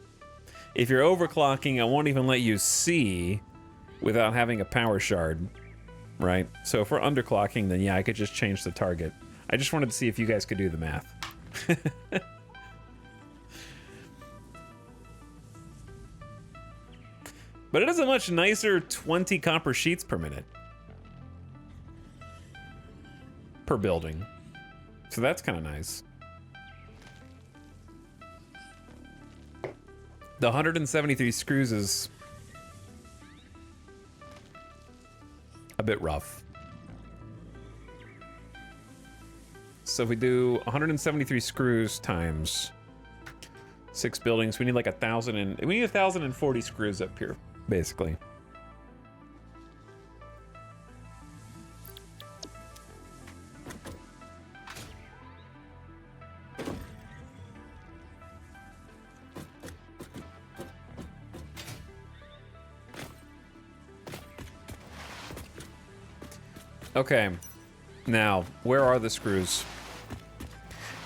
If you're overclocking, I won't even let you see without having a power shard, right? So if we're underclocking, then yeah, I could just change the target. I just wanted to see if you guys could do the math. But it is a much nicer 20 copper sheets per minute. Per building. So that's kind of nice. The 173 screws is a bit rough. So if we do 173 screws times 6 buildings, we need like 1,040 screws up here, basically. Okay, now, where are the screws?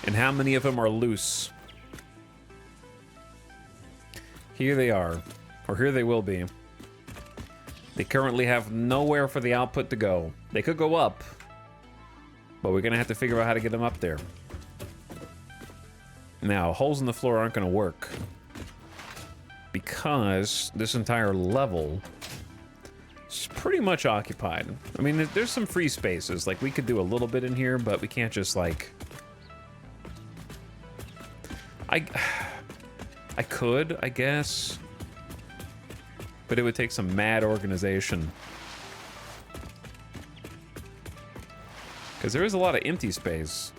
And how many of them are loose? Here they are, or here they will be. They currently have nowhere for the output to go. They could go up, but we're gonna have to figure out how to get them up there. Now, holes in the floor aren't gonna work because this entire level is pretty much occupied. I mean, there's some free spaces. Like, we could do a little bit in here, but we can't just, like... I could, I guess. But it would take some mad organization. Because there is a lot of empty space.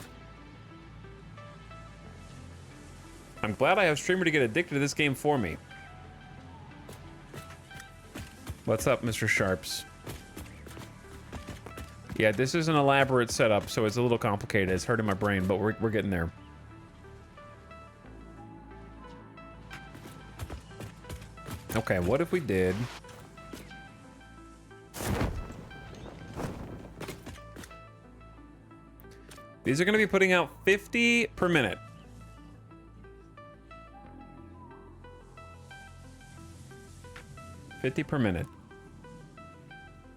I'm glad I have Streamer to get addicted to this game for me. What's up, Mr. Sharps? Yeah, this is an elaborate setup, so it's a little complicated. It's hurting my brain, but we're getting there. Okay, what if we did... These are going to be putting out 50 per minute. $50 per minute.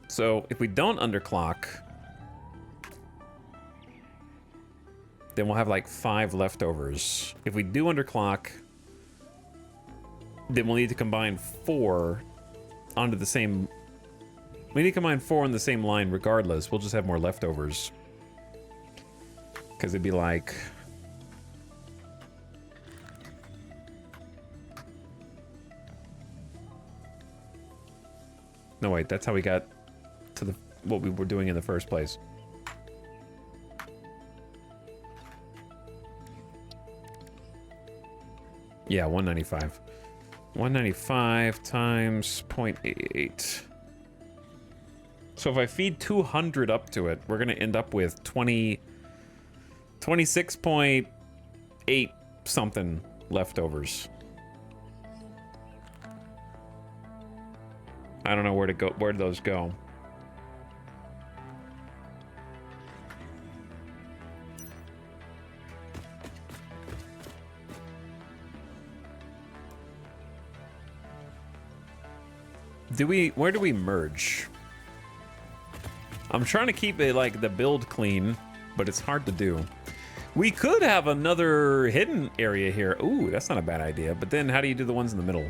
So if we don't underclock, then we'll have like 5 leftovers. If we do underclock, then we'll need to combine 4 onto the same... We need to combine 4 on the same line regardless. We'll just have more leftovers. Because it'd be like... No, wait, that's how we got to the what we were doing in the first place. Yeah, 195. 195 times 0.88. So if I feed 200 up to it, we're going to end up with 26.8 something leftovers. I don't know where to go. Where do those go? Where do we merge? I'm trying to keep it like the build clean, but it's hard to do. We could have another hidden area here. Ooh, that's not a bad idea. But then how do you do the ones in the middle?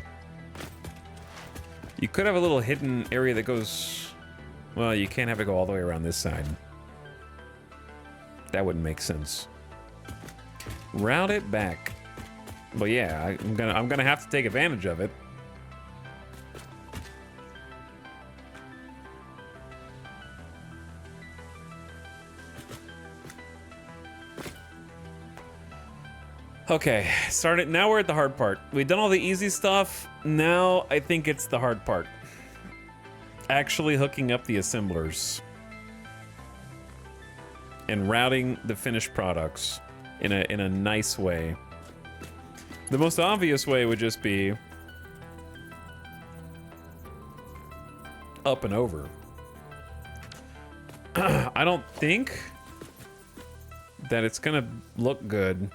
You could have a little hidden area that goes... Well, you can't have it go all the way around this side. That wouldn't make sense. Route it back. But yeah, I'm gonna have to take advantage of it. Okay, now we're at the hard part. We've done all the easy stuff. Now I think it's the hard part. Actually hooking up the assemblers. And routing the finished products in a nice way. The most obvious way would just be up and over. I don't think that it's gonna look good.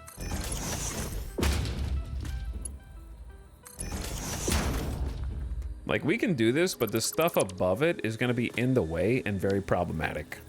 Like, we can do this, but the stuff above it is going to be in the way and very problematic.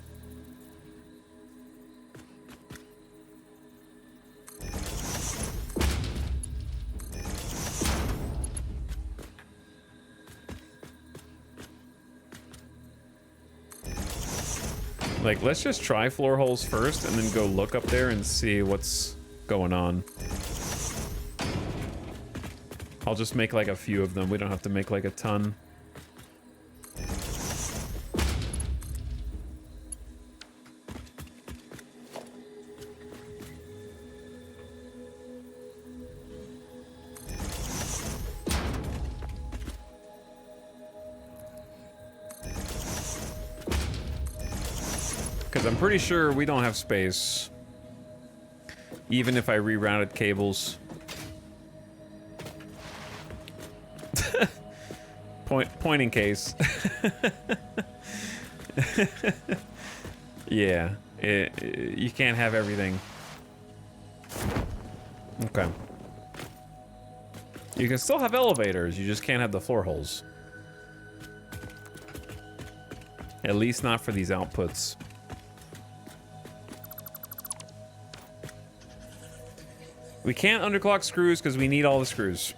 Like, let's just try floor holes first and then go look up there and see what's going on. I'll just make like a few of them. We don't have to make like a ton. Because I'm pretty sure we don't have space. Even if I rerouted cables. Pointing case. Yeah, you can't have everything. Okay. You can still have elevators, you just can't have the floor holes. At least not for these outputs. We can't underclock screws because we need all the screws.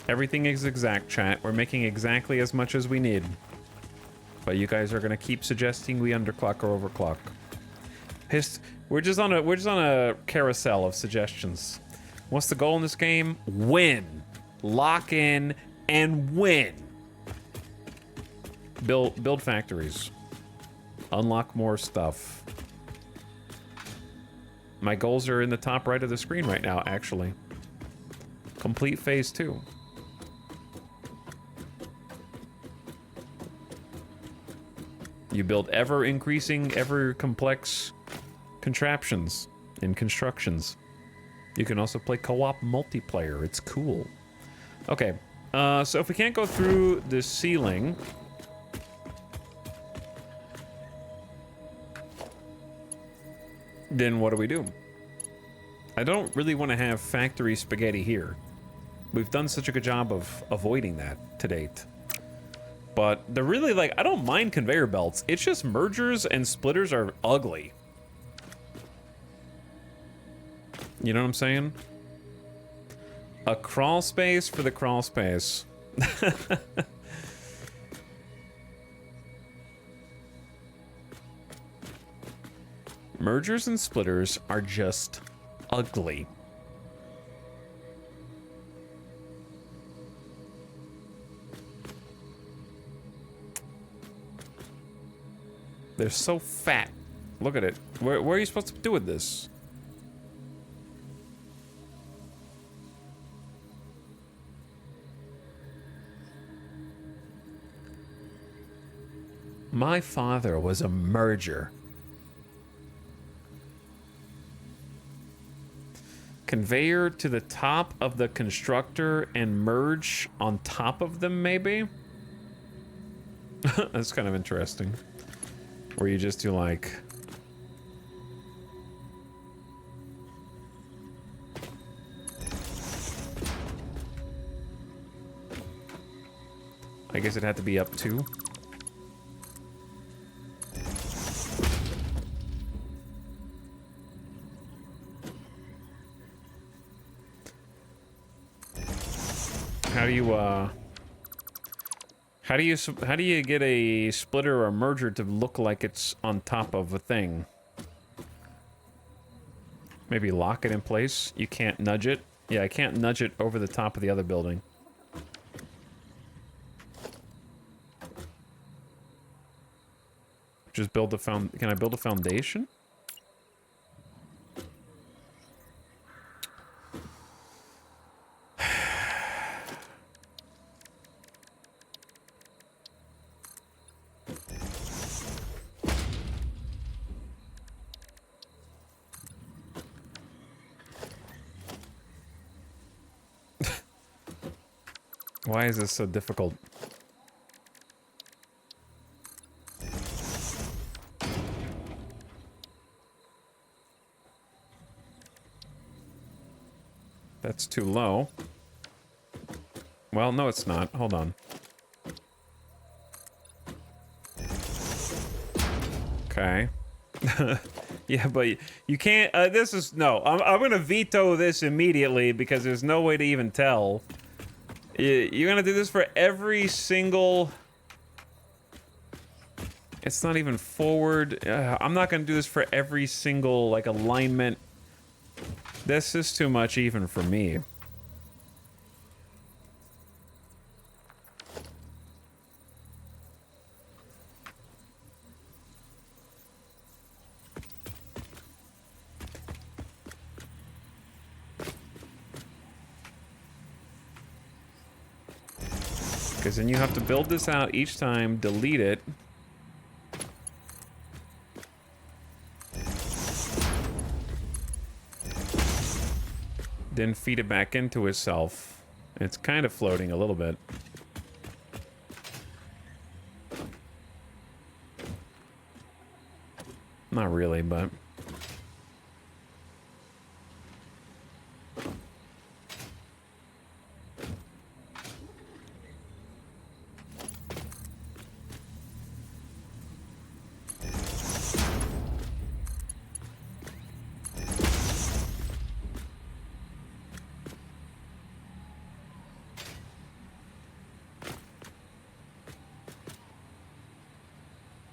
Everything is exact, chat. We're making exactly as much as we need. But you guys are gonna keep suggesting we underclock or overclock. We're just on a carousel of suggestions. What's the goal in this game? Win. Lock in and win. Build factories. Unlock more stuff. My goals are in the top right of the screen right now, actually. Complete phase 2. You build ever increasing, ever complex contraptions and constructions. You can also play co-op multiplayer. It's cool. Okay, so if we can't go through the ceiling, then what do we do? I don't really want to have factory spaghetti here. We've done such a good job of avoiding that to date. But they're really like, I don't mind conveyor belts. It's just mergers and splitters are ugly. You know what I'm saying? A crawl space for the crawl space. Mergers and splitters are just ugly. They're so fat. Look at it. Where are you supposed to do with this? My father was a merger. Conveyor to the top of the constructor and merge on top of them, maybe? That's kind of interesting. Where you just do like... I guess it had to be up 2. How do you get a splitter or a merger to look like it's on top of a thing? Maybe lock it in place. You can't nudge it. Yeah, I can't nudge it over the top of the other building. Just build the can I build a foundation? Why is this so difficult? That's too low. Well, no, it's not. Hold on. Okay. Yeah, but you can't... this is... No, I'm gonna veto this immediately because there's no way to even tell. You're gonna do this for every single... It's not even forward. I'm not gonna do this for every single, like, alignment. This is too much even for me. Because then you have to build this out each time, delete it. Then feed it back into itself. It's kind of floating a little bit. Not really, but...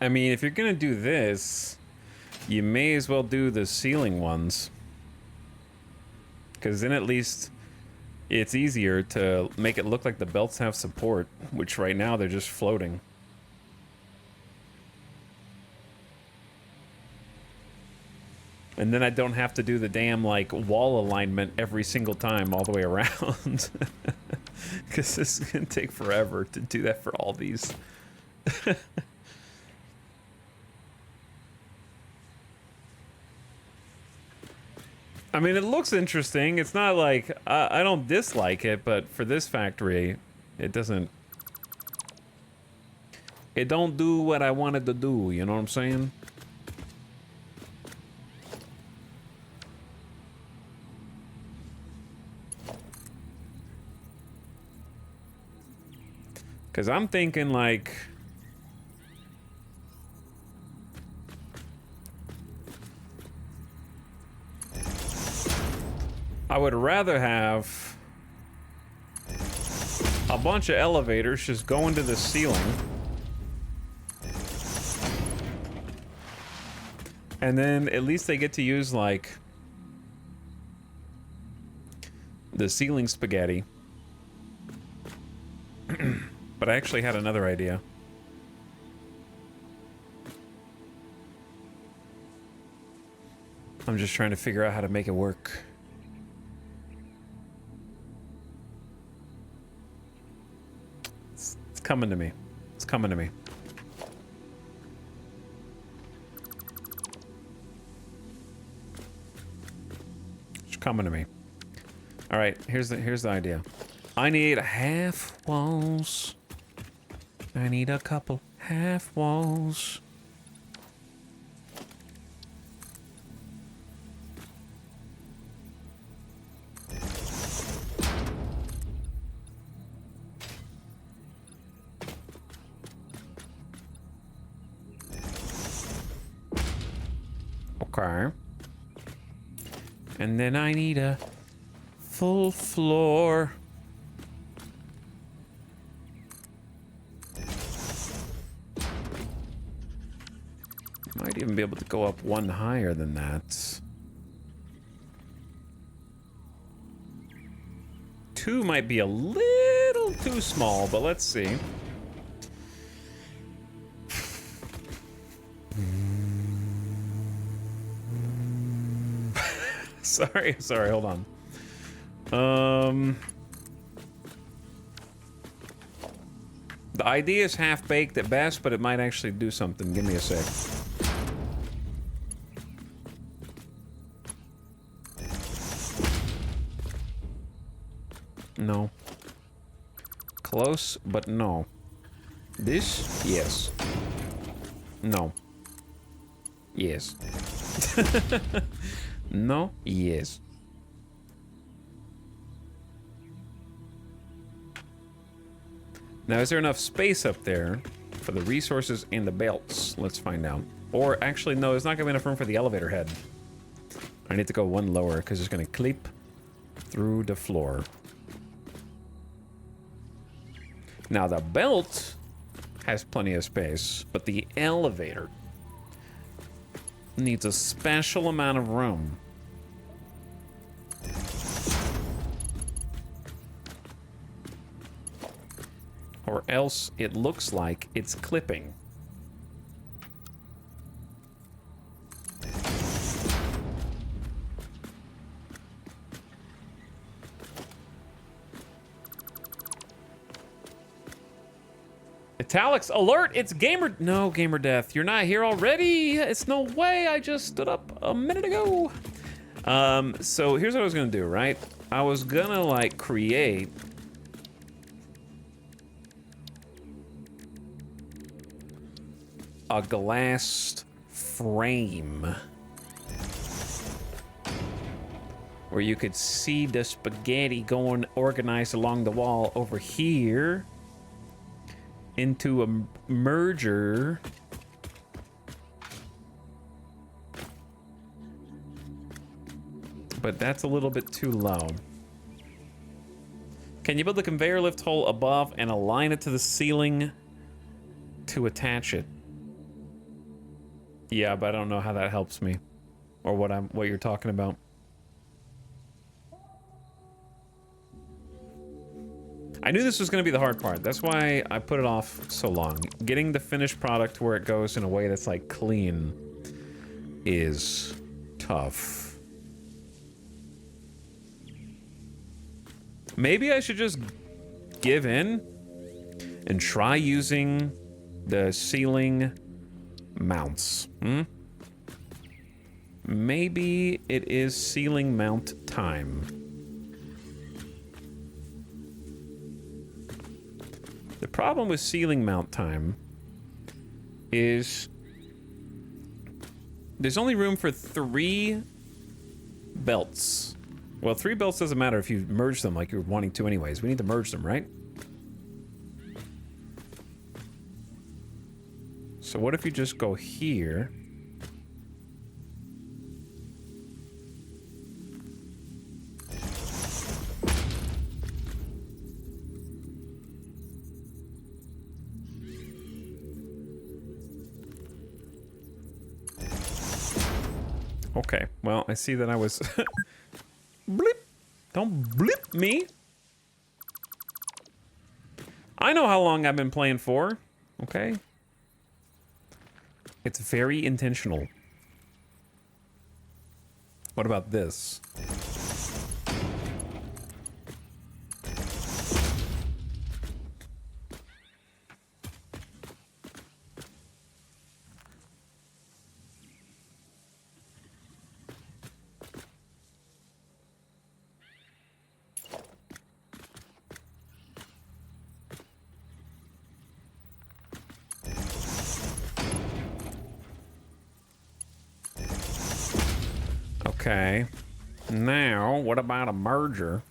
I mean, if you're gonna do this, you may as well do the ceiling ones. Because then at least it's easier to make it look like the belts have support, which right now they're just floating. And then I don't have to do the damn, like, wall alignment every single time all the way around. Because this is gonna take forever to do that for all these. I mean, it looks interesting. It's not like... I don't dislike it, but for this factory, it doesn't... It don't do what I wanted to do, you know what I'm saying? Because I'm thinking, like... I would rather have a bunch of elevators just go into the ceiling. And then at least they get to use, like, the ceiling spaghetti. But I actually had another idea. I'm just trying to figure out how to make it work. Coming to me. It's coming to me. It's coming to me. All right, here's the idea. I need half walls. I need a couple half walls. Okay. And then I need a full floor. Might even be able to go up one higher than that. 2 might be a little too small, but let's see. Sorry, hold on. The idea is half-baked at best, but it might actually do something. Give me a sec. No. Close, but no. This? Yes. No. Yes. No? Yes. Now, is there enough space up there for the resources and the belts? Let's find out. Or, actually, no, there's not going to be enough room for the elevator head. I need to go one lower, because it's going to clip through the floor. Now, the belt has plenty of space, but the elevator needs a special amount of room. Or else it looks like it's clipping. Italics alert! It's gamer. No, gamer death. You're not here already. It's no way. I just stood up a minute ago. So here's what I was gonna do, right? I was gonna like create a glass frame where you could see the spaghetti going organized along the wall over here into a merger. But that's a little bit too low. Can you build the conveyor lift hole above and align it to the ceiling to attach it? Yeah, but I don't know how that helps me, or what you're talking about. I knew this was going to be the hard part. That's why I put it off so long. Getting the finished product where it goes in a way that's like clean is tough. Maybe I should just give in and try using the ceiling mounts. Maybe it is ceiling mount time. The problem with ceiling mount time is there's only room for 3 belts. Well, 3 belts doesn't matter if you merge them like you're wanting to anyways. We need to merge them, right? So what if you just go here? Okay, well, I see that I was... Blip! Don't blip me! I know how long I've been playing for, okay? It's very intentional. What about this? Okay. Now, what about a merger?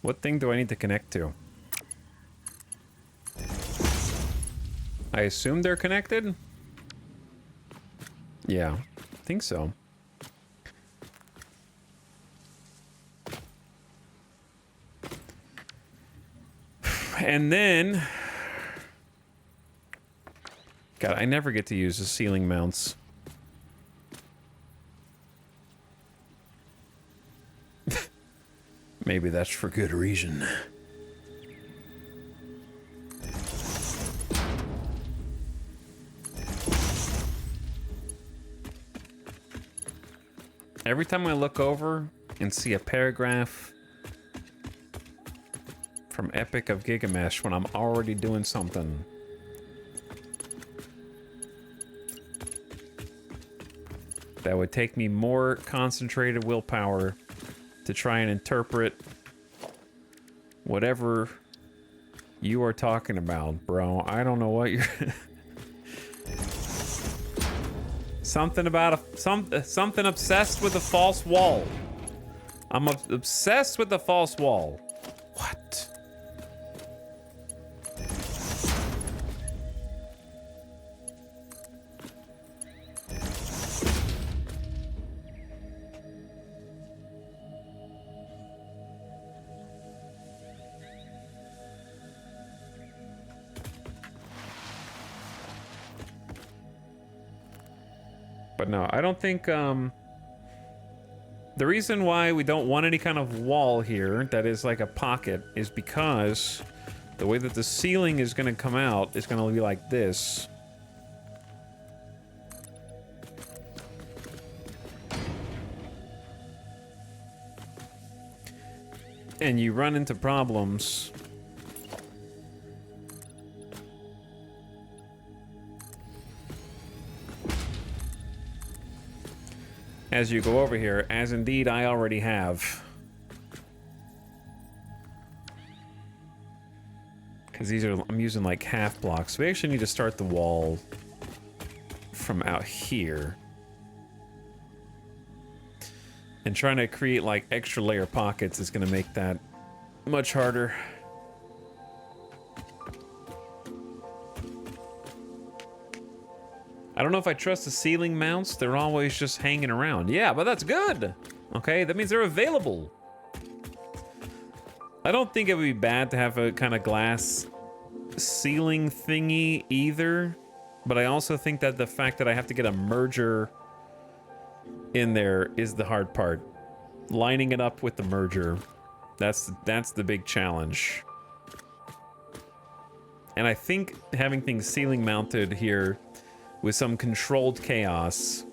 What thing do I need to connect to? I assume they're connected? Yeah, I think so. And then... God, I never get to use the ceiling mounts. Maybe that's for good reason. Every time I look over and see a paragraph from Epic of Gigamesh when I'm already doing something. That would take me more concentrated willpower to try and interpret whatever you are talking about, bro. I don't know what you're... Something about something obsessed with a false wall. I'm obsessed with the false wall. What? But no, I don't think, The reason why we don't want any kind of wall here that is like a pocket is because the way that the ceiling is going to come out is going to be like this. And you run into problems as you go over here, as indeed I already have. Because these are, I'm using like half blocks. We actually need to start the wall from out here. And trying to create like extra layer pockets is going to make that much harder. I don't know if I trust the ceiling mounts. They're always just hanging around. Yeah, but that's good. Okay, that means they're available. I don't think it would be bad to have a kind of glass ceiling thingy either. But I also think that the fact that I have to get a merger in there is the hard part. Lining it up with the merger, that's the big challenge. And I think having things ceiling mounted here with some controlled chaos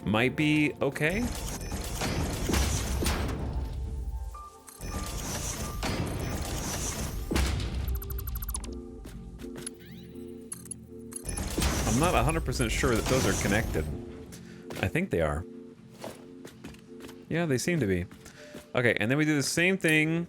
might be okay. I'm not 100% sure that those are connected. I think they are. Yeah, they seem to be. Okay, and then we do the same thing.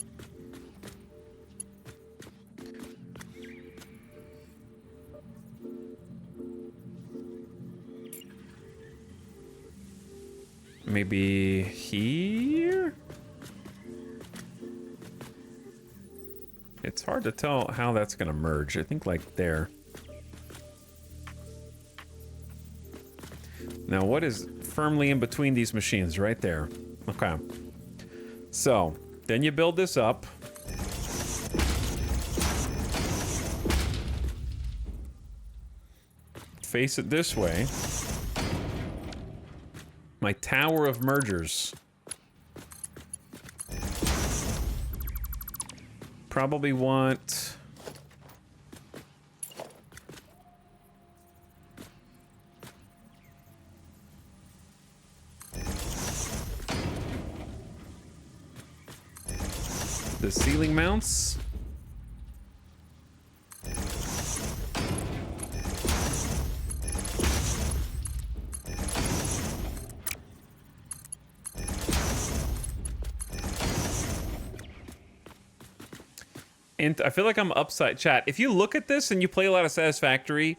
Maybe here? It's hard to tell how that's gonna merge. I think like there. Now, what is firmly in between these machines? Right there. Okay. So, then you build this up. Face it this way. My tower of mergers. Probably want... the ceiling mounts. And I feel like I'm upside... Chat, if you look at this and you play a lot of Satisfactory,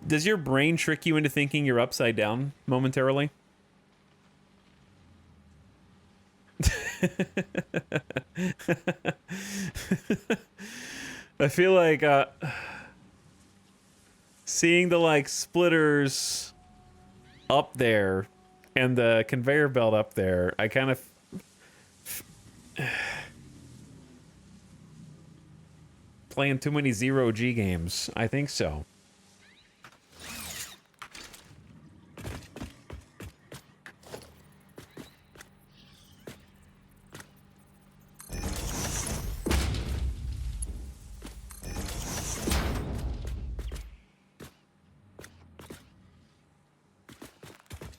does your brain trick you into thinking you're upside down momentarily? I feel like seeing the like splitters up there and the conveyor belt up there, I kind of playing too many 0G games. I think so.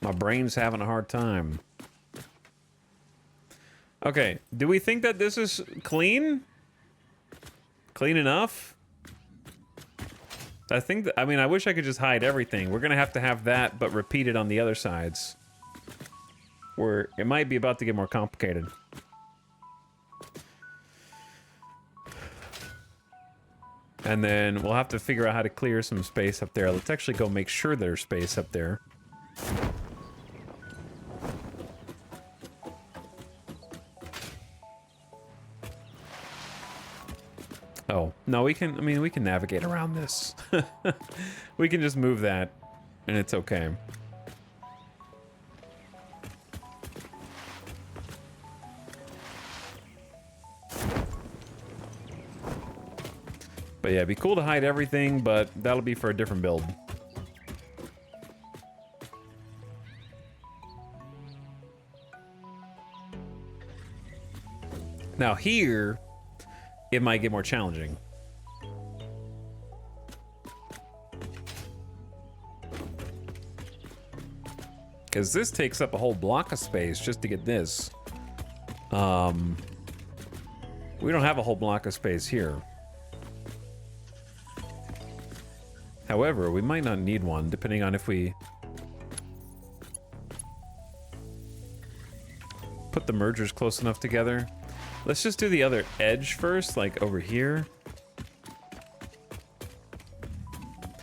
My brain's having a hard time. Okay, do we think that this is clean? Clean enough? I think that, I mean, I wish I could just hide everything. We're gonna have to have that, but repeat it on the other sides. Where it might be about to get more complicated. And then we'll have to figure out how to clear some space up there. Let's actually go make sure there's space up there. Oh, no, we can, I mean, we can navigate around this. We can just move that, and it's okay. But yeah, it'd be cool to hide everything, but that'll be for a different build. Now here, it might get more challenging. Because this takes up a whole block of space just to get this. We don't have a whole block of space here. However, we might not need one, depending on if we put the mergers close enough together. Let's just do the other edge first, like over here.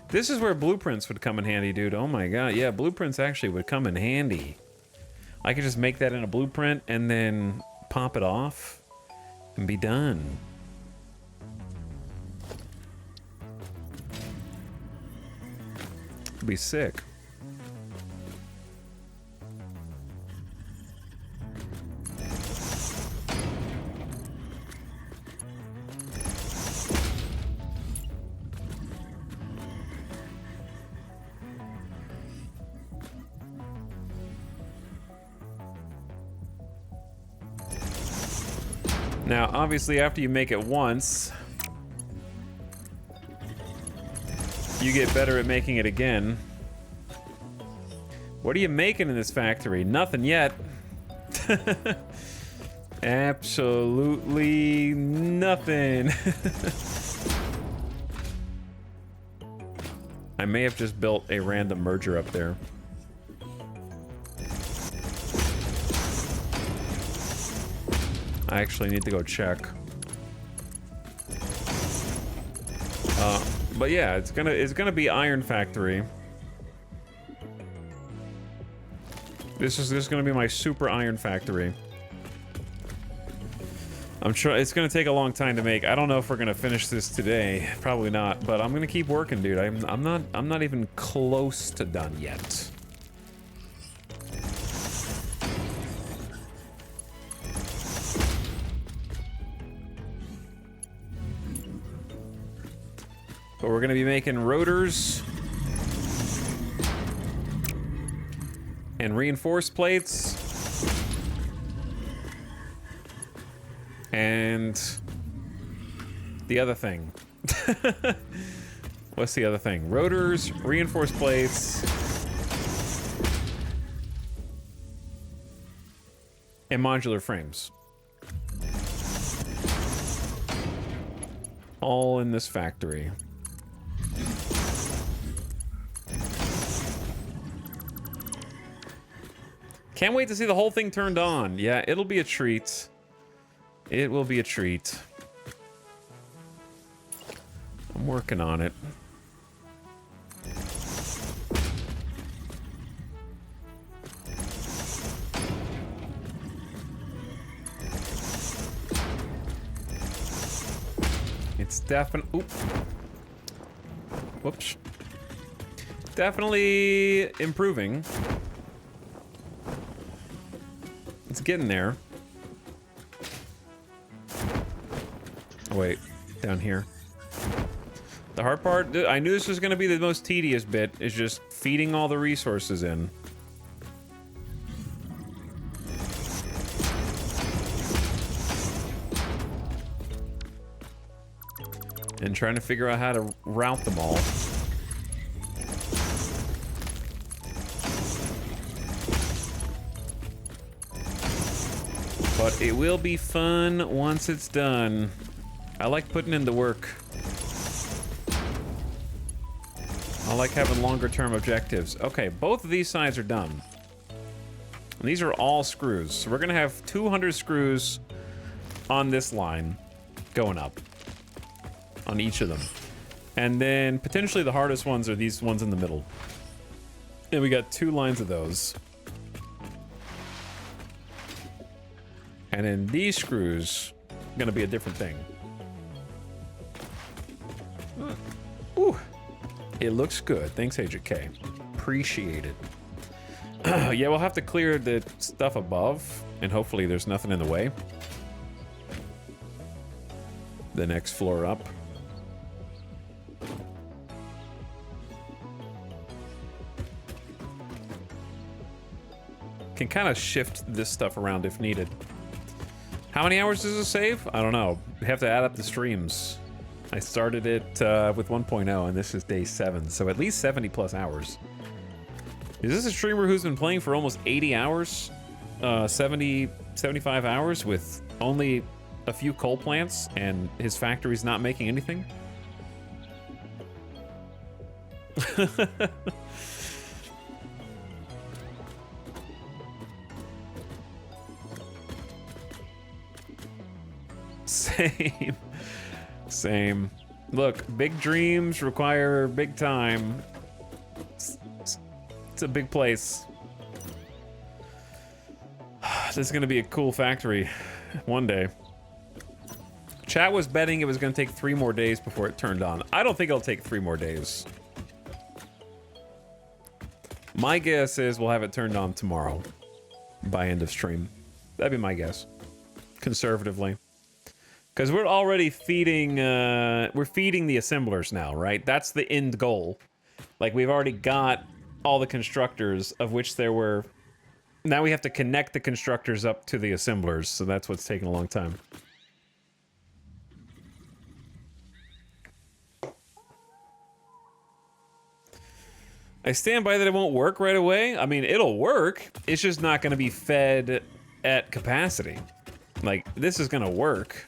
This is where blueprints would come in handy, dude. Oh my god, yeah, blueprints actually would come in handy. I could just make that in a blueprint and then pop it off and be done. It'd be sick. Now, obviously, after you make it once, you get better at making it again. What are you making in this factory? Nothing yet. Absolutely nothing. I may have just built a random merger up there. I actually need to go check. But yeah, it's gonna be Iron Factory. This is gonna be my super Iron Factory. I'm sure it's gonna take a long time to make. I don't know if we're gonna finish this today. Probably not. But I'm gonna keep working, dude. I'm not even close to done yet. But we're gonna be making rotors and reinforced plates and the other thing. What's the other thing? Rotors, reinforced plates, and modular frames. All in this factory. Can't wait to see the whole thing turned on. Yeah, it'll be a treat. It will be a treat. I'm working on it. It's definitely... Whoops. Definitely improving. It's getting there. Oh, wait. Down here. The hard part... I knew this was going to be the most tedious bit, is just feeding all the resources in. And trying to figure out how to route them all. But it will be fun once it's done. I like putting in the work. I like having longer term objectives. Okay, both of these sides are done. And these are all screws. So we're gonna have 200 screws on this line going up. On each of them. And then potentially the hardest ones are these ones in the middle. And we got 2 lines of those. And then these screws are gonna be a different thing. Ooh, it looks good. Thanks, Agent K. Appreciate it. Yeah, we'll have to clear the stuff above, and hopefully there's nothing in the way. The next floor up. Can kind of shift this stuff around if needed. How many hours does it save? I don't know. We have to add up the streams. I started it with 1.0 and this is day 7, so at least 70 plus hours. Is this a streamer who's been playing for almost 80 hours? 70, 75 hours with only a few coal plants and his factory's not making anything? Same. Same. Look, big dreams require big time. It's a big place. This is gonna be a cool factory one day. Chat was betting it was gonna take 3 more days before it turned on. I don't think it'll take 3 more days. My guess is we'll have it turned on tomorrow by end of stream. That'd be my guess, conservatively. Because we're already feeding, we're feeding the assemblers now, right? That's the end goal. Like, we've already got all the constructors, of which there were... Now we have to connect the constructors up to the assemblers, so that's what's taking a long time. I stand by that it won't work right away. I mean, it'll work. It's just not going to be fed at capacity. Like, this is going to work.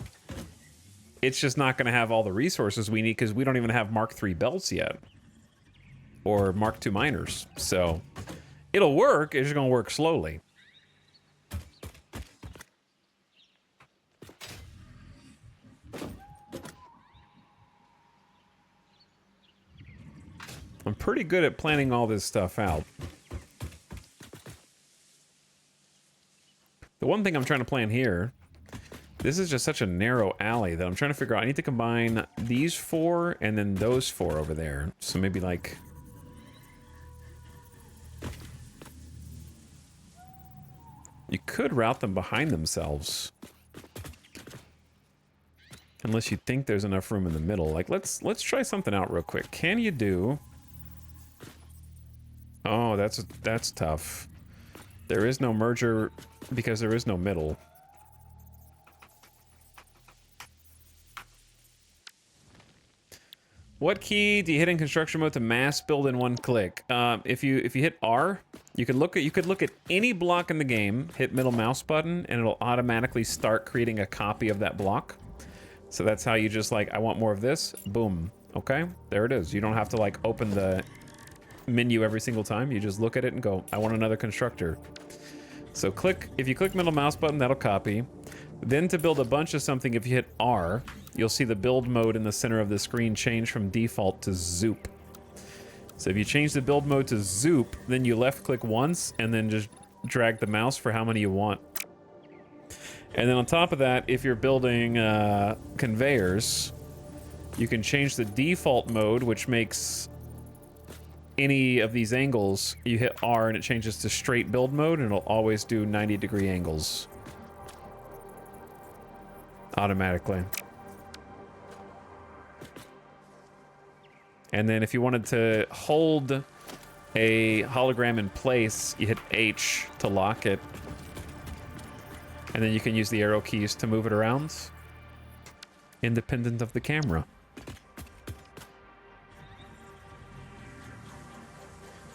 It's just not going to have all the resources we need because we don't even have Mark III belts yet. Or Mark II miners. So, it'll work. It's just going to work slowly. I'm pretty good at planning all this stuff out. The one thing I'm trying to plan here, this is just such a narrow alley that I'm trying to figure out. I need to combine these 4 and then those 4 over there. So maybe like... You could route them behind themselves. Unless you think there's enough room in the middle. Like, let's try something out real quick. Can you do... Oh, that's tough. There is no merger because there is no middle. What key do you hit in construction mode to mass build in one click? If you hit R, you could look at any block in the game, hit middle mouse button, and it'll automatically start creating a copy of that block. So that's how you just like, I want more of this. Boom. Okay, there it is. You don't have to like open the menu every single time. You just look at it and go, I want another constructor. So if you click middle mouse button, that'll copy. Then to build a bunch of something, if you hit R, you'll see the build mode in the center of the screen change from default to Zoop. So if you change the build mode to Zoop, then you left click once and then just drag the mouse for how many you want. And then on top of that, if you're building conveyors, you can change the default mode, which makes any of these angles, you hit R and it changes to straight build mode and it'll always do 90-degree angles. Automatically. And then if you wanted to hold a hologram in place, you hit H to lock it. And then you can use the arrow keys to move it around, independent of the camera.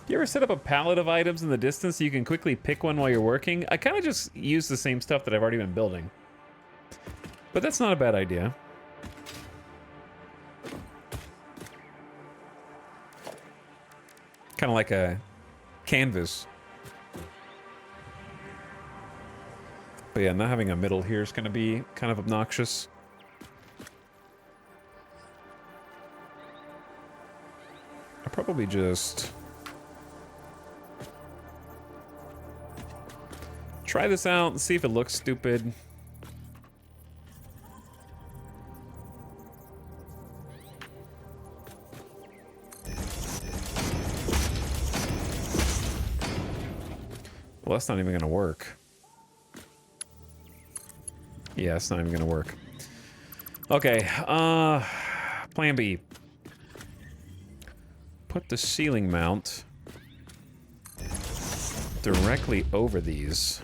You ever set up a pallet of items in the distance so you can quickly pick one while you're working? I kind of just use the same stuff that I've already been building. But that's not a bad idea. Kind of like a canvas. But yeah, not having a middle here is going to be kind of obnoxious. I'll probably just... try this out and see if it looks stupid. Well, that's not even gonna work. Yeah, it's not even gonna work. Okay, plan B. Put the ceiling mount directly over these.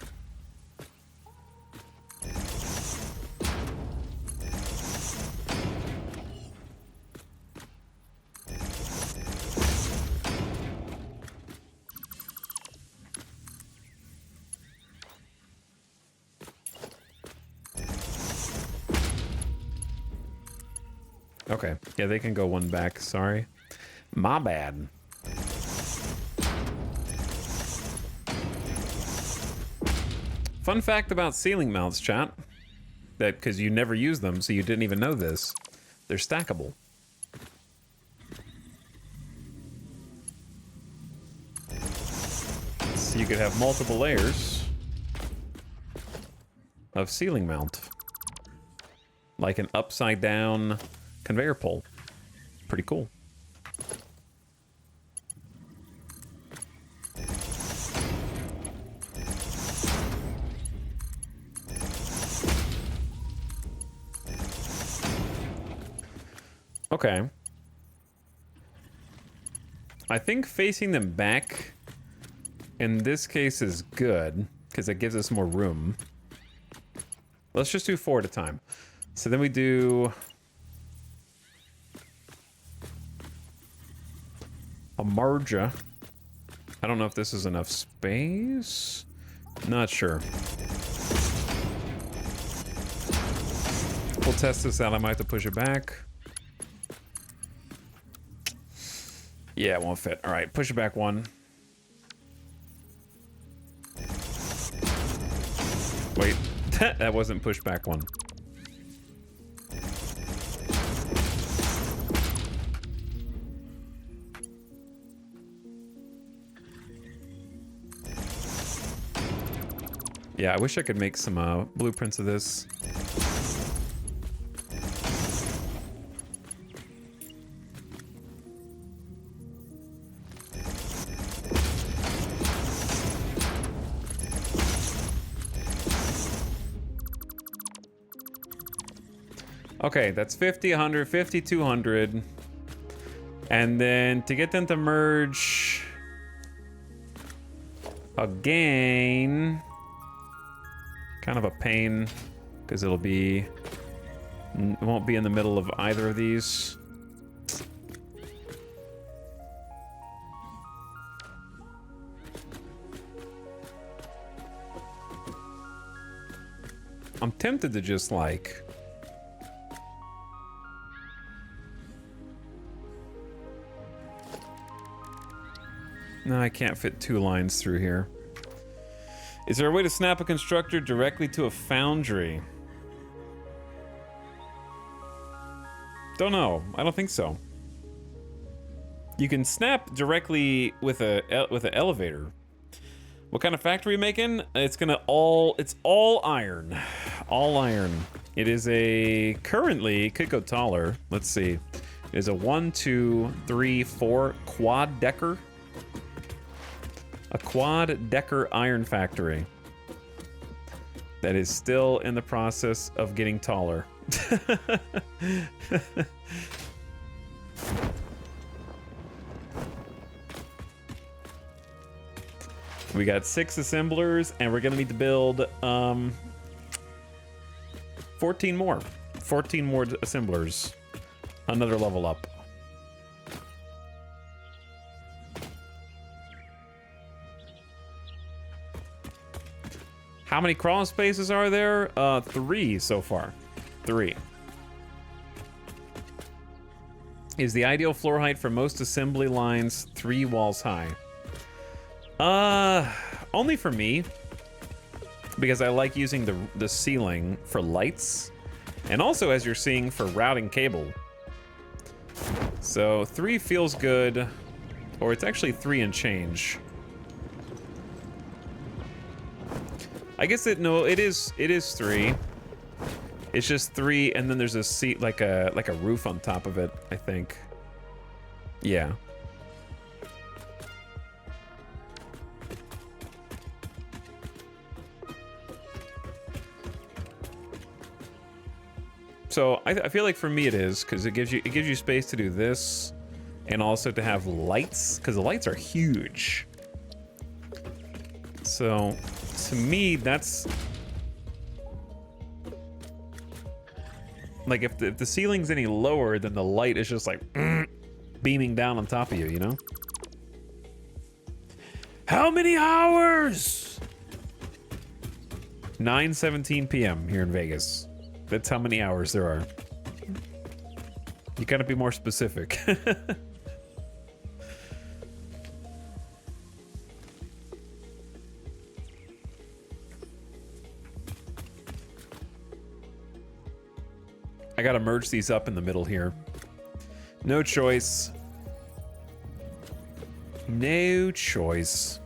Okay. Yeah, they can go one back. Sorry. My bad. Fun fact about ceiling mounts, chat. That because you never use them, so you didn't even know this. They're stackable. So you could have multiple layers of ceiling mount. Like an upside down conveyor pole. Pretty cool. Okay. I think facing them back in this case is good because it gives us more room. Let's just do 4 at a time. So then we do a marja. I don't know if this is enough space. Not sure. We'll test this out. I might have to push it back. Yeah, it won't fit. All right, push it back 1. Wait, that wasn't push back 1. Yeah, I wish I could make some blueprints of this. Okay, that's 50, 100, 50, 200. And then to get them to merge again, kind of a pain because it won't be in the middle of either of these. I'm tempted to just like no, I can't fit 2 lines through here. Is there a way to snap a constructor directly to a foundry? Don't know. I don't think so. You can snap directly with an elevator. What kind of factory are you making? It's all iron. All iron. It is currently, it could go taller. Let's see. It is a 1, 2, 3, 4 quad decker. A quad decker iron factory that is still in the process of getting taller. We got 6 assemblers and we're gonna need to build 14 more. 14 more assemblers. Another level up. How many crawl spaces are there? 3 so far. 3. Is the ideal floor height for most assembly lines 3 walls high? Only for me. Because I like using the ceiling for lights. And also, as you're seeing, for routing cable. So 3 feels good. Or it's actually 3 and change. I guess it is 3. It's just 3, and then there's a seat like a roof on top of it, I think. Yeah. So I feel like for me it is, because it gives you space to do this, and also to have lights, because the lights are huge. So to me, that's like if the ceiling's any lower, then the light is just like beaming down on top of you, you know? How many hours? 9:17 p.m. here in Vegas. That's how many hours there are. You gotta be more specific. I gotta merge these up in the middle here. No choice. No choice.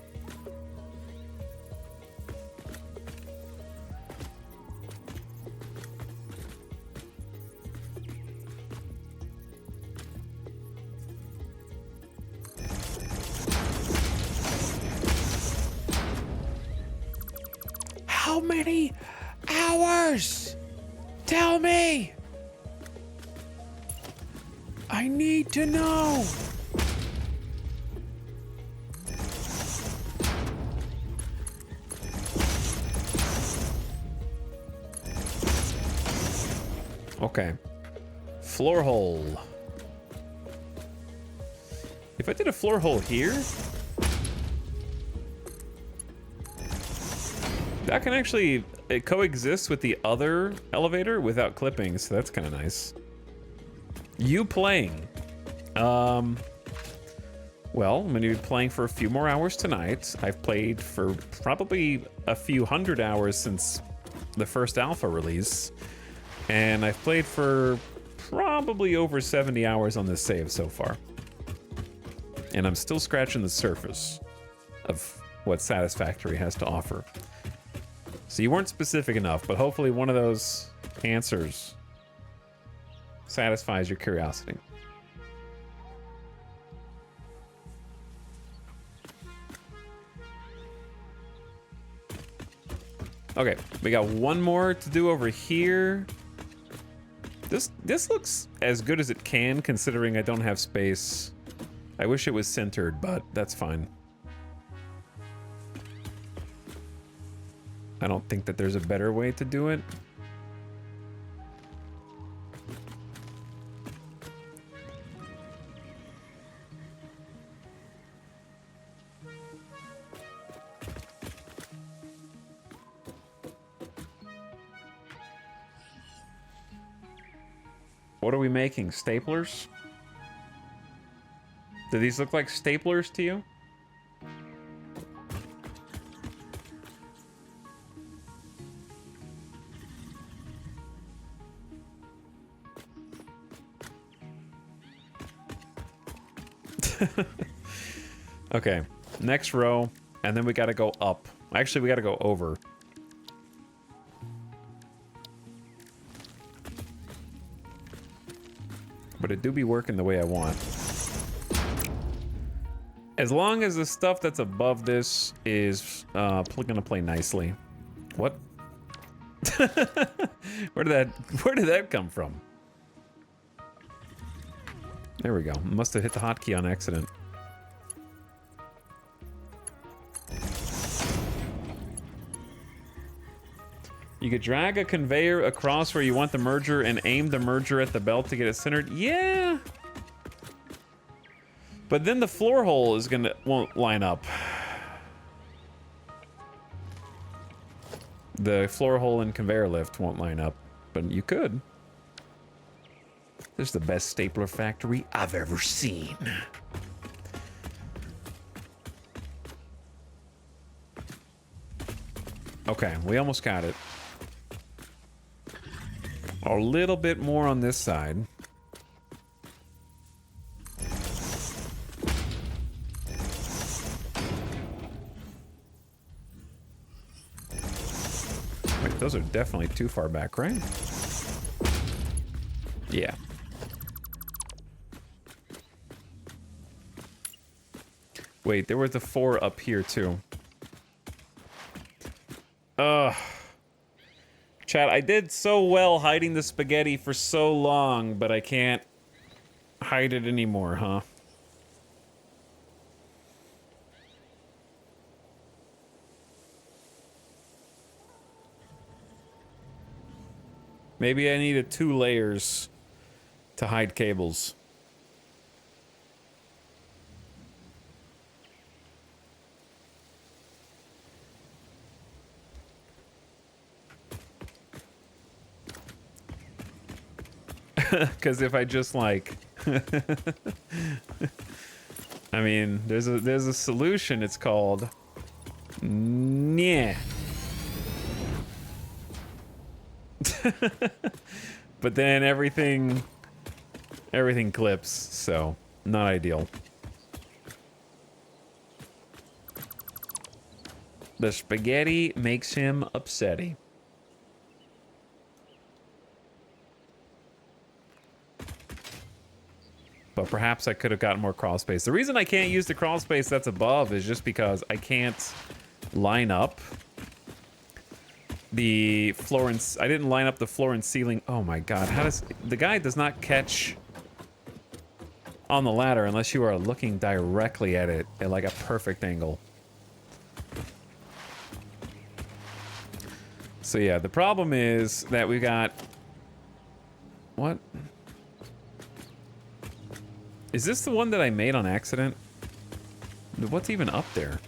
How many hours? Tell me. I need to know. Okay. Floor hole. If I did a floor hole here, that can actually coexist with the other elevator without clipping, so that's kind of nice. You playing. Well, I'm going to be playing for a few more hours tonight. I've played for probably a few hundred hours since the first alpha release. And I've played for probably over 70 hours on this save so far. And I'm still scratching the surface of what Satisfactory has to offer. So you weren't specific enough, but hopefully one of those answers satisfies your curiosity. Okay, we got one more to do over here. This looks as good as it can, considering I don't have space. I wish it was centered, but that's fine. I don't think that there's a better way to do it. What are we making? Staplers? Do these look like staplers to you? Okay, next row, and then we gotta go up. Actually, we gotta go over. But it do be working the way I want. As long as the stuff that's above this is gonna play nicely. What? Where did that come from? There we go. Must have hit the hotkey on accident. You could drag a conveyor across where you want the merger and aim the merger at the belt to get it centered. Yeah. But then the floor hole won't line up. The floor hole and conveyor lift won't line up, but you could. This is the best stapler factory I've ever seen. Okay, we almost got it. A little bit more on this side. Wait, those are definitely too far back, right? Yeah. Wait, there was the 4 up here too. Ugh. Chat, I did so well hiding the spaghetti for so long, but I can't hide it anymore, huh? Maybe I needed 2 layers to hide cables. Because if I just like, I mean, there's a solution. It's called yeah. But then everything clips, so not ideal. The spaghetti makes him upsetty. But perhaps I could have gotten more crawl space. The reason I can't use the crawl space that's above is just because I can't line up the floor and... I didn't line up the floor and ceiling. Oh my god, how does... The guy does not catch on the ladder unless you are looking directly at it at like a perfect angle. So yeah, the problem is that we got... What? Is this the one that I made on accident? What's even up there?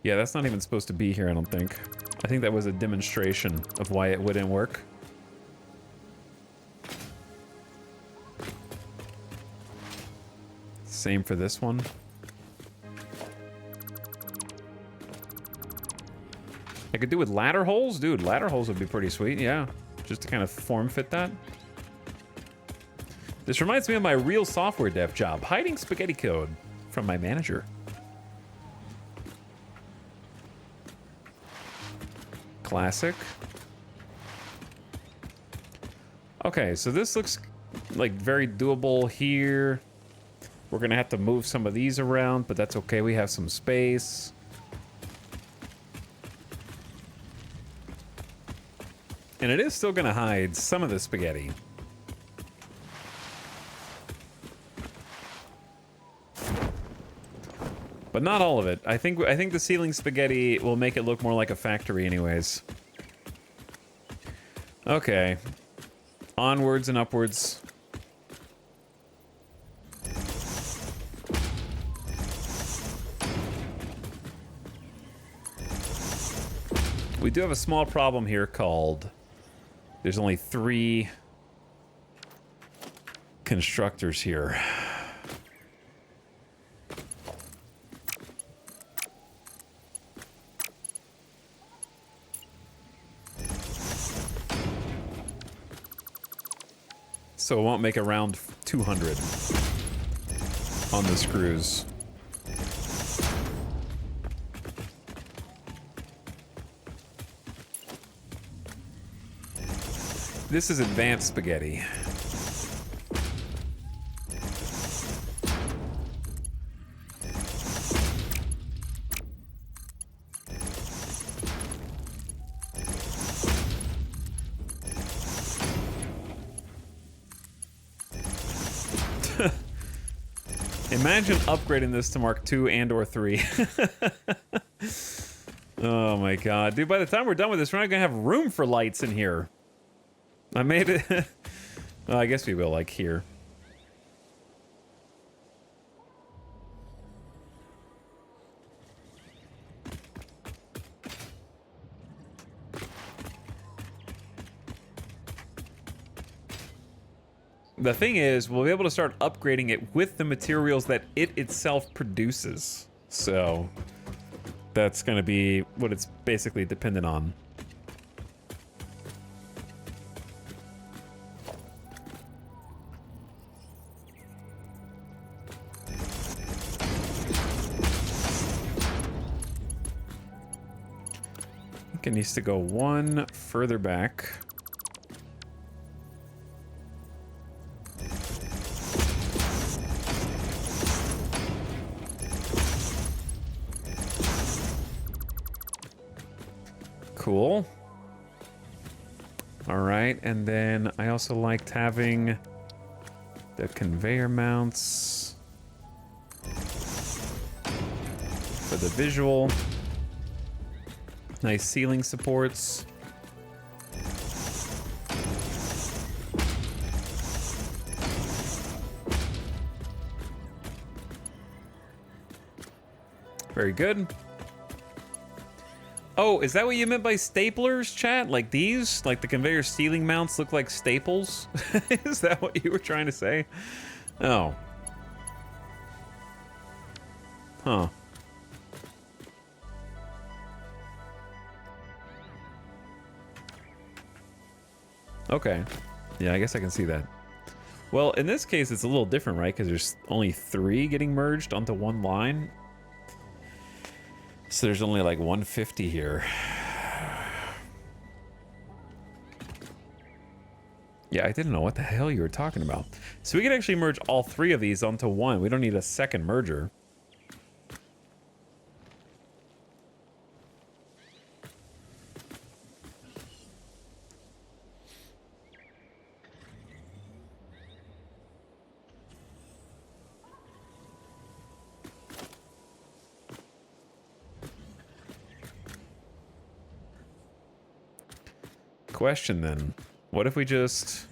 Yeah, that's not even supposed to be here, I don't think. I think that was a demonstration of why it wouldn't work. Same for this one. I could do with ladder holes? Dude, ladder holes would be pretty sweet, yeah. Just to kind of form fit that. This reminds me of my real software dev job, hiding spaghetti code from my manager. Classic. Okay, so this looks like very doable here. We're gonna have to move some of these around, but that's okay, we have some space. And it is still gonna hide some of the spaghetti. But not all of it. I think the ceiling spaghetti will make it look more like a factory anyways. Okay. Onwards and upwards. We do have a small problem here called... There's only 3 constructors here. So it won't make around 200 on the screws. This is advanced spaghetti. Imagine upgrading this to Mark II and or 3. Oh my god. Dude, by the time we're done with this, we're not gonna have room for lights in here. I made it... Well, I guess we will, like, here. The thing is, we'll be able to start upgrading it with the materials that it itself produces. So, that's gonna be what it's basically dependent on. I think it needs to go one further back. Cool. All right, and then I also liked having the conveyor mounts for the visual. Nice ceiling supports. Very good. Oh, is that what you meant by staplers, chat? Like these? Like the conveyor ceiling mounts look like staples? Is that what you were trying to say? Oh. Huh. Okay. Yeah, I guess I can see that. Well, in this case, it's a little different, right? Because there's only 3 getting merged onto one line. So there's only like 150 here. Yeah, I didn't know what the hell you were talking about. So we can actually merge all 3 of these onto one. We don't need a second merger. Question then. What if we just...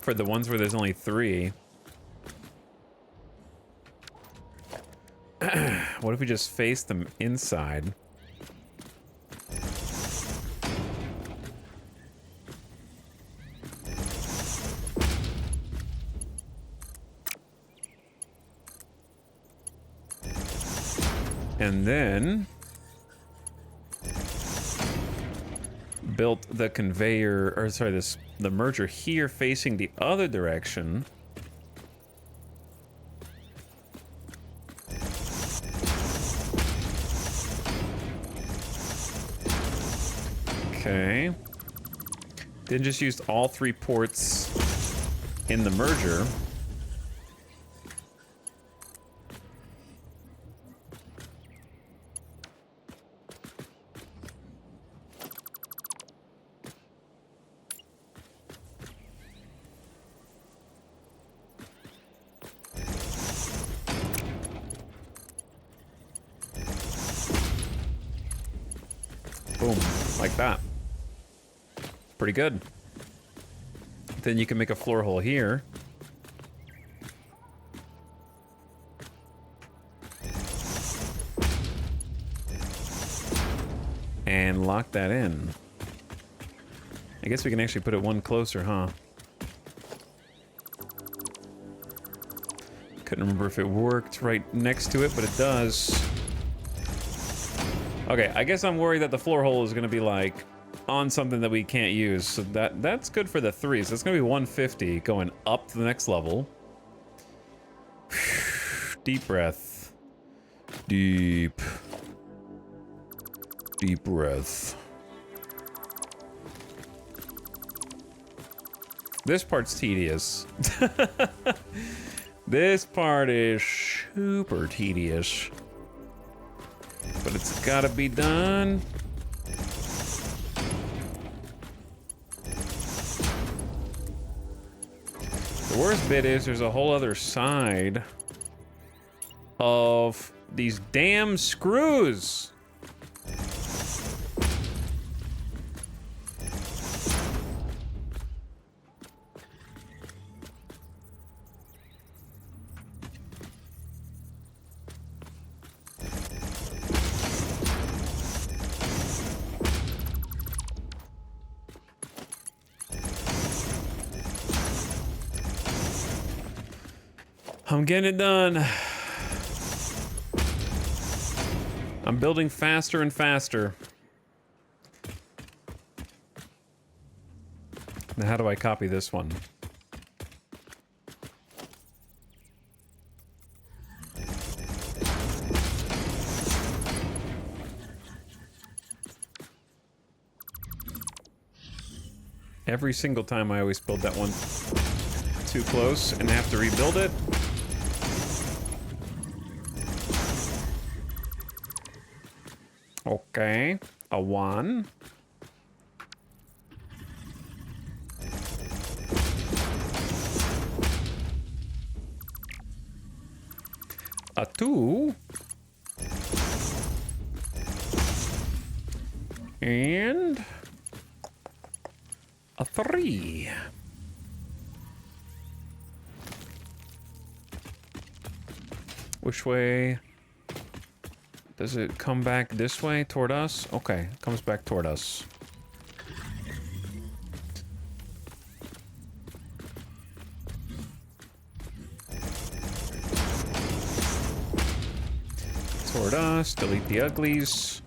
For the ones where there's only 3... What if we just face them inside? And then... built the conveyor, or sorry, the merger here facing the other direction. Okay. Then just used all 3 ports in the merger. Boom, like that. Pretty good. Then you can make a floor hole here. And lock that in. I guess we can actually put it one closer, huh? Couldn't remember if it worked right next to it, but it does. Okay, I guess I'm worried that the floor hole is going to be like on something that we can't use. So that's good for the 3. So it's going to be 150 going up to the next level. Deep breath. Deep breath. This part's tedious. This part is super tedious. But it's gotta be done. The worst bit is there's a whole other side of these damn screws. I'm getting it done. I'm building faster and faster. Now, how do I copy this one? Every single time I always build that one too close and have to rebuild it. Okay, a 1. A 2. And a 3. Which way? Does it come back this way toward us? Okay, it comes back toward us. Toward us, delete the uglies.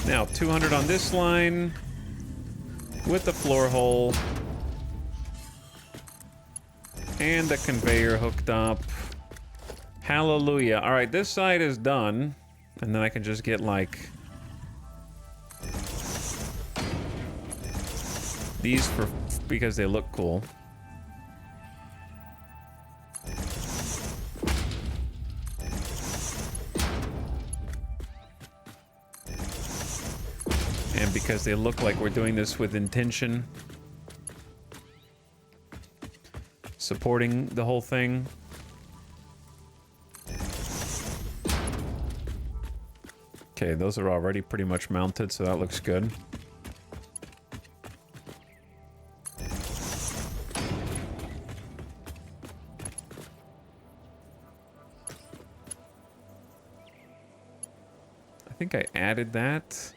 Now 200 on this line with the floor hole and the conveyor hooked up. Hallelujah. All right, this side is done, and then I can just get like these for because they look cool. And because they look like we're doing this with intention. Supporting the whole thing. Okay, those are already pretty much mounted, so that looks good. I think I added that.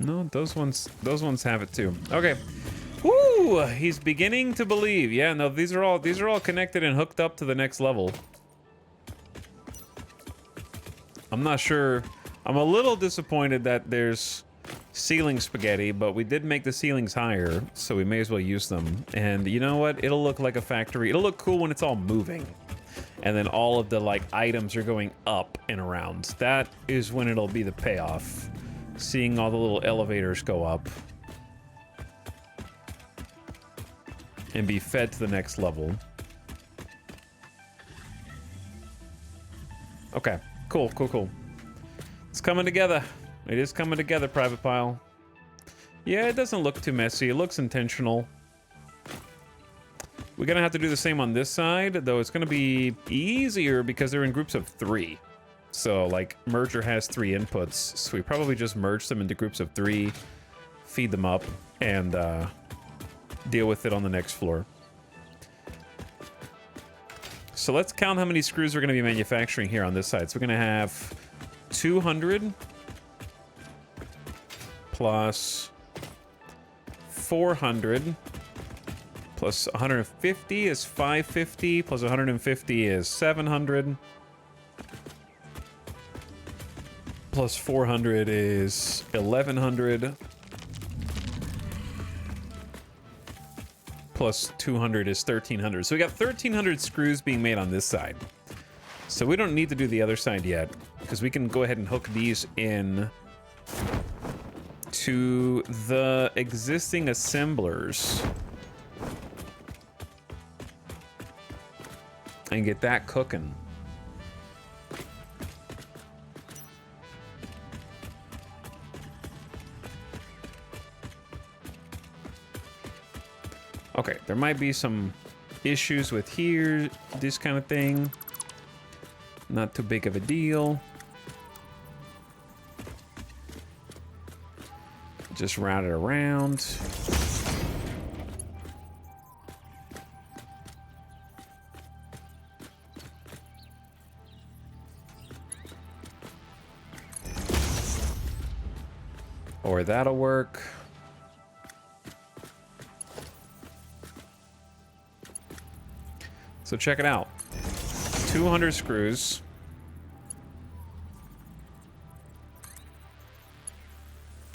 No, those ones have it too. Okay. Woo! He's beginning to believe. Yeah, no, these are all connected and hooked up to the next level. I'm not sure. I'm a little disappointed that there's ceiling spaghetti, but we did make the ceilings higher, so we may as well use them. And you know what? It'll look like a factory. It'll look cool when it's all moving. And then all of the like items are going up and around. That is when it'll be the payoff. Seeing all the little elevators go up and be fed to the next level. Okay, cool. It's coming together. It is coming together, Private Pile. Yeah, it doesn't look too messy. It looks intentional. We're gonna have to do the same on this side, though it's gonna be easier because they're in groups of 3. So, like, merger has 3 inputs, so we probably just merge them into groups of 3, feed them up, and deal with it on the next floor. So let's count how many screws we're going to be manufacturing here on this side. So we're going to have 200 plus 400 plus 150 is 550 plus 150 is 700. Plus 400 is 1100. Plus 200 is 1300. So we got 1300 screws being made on this side. So we don't need to do the other side yet, because we can go ahead and hook these in to the existing assemblers and get that cooking. Okay, there might be some issues with here, this kind of thing. Not too big of a deal. Just route it around. Or that'll work. So check it out. 200 screws.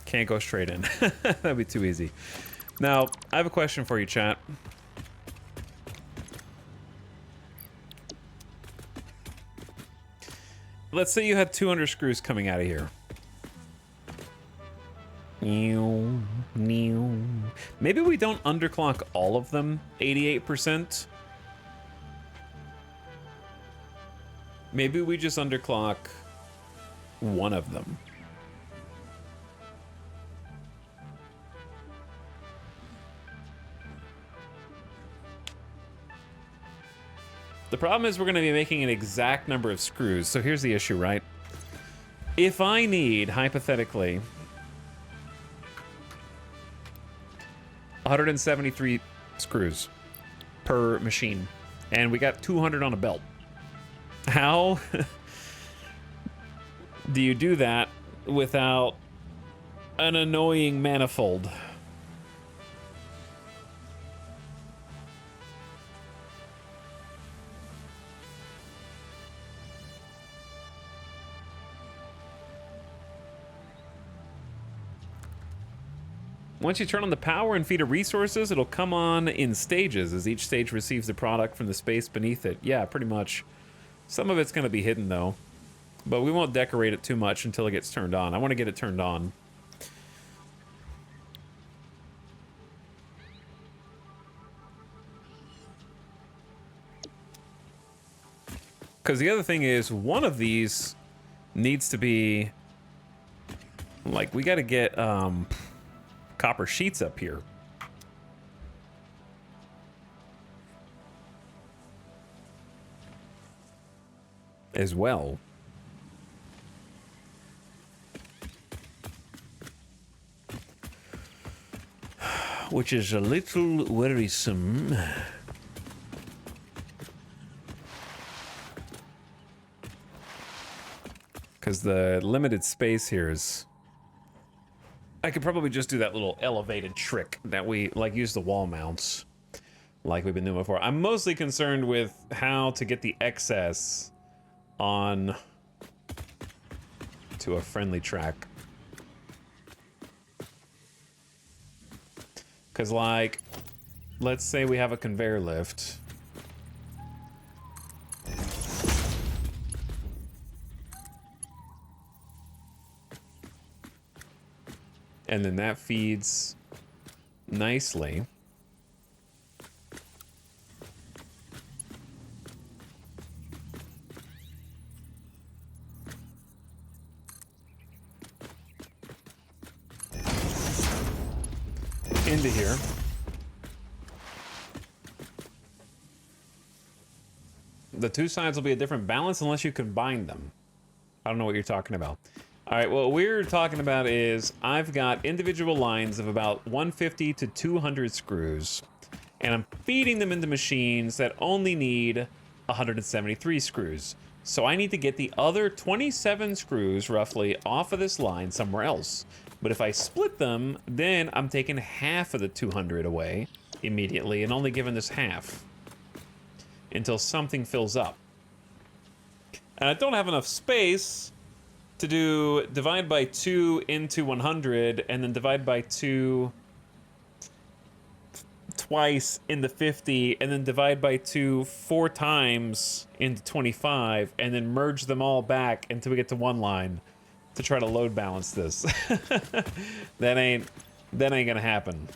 Can't go straight in. That'd be too easy. Now, I have a question for you, chat. Let's say you had 200 screws coming out of here. Maybe we don't underclock all of them, 88%. Maybe we just underclock one of them. The problem is we're going to be making an exact number of screws. So here's the issue, right? If I need, hypothetically, 173 screws per machine. And we got 200 on a belt. How do you do that without an annoying manifold? Once you turn on the power and feed it resources, it'll come on in stages as each stage receives the product from the space beneath it. Yeah, pretty much. Some of it's going to be hidden, though. But we won't decorate it too much until it gets turned on. I want to get it turned on. Because the other thing is, one of these needs to be... Like, we got to get... copper sheets up here. As well. Which is a little worrisome. Because the limited space here is... I could probably just do that little elevated trick that we, like, use the wall mounts like we've been doing before. I'm mostly concerned with how to get the excess on to a friendly track. Because, like, let's say we have a conveyor lift. And then that feeds nicely. Into here. The two sides will be a different balance unless you combine them. I don't know what you're talking about. All right, what we're talking about is I've got individual lines of about 150 to 200 screws, and I'm feeding them into machines that only need 173 screws. So I need to get the other 27 screws roughly off of this line somewhere else. But if I split them, then I'm taking half of the 200 away immediately and only giving this half until something fills up. And I don't have enough space to do divide by 2 into 100 and then divide by 2 twice into 50 and then divide by 2 4 times into 25 and then merge them all back until we get to one line to try to load balance this. That ain't gonna happen.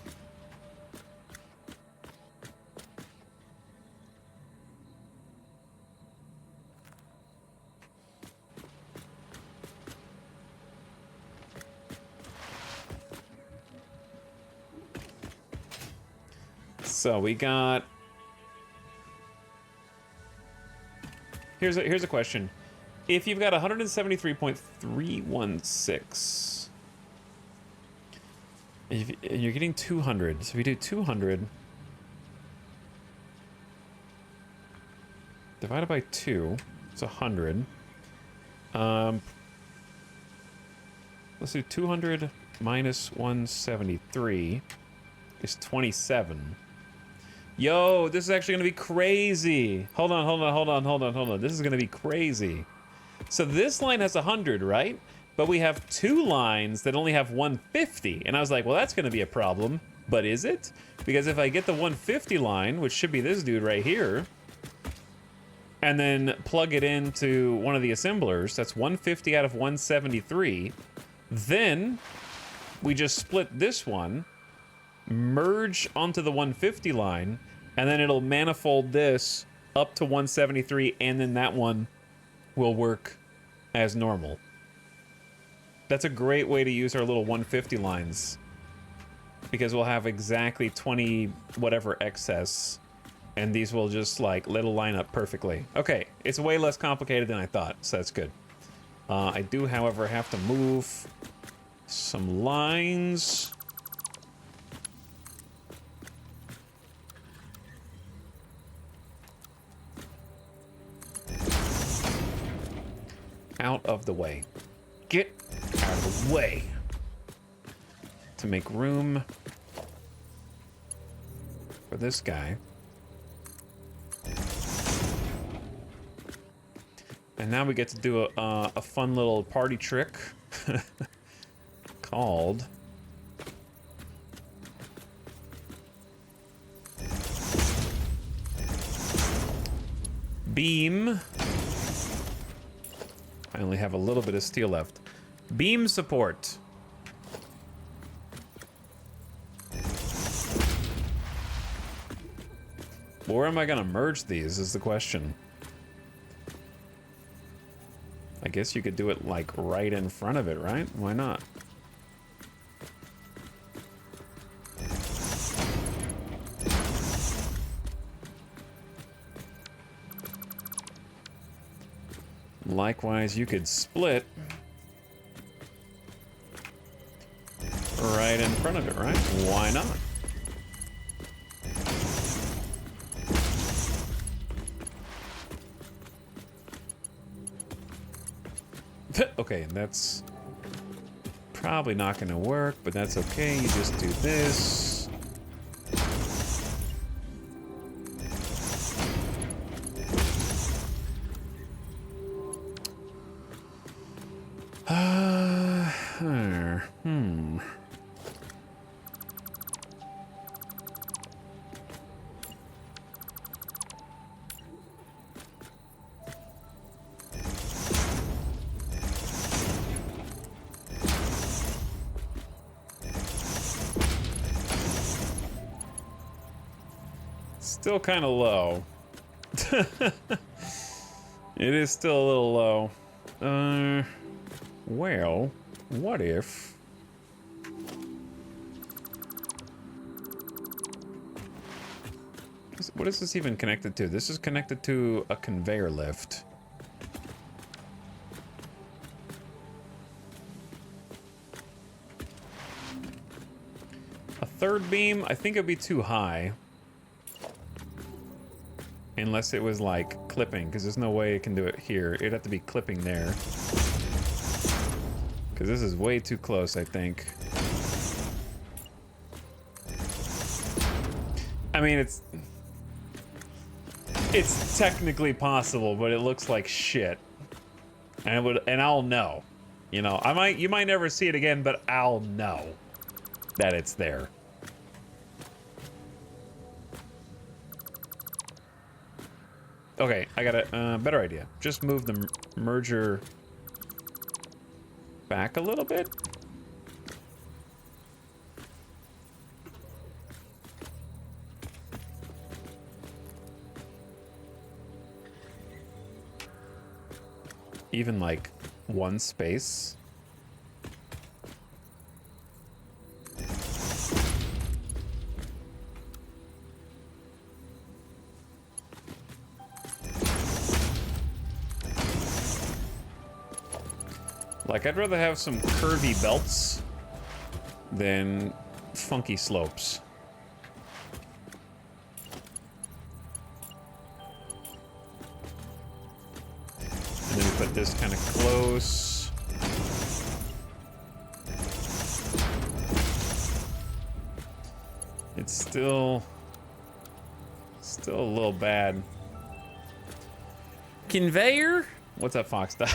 So we got... Here's a question. If you've got 173.316, and you're getting 200, so if you do 200 divided by 2, it's 100. Let's do 200 minus 173 is 27. Yo, this is actually gonna be crazy. Hold on. This is gonna be crazy. So this line has 100, right? But we have two lines that only have 150. And I was like, well, that's gonna be a problem. But is it? Because if I get the 150 line, which should be this dude right here, and then plug it into one of the assemblers, that's 150 out of 173, then we just split this one, merge onto the 150 line, and then it'll manifold this up to 173, and then that one will work as normal. That's a great way to use our little 150 lines, because we'll have exactly 20 whatever excess, and these will just like little line up perfectly. Okay, it's way less complicated than I thought, so that's good. I do, however, have to move some lines. out of the way. Get out of the way. To make room for this guy. And now we get to do a fun little party trick called Beam. I only have a little bit of steel left. Beam support. Where am I gonna merge these is the question. I guess you could do it like right in front of it, right? Why not? Likewise, you could split right in front of it, right? Why not? Okay, that's probably not going to work, but that's okay. You just do this. Still kind of low. It is still a little low. Well, what if... What is this even connected to? This is connected to a conveyor lift. A third beam? I think it'd be too high. Unless it was like clipping, because there's no way it can do it here. It'd have to be clipping there. Because this is way too close, I think. I mean, it's technically possible, but it looks like shit. And I'll know. You know, you might never see it again, but I'll know that it's there. Okay, I got a better idea. Just move the merger back a little bit. Even like one space. Like, I'd rather have some curvy belts than funky slopes. And then we put this kind of close. It's still a little bad. Conveyor? What's up, Fox Dot?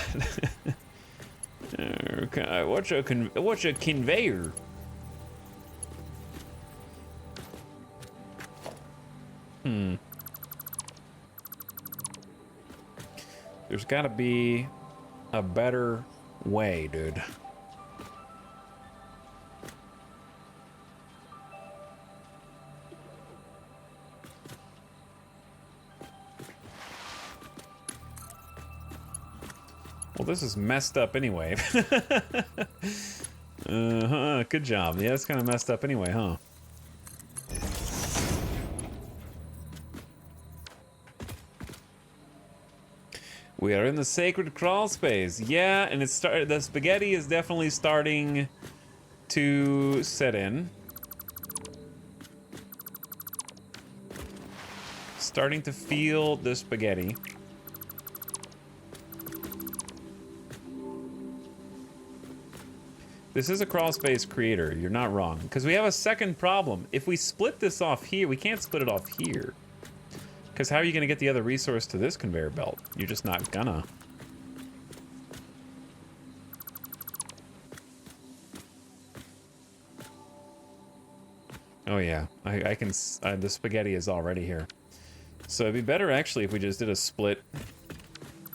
Okay, what's a conveyor? There's gotta be a better way, dude. Well, this is messed up anyway. Good job. Yeah, it's kind of messed up anyway, huh? We are in the sacred crawl space. Yeah, and the spaghetti is definitely starting to set in. Starting to feel the spaghetti. This is a crawl space creator. You're not wrong. Because we have a second problem. If we split this off here, we can't split it off here. Because how are you going to get the other resource to this conveyor belt? You're just not gonna. Oh yeah, I can. The spaghetti is already here. So it'd be better actually if we just did a split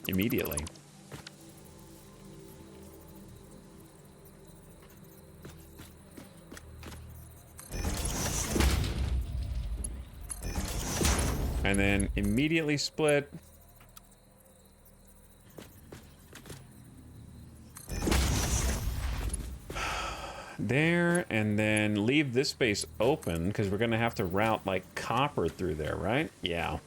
immediately. And then immediately split. There, and then leave this space open because we're gonna have to route like copper through there, right? Yeah.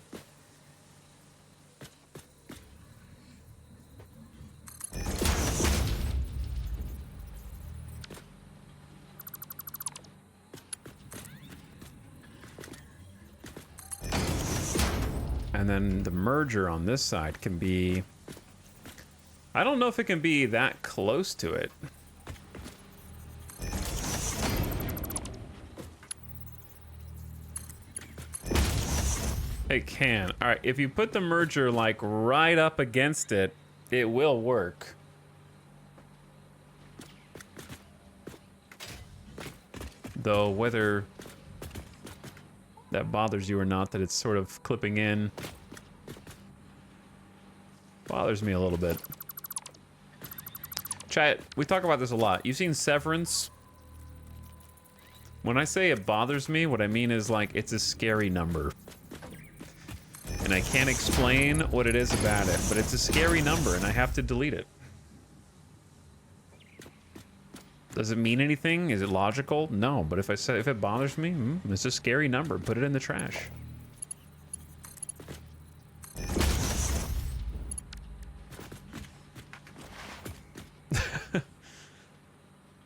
And then the merger on this side can be... I don't know if it can be that close to it. It can. All right, if you put the merger like right up against it, it will work. Though whether that bothers you or not, that it's sort of clipping in, bothers me a little bit. Chat, we talk about this a lot. You've seen Severance? When I say it bothers me, what I mean is like it's a scary number. And I can't explain what it is about it, but it's a scary number and I have to delete it. Does it mean anything? Is it logical? No, but if it bothers me, it's a scary number. Put it in the trash.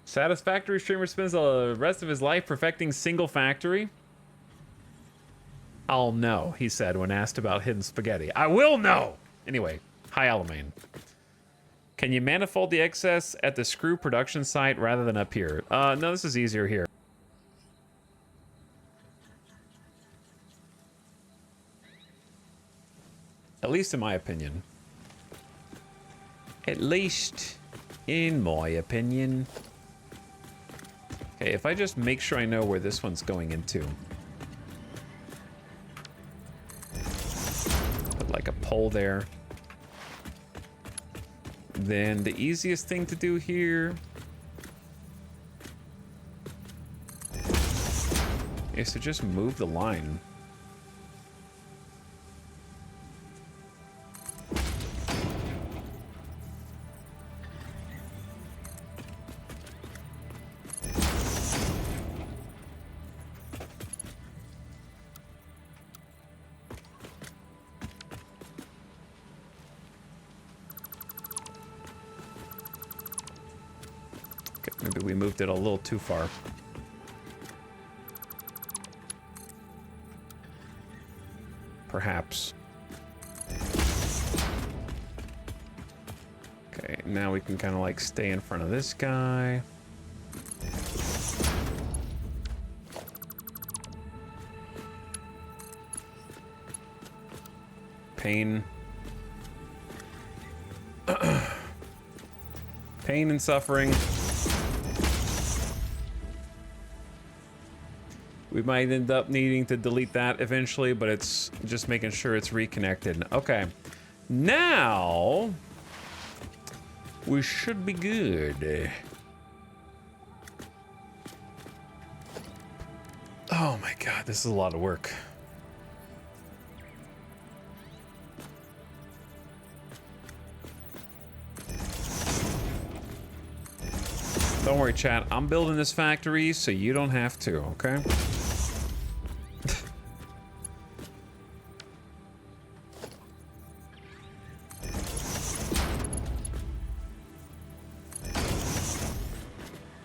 Satisfactory streamer spends the rest of his life perfecting single factory. I'll know, he said when asked about hidden spaghetti. I will know! Anyway, hi Alamein. Can you manifold the excess at the screw production site rather than up here? No, this is easier here. At least in my opinion. At least in my opinion. Okay, if I just make sure I know where this one's going into. Put like a pole there. Then the easiest thing to do here is to just move the line. Maybe we moved it a little too far. Perhaps. Okay, now we can kind of like stay in front of this guy. Pain. Pain and suffering. We might end up needing to delete that eventually, but it's just making sure it's reconnected. Okay. Now, we should be good. Oh my God, this is a lot of work. Don't worry, chat. I'm building this factory so you don't have to, okay?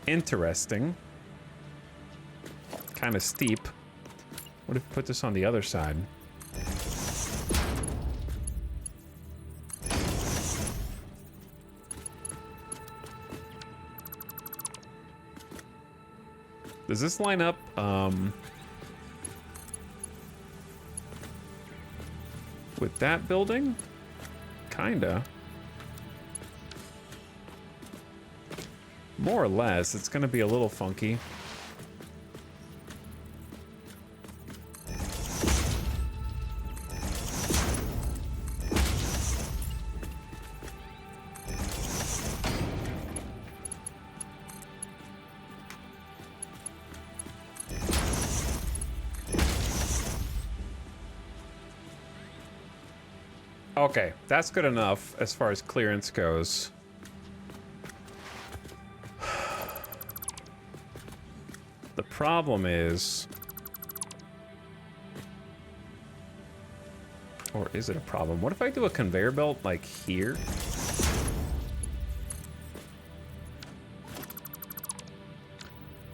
Interesting. Kind of steep. What if we put this on the other side? Does this line up? With that building? Kinda. More or less. It's gonna be a little funky. Okay, that's good enough as far as clearance goes. The problem is... Or is it a problem? What if I do a conveyor belt, like, here?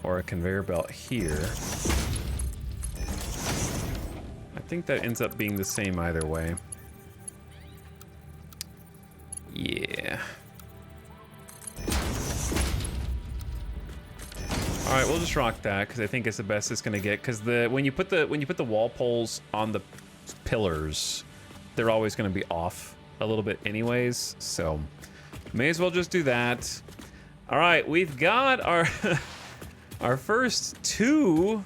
Or a conveyor belt here? I think that ends up being the same either way. Yeah. All right, we'll just rock that because I think it's the best it's gonna get. Because when you put the wall poles on the pillars, they're always gonna be off a little bit anyways. So may as well just do that. All right, we've got our our first 2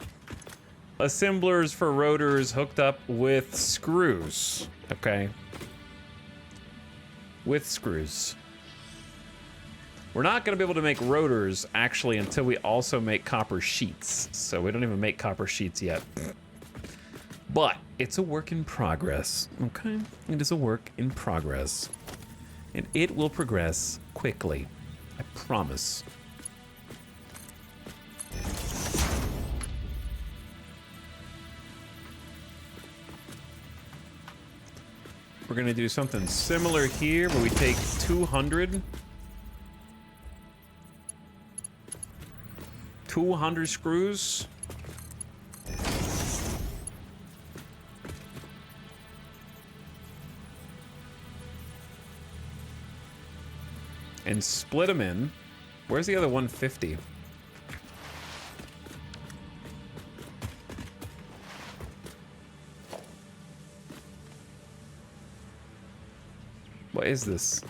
assemblers for rotors hooked up with screws. Okay. With screws. We're not going to be able to make rotors, actually, until we also make copper sheets. So we don't even make copper sheets yet. But it's a work in progress, okay? It is a work in progress. And it will progress quickly. I promise. We're gonna do something similar here, where we take 200 screws. And split them in. Where's the other 150? What is this?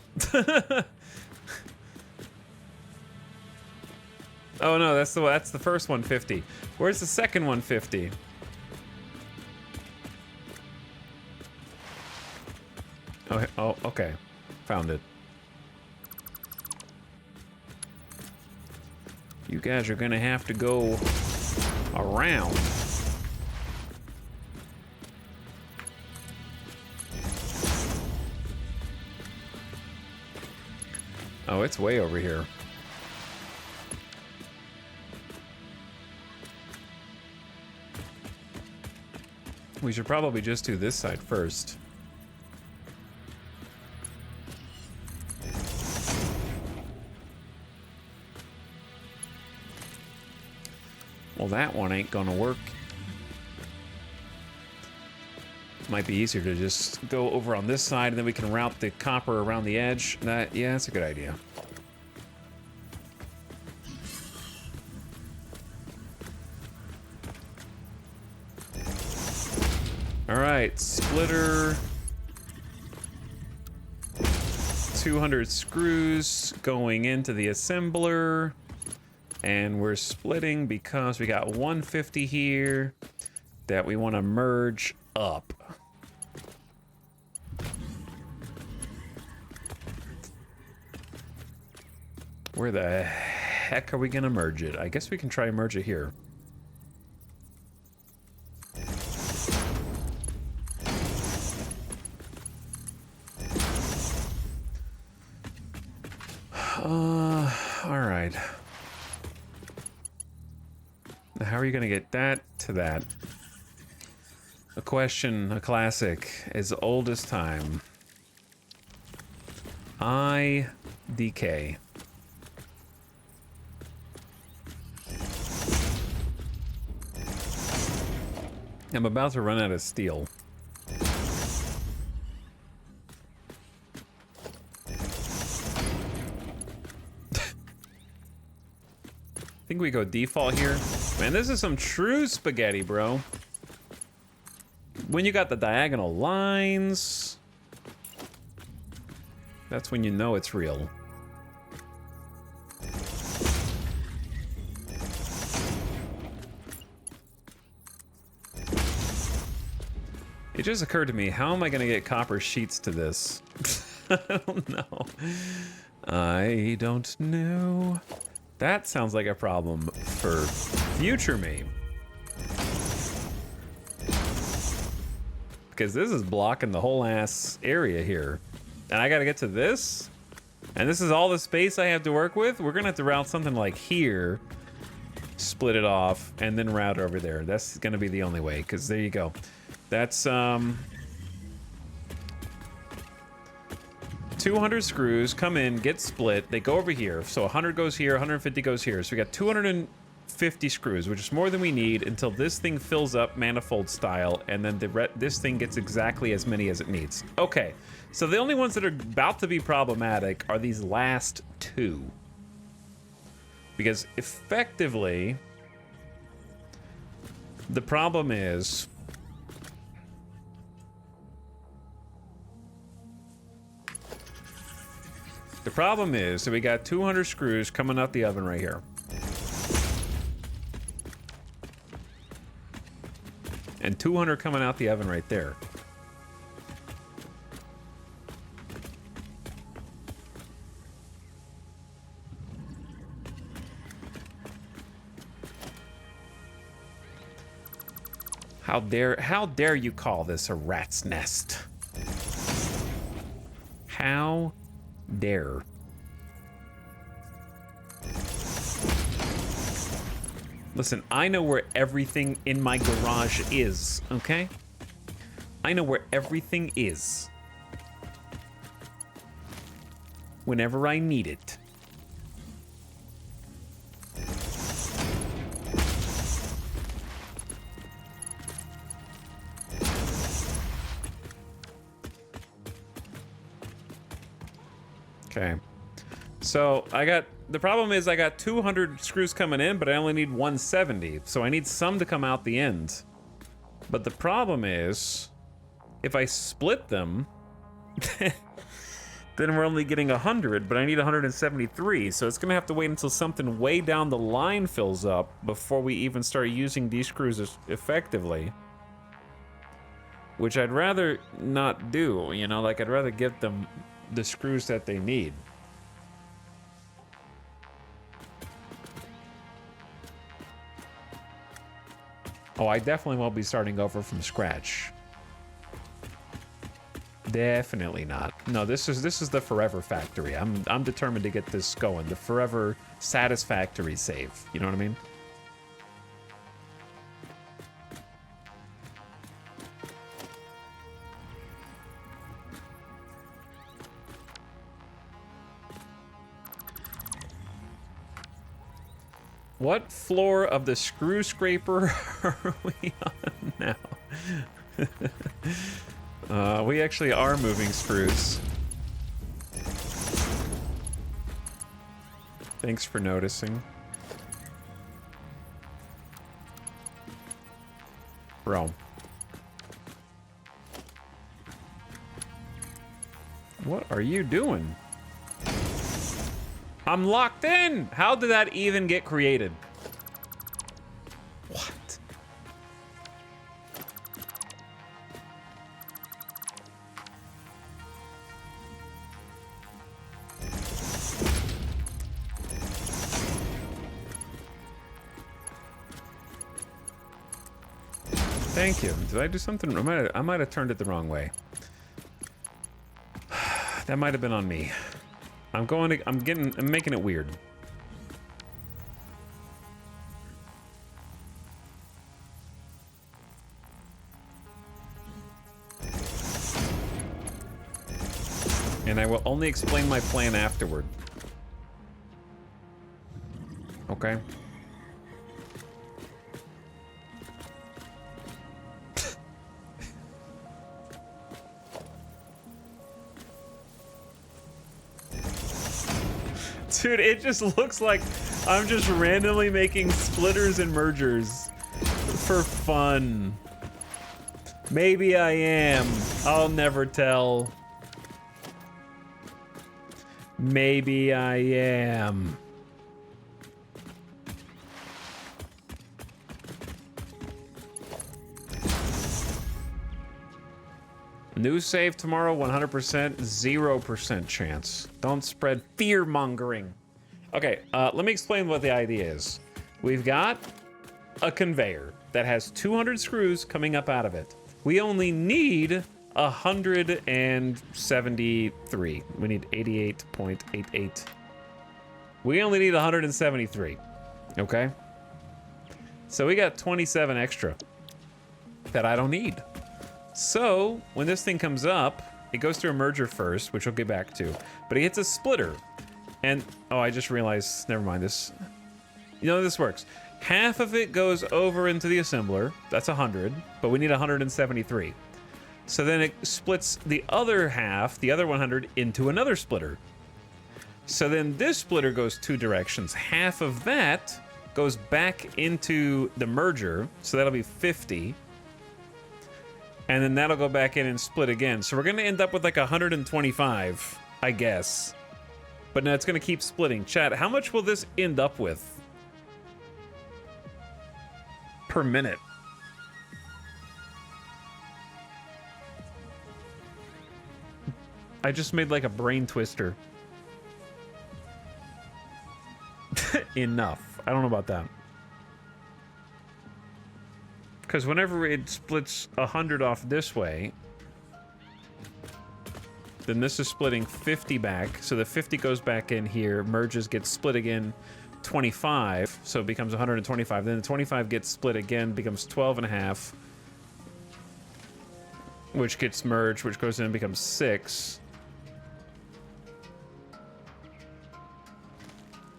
Oh no, that's the first 150. Where's the second 150? Oh, okay. Found it. You guys are gonna have to go around. Oh, it's way over here. We should probably just do this side first. Well, that one ain't gonna work. Might be easier to just go over on this side and then we can route the copper around the edge. Yeah, that's a good idea. All right, splitter. 200 screws going into the assembler. And we're splitting because we got 150 here that we want to merge up. Where the heck are we gonna merge it? I guess we can try and merge it here. All right. Now, how are you gonna get that to that? A question, a classic, as old as time. IDK. I'm about to run out of steel. think we go default here. Man, this is some true spaghetti, bro. When you got the diagonal lines, that's when you know it's real. It just occurred to me, how am I gonna get copper sheets to this? I don't know. I don't know. That sounds like a problem for future me. Because this is blocking the whole ass area here. And I gotta get to this? And this is all the space I have to work with? We're gonna have to route something like here, split it off, and then route over there. That's gonna be the only way, because there you go. That's 200 screws come in, get split, they go over here. So 100 goes here, 150 goes here. So we got 250 screws, which is more than we need until this thing fills up manifold style, and then this thing gets exactly as many as it needs. Okay, so the only ones that are about to be problematic are these last two. Because effectively, the problem is, so we got 200 screws coming out the oven right here. And 200 coming out the oven right there. How dare you call this a rat's nest? How dare. Listen, I know where everything in my garage is, okay? I know where everything is. Whenever I need it. Okay, so the problem is I got 200 screws coming in, but I only need 170, so I need some to come out the end. But the problem is, if I split them, then we're only getting 100, but I need 173, so it's gonna have to wait until something way down the line fills up before we even start using these screws effectively. Which I'd rather not do, you know, like I'd rather give them the screws that they need. Oh, I definitely won't be starting over from scratch. Definitely not. No, this is the forever factory. I'm determined to get this going. The forever Satisfactory save. You know what I mean? What floor of the Skyscraper are we on now? We actually are moving screws. Thanks for noticing. Bro. What are you doing? I'm locked in! How did that even get created? What? Thank you. Did I do something? I might have turned it the wrong way. That might have been on me. I'm making it weird. And I will only explain my plan afterward. Okay? Dude, it just looks like I'm just randomly making splitters and mergers for fun. Maybe I am. I'll never tell. Maybe I am. New save tomorrow, 100%, 0% chance. Don't spread fear-mongering. Okay, let me explain what the idea is. We've got a conveyor that has 200 screws coming up out of it. We only need 173. We need 88.88. We only need 173, okay? So we got 27 extra that I don't need. So, when this thing comes up, it goes through a merger first, which we'll get back to, but it hits a splitter. And, oh, I just realized, never mind this. You know how this works. Half of it goes over into the assembler, that's 100, but we need 173. So then it splits the other half, the other 100, into another splitter. So then this splitter goes two directions. Half of that goes back into the merger, so that'll be 50. And then that'll go back in and split again. So we're gonna end up with like 125, I guess. But now it's gonna keep splitting. Chat, how much will this end up with per minute? I just made like a brain twister. Enough. I don't know about that. Because whenever it splits 100 off this way, then this is splitting 50 back. So the 50 goes back in here, merges, gets split again, 25. So it becomes 125. Then the 25 gets split again, becomes 12.5. Which gets merged, which goes in and becomes 6.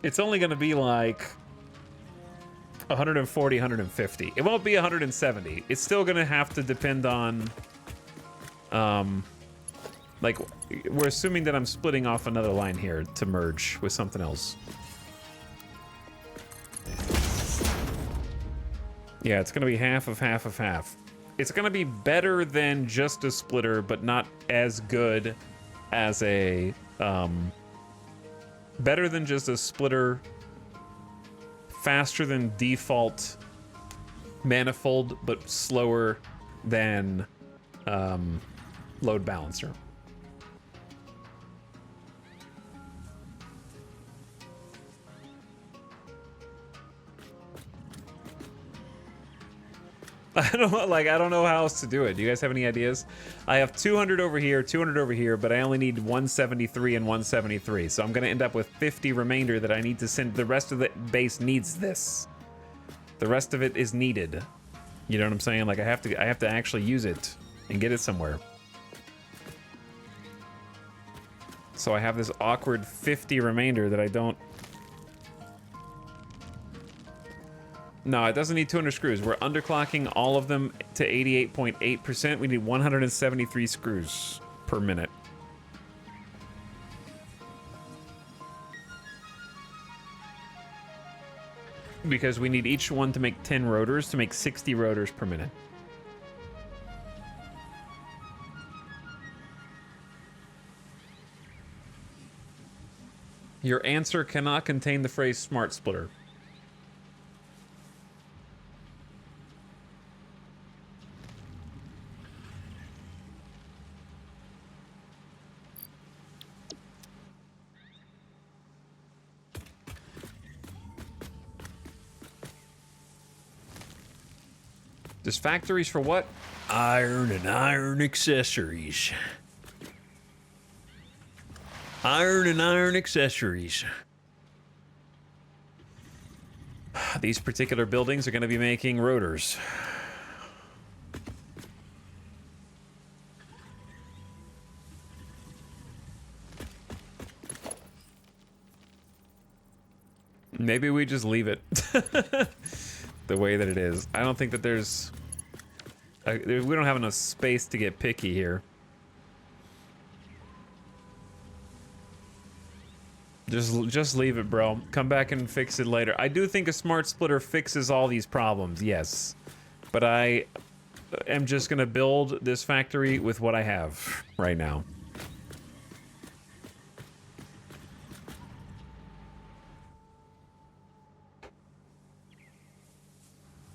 It's only going to be like 140, 150. It won't be 170. It's still gonna have to depend on, like, we're assuming that I'm splitting off another line here to merge with something else. Yeah, it's gonna be half of half of half. It's gonna be better than just a splitter, but not as good as a, better than just a splitter, faster than default manifold, but slower than load balancer. I don't know how else to do it. Do you guys have any ideas? I have 200 over here, 200 over here, but I only need 173 and 173. So I'm gonna end up with 50 remainder that I need to send. The rest of the base needs this. The rest of it is needed. You know what I'm saying? Like I have to actually use it and get it somewhere. So I have this awkward 50 remainder that I don't. No, it doesn't need 200 screws. We're underclocking all of them to 88.8%. We need 173 screws per minute. Because we need each one to make 10 rotors to make 60 rotors per minute. Your answer cannot contain the phrase smart splitter. There's factories for what? Iron and iron accessories. Iron and iron accessories. These particular buildings are going to be making rotors. Maybe we just leave it the way that it is. I don't think that there's... we don't have enough space to get picky here. Just leave it, bro. Come back and fix it later. I do think a smart splitter fixes all these problems, yes. But I am just gonna build this factory with what I have right now.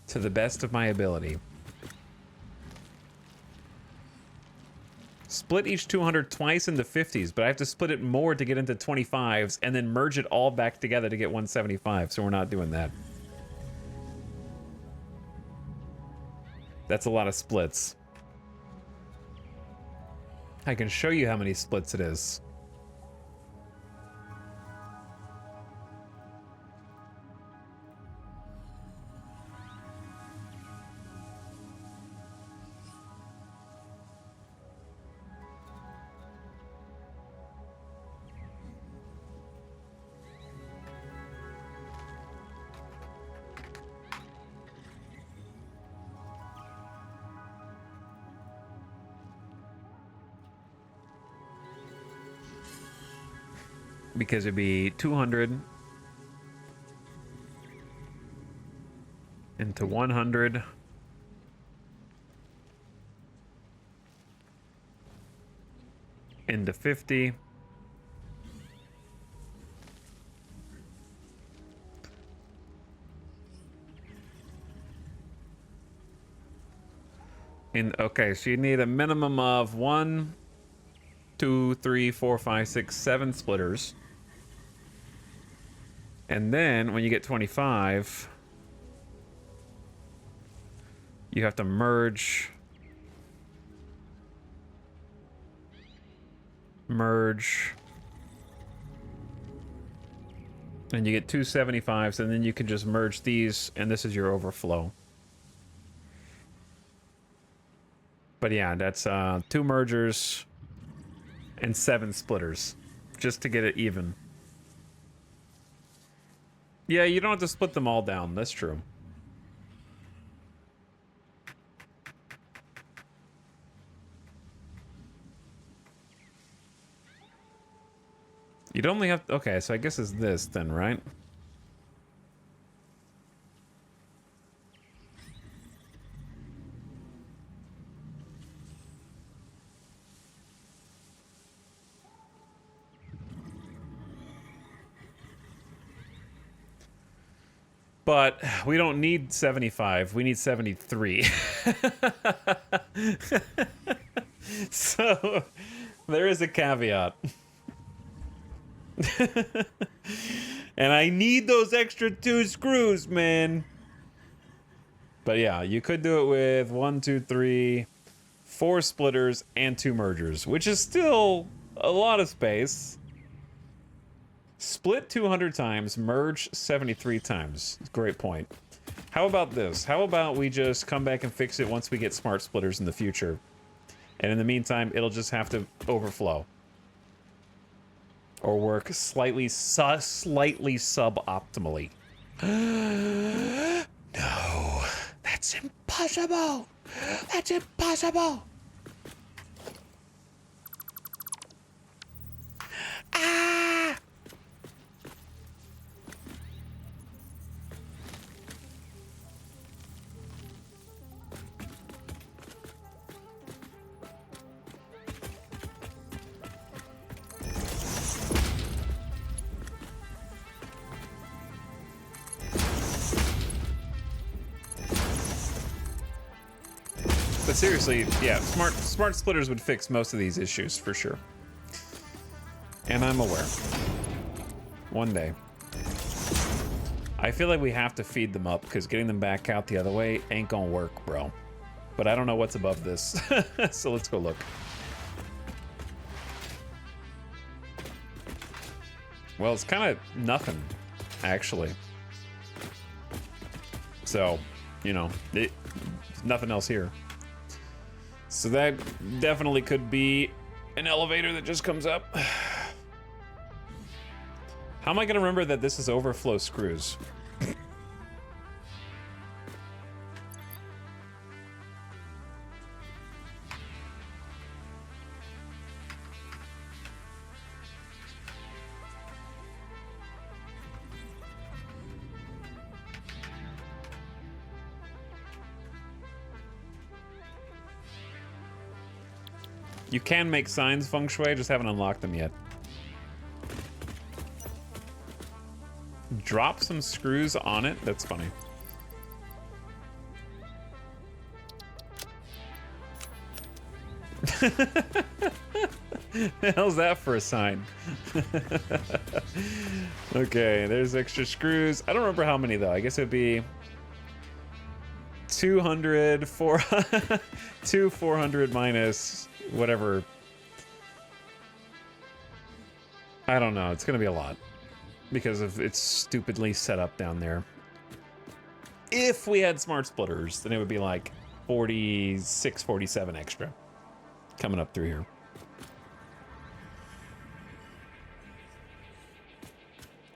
To the best of my ability. Split each 200 twice into 50s, but I have to split it more to get into 25s and then merge it all back together to get 175, so we're not doing that. That's a lot of splits. I can show you how many splits it is. Because it'd be 200 into 100 into 50 okay, so you need a minimum of 1, 2, 3, 4, 5, 6, 7 splitters. And then when you get 25, you have to merge, and you get 2 75s, and then you can just merge these, and this is your overflow. But yeah, that's 2 mergers and 7 splitters, just to get it even. Yeah, you don't have to split them all down. That's true. You'd only have... Okay, so I guess it's this then, right? But we don't need 75. We need 73. So there is a caveat. And I need those extra 2 screws, man. But yeah, you could do it with 1, 2, 3, 4 splitters and 2 mergers, which is still a lot of space. Split 200 times, merge 73 times. Great point. How about this? How about we just come back and fix it once we get smart splitters in the future? And in the meantime, it'll just have to overflow. Or work slightly suboptimally. No, that's impossible. That's impossible. Ah! But seriously, yeah, smart splitters would fix most of these issues for sure. And I'm aware. One day. I feel like we have to feed them up because getting them back out the other way ain't gonna work, bro. But I don't know what's above this. So let's go look. Well, it's kind of nothing, actually. So, you know, there's nothing else here. So that definitely could be an elevator that just comes up. How am I gonna remember that this is overflow screws? You can make signs feng shui, just haven't unlocked them yet. Drop some screws on it. That's funny. How's that for a sign? Okay, there's extra screws. I don't remember how many though. I guess it'd be 200, 400 minus whatever. I don't know. It's gonna be a lot because of it's stupidly set up down there. If we had smart splitters, then it would be like 46, 47 extra coming up through here.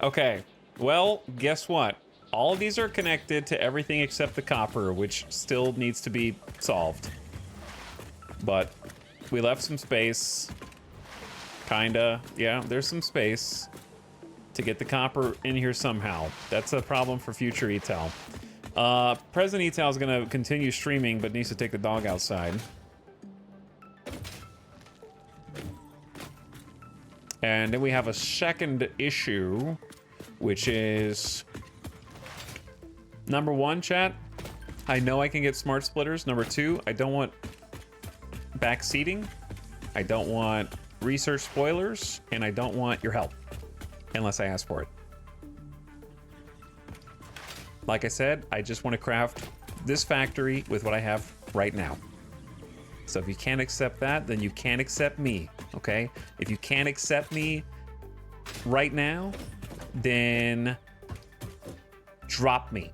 Okay, well, guess what? All of these are connected to everything except the copper, which still needs to be solved. But we left some space. Kinda. Yeah, there's some space to get the copper in here somehow. That's a problem for future etal. Present etal is going to continue streaming, but needs to take the dog outside. And then we have a second issue, which is... Number one, chat, I know I can get smart splitters. Number two, I don't want back seating. I don't want research spoilers. And I don't want your help. Unless I ask for it. Like I said, I just want to craft this factory with what I have right now. So if you can't accept that, then you can't accept me, okay? If you can't accept me right now, then drop me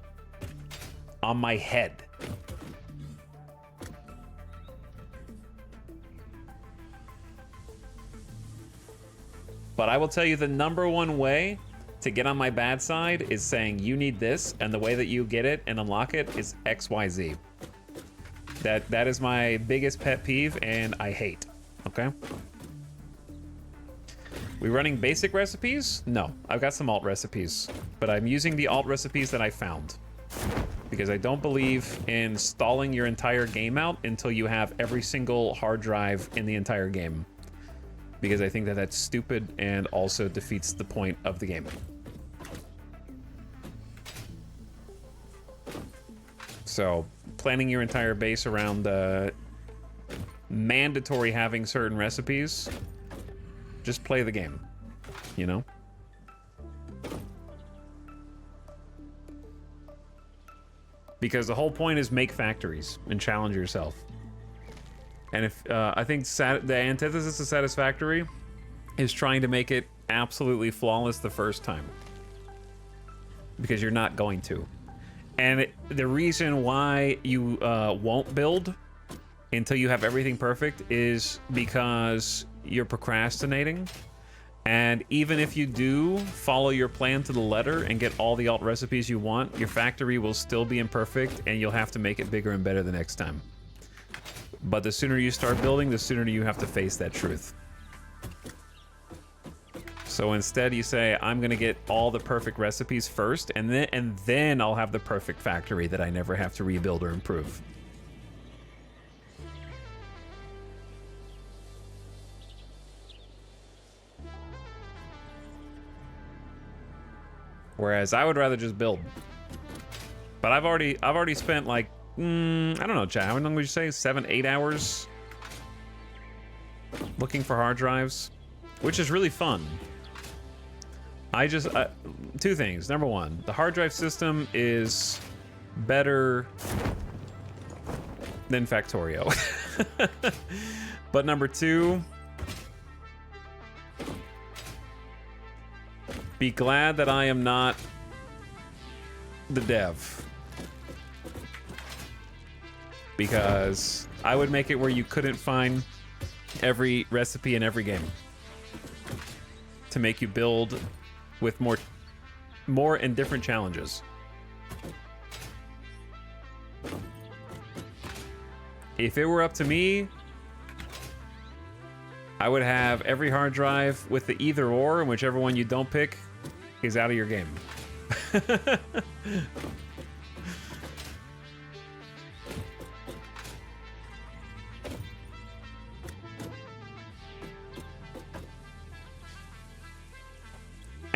on my head. But I will tell you the number one way to get on my bad side is saying you need this, and the way that you get it and unlock it is XYZ. That is my biggest pet peeve, and I hate, okay? We running basic recipes? No, I've got some alt recipes, but I'm using the alt recipes that I found because I don't believe in stalling your entire game out until you have every single hard drive in the entire game, because I think that that's stupid and also defeats the point of the game. So planning your entire base around mandatory having certain recipes, just play the game, you know? Because the whole point is make factories and challenge yourself. And if I think the antithesis of Satisfactory is trying to make it absolutely flawless the first time. Because you're not going to. And the reason why you won't build until you have everything perfect is because you're procrastinating. And even if you do follow your plan to the letter and get all the alt recipes you want, your factory will still be imperfect and you'll have to make it bigger and better the next time. But the sooner you start building, the sooner you have to face that truth. So instead you say, I'm gonna get all the perfect recipes first, and then I'll have the perfect factory that I never have to rebuild or improve. Whereas I would rather just build. But I've already spent like, I don't know, chat, how long would you say? 7-8 hours looking for hard drives, which is really fun. Two things. Number one, the hard drive system is better than Factorio. But number two, be glad that I am not the dev. Because I would make it where you couldn't find every recipe in every game to make you build with more and different challenges. If it were up to me, I would have every hard drive with the either or, and whichever one you don't pick is out of your game.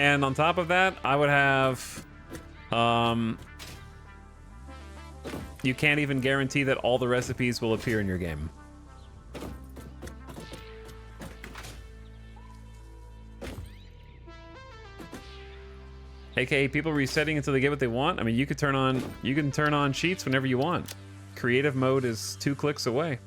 And on top of that, I would have, you can't even guarantee that all the recipes will appear in your game. AKA people resetting until they get what they want. I mean, you can turn on cheats whenever you want. Creative mode is 2 clicks away.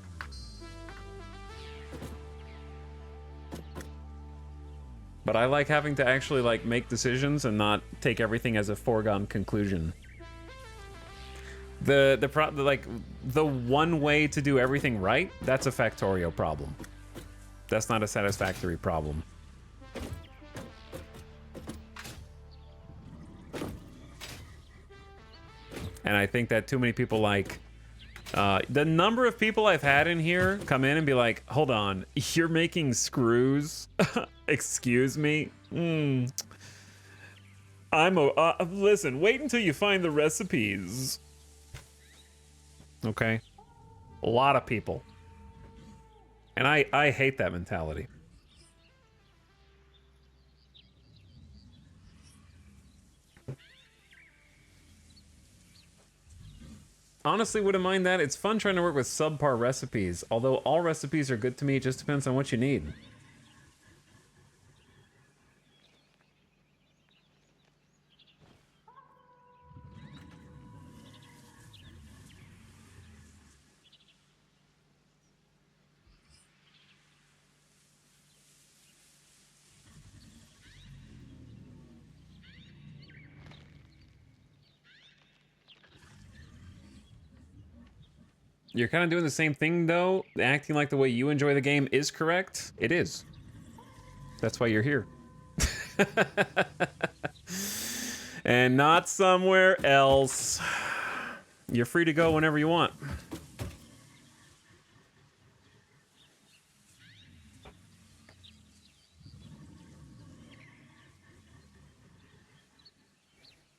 But I like having to actually like make decisions and not take everything as a foregone conclusion. The one way to do everything right, that's a Factorio problem. That's not a Satisfactory problem. And I think that too many people like the number of people I've had in here come in and be like, hold on, you're making screws? Excuse me? Listen, wait until you find the recipes. Okay? A lot of people. And I hate that mentality. Honestly, wouldn't mind that. It's fun trying to work with subpar recipes. Although all recipes are good to me, it just depends on what you need. You're kind of doing the same thing, though. Acting like the way you enjoy the game is correct. It is. That's why you're here. And not somewhere else. You're free to go whenever you want.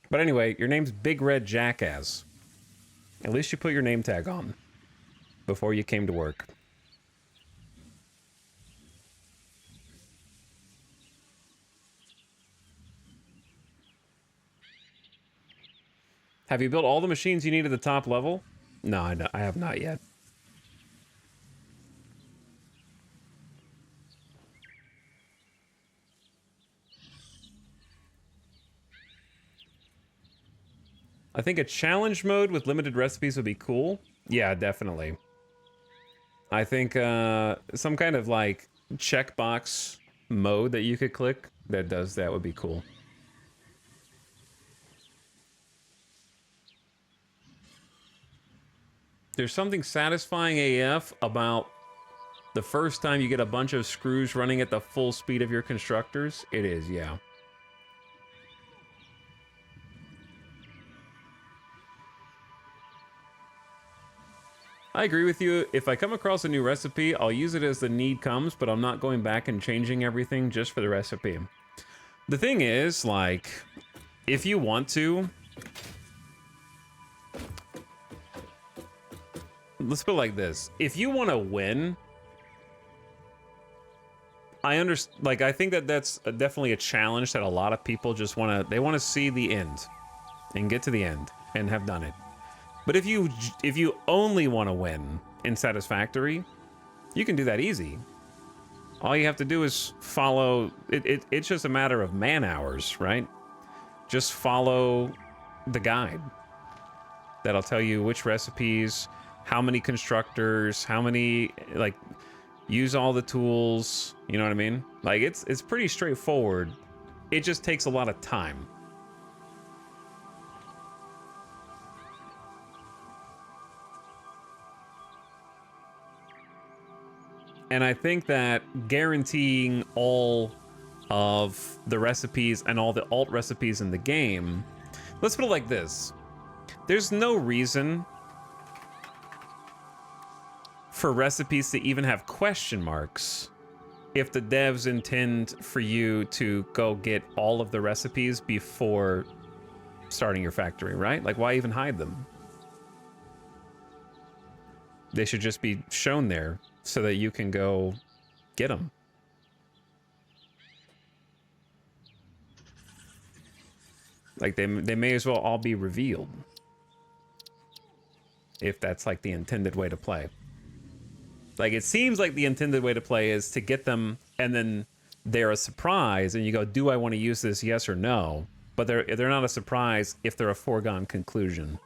But anyway, your name's Big Red Jackass. At least you put your name tag on before you came to work. Have you built all the machines you need at the top level? No, I have not yet. I think a challenge mode with limited recipes would be cool. Yeah, definitely. I think some kind of like checkbox mode that you could click that does that would be cool. There's something satisfying AF about the first time you get a bunch of screws running at the full speed of your constructors. It is, yeah. I agree with you. If I come across a new recipe, I'll use it as the need comes, but I'm not going back and changing everything just for the recipe. The thing is, like, if you want to... Let's put it like this. If you want to win... I understand, like, I think that that's definitely a challenge that a lot of people just want to... They want to see the end. And get to the end. And have done it. But if you only want to win in Satisfactory, you can do that easy. All you have to do is follow... It's just a matter of man hours, right? Just follow the guide. That'll tell you which recipes, how many constructors, how many... Like, use all the tools, you know what I mean? Like, it's pretty straightforward. It just takes a lot of time. And I think that guaranteeing all of the recipes and all the alt recipes in the game... Let's put it like this. There's no reason for recipes to even have question marks if the devs intend for you to go get all of the recipes before starting your factory, right? Like, why even hide them? They should just be shown there so that you can go get them. Like they may as well all be revealed. If that's like the intended way to play. Like it seems like the intended way to play is to get them and then they're a surprise and you go, do I want to use this, yes or no? But they're not a surprise if they're a foregone conclusion.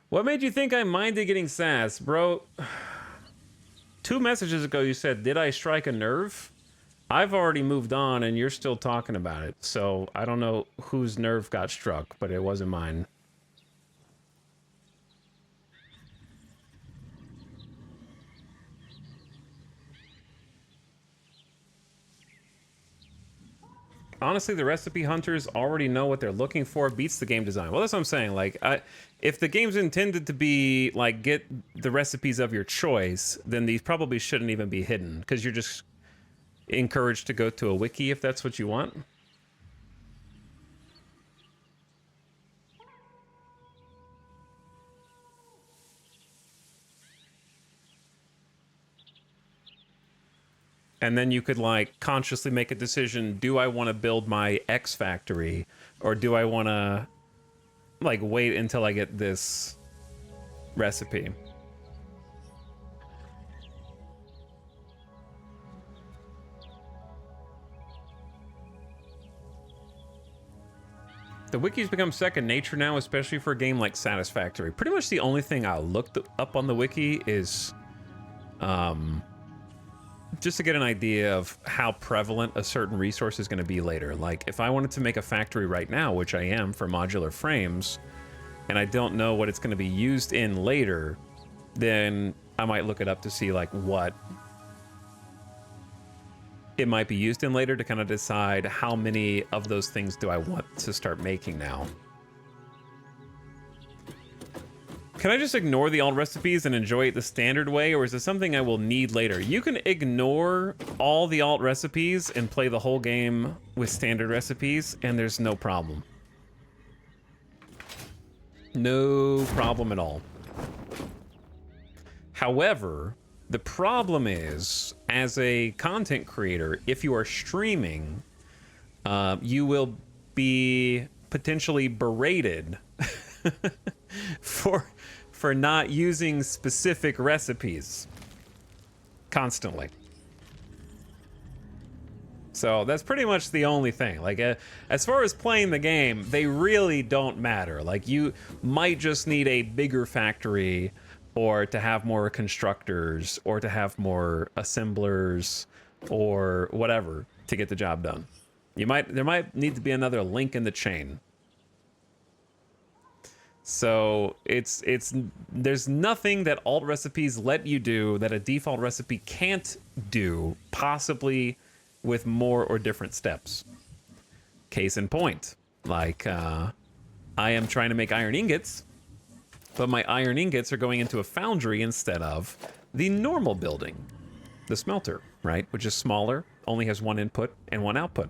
What made you think I minded getting sass, bro? 2 messages ago you said, did I strike a nerve? I've already moved on and you're still talking about it. So I don't know whose nerve got struck, but it wasn't mine. Honestly, the recipe hunters already know what they're looking for. Beats the game design. Well, that's what I'm saying. Like, if the game's intended to be like get the recipes of your choice, then these probably shouldn't even be hidden because you're just encouraged to go to a wiki if that's what you want. And then you could like consciously make a decision, do I want to build my X factory or do I want to like wait until I get this recipe? The wikis become second nature now, especially for a game like Satisfactory. Pretty much the only thing I looked up on the wiki is just to get an idea of how prevalent a certain resource is going to be later. Like, if I wanted to make a factory right now, which I am for modular frames, and I don't know what it's going to be used in later, then I might look it up to see, like, what it might be used in later to kind of decide how many of those things do I want to start making now. Can I just ignore the alt recipes and enjoy it the standard way, or is it something I will need later? You can ignore all the alt recipes and play the whole game with standard recipes, and there's no problem. No problem at all. However, the problem is, as a content creator, if you are streaming, you will be potentially berated for not using specific recipes constantly. So that's pretty much the only thing. Like, as far as playing the game, they really don't matter. Like, you might just need a bigger factory, or to have more constructors, or to have more assemblers, or whatever to get the job done. There might need to be another link in the chain. So there's nothing that alt recipes let you do that a default recipe can't do, possibly with more or different steps. Case in point, like I am trying to make iron ingots, but my iron ingots are going into a foundry instead of the normal building, the smelter, right? Which is smaller, only has one input and one output.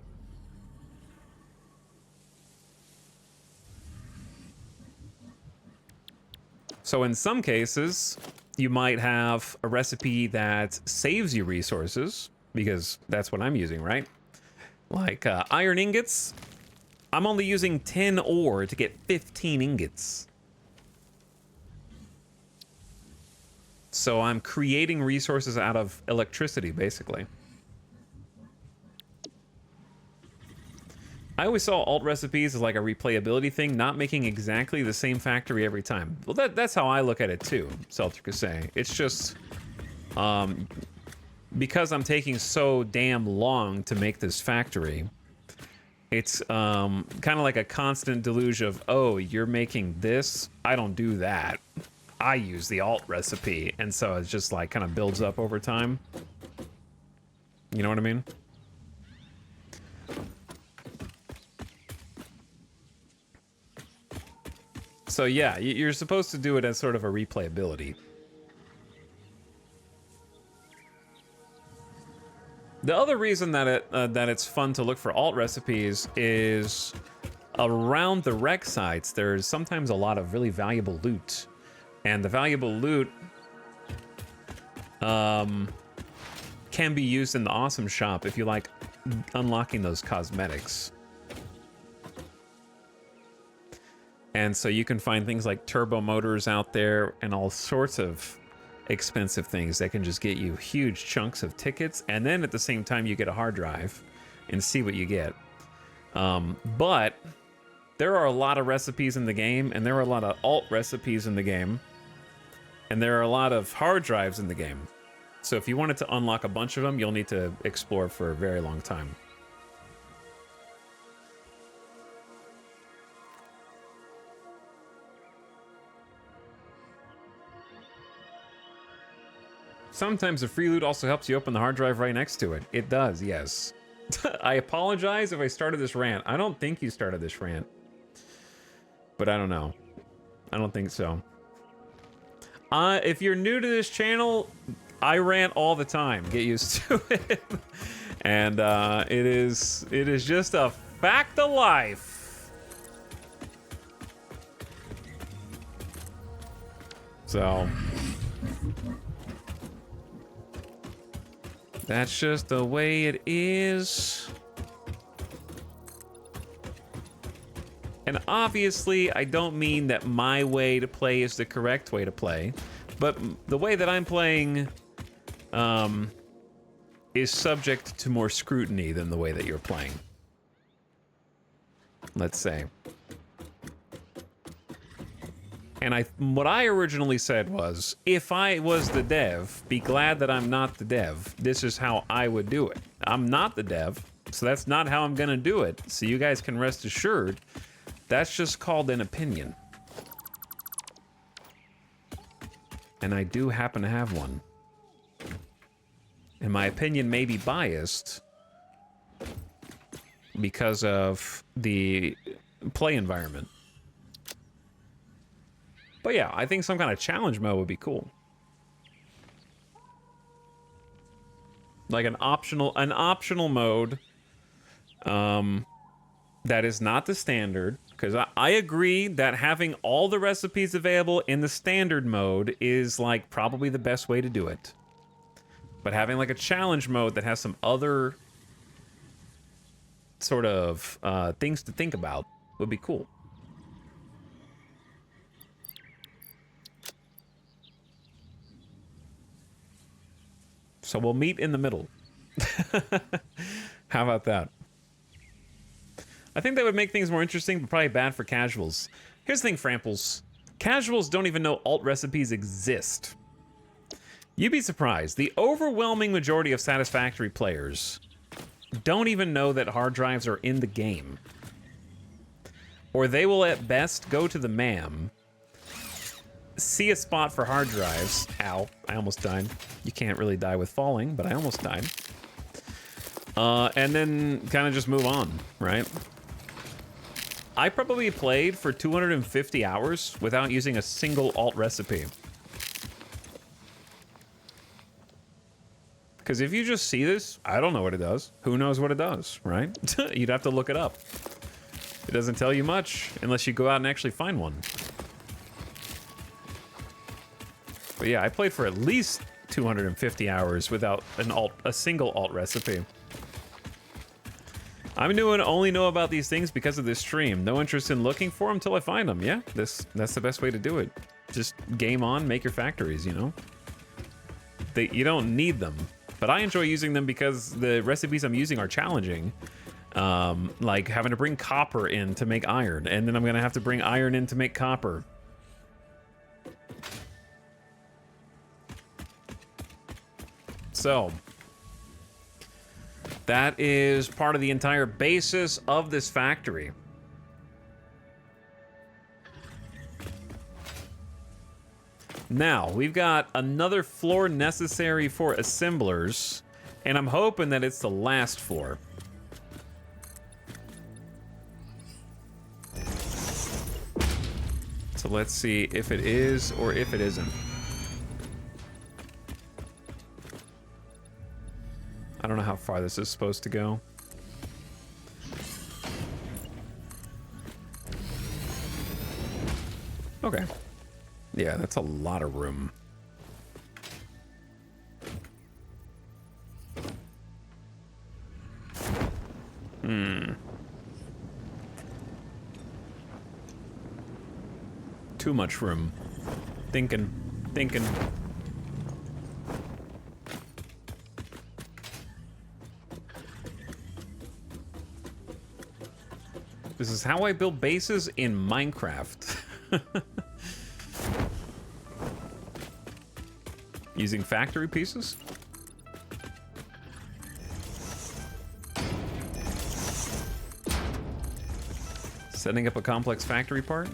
So in some cases, you might have a recipe that saves you resources, because that's what I'm using, right? Like iron ingots, I'm only using 10 ore to get 15 ingots. So I'm creating resources out of electricity, basically. I always saw alt recipes as like a replayability thing, not making exactly the same factory every time. Well, that's how I look at it too, Celtic is saying. It's just, because I'm taking so damn long to make this factory, it's kind of like a constant deluge of, oh, you're making this? I don't do that. I use the alt recipe. And so it's just like kind of builds up over time. You know what I mean? So yeah, you're supposed to do it as sort of a replayability. The other reason that it's fun to look for alt recipes is around the wreck sites, there's sometimes a lot of really valuable loot. And the valuable loot can be used in the awesome shop if you like unlocking those cosmetics. And so you can find things like turbo motors out there and all sorts of expensive things that can just get you huge chunks of tickets. And then at the same time, you get a hard drive and see what you get. But there are a lot of recipes in the game, and there are a lot of alt recipes in the game, and there are a lot of hard drives in the game. So if you wanted to unlock a bunch of them, you'll need to explore for a very long time. Sometimes the free loot also helps you open the hard drive right next to it. It does, yes. I apologize if I started this rant. I don't think you started this rant. But I don't know. I don't think so. If you're new to this channel, I rant all the time. Get used to it. And it is just a fact of life. So that's just the way it is. And obviously, I don't mean that my way to play is the correct way to play, but the way that I'm playing is subject to more scrutiny than the way that you're playing. Let's say. And what I originally said was, if I was the dev, be glad that I'm not the dev. This is how I would do it. I'm not the dev, so that's not how I'm gonna do it. So you guys can rest assured, that's just called an opinion. And I do happen to have one. And my opinion may be biased because of the play environment. But yeah, I think some kind of challenge mode would be cool. Like an optional mode that is not the standard. Because I agree that having all the recipes available in the standard mode is like probably the best way to do it. But having like a challenge mode that has some other sort of things to think about would be cool. So we'll meet in the middle. How about that? I think that would make things more interesting, but probably bad for casuals. Here's the thing, Framples. Casuals don't even know alt recipes exist. You'd be surprised. The overwhelming majority of Satisfactory players don't even know that hard drives are in the game. Or they will at best go to the MAM, see a spot for hard drives. Ow, I almost died. You can't really die with falling, but I almost died. And then kind of just move on, right? I probably played for 250 hours without using a single alt recipe. Because if you just see this, I don't know what it does. Who knows what it does, right? You'd have to look it up. It doesn't tell you much unless you go out and actually find one. But yeah, I played for at least 250 hours without a single alt recipe. Only know about these things because of this stream. No interest in looking for them until I find them. Yeah, that's the best way to do it. Just game on, make your factories, you know? You don't need them. But I enjoy using them because the recipes I'm using are challenging. Like having to bring copper in to make iron, and then I'm gonna have to bring iron in to make copper. So that is part of the entire basis of this factory. Now, we've got another floor necessary for assemblers, and I'm hoping that it's the last floor. So let's see if it is or if it isn't. I don't know how far this is supposed to go. Okay. Yeah, that's a lot of room. Too much room. Thinking. This is how I build bases in Minecraft. Using factory pieces? Setting up a complex factory part?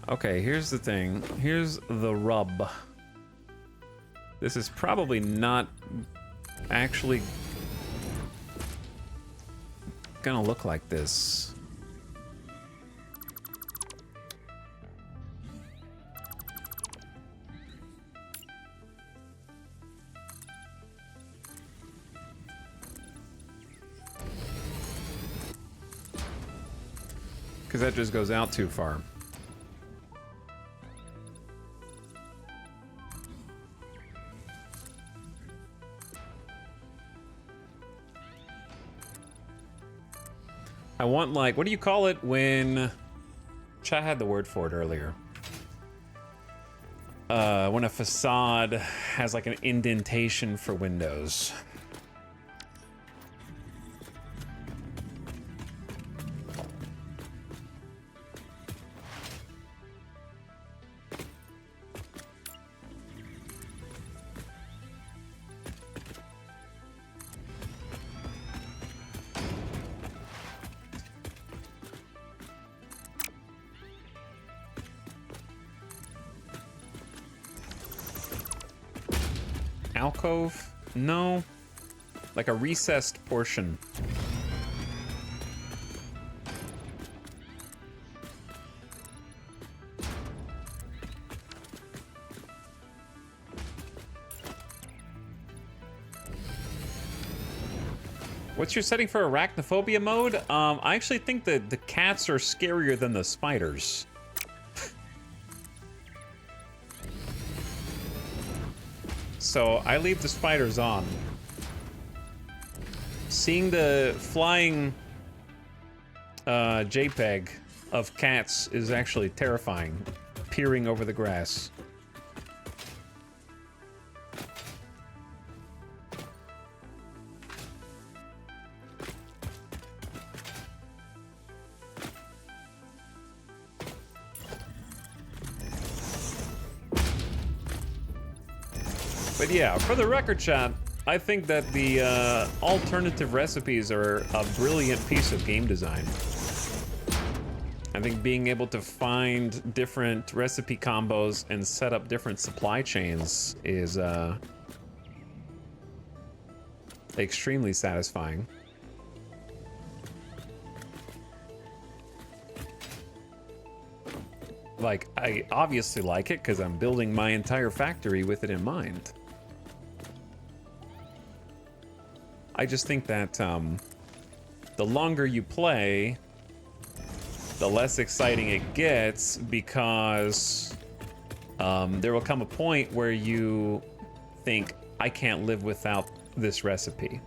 Okay, here's the thing. Here's the rub. This is probably not actually gonna look like this. Because that just goes out too far. I want, like, what do you call it when... Chat had the word for it earlier. When a facade has, like, an indentation for windows. Alcove? No. Like a recessed portion. What's your setting for arachnophobia mode? I actually think that the cats are scarier than the spiders. So I leave the spiders on. Seeing the flying JPEG of cats is actually terrifying, peering over the grass. But yeah, for the record, chat, I think that the alternative recipes are a brilliant piece of game design. I think being able to find different recipe combos and set up different supply chains is extremely satisfying. Like, I obviously like it because I'm building my entire factory with it in mind. I just think that the longer you play, the less exciting it gets, because there will come a point where you think, I can't live without this recipe.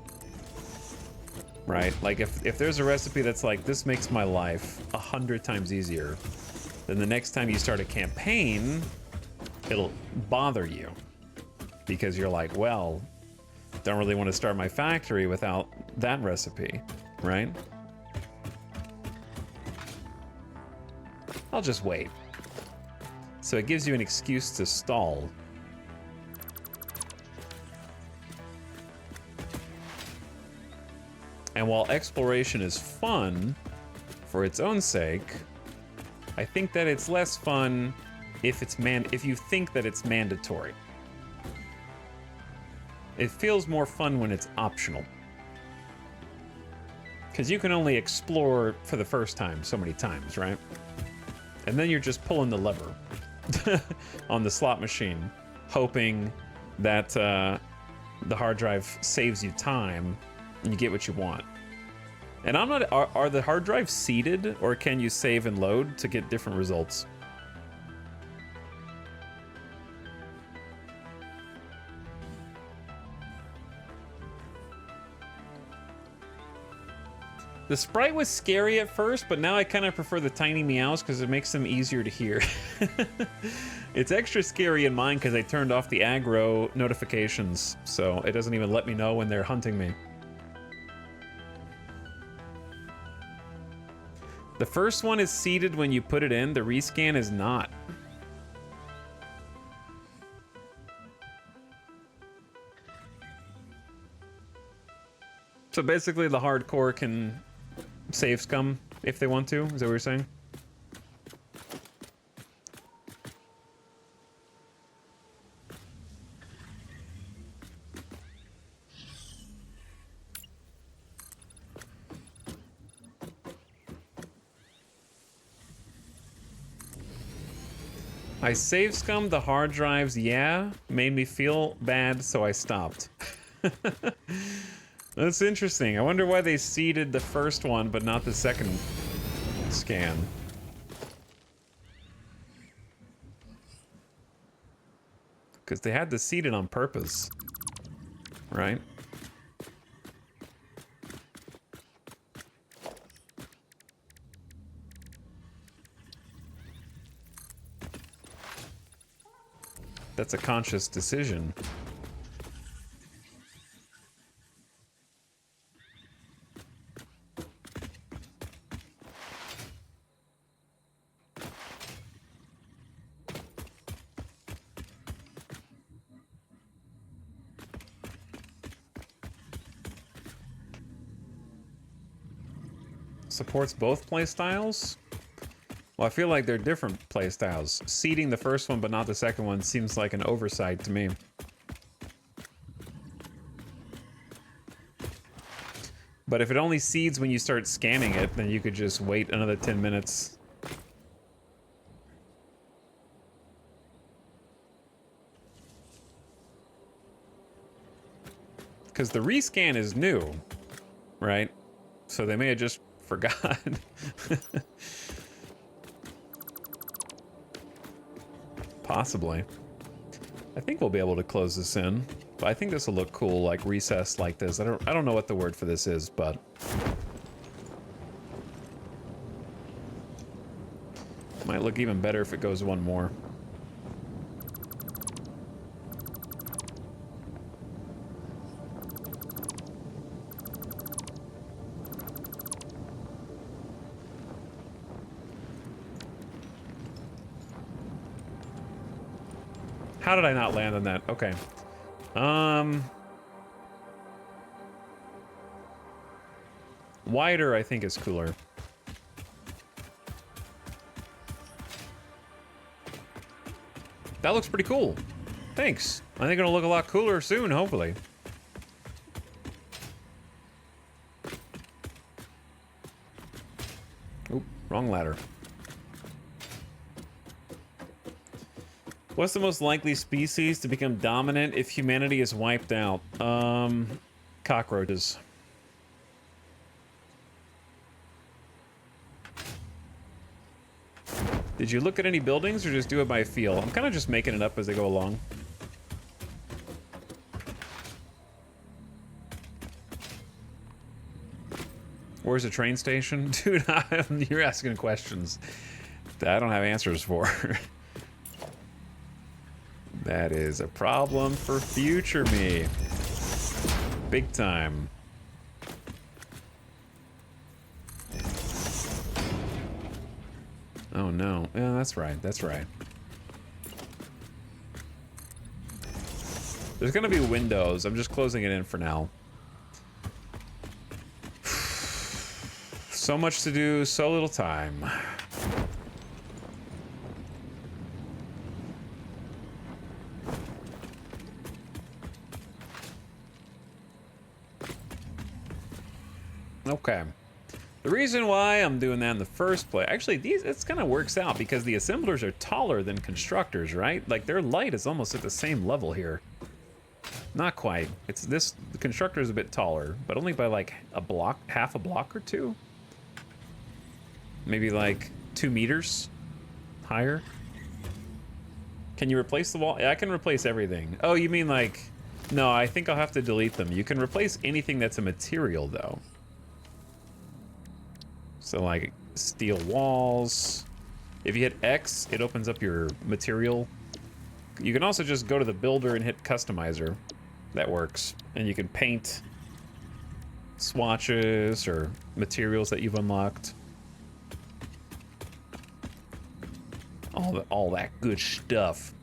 Right? Like, if there's a recipe that's like, this makes my life 100 times easier, then the next time you start a campaign, it'll bother you. Because you're like, well, don't really want to start my factory without that recipe, right? I'll just wait. So it gives you an excuse to stall. And while exploration is fun for its own sake, I think that it's less fun if you think that it's mandatory. It feels more fun when it's optional. Because you can only explore for the first time so many times, right? And then you're just pulling the lever on the slot machine, hoping that the hard drive saves you time and you get what you want. And I'm not... Are the hard drives seeded, or can you save and load to get different results? The sprite was scary at first, but now I kind of prefer the tiny meows because it makes them easier to hear. It's extra scary in mine because I turned off the aggro notifications, so it doesn't even let me know when they're hunting me. The first one is seeded when you put it in, the rescan is not. So basically the hardcore can save scum if they want to, is that what you're saying? I save scummed the hard drives, yeah, made me feel bad, so I stopped. That's interesting. I wonder why they seeded the first one, but not the second scan. Because they had to seed it on purpose, right? That's a conscious decision. Supports both playstyles? Well, I feel like they're different playstyles. Seeding the first one but not the second one seems like an oversight to me. But if it only seeds when you start scanning it, then you could just wait another 10 minutes. Because the rescan is new, right? So they may have just forgot. Possibly. I think we'll be able to close this in. But I think this will look cool, like recessed like this. I don't know what the word for this is, but might look even better if it goes one more. How did I not land on that? Okay. Wider, I think, is cooler. That looks pretty cool. Thanks. I think it'll look a lot cooler soon, hopefully. Oop, wrong ladder. What's the most likely species to become dominant if humanity is wiped out? Cockroaches. Did you look at any buildings or just do it by feel? I'm kind of just making it up as I go along. Where's the train station? Dude, you're asking questions that I don't have answers for. That is a problem for future me. Big time. Oh no. Yeah, that's right. That's right. There's gonna be windows. I'm just closing it in for now. So much to do, so little time. Okay. The reason why I'm doing that in the first place, actually, it kind of works out because the assemblers are taller than constructors, right? Like their light is almost at the same level here. Not quite. It's this, the constructor is a bit taller, but only by like a block, half a block or two. Maybe like 2 meters higher. Can you replace the wall? Yeah, I can replace everything. Oh, you mean like, no, I think I'll have to delete them. You can replace anything that's a material though. So like steel walls. If you hit X, it opens up your material. You can also just go to the builder and hit customizer. That works. And you can paint swatches or materials that you've unlocked. All that good stuff.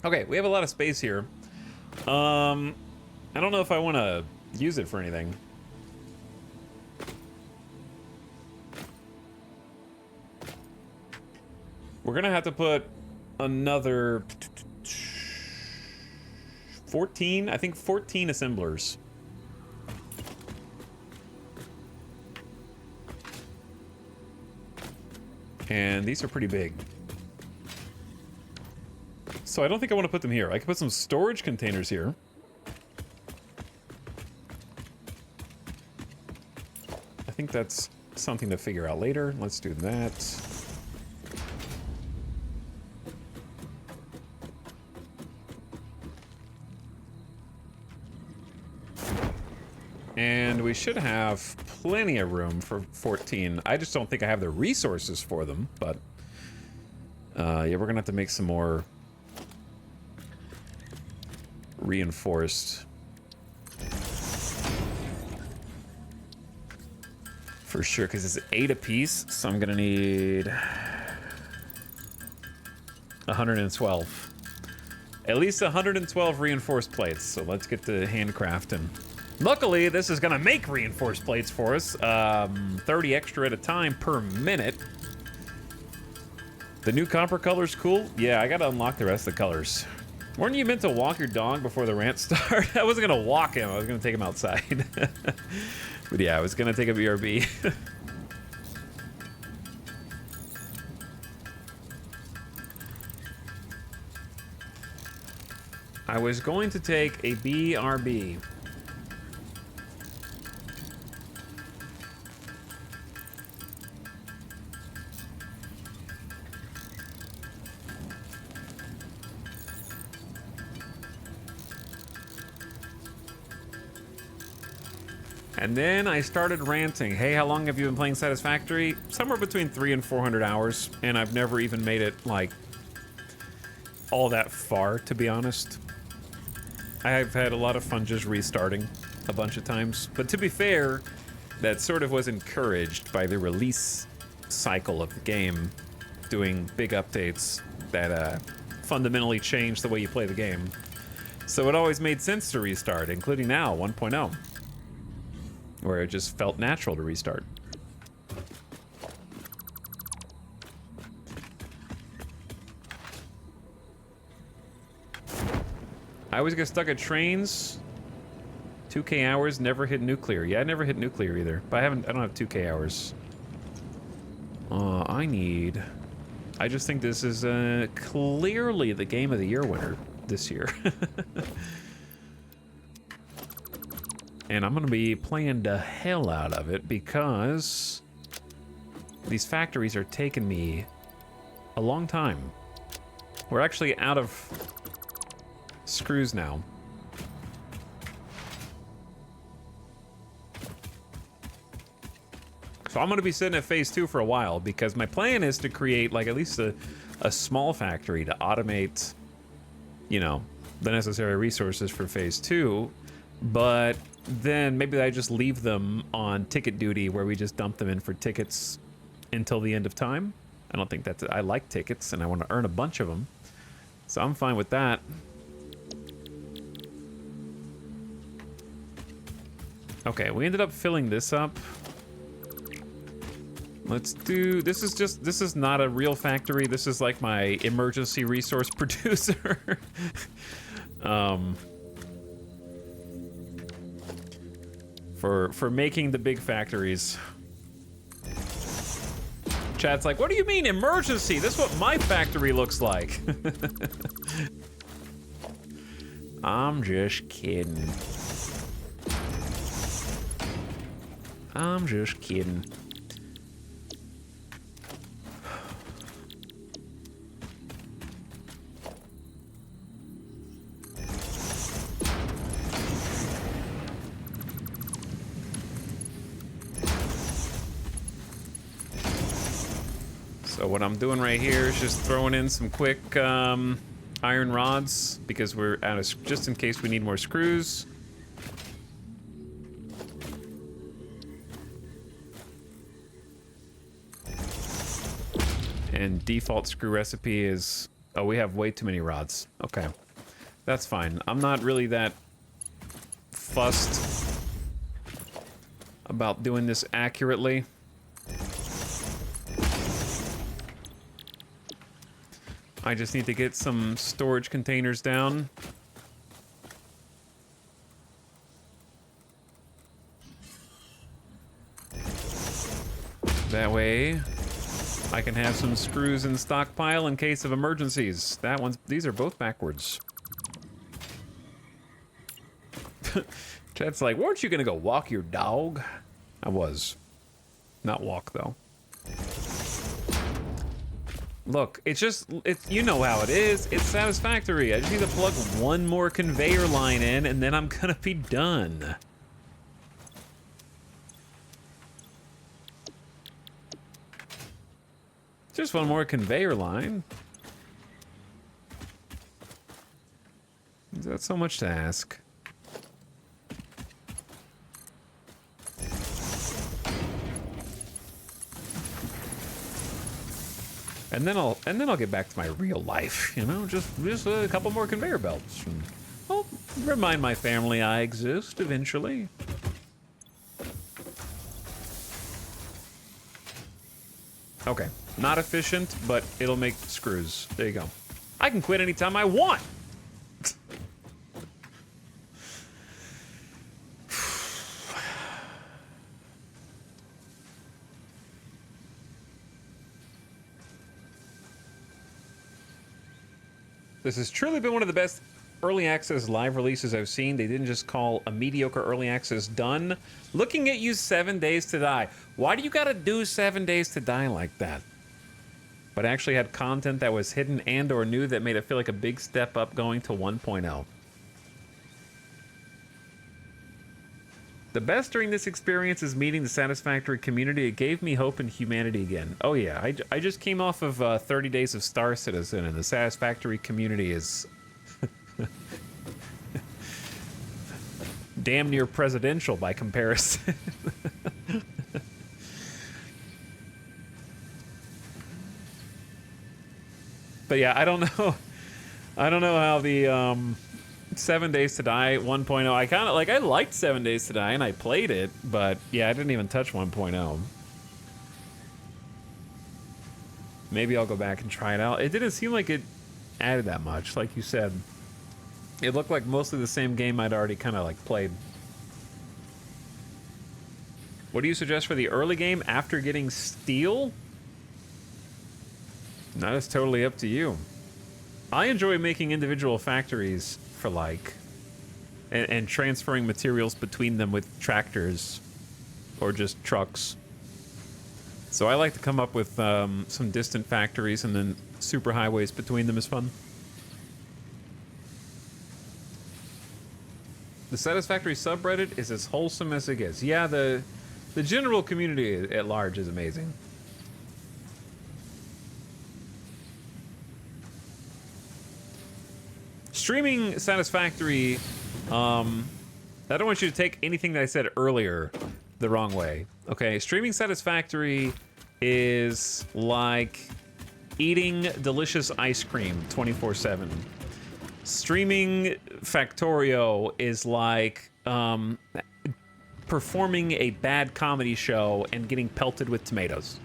Okay, we have a lot of space here. I don't know if I want to use it for anything. We're gonna have to put another 14, I think 14 assemblers. And these are pretty big. So I don't think I want to put them here. I could put some storage containers here. I think that's something to figure out later. Let's do that. And we should have plenty of room for 14. I just don't think I have the resources for them, but yeah, we're gonna have to make some more reinforced. For sure, because it's 8 apiece, so I'm gonna need 112. At least 112 reinforced plates, so let's get to handcrafting. Luckily, this is gonna make reinforced plates for us. 30 extra at a time per minute. The new copper color's cool. Yeah, I gotta unlock the rest of the colors. Weren't you meant to walk your dog before the rant started? I wasn't gonna walk him, I was gonna take him outside. But yeah, I was gonna take a BRB. I was going to take a BRB. And then I started ranting. Hey, how long have you been playing Satisfactory? Somewhere between 300 and 400 hours, and I've never even made it, like, all that far, to be honest. I've had a lot of fun just restarting a bunch of times. But to be fair, that sort of was encouraged by the release cycle of the game, doing big updates that fundamentally changed the way you play the game. So it always made sense to restart, including now, 1.0. Where it just felt natural to restart. I always get stuck at trains. 2K hours, never hit nuclear. Yeah, I never hit nuclear either. But I don't have 2K hours. I just think this is clearly the Game of the Year winner this year. And I'm gonna be playing the hell out of it because these factories are taking me a long time. We're actually out of screws now. So I'm gonna be sitting at phase 2 for a while because my plan is to create like at least a small factory to automate, you know, the necessary resources for phase 2, but then maybe I just leave them on ticket duty where we just dump them in for tickets until the end of time. I don't think that's it. I like tickets and I want to earn a bunch of them. So I'm fine with that. Okay, we ended up filling this up. Let's do, this is not a real factory. This is like my emergency resource producer. For making the big factories. Chat's like, what do you mean emergency? This is what my factory looks like. I'm just kidding. I'm just kidding. So what I'm doing right here is just throwing in some quick iron rods because we're out of, just in case we need more screws. And default screw recipe is, oh, we have way too many rods. Okay, that's fine. I'm not really that fussed about doing this accurately. I just need to get some storage containers down. That way, I can have some screws in stockpile in case of emergencies. These are both backwards. Chat's like, weren't you gonna go walk your dog? I was. Not walk, though. Look, you know how it is. It's Satisfactory. I just need to plug one more conveyor line in, and then I'm gonna be done. Just one more conveyor line. Is that so much to ask? And then I'll get back to my real life, you know, just a couple more conveyor belts. And I'll remind my family I exist eventually. Okay, not efficient, but it'll make screws. There you go. I can quit anytime I want. This has truly been one of the best early access live releases I've seen. They didn't just call a mediocre early access done. Looking at you 7 Days to Die. Why do you gotta do 7 Days to Die like that? But actually had content that was hidden and or new that made it feel like a big step up going to 1.0. The best during this experience is meeting the Satisfactory community. It gave me hope in humanity again. Oh yeah, I just came off of 30 Days of Star Citizen, and the Satisfactory community is damn near presidential by comparison. But yeah, I don't know how the 7 Days to Die 1.0. I kind of like, I liked 7 Days to Die and I played it, but yeah, I didn't even touch 1.0. Maybe I'll go back and try it out. It didn't seem like it added that much, like you said. It looked like mostly the same game I'd already kind of like played. What do you suggest for the early game after getting steel? That is totally up to you. I enjoy making individual factories for like, and transferring materials between them with tractors or just trucks. So I like to come up with some distant factories, and then super highways between them is fun. The Satisfactory subreddit is as wholesome as it gets. Yeah, the general community at large is amazing. Streaming Satisfactory, I don't want you to take anything that I said earlier the wrong way. Okay, streaming Satisfactory is like eating delicious ice cream 24/7. Streaming Factorio is like performing a bad comedy show and getting pelted with tomatoes.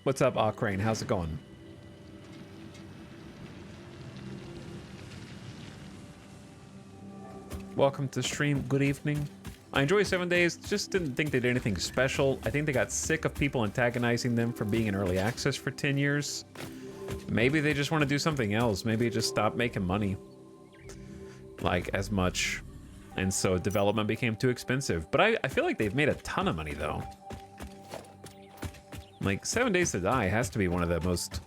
What's up, Crane? How's it going? Welcome to stream. Good evening. I enjoy 7 days. Just didn't think they did anything special. I think they got sick of people antagonizing them for being in early access for 10 years. Maybe they just want to do something else. Maybe just stop making money. Like, as much. And so development became too expensive. But I feel like they've made a ton of money, though. Like, 7 Days to Die has to be one of the most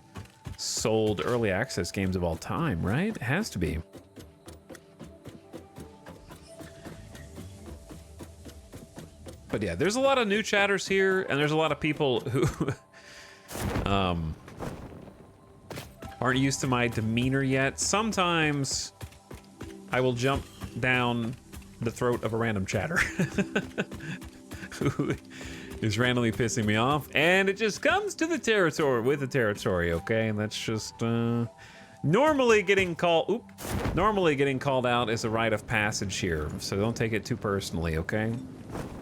sold early access games of all time, right? It has to be. But yeah, there's a lot of new chatters here, and there's a lot of people who aren't used to my demeanor yet. Sometimes I will jump down the throat of a random chatter who is randomly pissing me off, and it just comes to the territory with the territory, okay? And that's just normally getting called out is a rite of passage here, so don't take it too personally, okay?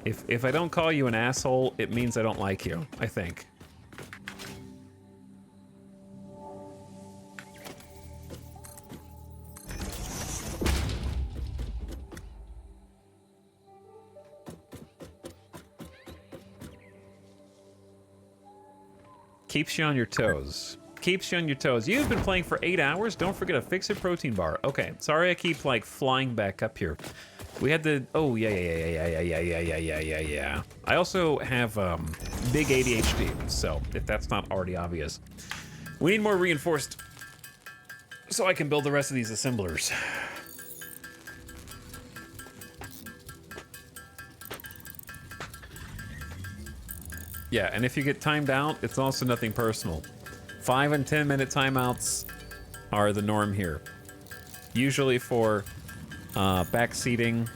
If I don't call you an asshole, it means I don't like you, I think. Keeps you on your toes. Keeps you on your toes. You've been playing for 8 hours. Don't forget a Fix-It protein bar. Okay, sorry I keep like flying back up here. We had the, oh yeah. I also have big ADHD, so if that's not already obvious. We need more reinforced so I can build the rest of these assemblers. Yeah, and if you get timed out, it's also nothing personal. 5 and 10 minute timeouts are the norm here. Usually for backseating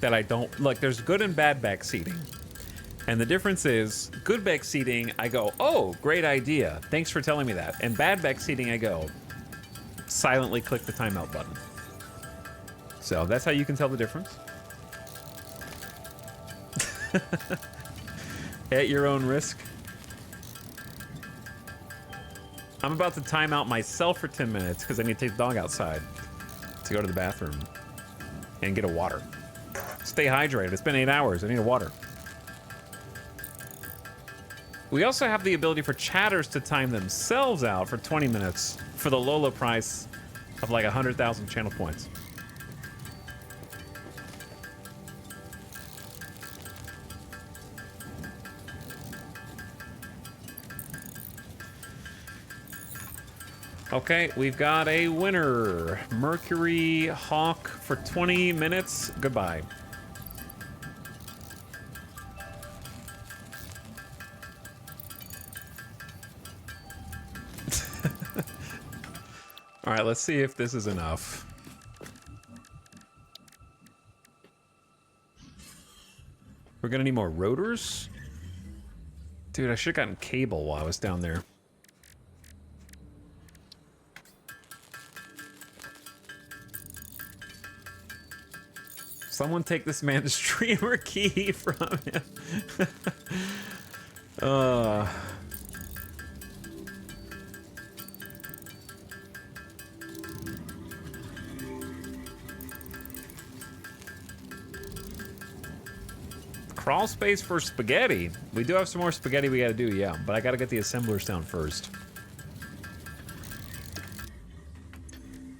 that I don't, like there's good and bad backseating. And the difference is, good backseating, I go, oh, great idea. Thanks for telling me that. And bad backseating, I go, silently click the timeout button. So that's how you can tell the difference. At your own risk. I'm about to time out myself for 10 minutes because I need to take the dog outside to go to the bathroom and get a water. Stay hydrated. It's been 8 hours. I need a water. We also have the ability for chatters to time themselves out for 20 minutes for the low, low price of like 100,000 channel points. Okay, we've got a winner. Mercury Hawk for 20 minutes. Goodbye. All right, let's see if this is enough. We're gonna need more rotors? Dude, I should've gotten cable while I was down there. Someone take this man's streamer key from him. Crawl space for spaghetti. We do have some more spaghetti we gotta do, yeah, but I gotta get the assemblers down first.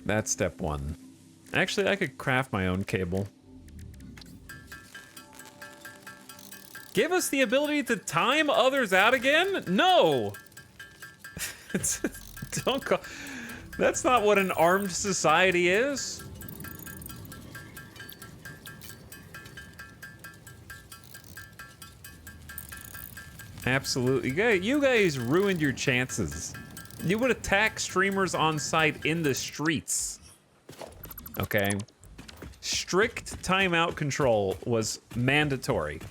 That's step one. Actually, I could craft my own cable. Give us the ability to time others out again? No! Don't call... That's not what an armed society is. Absolutely. You guys ruined your chances. You would attack streamers on site in the streets. Okay? Strict timeout control was mandatory.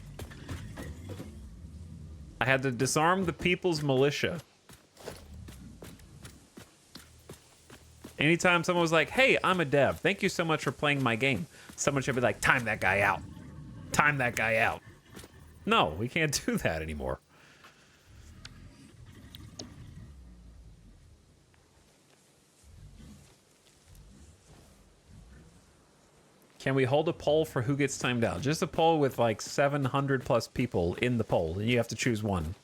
I had to disarm the people's militia. Anytime someone was like, hey, I'm a dev. Thank you so much for playing my game. Someone should be like, time that guy out. Time that guy out. No, we can't do that anymore. Can we hold a poll for who gets timed out? Just a poll with like 700 plus people in the poll, and you have to choose one.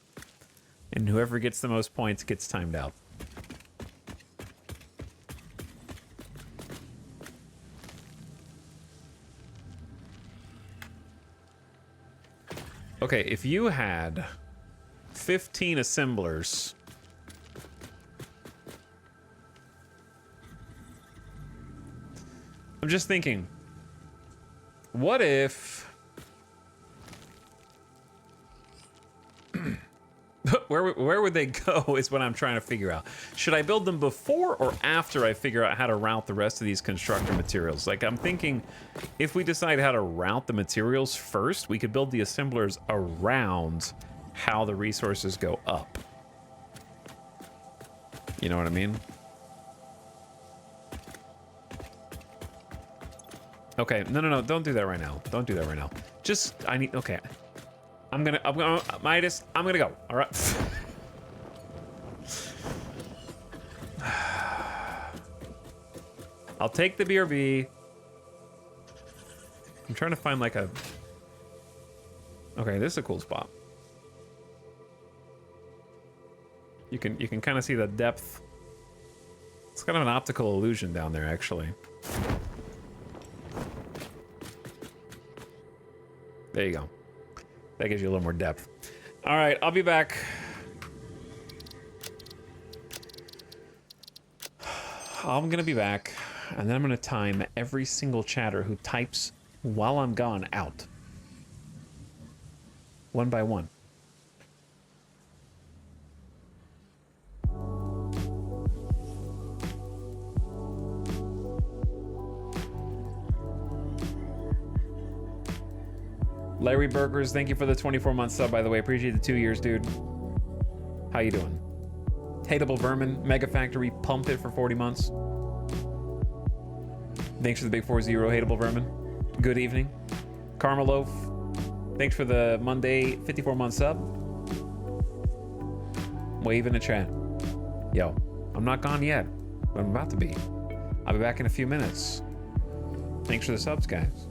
And whoever gets the most points gets timed out. Okay, if you had 15 assemblers, I'm just thinking, what if where would they go is what I'm trying to figure out. Should I build them before or after I figure out how to route the rest of these constructor materials? Like, I'm thinking if we decide how to route the materials first, we could build the assemblers around how the resources go up. You know what I mean? Okay, no, don't do that right now. Don't do that right now. Just, I need, okay. I'm gonna Midas, I'm gonna go, all right? I'll take the BRB. I'm trying to find like a, okay, this is a cool spot. You can kind of see the depth. It's kind of an optical illusion down there, actually. There you go. That gives you a little more depth. All right, I'll be back. I'm gonna be back, and then I'm gonna time every single chatter who types while I'm gone out. One by one. Larry Burgers, thank you for the 24-month sub, by the way. Appreciate the 2 years, dude. How you doing? Hateable Vermin, Mega Factory, pumped it for 40 months. Thanks for the big 40, Hateable Vermin. Good evening. Karma Loaf, thanks for the Monday 54-month sub. Wave in the chat. Yo, I'm not gone yet, but I'm about to be. I'll be back in a few minutes. Thanks for the subs, guys.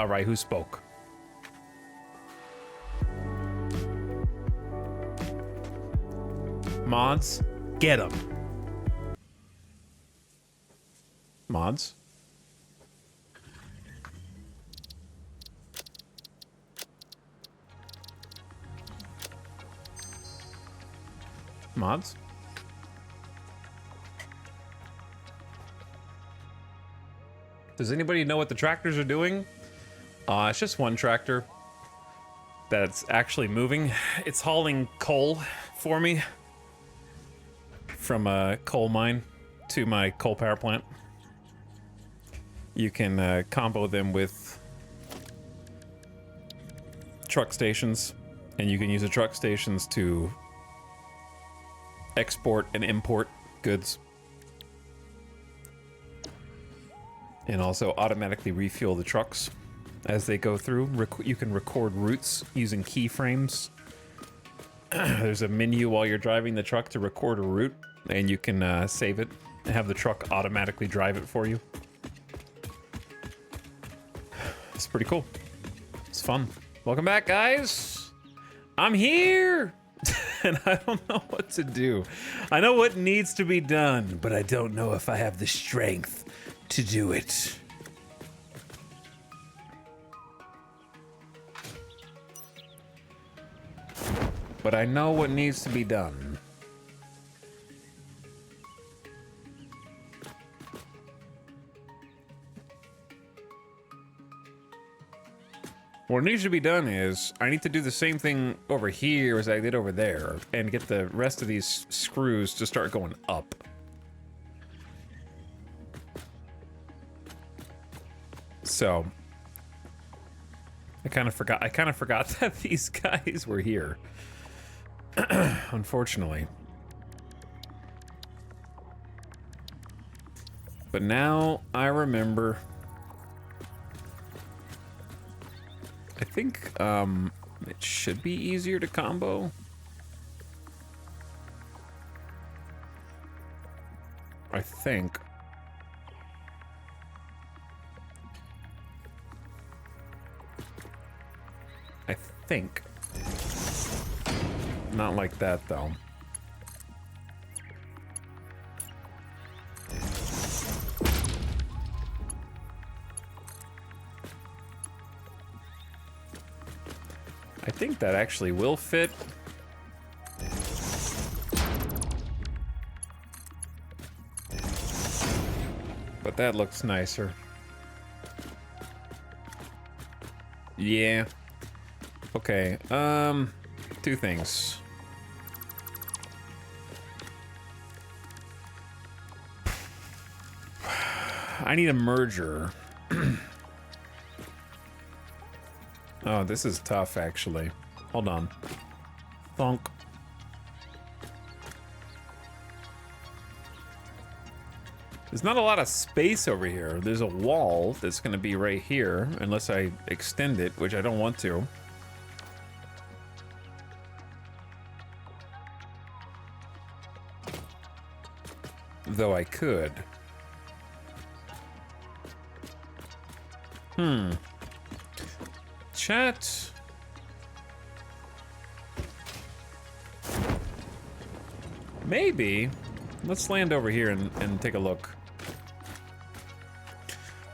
All right, who spoke? Mods, get them. Mods. Mods. Does anybody know what the tractors are doing? It's just one tractor that's actually moving. It's hauling coal for me from a coal mine to my coal power plant. You can combo them with truck stations, and you can use the truck stations to export and import goods. And also automatically refuel the trucks as they go through. You can record routes using keyframes. There's a menu while you're driving the truck to record a route, and you can save it and have the truck automatically drive it for you. It's pretty cool. It's fun. Welcome back, guys. I'm here, and I don't know what to do. I know what needs to be done, but I don't know if I have the strength to do it. But I know what needs to be done. What needs to be done is I need to do the same thing over here as I did over there and get the rest of these screws to start going up. So I kind of forgot that these guys were here. Unfortunately. But now I remember. I think it should be easier to combo. I think. Not like that, though. I think that actually will fit. But that looks nicer. Yeah. Okay, two things. I need a merger. Oh, this is tough, actually. Hold on. Thonk. There's not a lot of space over here. There's a wall that's going to be right here, unless I extend it, which I don't want to. Though I could. Chat. Maybe. Let's land over here and take a look.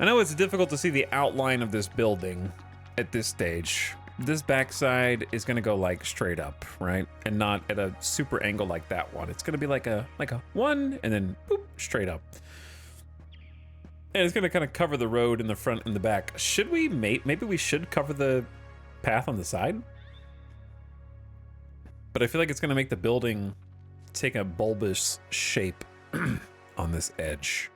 I know it's difficult to see the outline of this building at this stage. This backside is gonna go like straight up, right? And not at a super angle like that one. It's gonna be like a one and then boop, straight up. And it's gonna kind of cover the road in the front and the back. Should we maybe we should cover the path on the side? But I feel like it's gonna make the building take a bulbous shape on this edge.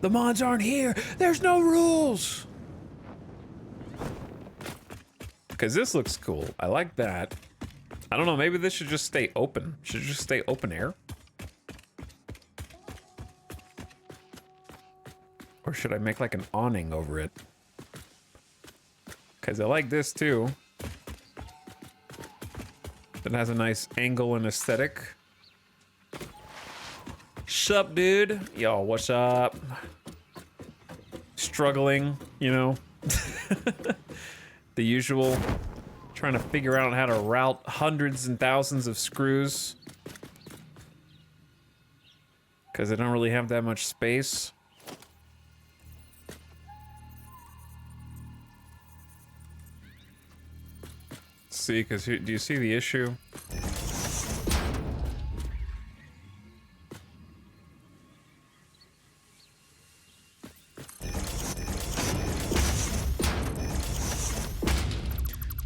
The mods aren't here. There's no rules. Because this looks cool. I like that. I don't know. Maybe this should just stay open. Should it just stay open air? Or should I make like an awning over it? Because I like this too. that has a nice angle and aesthetic. Sup, dude? Yo, what's up? Struggling, you know? The usual. Trying to figure out how to route hundreds and thousands of screws. Because I don't really have that much space. See, because do you see the issue?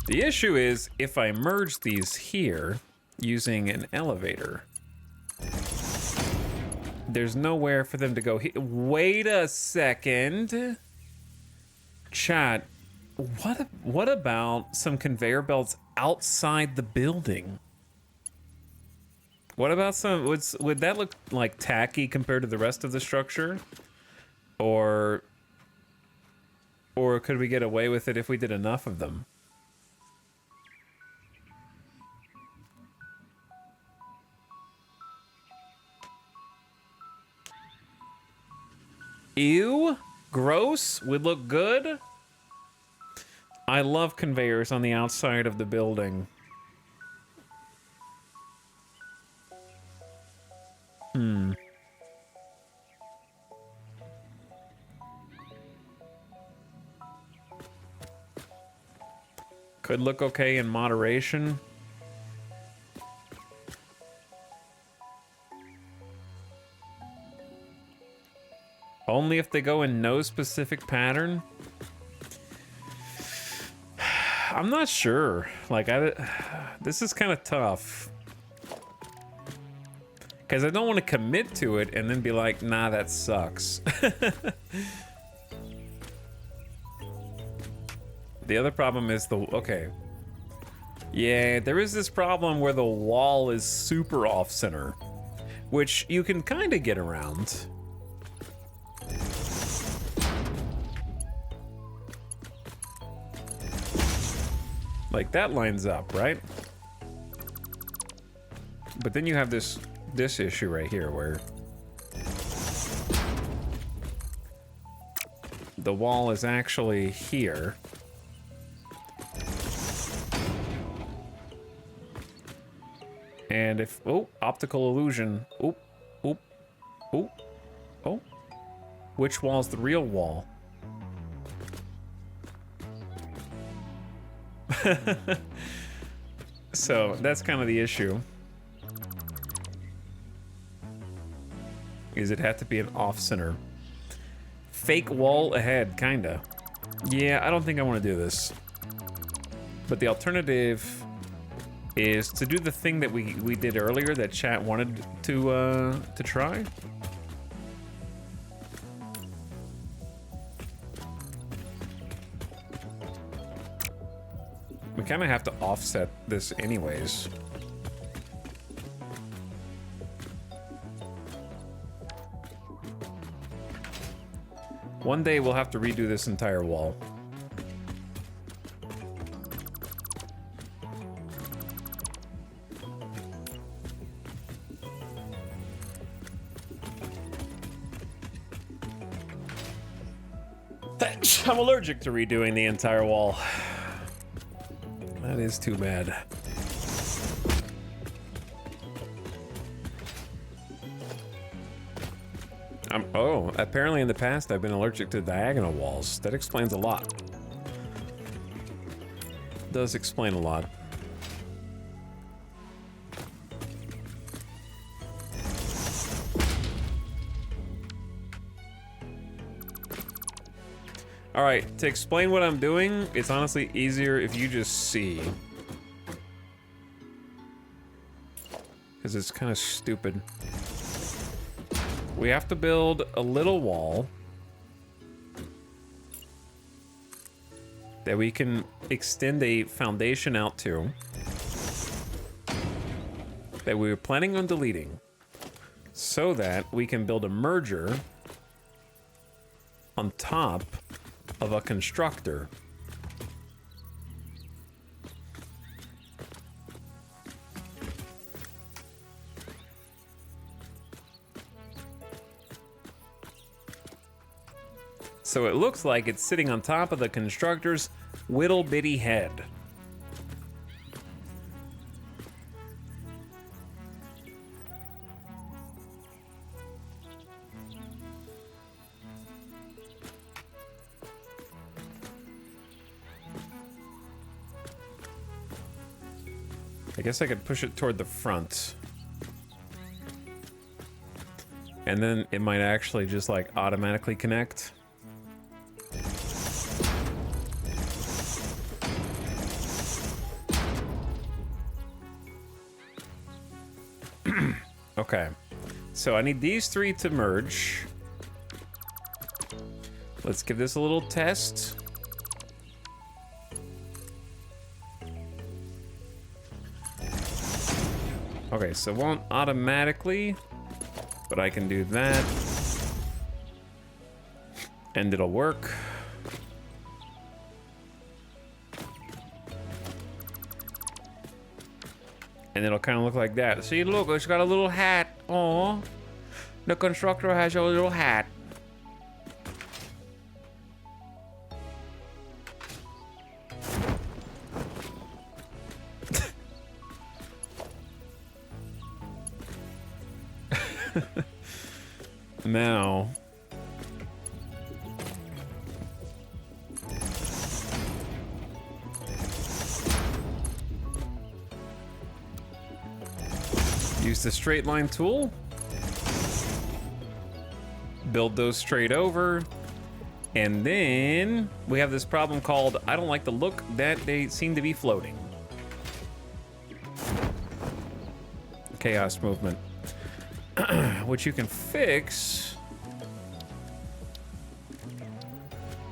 The issue is if I merge these here using an elevator, there's nowhere for them to go. Wait a second. Chat, what about some conveyor belts outside the building? What about some, would that look like tacky compared to the rest of the structure? Or could we get away with it if we did enough of them? Ew, gross, would look good. I love conveyors on the outside of the building. Could look okay in moderation. Only if they go in no specific pattern. I'm not sure. Like, this is kind of tough. Because I don't want to commit to it and then be like, nah, that sucks. The other problem is okay. Yeah, there is this problem where the wall is super off-center, which you can kind of get around. Like, that lines up, right? But then you have this issue right here where the wall is actually here. And if, oh, optical illusion. Oop, oop, oop, oh. Which wall's the real wall? So that's kind of the issue. Is it had to be an off-center. Fake wall ahead, kinda. Yeah, I don't think I want to do this. But the alternative is to do the thing that we did earlier that chat wanted to try. We kind of have to offset this anyways. One day we'll have to redo this entire wall. I'm allergic to redoing the entire wall. That is too bad. Oh, apparently in the past I've been allergic to diagonal walls. That explains a lot. Does explain a lot. All right, to explain what I'm doing, it's honestly easier if you just see. Because it's kind of stupid. We have to build a little wall that we can extend a foundation out to that we were planning on deleting so that we can build a merger on top of a constructor. So it looks like it's sitting on top of the constructor's whittle bitty head. I guess I could push it toward the front. And then it might actually just like automatically connect. Okay. So I need these three to merge. Let's give this a little test. Okay, so it won't automatically, but I can do that. And it'll work. And it'll kind of look like that. See, look, it's got a little hat. Oh, the constructor has a little hat. Now, use the straight line tool, build those straight over, and then we have this problem called I don't like the look that they seem to be floating. Chaos movement. Which you can fix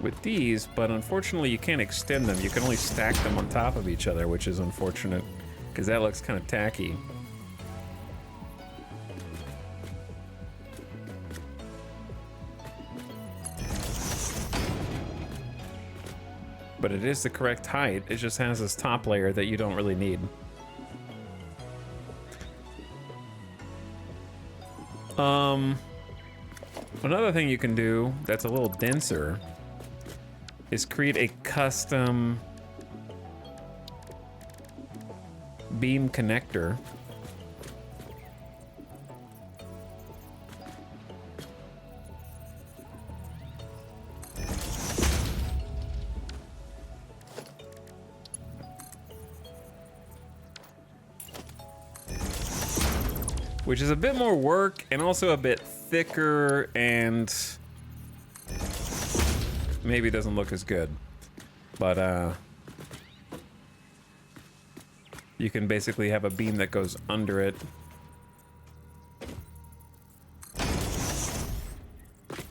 with these, but unfortunately you can't extend them. You can only stack them on top of each other, which is unfortunate because that looks kind of tacky. But it is the correct height. It just has this top layer that you don't really need. Another thing you can do that's a little denser is create a custom beam connector. Which is a bit more work and also a bit thicker and maybe doesn't look as good. But you can basically have a beam that goes under it.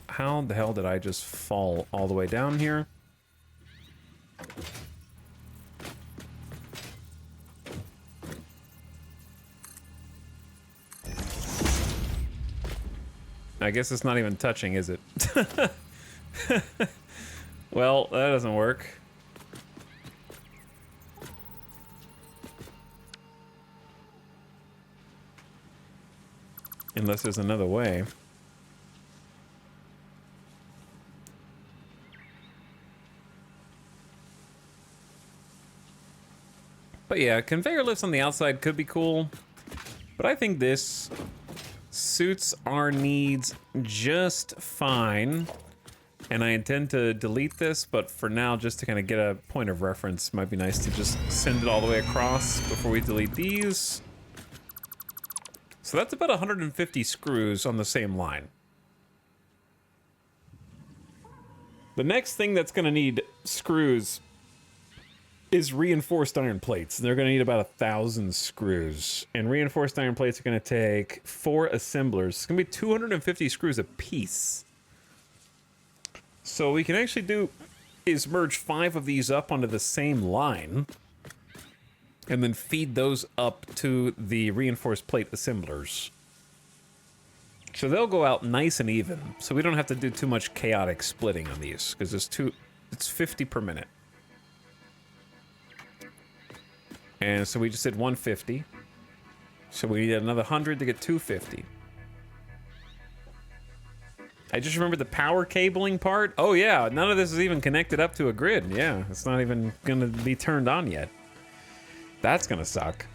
How the hell did I just fall all the way down here? I guess it's not even touching, is it? Well, that doesn't work. Unless there's another way. But yeah, conveyor lifts on the outside could be cool. But I think this suits our needs just fine. And I intend to delete this, but for now, just to kind of get a point of reference, might be nice to just send it all the way across before we delete these. So that's about 150 screws on the same line. The next thing that's going to need screws is reinforced iron plates. They're going to need about 1,000 screws. And reinforced iron plates are going to take 4 assemblers. It's going to be 250 screws a piece. So what we can actually do is merge 5 of these up onto the same line. And then feed those up to the reinforced plate assemblers. So they'll go out nice and even. So we don't have to do too much chaotic splitting on these. Because it's 50 per minute. And so we just did 150. So we need another 100 to get 250. I just remember the power cabling part. Oh yeah, none of this is even connected up to a grid. Yeah, it's not even gonna be turned on yet. That's gonna suck.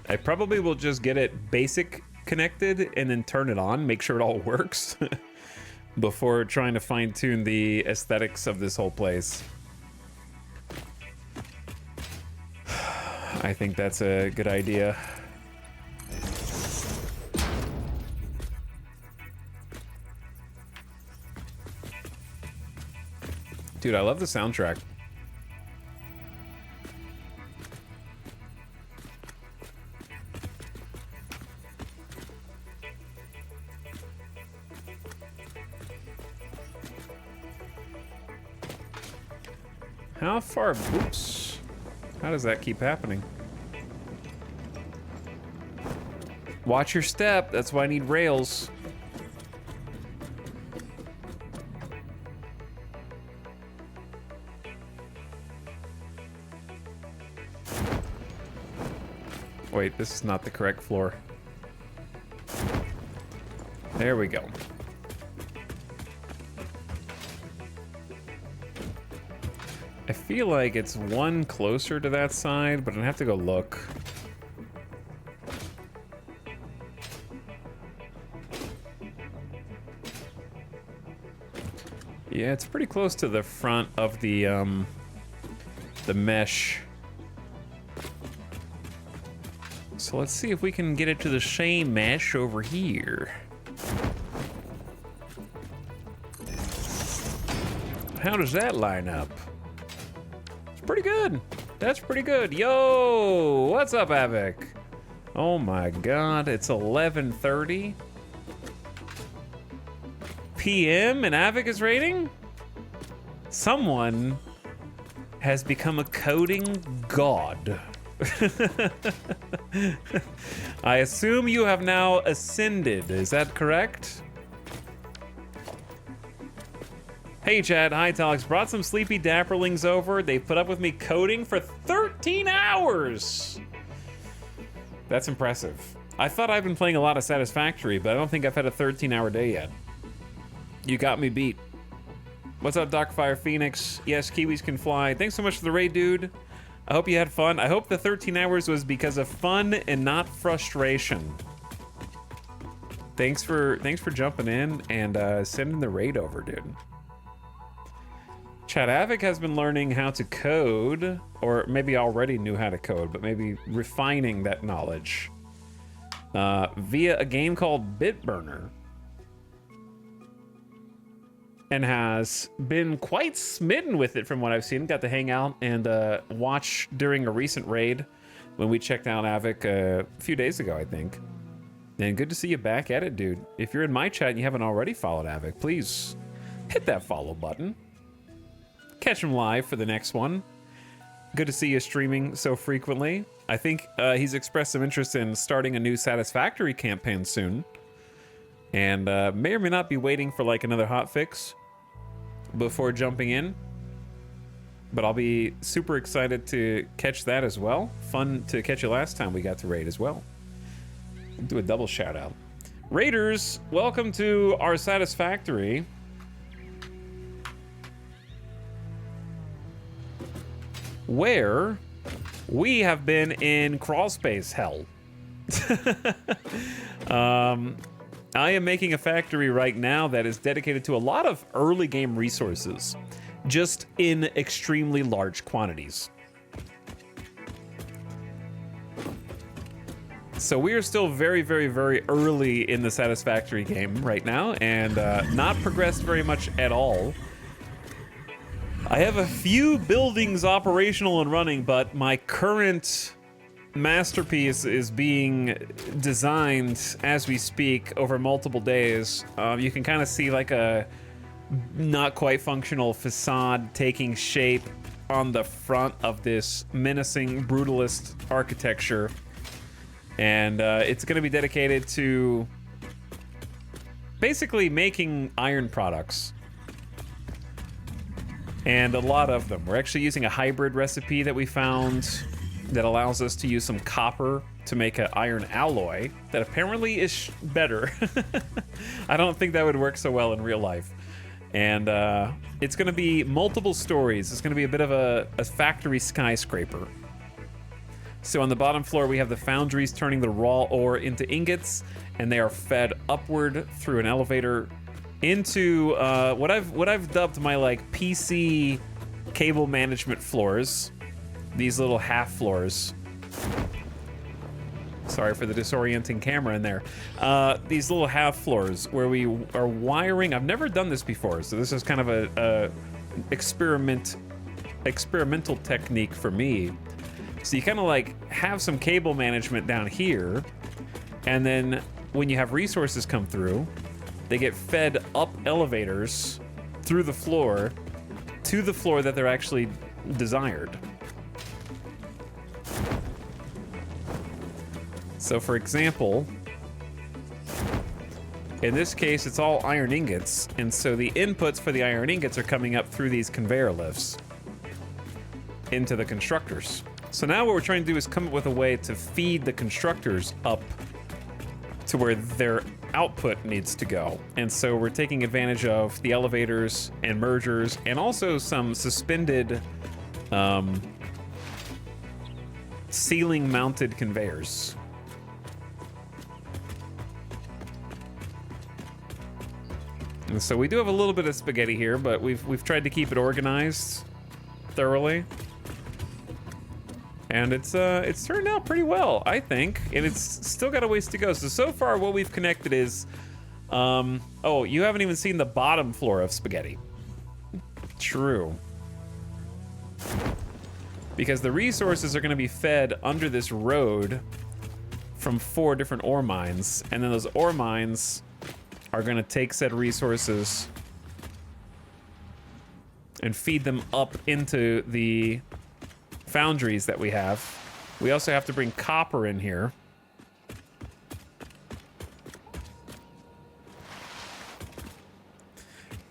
I probably will just get it basic connected and then turn it on, make sure it all works before trying to fine-tune the aesthetics of this whole place. I think that's a good idea. Dude, I love the soundtrack. How far? Oops. How does that keep happening? Watch your step. That's why I need rails. Wait, this is not the correct floor. There we go. I feel like it's one closer to that side, but I'd have to go look. Yeah, it's pretty close to the front of the mesh. So let's see if we can get it to the same mesh over here. How does that line up? Pretty good. That's pretty good. Yo, what's up, Avic? Oh my god, it's 11:30 p.m. and Avic is raiding? Someone has become a coding god. I assume you have now ascended, is that correct? Hey Chad, hi Talix. Brought some sleepy dapperlings over. They put up with me coding for 13 hours. That's impressive. I thought I've been playing a lot of Satisfactory, but I don't think I've had a 13-hour day yet. You got me beat. What's up, Darkfire Phoenix? Yes, Kiwis can fly. Thanks so much for the raid, dude. I hope you had fun. I hope the 13 hours was because of fun and not frustration. Thanks for jumping in and sending the raid over, dude. Chad Avic has been learning how to code, or maybe already knew how to code, but maybe refining that knowledge via a game called Bitburner, and has been quite smitten with it from what I've seen. Got to hang out and watch during a recent raid when we checked out Avic a few days ago, I think. And good to see you back at it, dude. If you're in my chat and you haven't already followed Avic, please hit that follow button. Catch him live for the next one. Good to see you streaming so frequently. I think he's expressed some interest in starting a new Satisfactory campaign soon. And may or may not be waiting for like another hotfix before jumping in. But I'll be super excited to catch that as well. Fun to catch you last time we got to raid as well. Do a double shout out. Raiders, welcome to our Satisfactory. Where we have been in crawlspace hell. I am making a factory right now that is dedicated to a lot of early game resources, just in extremely large quantities. So we are still very, very, very early in the Satisfactory game right now, and not progressed very much at all. I have a few buildings operational and running, but my current masterpiece is being designed as we speak over multiple days. You can kind of see like a not quite functional facade taking shape on the front of this menacing brutalist architecture. And it's going to be dedicated to basically making iron products. And a lot of them. We're actually using a hybrid recipe that we found that allows us to use some copper to make an iron alloy that apparently is better. I don't think that would work so well in real life. And it's going to be multiple stories. It's going to be a bit of a factory skyscraper. So on the bottom floor, we have the foundries turning the raw ore into ingots, and they are fed upward through an elevator into what I've dubbed my like PC cable management floors. These little half floors. Sorry for the disorienting camera in there. These little half floors where we are wiring. I've never done this before, so this is kind of a experimental technique for me. So you kind of like have some cable management down here, and then when you have resources come through, they get fed up elevators through the floor to the floor that they're actually desired. So for example, in this case, it's all iron ingots, and so the inputs for the iron ingots are coming up through these conveyor lifts into the constructors. So now what we're trying to do is come up with a way to feed the constructors up to where their output needs to go. And so we're taking advantage of the elevators and mergers and also some suspended ceiling mounted conveyors. And so we do have a little bit of spaghetti here, but we've tried to keep it organized thoroughly. And it's turned out pretty well, I think. And it's still got a ways to go. So far what we've connected is, oh, you haven't even seen the bottom floor of spaghetti. True. Because the resources are gonna be fed under this road from 4 different ore mines. And then those ore mines are going to take said resources and feed them up into the foundries that we have. We also have to bring copper in here.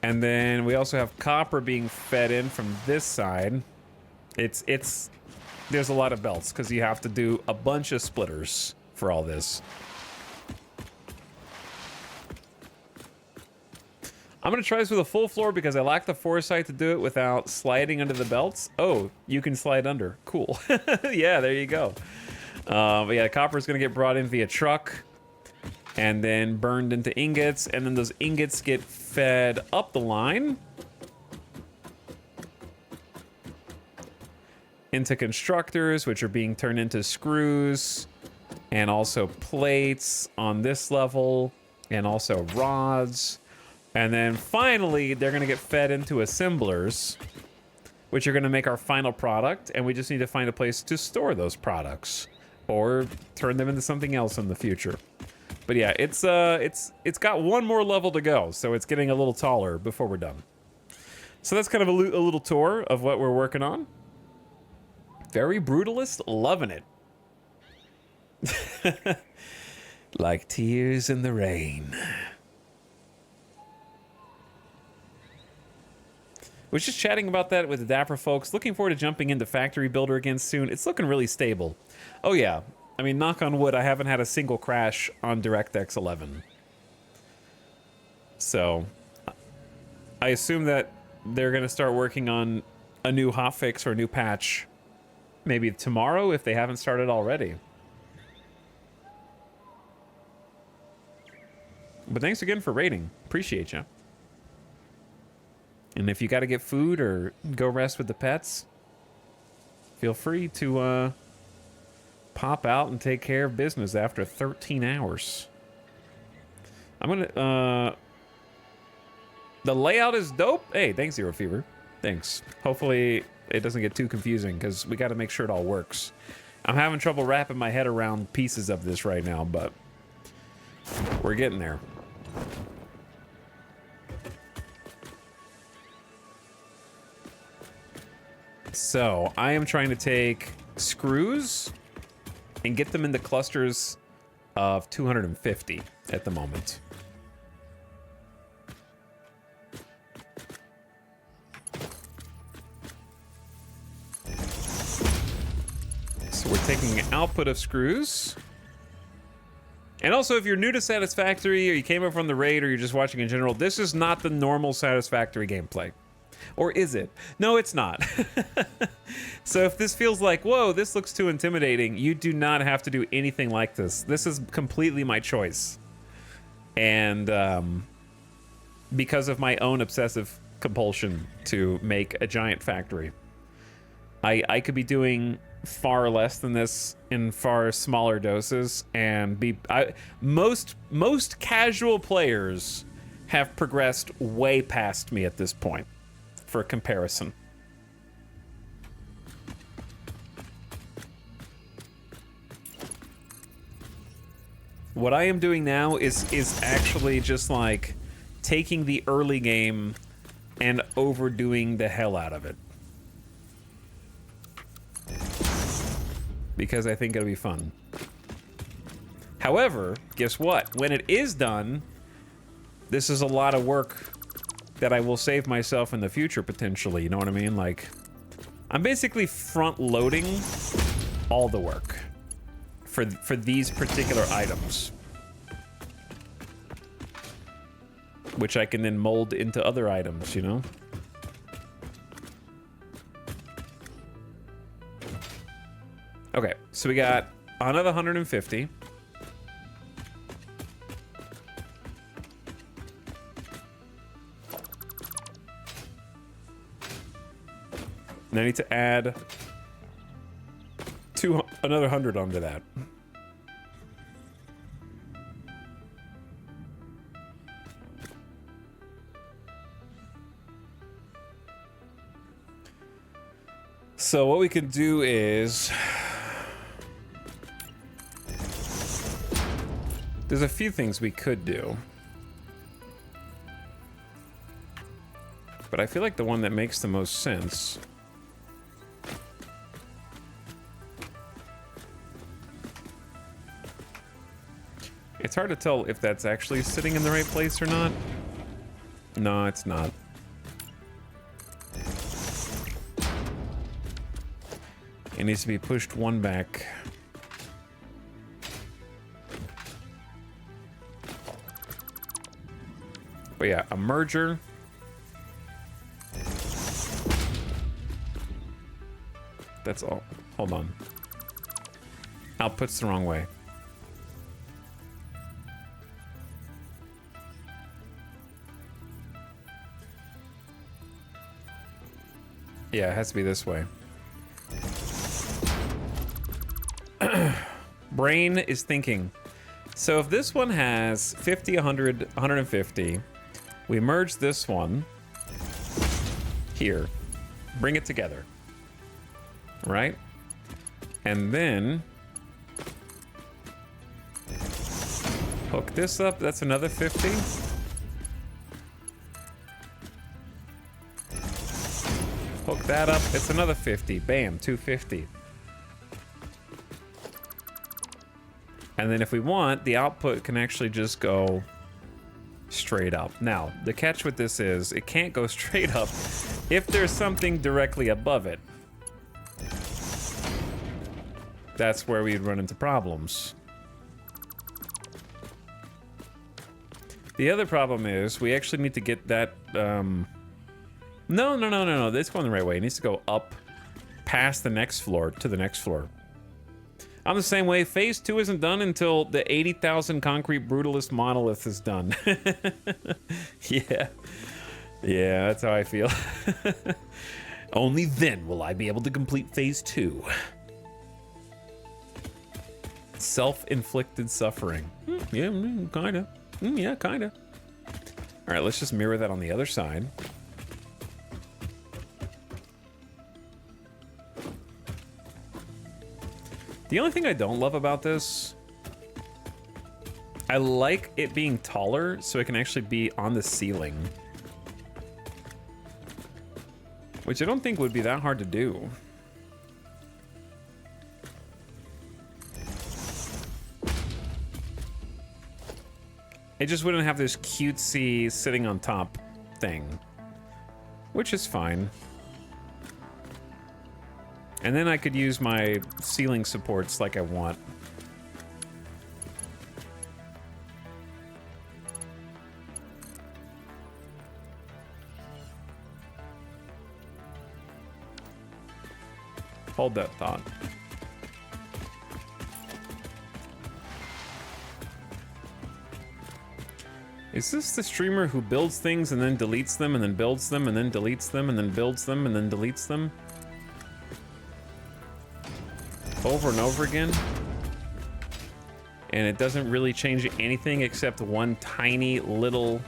And then we also have copper being fed in from this side. There's a lot of belts because you have to do a bunch of splitters for all this. I'm gonna try this with a full floor because I lack the foresight to do it without sliding under the belts. Oh, you can slide under. Cool. Yeah, there you go. But yeah, copper is gonna get brought in via truck and then burned into ingots, and then those ingots get fed up the line into constructors, which are being turned into screws, and also plates on this level, and also rods. And then finally, they're gonna get fed into assemblers, which are gonna make our final product, and we just need to find a place to store those products or turn them into something else in the future. But yeah, it's got one more level to go, so it's getting a little taller before we're done. So that's kind of a little tour of what we're working on. Very brutalist, loving it. Like tears in the rain. Was just chatting about that with the Dapper folks. Looking forward to jumping into Factory Builder again soon. It's looking really stable. Oh yeah, I mean, knock on wood, I haven't had a single crash on DirectX 11. So, I assume that they're gonna start working on a new hotfix or a new patch maybe tomorrow if they haven't started already. But thanks again for rating. Appreciate you. And if you got to get food or go rest with the pets, feel free to pop out and take care of business after 13 hours. I'm gonna, the layout is dope. Hey, thanks, Zero Fever. Thanks. Hopefully it doesn't get too confusing because we got to make sure it all works. I'm having trouble wrapping my head around pieces of this right now, but we're getting there. So I am trying to take screws and get them into clusters of 250 at the moment. So we're taking output of screws. And also, if you're new to Satisfactory, or you came up from the raid, or you're just watching in general, this is not the normal Satisfactory gameplay. Or is it? No, it's not. So if this feels like, whoa, this looks too intimidating, you do not have to do anything like this. This is completely my choice. And because of my own obsessive compulsion to make a giant factory. I could be doing far less than this in far smaller doses, and most casual players have progressed way past me at this point, for comparison. What I am doing now is actually just like taking the early game and overdoing the hell out of it. Because I think it'll be fun. However, guess what? When it is done, this is a lot of work that I will save myself in the future, potentially. You know what I mean? Like, I'm basically front-loading all the work for these particular items, which I can then mold into other items, you know? Okay, so we got another 150. And I need to add another 100 onto that. So what we can do is, there's a few things we could do, but I feel like the one that makes the most sense it's hard to tell if that's actually sitting in the right place or not. No, it's not. It needs to be pushed one back. But yeah, a merger. That's all. Hold on. Output's the wrong way. Yeah, it has to be this way. Brain is thinking. So if this one has 50, 100, 150, we merge this one here, bring it together, right? And then hook this up, that's another 50. Hook that up, it's another 50. Bam, 250. And then if we want, the output can actually just go straight up. Now, the catch with this is it can't go straight up if there's something directly above it. That's where we'd run into problems. The other problem is we actually need to get that, No, this is going the right way. It needs to go up past the next floor to the next floor. I'm the same way. Phase 2 isn't done until the 80,000 concrete brutalist monolith is done. Yeah, that's how I feel. Only then will I be able to complete phase 2. Self-inflicted suffering. Yeah, kinda. Yeah, kinda. All right, let's just mirror that on the other side. The only thing I don't love about this, I like it being taller so it can actually be on the ceiling. Which I don't think would be that hard to do. It just wouldn't have this cutesy sitting on top thing, which is fine. And then I could use my ceiling supports like I want. Hold that thought. Is this the streamer who builds things and then deletes them and then builds them and then deletes them and then builds them and then deletes them? Over and over again? And it doesn't really change anything except one tiny little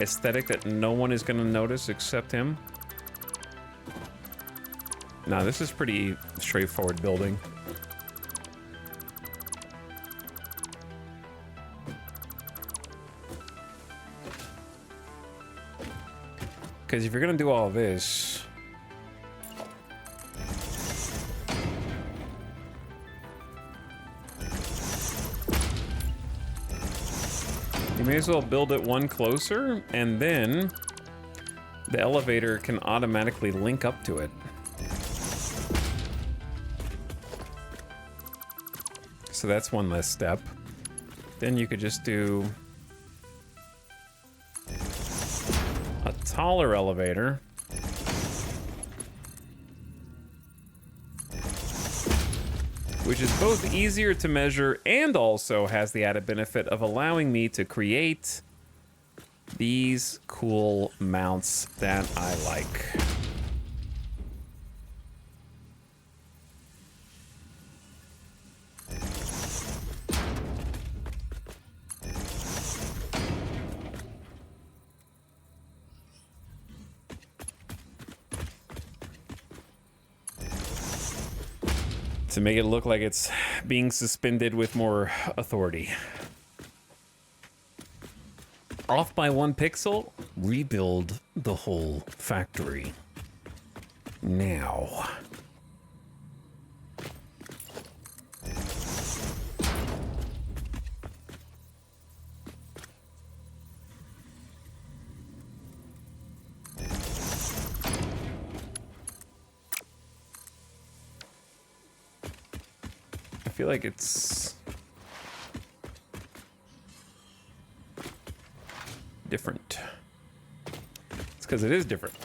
aesthetic that no one is going to notice except him? Nah, this is pretty straightforward building. Because if you're gonna do all this, you may as well build it one closer, and then the elevator can automatically link up to it. So that's one less step. Then you could just do a taller elevator. Which is both easier to measure and also has the added benefit of allowing me to create these cool mounts that I like. To make it look like it's being suspended with more authority. Off by 1 pixel, rebuild the whole factory. Now. I feel like it's different. It's because it is different.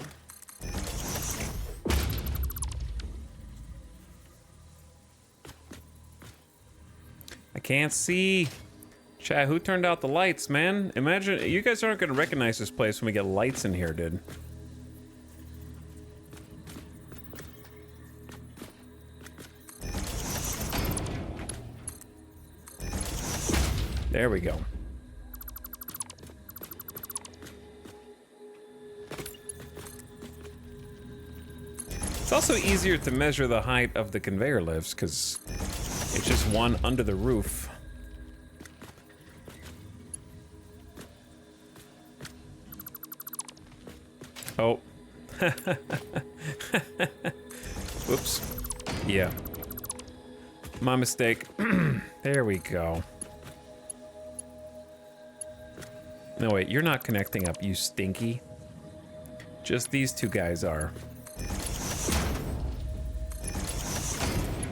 I can't see. Chat, who turned out the lights, man? Imagine, you guys aren't going to recognize this place when we get lights in here, dude. There we go. It's also easier to measure the height of the conveyor lifts because it's just one under the roof. Oh. Whoops. Yeah. My mistake. There we go. No, wait, you're not connecting up, you stinky. Just these two guys are.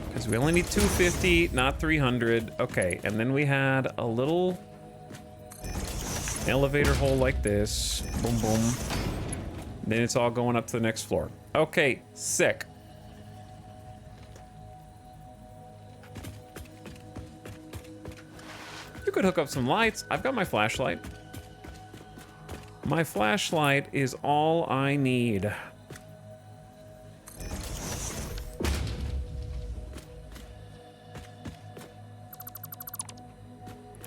Because we only need 250, not 300. Okay, and then we had a little elevator hole like this. Boom, boom. Then it's all going up to the next floor. Okay, sick. You could hook up some lights. I've got my flashlight. My flashlight is all I need.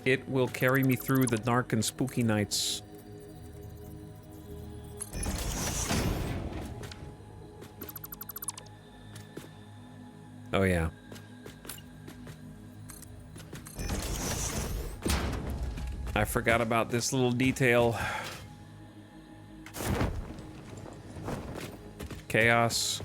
It will carry me through the dark and spooky nights. Oh yeah. I forgot about this little detail. Chaos.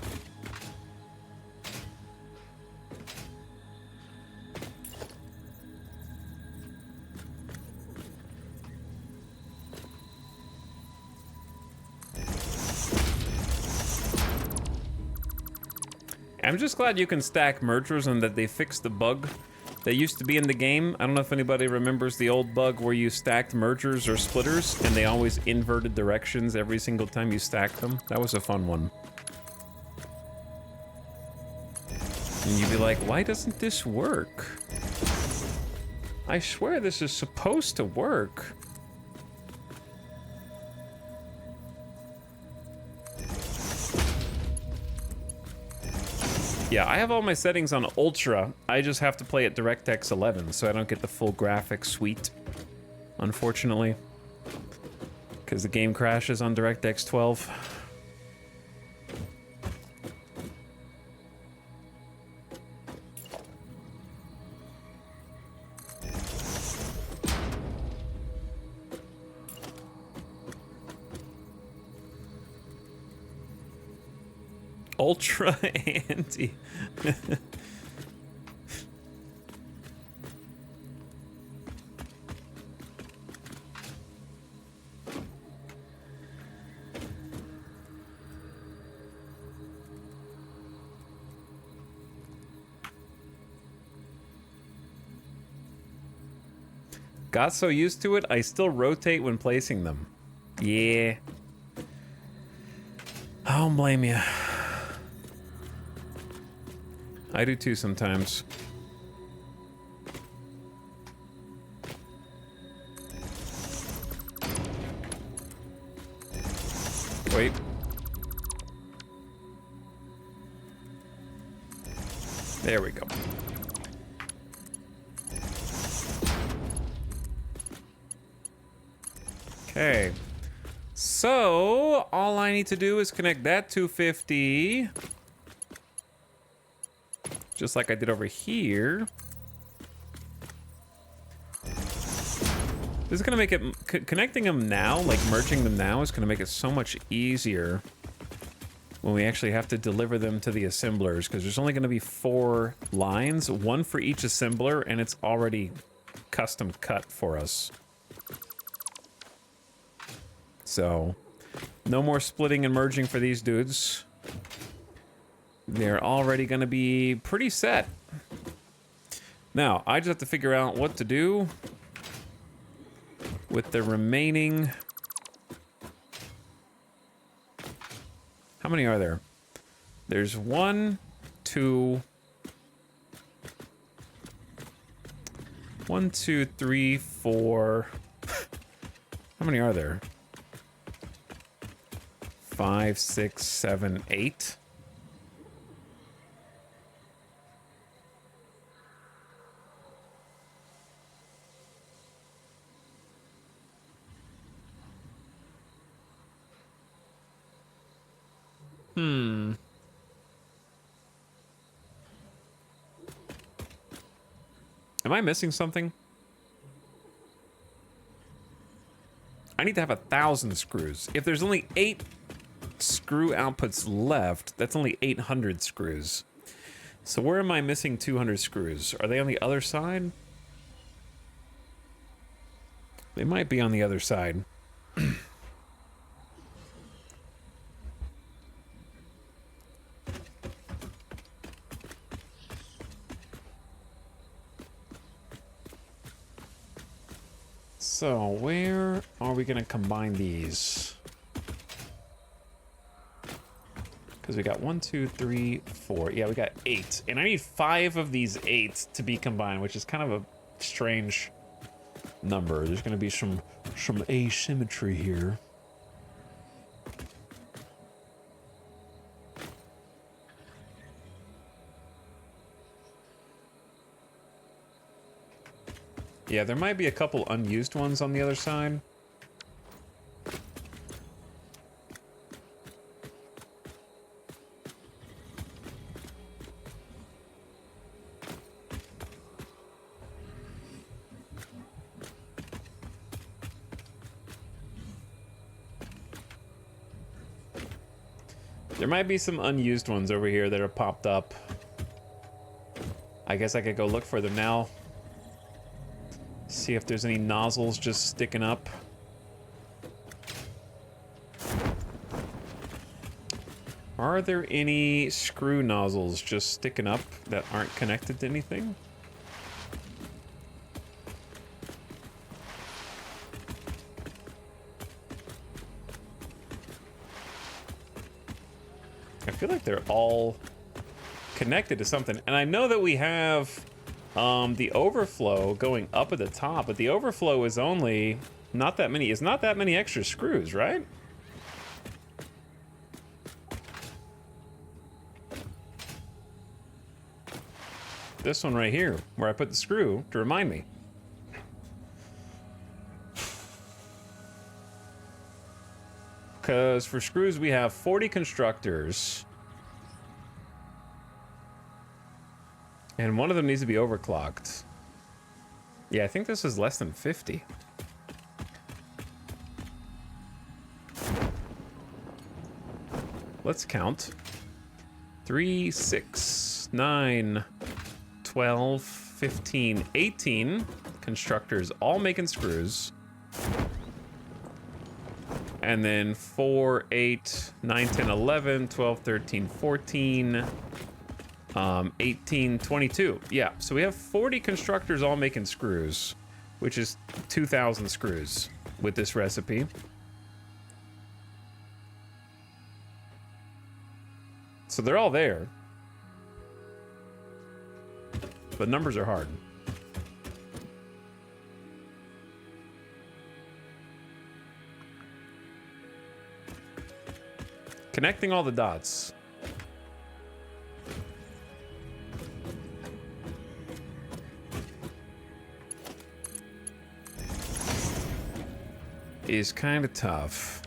I'm I'm just glad you can stack mergers and that they fixed the bug that used to be in the game. I don't know if anybody remembers the old bug where you stacked mergers or splitters and they always inverted directions every single time you stacked them. That was a fun one. And you'd be like, why doesn't this work? I swear this is supposed to work. Yeah, I have all my settings on Ultra. I just have to play at DirectX 11, so I don't get the full graphics suite, unfortunately. Because the game crashes on DirectX 12. Ultra anti. Got so used to it, I still rotate when placing them. Yeah. I don't blame you. I do too sometimes. Wait. There we go. Okay. So, all I need to do is connect that 250. Just like I did over here. This is gonna make it, connecting them now, like merging them now, is gonna make it so much easier when we actually have to deliver them to the assemblers, because there's only gonna be 4 lines, 1 for each assembler, and it's already custom cut for us. So, no more splitting and merging for these dudes. They're already going to be pretty set. Now, I just have to figure out what to do with the remaining... How many are there? There's 1, 2... 1, 2, 3, 4... How many are there? 5, 6, 7, 8... Am I missing something? I need to have 1,000 screws. If there's only 8 screw outputs left, that's only 800 screws. So where am I missing 200 screws? Are they on the other side? They might be on the other side. So, where are we going to combine these? Because we got 1, 2, 3, 4. Yeah, we got 8. And I need 5 of these 8s to be combined, which is kind of a strange number. There's going to be some asymmetry here. Yeah, there might be a couple unused ones on the other side. There might be some unused ones over here that are popped up. I guess I could go look for them now. See if there's any nozzles just sticking up. Are there any screw nozzles just sticking up that aren't connected to anything? I feel like they're all connected to something. And I know that we have the overflow going up at the top, but the overflow is only not that many. It's not that many extra screws, right? This one right here, where I put the screw to remind me. Because for screws, we have 40 constructors. And one of them needs to be overclocked. Yeah, I think this is less than 50. Let's count. 3, 6, 9, 12, 15, 18 constructors all making screws. And then 4, 8, 9, 10, 11, 12, 13, 14, 18, 22. Yeah, so we have 40 constructors all making screws, which is 2,000 screws with this recipe. So they're all there. But numbers are hard. Connecting all the dots. Is kind of tough.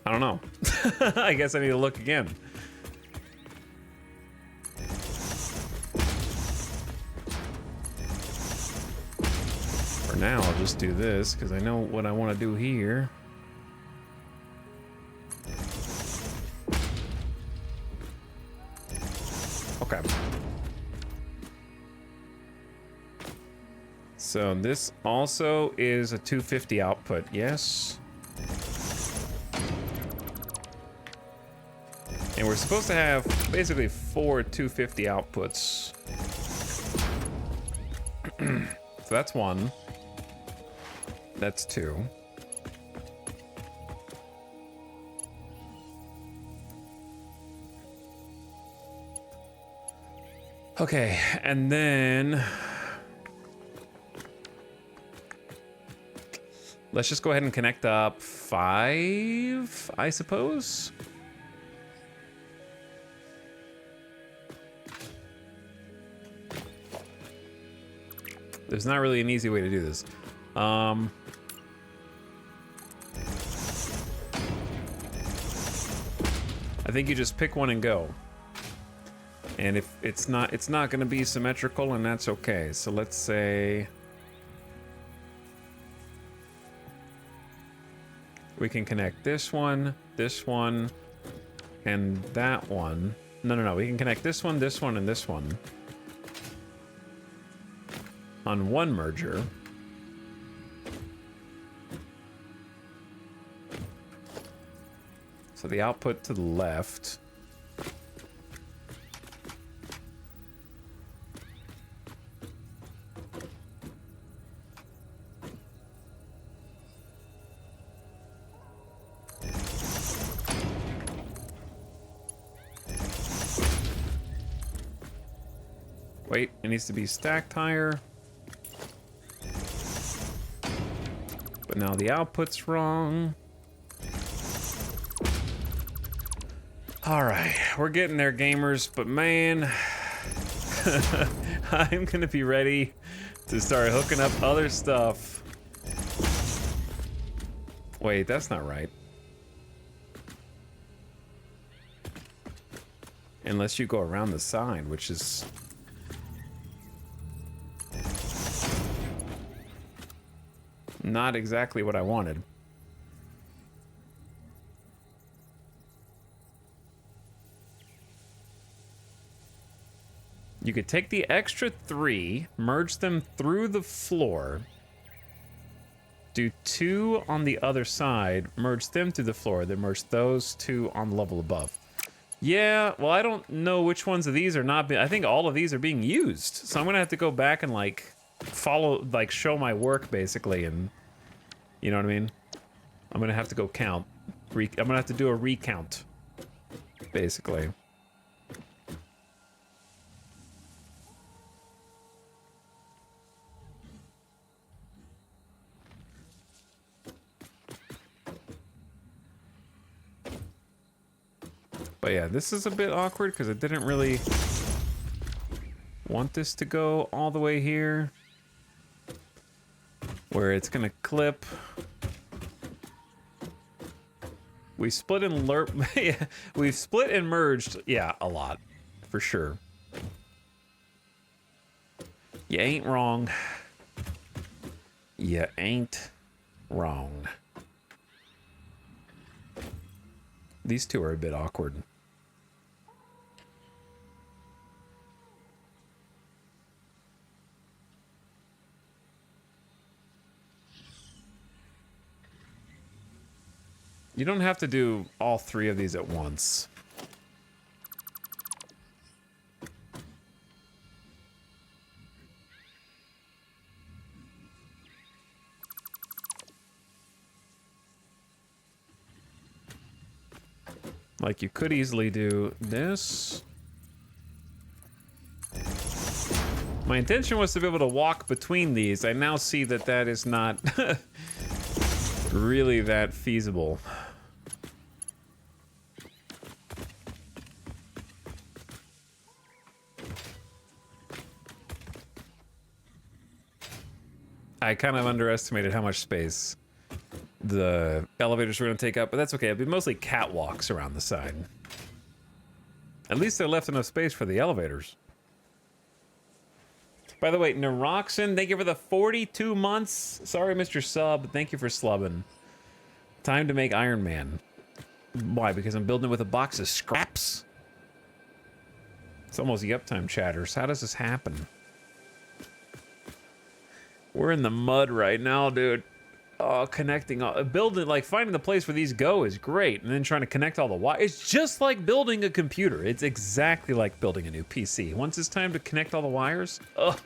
I don't know. I guess I need to look again. For now, I'll just do this because I know what I want to do here. Okay. So this also is a 250 output, yes. And we're supposed to have basically 4 250 outputs. So that's 1. That's 2. Okay, and then let's just go ahead and connect up 5, I suppose. There's not really an easy way to do this. I think you just pick one and go. And if it's not going to be symmetrical, and that's okay. So let's say we can connect this one, and that one. No. We can connect this one, and this one on one merger. So the output to the left. Wait, it needs to be stacked higher. But now the output's wrong. All right, we're getting there, gamers, but man, I'm gonna be ready to start hooking up other stuff. Wait, that's not right. Unless you go around the side, which is... not exactly what I wanted. You could take the extra 3, merge them through the floor, do 2 on the other side, merge them through the floor, then merge those 2 on the level above. Yeah, well, I don't know which ones of these are not being... I think all of these are being used. So I'm gonna have to go back and, like, follow, like, show my work, basically, and... You know what I mean? I'm gonna have to go count. I'm gonna have to do a recount, basically. But yeah, this is a bit awkward because I didn't really want this to go all the way here, where it's gonna clip. We split and yeah, we've split and merged, yeah, a lot, for sure. You ain't wrong. You ain't wrong. These two are a bit awkward. You don't have to do all 3 of these at once. Like, you could easily do this. My intention was to be able to walk between these. I now see that that is not really that feasible. I kind of underestimated how much space the elevators were going to take up, but that's okay. It'll be mostly catwalks around the side. At least they left enough space for the elevators. By the way, Neroxen, thank you for the 42 months. Sorry, Mr. Sub. Thank you for slubbing. Time to make Iron Man. Why? Because I'm building it with a box of scraps? It's almost the uptime chatters. How does this happen? We're in the mud right now, dude. Oh, connecting all... Building, like, finding the place where these go is great. And then trying to connect all the wires. It's just like building a computer. It's exactly like building a new PC. Once it's time to connect all the wires... Ugh.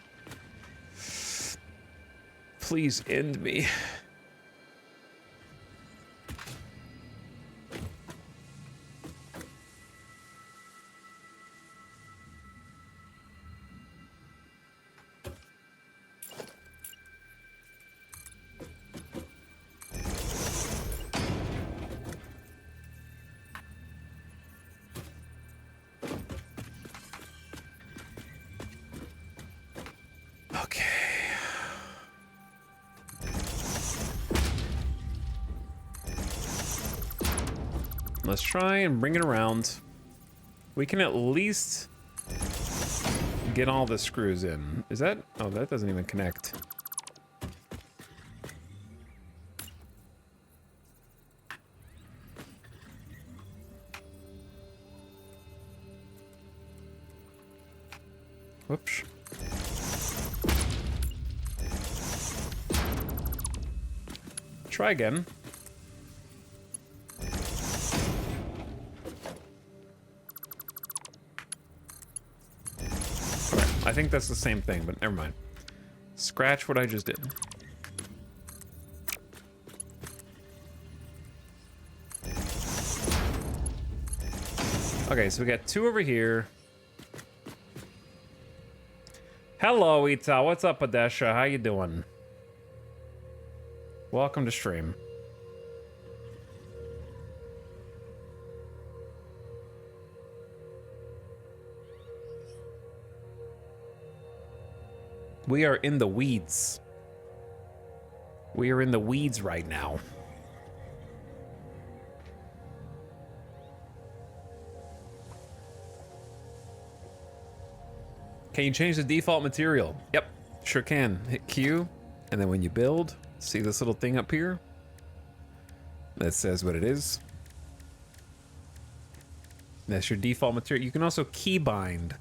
Please end me. Let's try and bring it around. We can at least get all the screws in. Is that... Oh, that doesn't even connect. Whoops. Try again. I think that's the same thing, but never mind. Scratch what I just did. Okay, so we got 2 over here. Hello, Ita. What's up, Adesha? How you doing? Welcome to stream. We are in the weeds. We are in the weeds right now. Can you change the default material? Yep, sure can. Hit Q, and then when you build, see this little thing up here that says what it is. That's your default material. You can also keybind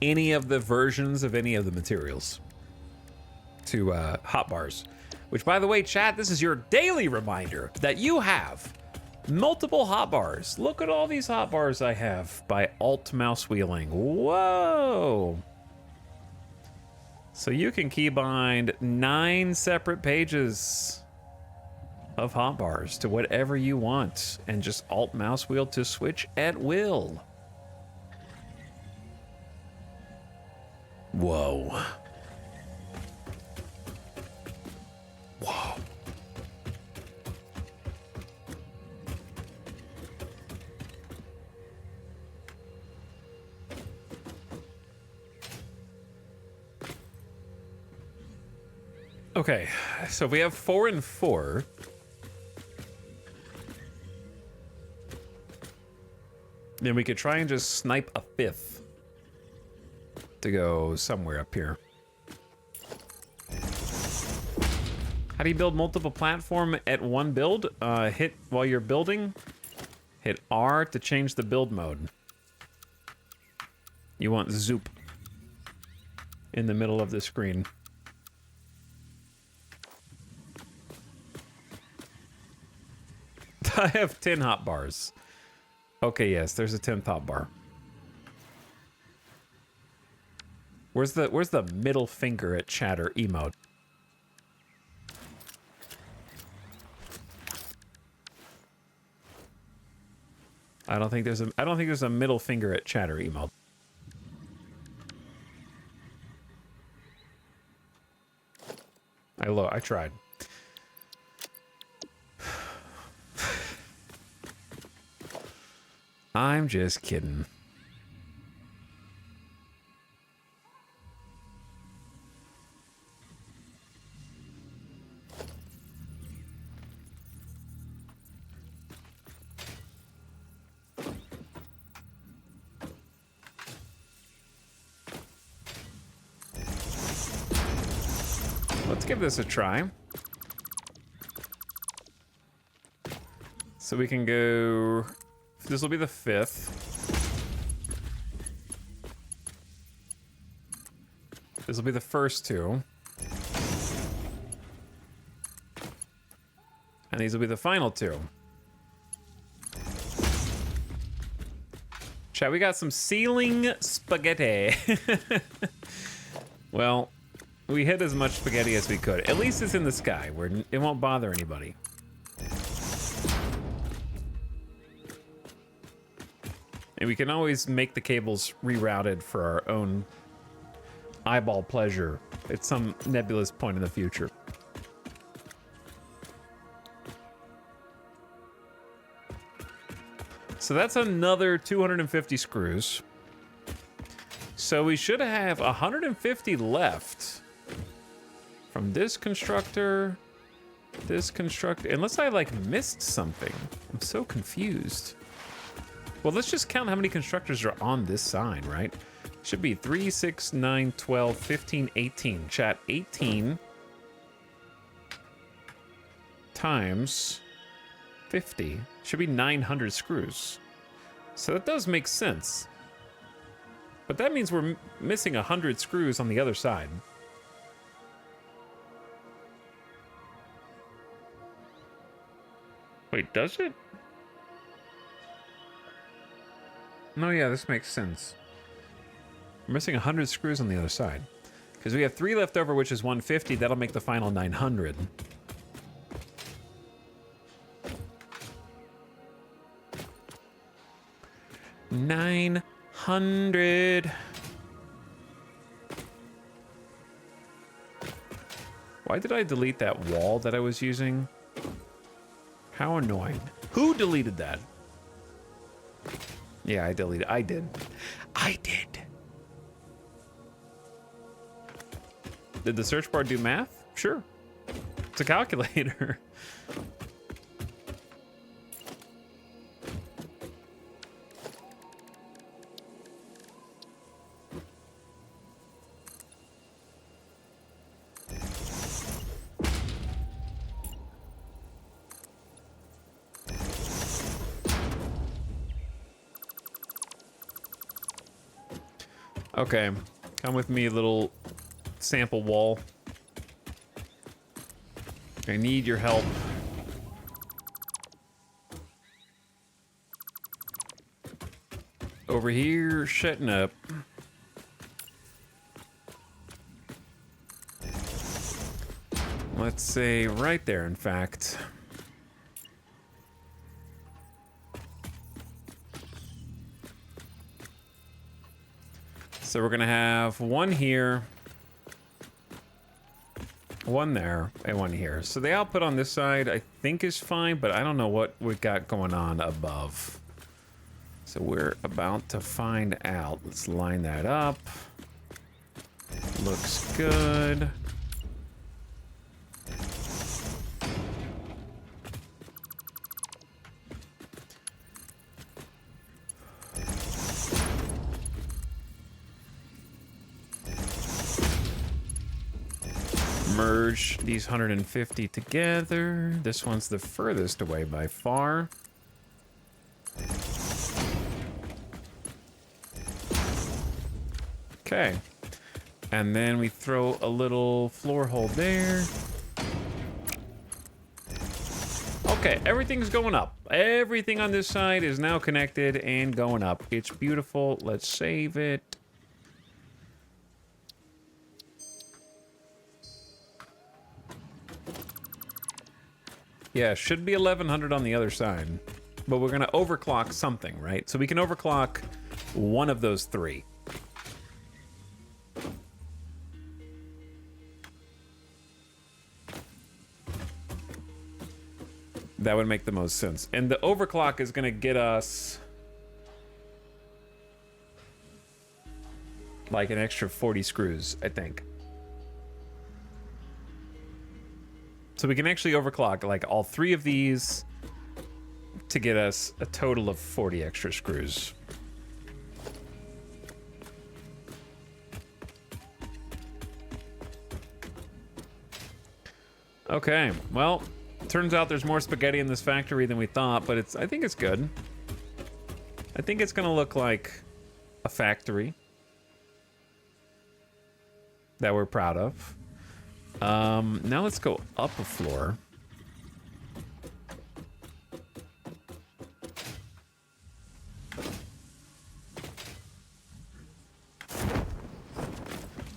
any of the versions of any of the materials to hotbars. Which, by the way, chat, this is your daily reminder that you have multiple hotbars. Look at all these hotbars I have by alt mouse wheeling. Whoa! So you can keybind 9 separate pages of hotbars to whatever you want and just alt mouse wheel to switch at will. Whoa. Whoa. Okay, so we have 4 and 4. Then we could try and just snipe a 5th to go somewhere up here. How do you build multiple platform at one build? Hit while you're building, hit R to change the build mode. You want zoop in the middle of the screen. I have 10 hotbars. Okay, yes, there's a 10th hotbar. Where's the middle finger at chatter emote? I don't think there's a middle finger at chatter emote. I tried. I'm just kidding. Let's give this a try. So we can go... This will be the 5th. This will be the first 2. And these will be the final 2. Chat, we got some ceiling spaghetti. Well, we hit as much spaghetti as we could. At least it's in the sky, where it won't bother anybody. And we can always make the cables rerouted for our own eyeball pleasure at some nebulous point in the future. So that's another 250 screws. So we should have 150 left from this constructor, unless I like missed something. I'm so confused. Well, let's just count how many constructors are on this sign, right? Should be 3, 6, 9, 12, 15, 18. Chat, 18 times 50 should be 900 screws. So that does make sense. But that means we're missing 100 screws on the other side. Wait, does it? No, yeah, this makes sense. We're missing 100 screws on the other side. Because we have 3 left over, which is 150. That'll make the final 900. $900. Why did I delete that wall that I was using? How annoying. Who deleted that? Yeah, I deleted. I did. Did the search bar do math? Sure. It's a calculator. Okay, come with me, little sample wall. I need your help. Over here, shutting up. Let's say right there, in fact. So we're gonna have one here, one there, and one here. So the output on this side, I think, is fine, but I don't know what we got going on above. So we're about to find out. Let's line that up. Looks good. Merge these 150 together. This one's the furthest away by far. Okay. And then we throw a little floor hole there. Okay, everything's going up. Everything on this side is now connected and going up. It's beautiful. Let's save it. Yeah, should be 1100 on the other side. But we're gonna overclock something, right? So we can overclock one of those three. That would make the most sense. And the overclock is gonna get us like an extra 40 screws, I think. So we can actually overclock like all three of these to get us a total of 40 extra screws. Okay, well, turns out there's more spaghetti in this factory than we thought, but I think it's good. I think it's gonna look like a factory that we're proud of. Now let's go up a floor.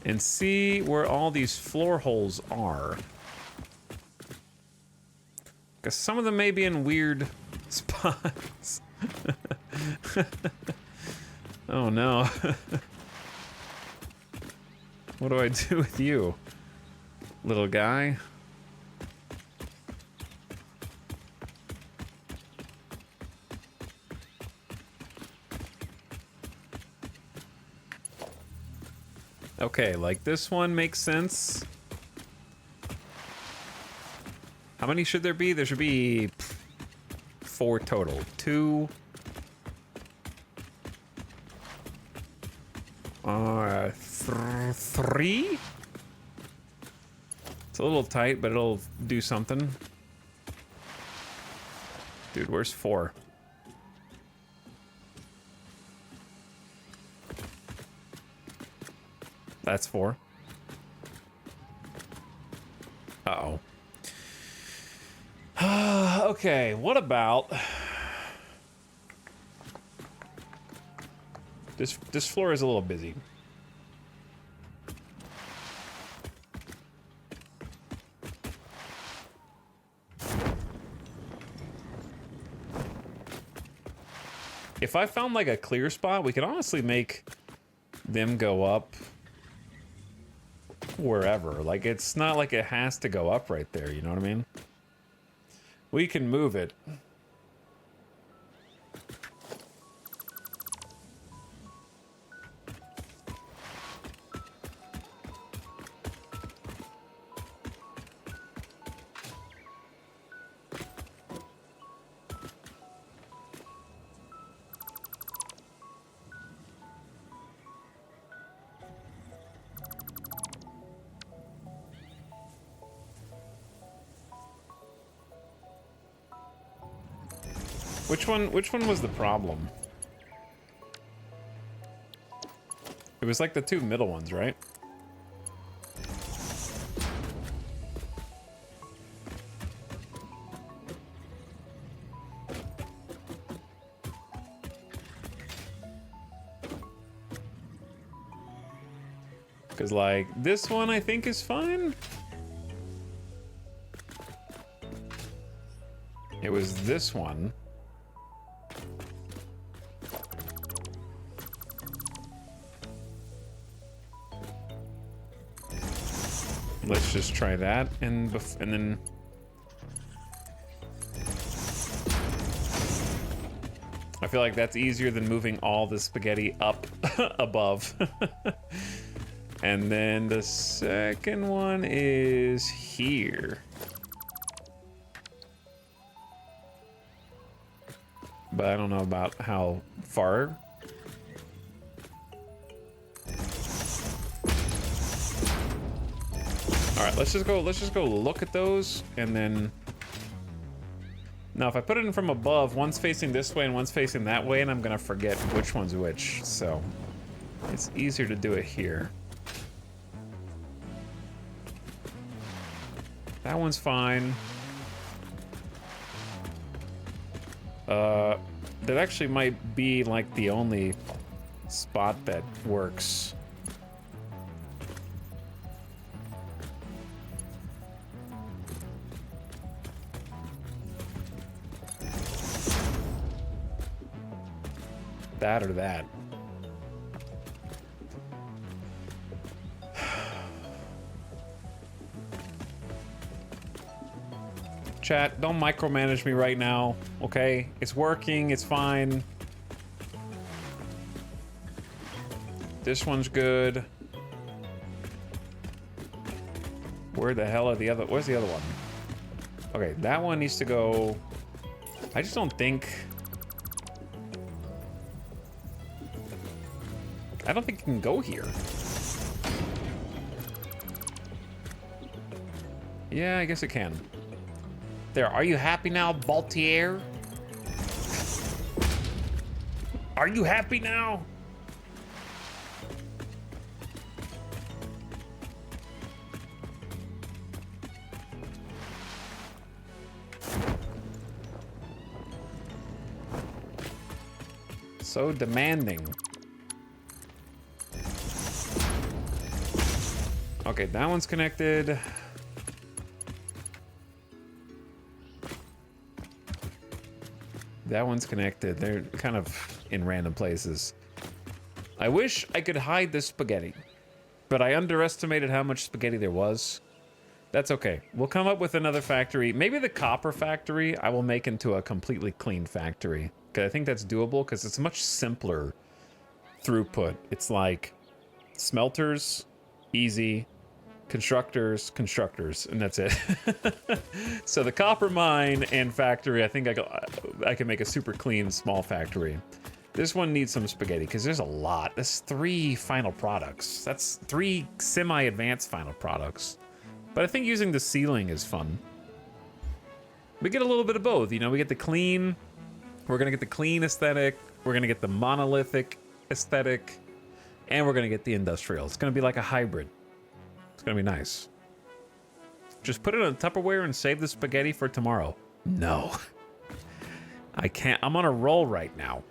And see where all these floor holes are. Because some of them may be in weird spots. Oh no. What do I do with you, little guy? Okay, like this one makes sense. How many should there be? There should be 4 total. 2. 3? It's a little tight, but it'll do something. Dude, where's 4? That's 4. Uh-oh. Okay, what about... This floor is a little busy. If I found like a clear spot, we could honestly make them go up wherever. Like, it's not like it has to go up right there, you know what I mean? We can move it. Which one was the problem? It was like the two middle ones, right? Because, like, this one I think is fine. It was this one. Let's just try that, and then... I feel like that's easier than moving all the spaghetti up above. And then the second one is here. But I don't know about how far. All right, let's just go look at those, and then... Now, if I put it in from above, one's facing this way and one's facing that way, and I'm gonna forget which one's which, so it's easier to do it here. That one's fine. That actually might be like the only spot that works. That or that. Chat, don't micromanage me right now, okay? It's working, it's fine. This one's good. Where the hell are the other... Where's the other one? Okay, that one needs to go... I just don't think... I don't think it can go here. Yeah, I guess it can. There, are you happy now, Baltier? Are you happy now? So demanding. Okay, that one's connected. That one's connected. They're kind of in random places. I wish I could hide this spaghetti, but I underestimated how much spaghetti there was. That's okay. We'll come up with another factory. Maybe the copper factory I will make into a completely clean factory. Because I think that's doable because it's a much simpler throughput. It's like smelters, easy. Constructors, and that's it. So the copper mine and factory, I think I can make a super clean small factory. This one needs some spaghetti because there's a lot. That's 3 final products. That's 3 semi-advanced final products. But I think using the ceiling is fun. We get a little bit of both, you know, we get the clean, we're gonna get the clean aesthetic, we're gonna get the monolithic aesthetic, and we're gonna get the industrial. It's gonna be like a hybrid. It's gonna be nice. Just put it in a Tupperware and save the spaghetti for tomorrow. No. I can't. I'm on a roll right now.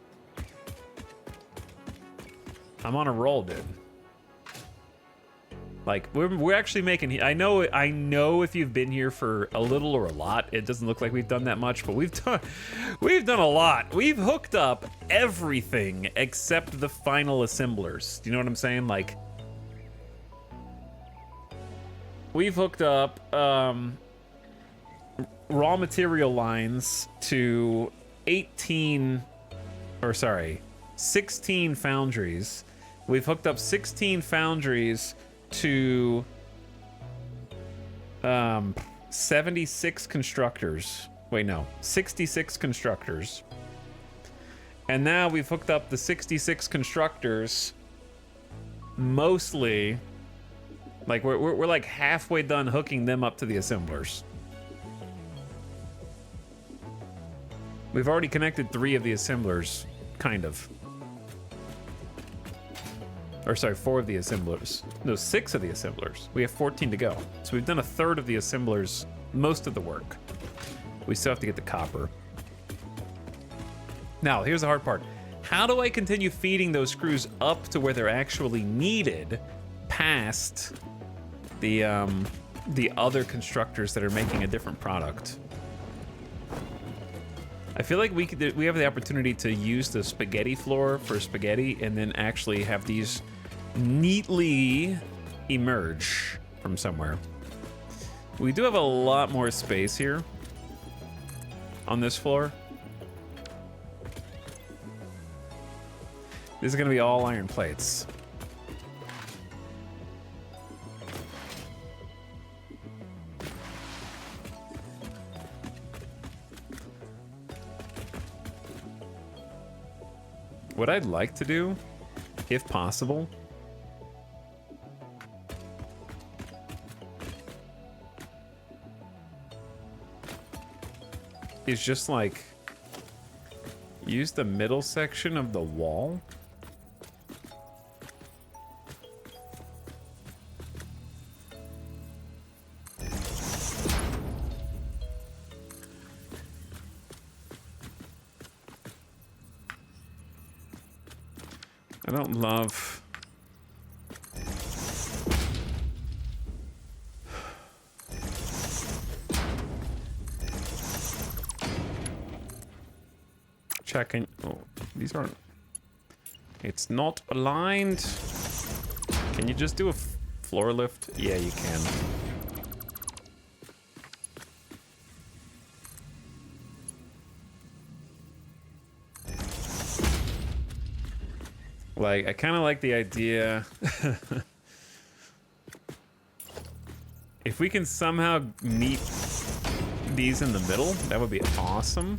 I'm on a roll, dude. Like, we're actually making... I know if you've been here for a little or a lot, it doesn't look like we've done that much, but we've done a lot. We've hooked up everything except the final assemblers. Do you know what I'm saying? Like... We've hooked up raw material lines to 16 foundries. We've hooked up 16 foundries to 76 constructors. Wait, no, 66 constructors. And now we've hooked up the 66 constructors mostly... Like, we're like halfway done hooking them up to the assemblers. We've already connected 3 of the assemblers, kind of. Or sorry, 4 of the assemblers. No, 6 of the assemblers. We have 14 to go. So we've done a third of the assemblers, most of the work. We still have to get the copper. Now, here's the hard part. How do I continue feeding those screws up to where they're actually needed past the other constructors that are making a different product? I feel like we have the opportunity to use the spaghetti floor for spaghetti and then actually have these neatly emerge from somewhere. We do have a lot more space here on this floor. This is gonna be all iron plates. What I'd like to do, if possible, is just like use the middle section of the wall. I don't love... Checking... Oh, these aren't... It's not aligned. Can you just do a floor lift? Yeah, you can. Like, I kind of like the idea. If we can somehow meet these in the middle, that would be awesome.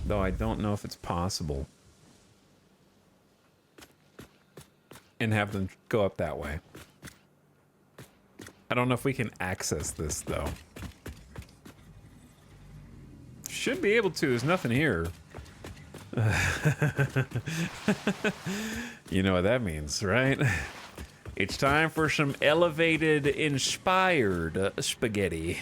Though I don't know if it's possible. And have them go up that way. I don't know if we can access this, though. Should be able to. There's nothing here. You know what that means, right? It's time for some elevated, inspired spaghetti.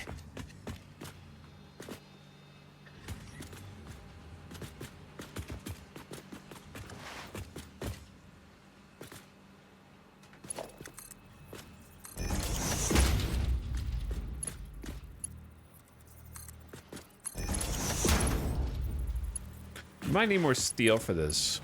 Might need more steel for this.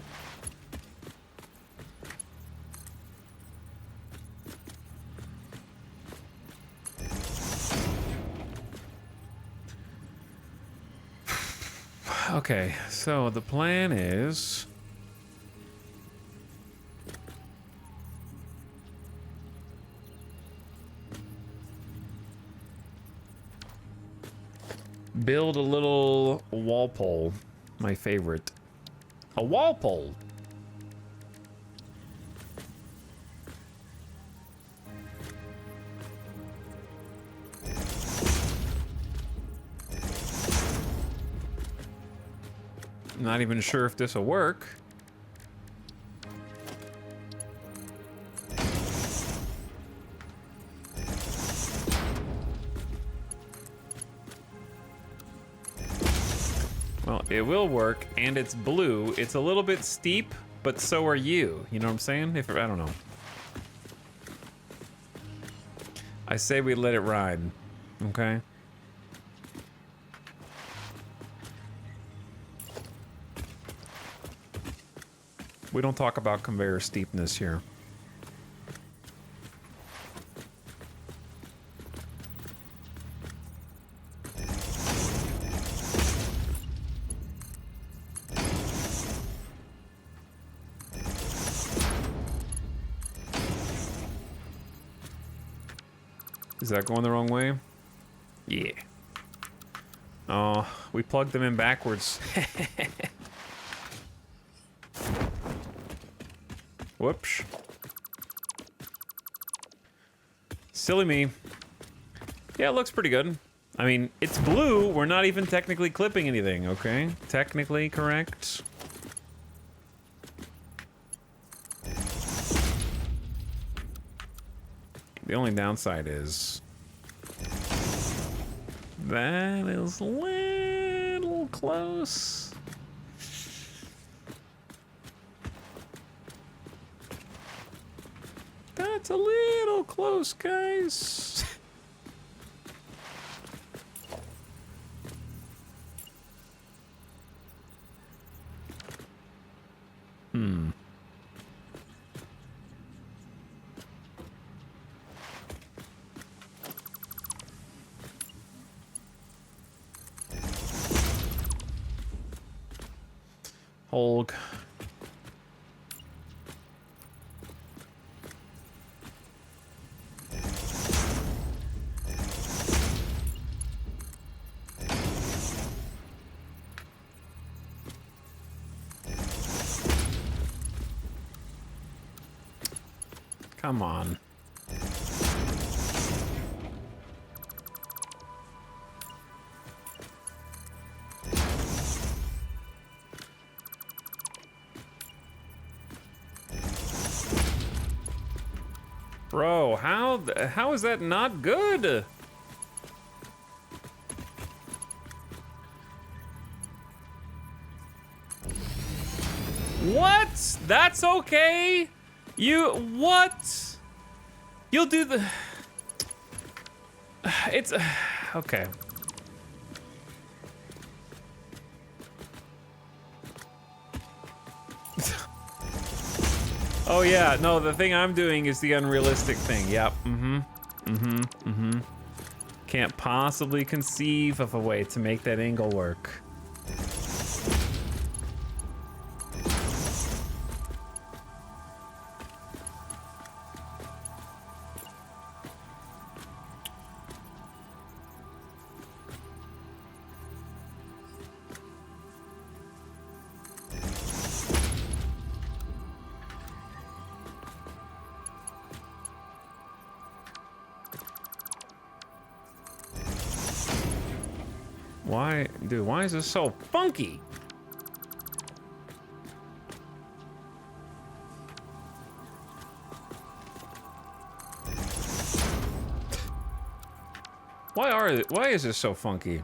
Okay, so the plan is... build a little wall pole. My favorite. A wall pole. Not even sure if this will work. Well, it will work, and it's blue. It's a little bit steep, but so are you. You know what I'm saying? I don't know. I say we let it ride. Okay? We don't talk about conveyor steepness here. Is that going the wrong way? Yeah. Oh, we plugged them in backwards. Whoops. Silly me. Yeah, it looks pretty good. I mean, it's blue. We're not even technically clipping anything, okay? Technically correct. The only downside is that is a little close. That's a little close, guys. Hulk. Come on. Bro, how is that not good? What? That's okay? What? You'll do the... It's... Okay. Oh yeah, no, the thing I'm doing is the unrealistic thing. Yep, Can't possibly conceive of a way to make that angle work. Dude, why is this so funky? Why is this so funky?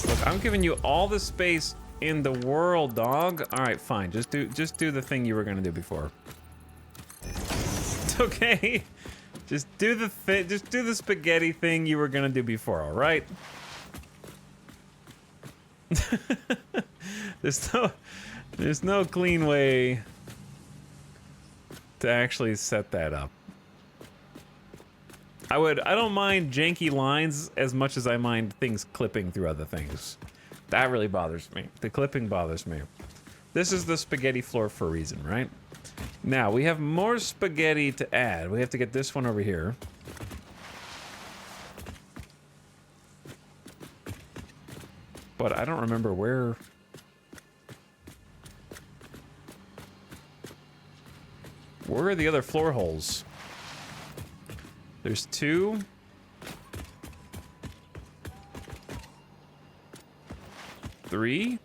Look, I'm giving you all the space in the world, dog. All right, fine. Just do the thing you were gonna do before. It's okay. Just do the spaghetti thing you were gonna do before, all right? There's no clean way to actually set that up. I don't mind janky lines as much as I mind things clipping through other things. That really bothers me. The clipping bothers me. This is the spaghetti floor for a reason, right? Now, we have more spaghetti to add. We have to get this one over here. But I don't remember where... Where are the other floor holes? There's 2. 3.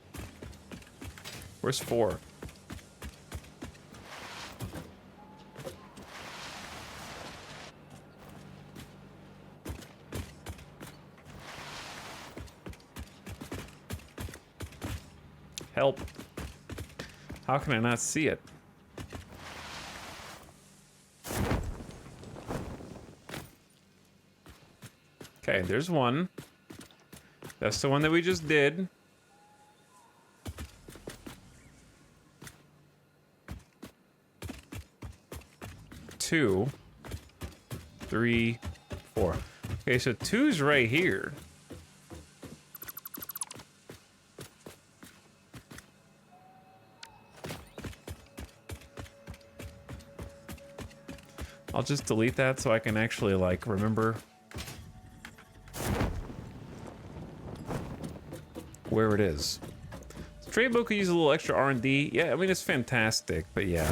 Where's 4? Help. How can I not see it? Okay, there's one. That's the one that we just did. 2, 3, 4. Okay, so 2's right here. I'll just delete that so I can actually, like, remember where it is. Trainbow could use a little extra R&D. Yeah, I mean, it's fantastic, but yeah.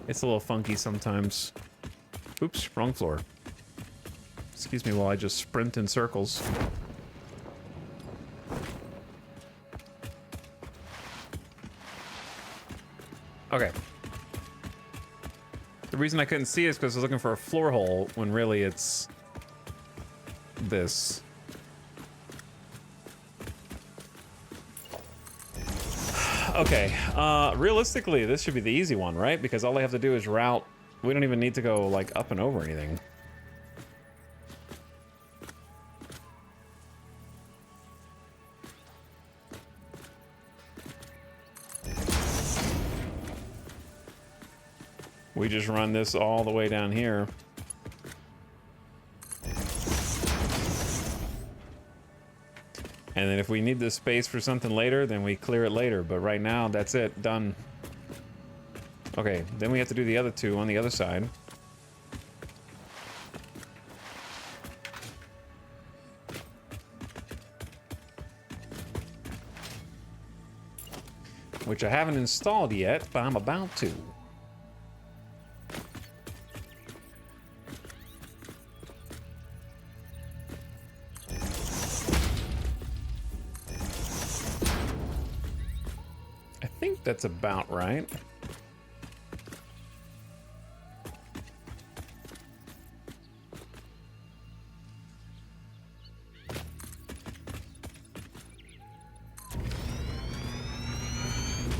It's a little funky sometimes. Oops, wrong floor. Excuse me while I just sprint in circles. Okay. The reason I couldn't see is because I was looking for a floor hole when really it's this. Okay, realistically, this should be the easy one, right? Because all I have to do is route. We don't even need to go, like, up and over anything. We just run this all the way down here. And then if we need this space for something later, then we clear it later. But right now, that's it. Done. Okay, then we have to do the other two on the other side. Which I haven't installed yet, but I'm about to. That's about right.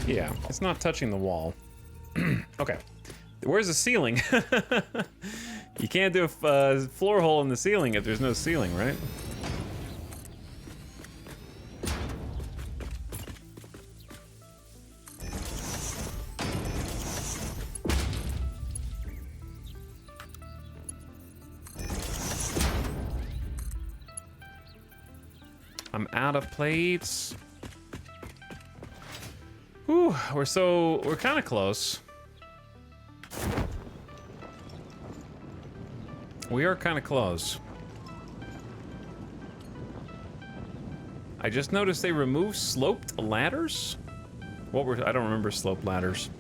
Yeah, it's not touching the wall. Okay. Where's the ceiling? You can't do a floor hole in the ceiling if there's no ceiling, right? I'm out of plates. Whew, we're kind of close. We are kind of close. I just noticed they removed sloped ladders? I don't remember sloped ladders.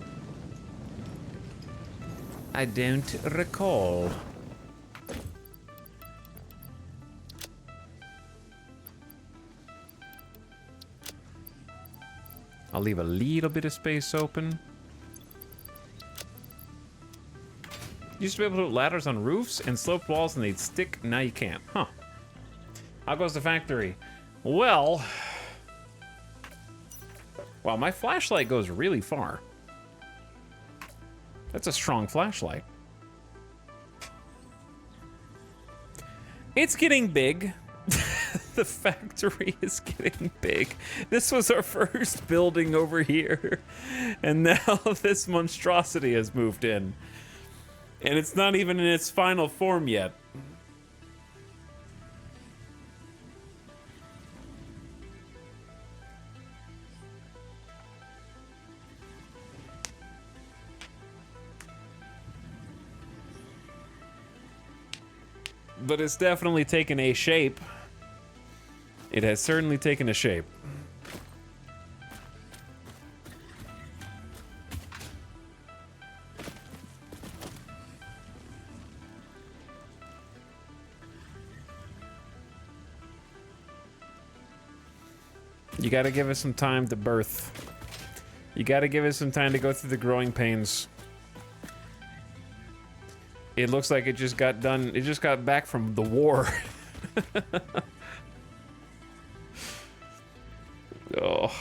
I don't recall. I'll leave a little bit of space open. Used to be able to put ladders on roofs and sloped walls and they'd stick. Now you can't. Huh. How goes the factory? Well... Wow, my flashlight goes really far. That's a strong flashlight. It's getting big. The factory is getting big. This was our first building over here. And now this monstrosity has moved in. And it's not even in its final form yet. But it's definitely taken a shape. It has certainly taken a shape. You gotta give it some time to birth. You gotta give it some time to go through the growing pains. It looks like it just got done. It just got back from the war. Oh.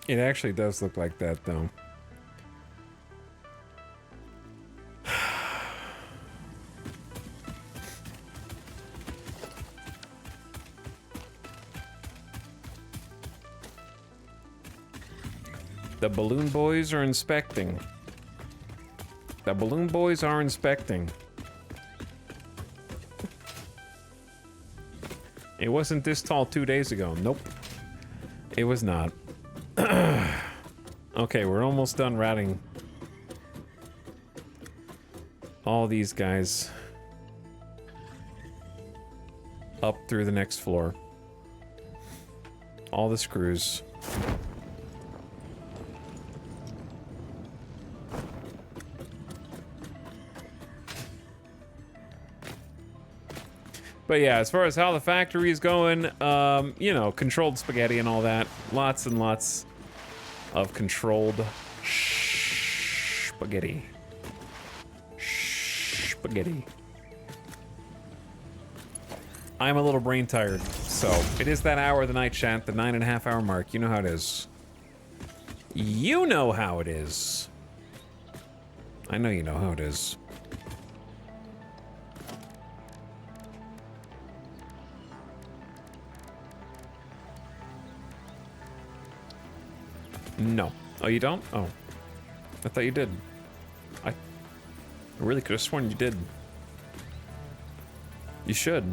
It actually does look like that, though. The balloon boys are inspecting. The balloon boys are inspecting. It wasn't this tall 2 days ago. Nope. It was not. Okay, we're almost done routing all these guys up through the next floor. All the screws. But yeah, as far as how the factory is going, you know, controlled spaghetti and all that. Lots and lots of controlled spaghetti. Spaghetti. I'm a little brain tired, so it is that hour of the night, chat, the 9.5 hour mark. You know how it is. You know how it is. I know you know how it is. No. Oh, you don't? Oh. I thought you did. I really could have sworn you did. You should.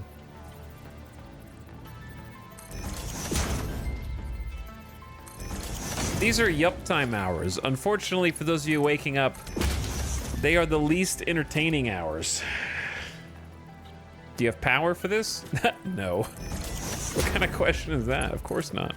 These are yup time hours. Unfortunately, for those of you waking up, they are the least entertaining hours. Do you have power for this? No. What kind of question is that? Of course not.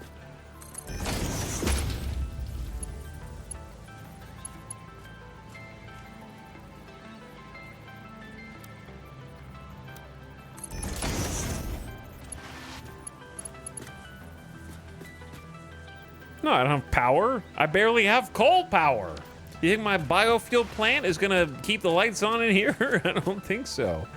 No, I don't have power. I barely have coal power. You think my biofuel plant is gonna keep the lights on in here? I don't think so.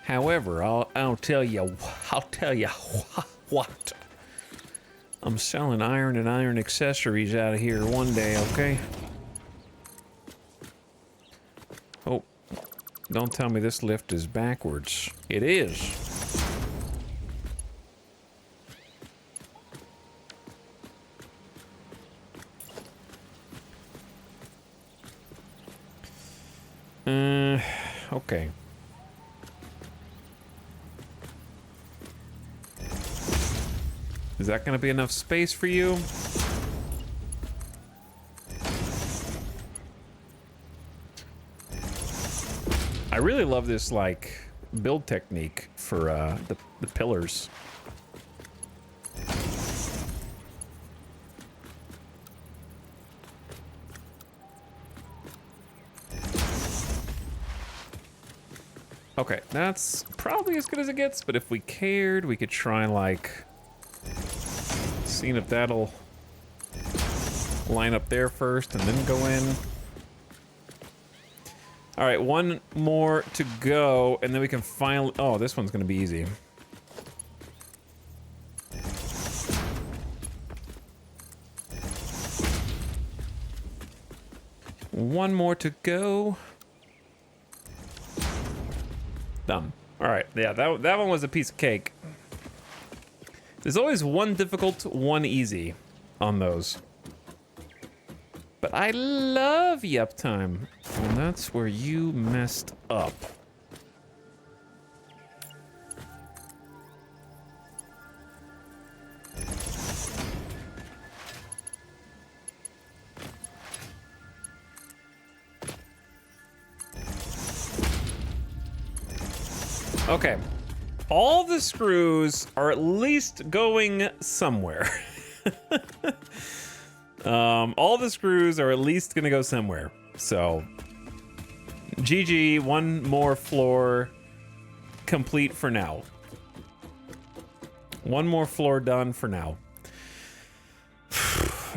However, I'll tell you what. I'm selling iron and iron accessories out of here one day, okay? Oh, don't tell me this lift is backwards. It is. Okay. Is that gonna be enough space for you? I really love this, like, build technique for the pillars. Okay, that's probably as good as it gets, but if we cared, we could try, like, seeing if that'll line up there first and then go in. All right, one more to go, and then we can finally... Oh, this one's gonna be easy. One more to go. Done. All right, yeah, that one was a piece of cake. There's always one difficult, one easy on those. But I love yup time. And that's where you messed up. Okay. All the screws are at least going somewhere. All the screws are at least gonna go somewhere. So, GG, one more floor complete for now. One more floor done for now.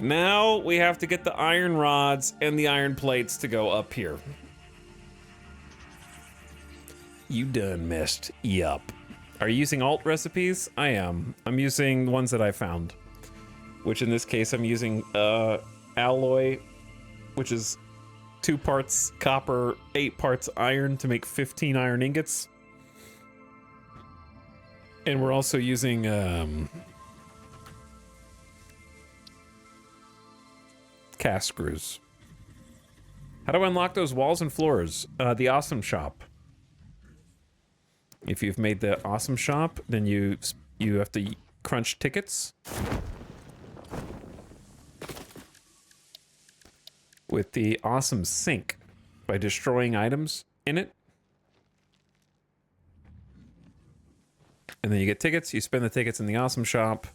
Now we have to get the iron rods and the iron plates to go up here. You done messed yup. Are you using alt recipes? I am. I'm using ones that I found. Which in this case, I'm using alloy, which is 2 parts copper, 8 parts iron to make 15 iron ingots. And we're also using cast screws. How do I unlock those walls and floors? The awesome shop. If you've made the awesome shop, then you have to crunch tickets. with the awesome sink by destroying items in it. And then you get tickets. You spend the tickets in the awesome shop.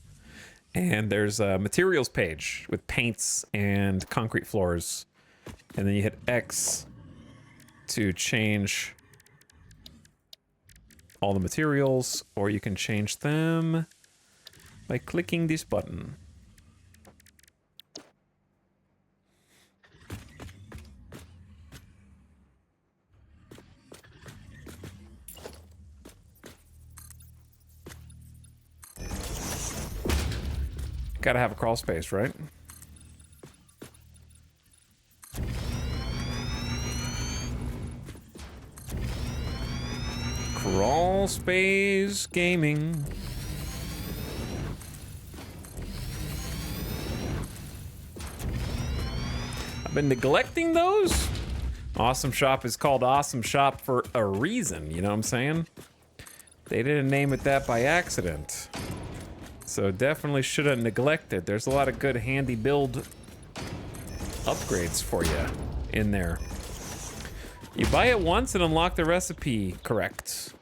And there's a materials page with paints and concrete floors. And then you hit X to change all the materials, or you can change them by clicking this button. Gotta have a crawl space, right? Crawl space gaming. I've been neglecting those. Awesome Shop is called Awesome Shop for a reason, you know what I'm saying? They didn't name it that by accident. So definitely shouldn't neglect it. There's a lot of good handy build upgrades for you in there. You buy it once and unlock the recipe, correct.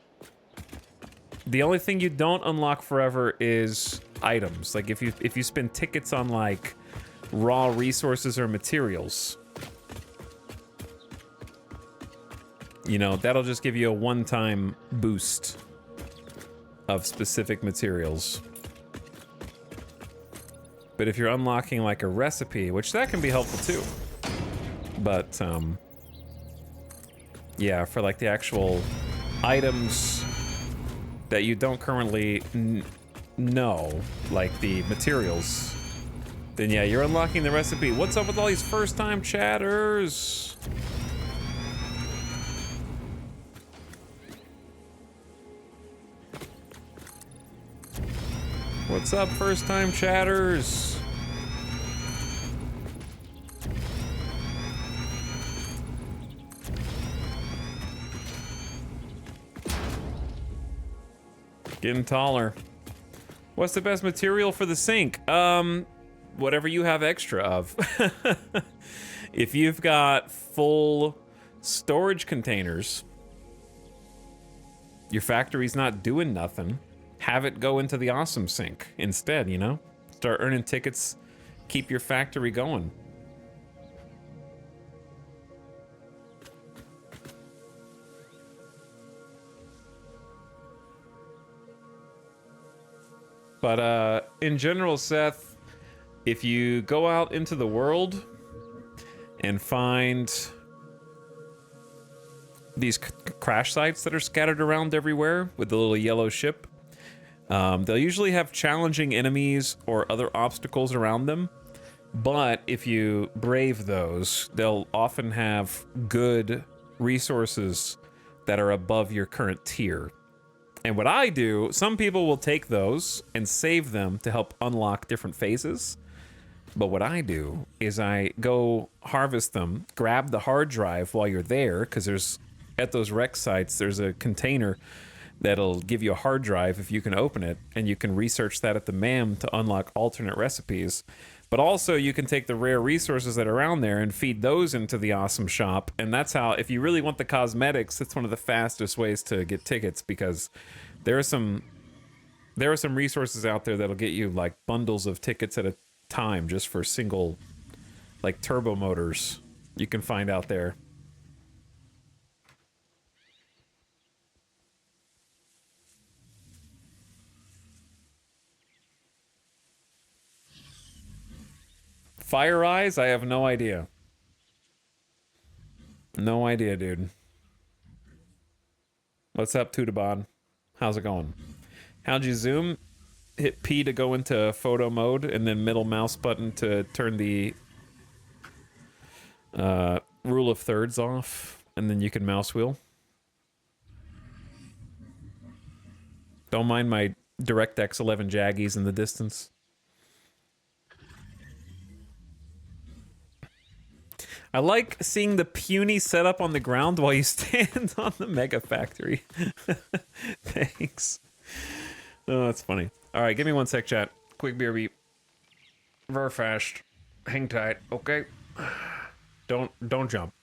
The only thing you don't unlock forever is items. Like if you spend tickets on like raw resources or materials, you know, that'll just give you a one-time boost of specific materials. But if you're unlocking like a recipe, which that can be helpful too. But yeah, for like the actual items that you don't currently know, like the materials, then yeah, you're unlocking the recipe. What's up with all these first-time chatters? What's up, first-time chatters? Getting taller. What's the best material for the sink? Whatever you have extra of. If you've got full storage containers, your factory's not doing nothing, have it go into the awesome sink instead, you know? Start earning tickets, keep your factory going. But in general, Seth, if you go out into the world and find these crash sites that are scattered around everywhere with the little yellow ship, they'll usually have challenging enemies or other obstacles around them. But if you brave those, they'll often have good resources that are above your current tier. And what I do, some people will take those and save them to help unlock different phases. But what I do is I go harvest them, grab the hard drive while you're there, because there's, at those wreck sites, there's a container that'll give you a hard drive if you can open it, and you can research that at the MAM to unlock alternate recipes. But also you can take the rare resources that are around there and feed those into the awesome shop. And that's how, if you really want the cosmetics, it's one of the fastest ways to get tickets, because there are some resources out there that'll get you like bundles of tickets at a time just for single, like turbo motors you can find out there. Fire Eyes? I have no idea. No idea, dude. What's up, Tudabon? How's it going? How'd you zoom? Hit P to go into photo mode, and then middle mouse button to turn the rule of thirds off, and then you can mouse wheel. Don't mind my DirectX 11 Jaggies in the distance. I like seeing the puny setup on the ground while you stand on the mega factory. Thanks. Oh, that's funny. All right, give me 1 sec, chat. Quick beer beep. Ver fast. Hang tight, okay? Don't jump.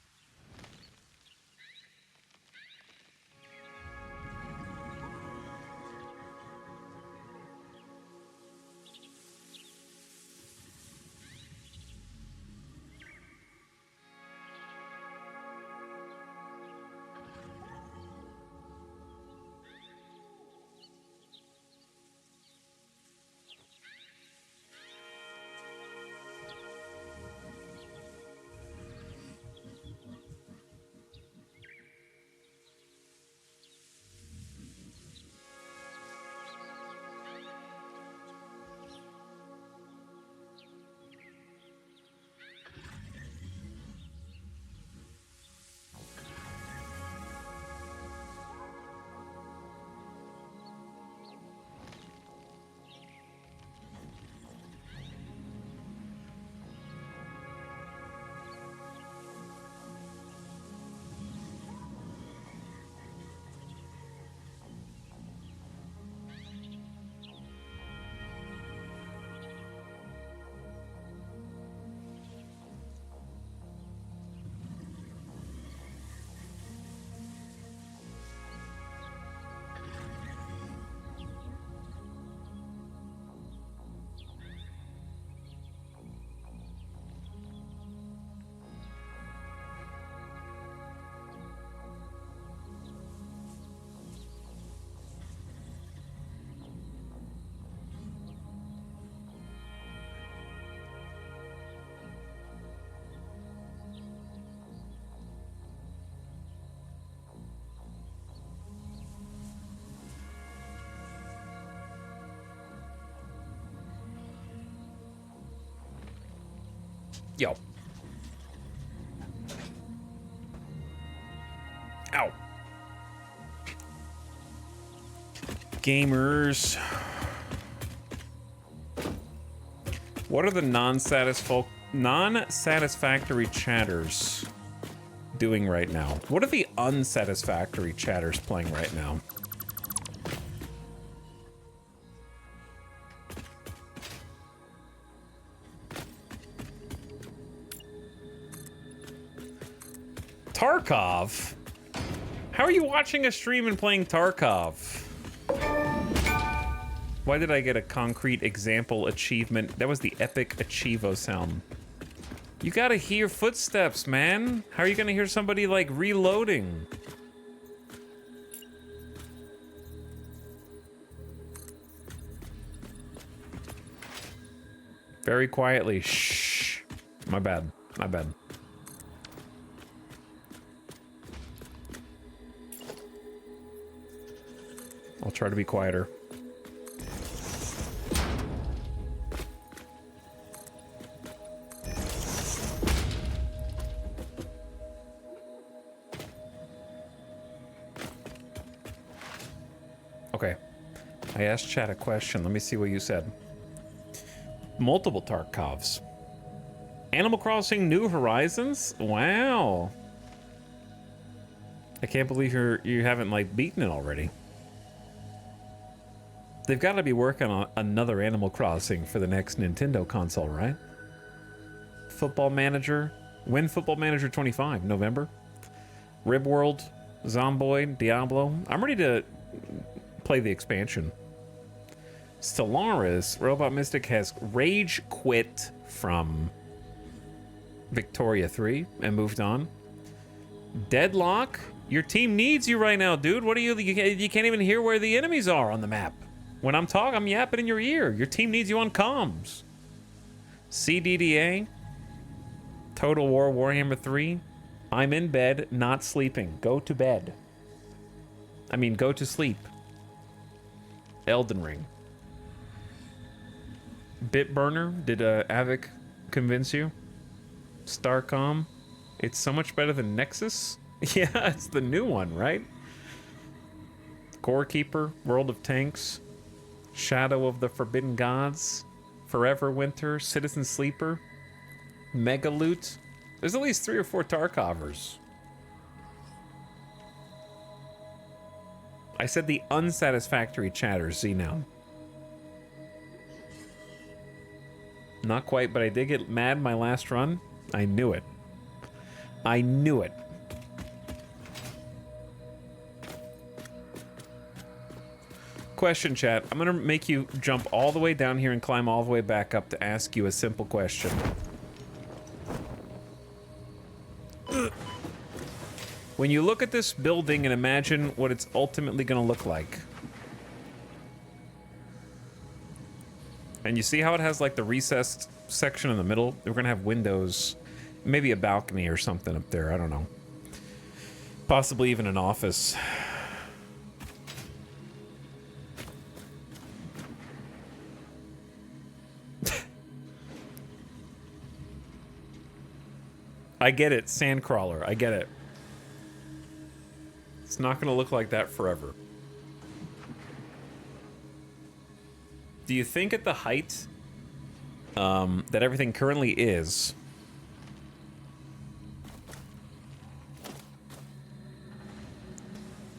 Yo. Ow. Gamers. What are the non-satisfactory chatters doing right now? What are the unsatisfactory chatters playing right now? Tarkov? How are you watching a stream and playing Tarkov? Why did I get a concrete example achievement? That was the epic Achievo sound. You gotta hear footsteps, man. How are you gonna hear somebody, like, reloading? Very quietly. Shh. My bad. My bad. I'll try to be quieter. Okay. I asked chat a question. Let me see what you said. Multiple Tarkovs. Animal Crossing New Horizons? Wow. I can't believe you haven't, like, beaten it already. They've got to be working on another Animal Crossing for the next Nintendo console, right? Football Manager. When Football Manager 25? November? Rib World, Zomboid, Diablo. I'm ready to play the expansion. Stellaris, Robot Mystic has rage quit from Victoria 3 and moved on. Deadlock, your team needs you right now, dude. What are you can't even hear where the enemies are on the map. When I'm talking, I'm yapping in your ear. Your team needs you on comms. CDDA, Total War Warhammer 3. I'm in bed, not sleeping. Go to bed. I mean, go to sleep. Elden Ring. Bitburner, did Avic convince you? Starcom, it's so much better than Nexus? Yeah, it's the new one, right? Gorekeeper, World of Tanks, Shadow of the Forbidden Gods, Forever Winter, Citizen Sleeper, Mega Loot. There's at least 3 or 4 Tarkovers. I said the unsatisfactory chatters, see now. Not quite, but I did get mad my last run. I knew it. I knew it. Question, chat. I'm gonna make you jump all the way down here and climb all the way back up to ask you a simple question. When you look at this building and imagine what it's ultimately gonna look like, and you see how it has like the recessed section in the middle? We're gonna have windows, maybe a balcony or something up there, I don't know. Possibly even an office. I get it, Sandcrawler, I get it. It's not gonna look like that forever. Do you think at the height that everything currently is,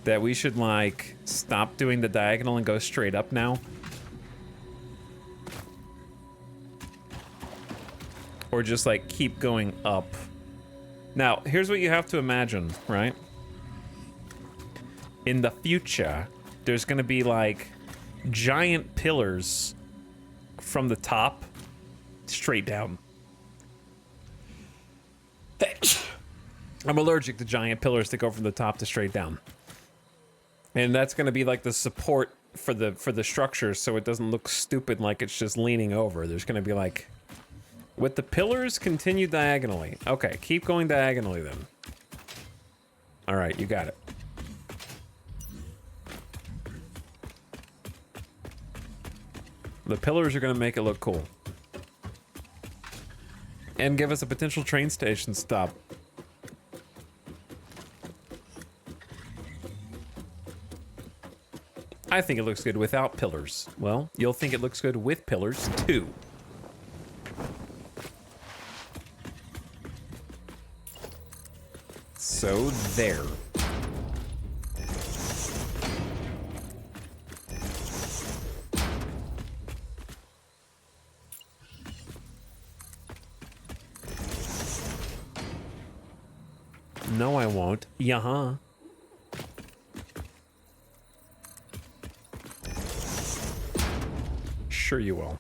that we should like stop doing the diagonal and go straight up now? Or just like keep going up? Now, here's what you have to imagine, right? In the future, there's gonna be like giant pillars from the top straight down. I'm allergic to giant pillars that go from the top to straight down. And that's gonna be like the support for the structure, so it doesn't look stupid like it's just leaning over. There's gonna be like, with the pillars, continue diagonally. Okay, keep going diagonally then. All right, you got it. The pillars are gonna make it look cool. And give us a potential train station stop. I think it looks good without pillars. Well, you'll think it looks good with pillars too. So there. No, I won't. Yeah. Sure you will.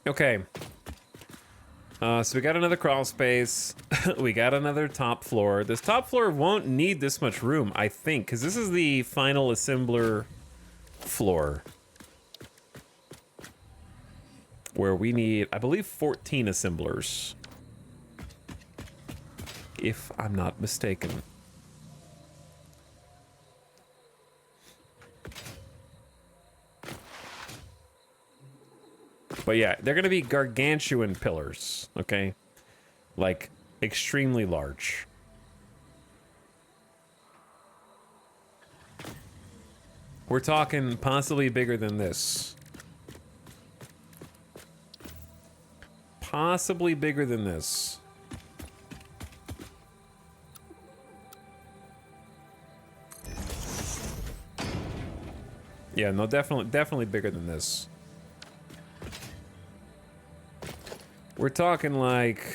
Okay. So we got another crawl space. We got another top floor. This top floor won't need this much room, I think, because this is the final assembler floor. Where we need, I believe, 14 assemblers. If I'm not mistaken. But yeah, they're gonna be gargantuan pillars, okay? Like, extremely large. We're talking possibly bigger than this. Possibly bigger than this. Yeah, no, definitely bigger than this. We're talking like...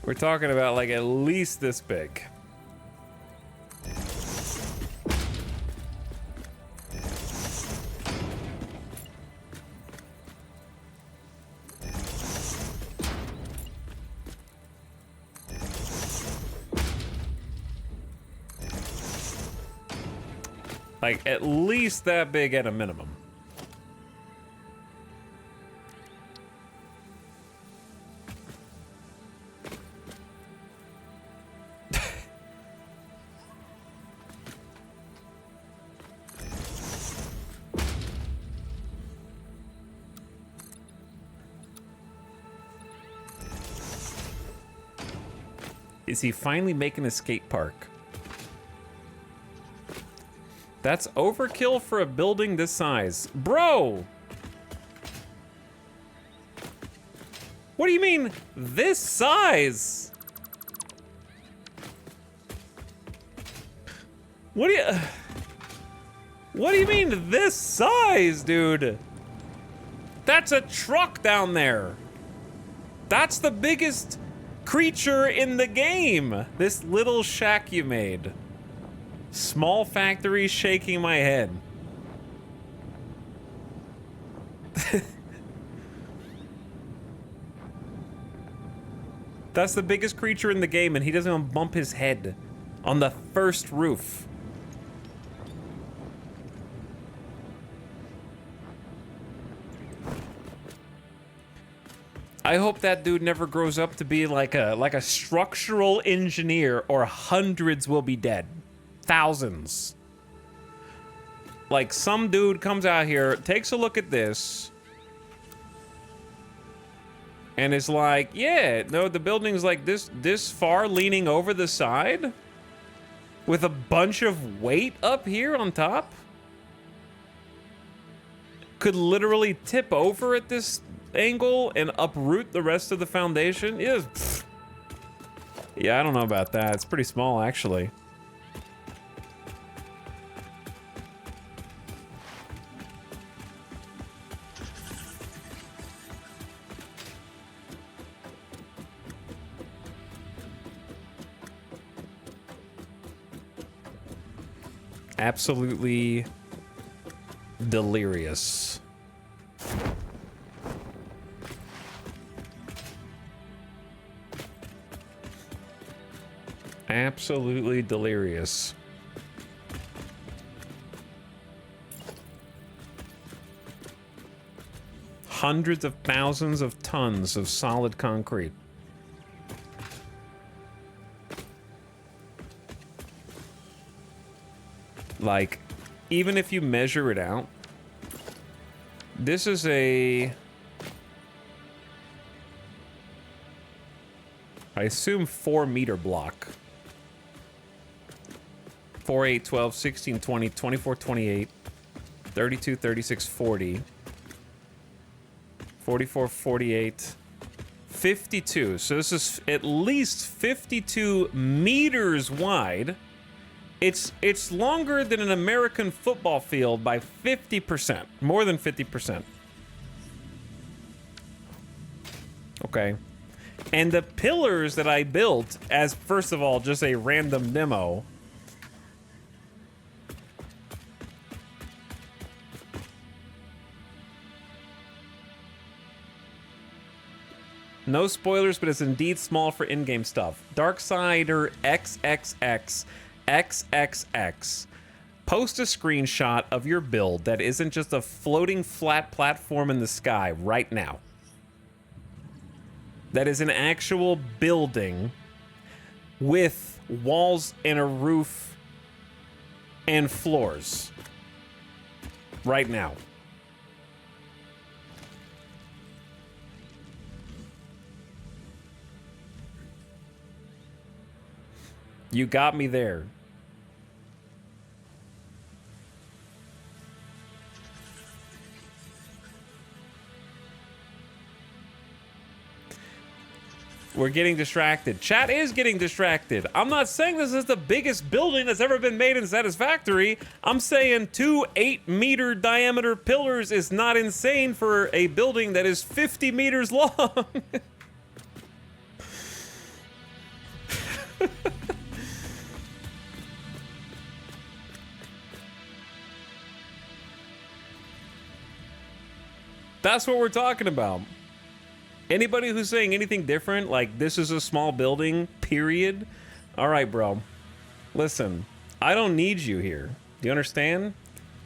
We're talking about like at least this big. Like, at least that big at a minimum. Is he finally making a skate park? That's overkill for a building this size. Bro! What do you mean, this size? What do you... What do you mean this size, dude? That's a truck down there. That's the biggest creature in the game. This little shack you made. Small factory shaking my head. That's the biggest creature in the game, and he doesn't even bump his head on the first roof. I hope that dude never grows up to be like a structural engineer, or hundreds will be dead. Thousands. Like, some dude comes out here, takes a look at this, and is like, yeah, no, the building's like this far leaning over the side with a bunch of weight up here on top. Could literally tip over at this angle and uproot the rest of the foundation. Yeah, I don't know about that. It's pretty small, actually. Absolutely delirious. Absolutely delirious. Hundreds of thousands of tons of solid concrete. Like, even if you measure it out, this is I assume 4-meter block. 4, 8, 12, 16, 20, 24, 28, 32, 36, 40, 44, 48, 52. So this is at least 52 meters wide. It's longer than an American football field by 50%, more than 50%. Okay. And the pillars that I built as, first of all, just a random demo. No spoilers, but it's indeed small for in-game stuff. Darksider XXX XXX. Post a screenshot of your build that isn't just a floating flat platform in the sky right now. That is an actual building with walls and a roof and floors right now. You got me there. We're getting distracted. Chat is getting distracted. I'm not saying this is the biggest building that's ever been made in Satisfactory. I'm saying 2 8-meter diameter pillars is not insane for a building that is 50 meters long. That's what we're talking about. Anybody who's saying anything different, like this is a small building, period. All right, bro. Listen, I don't need you here. Do you understand?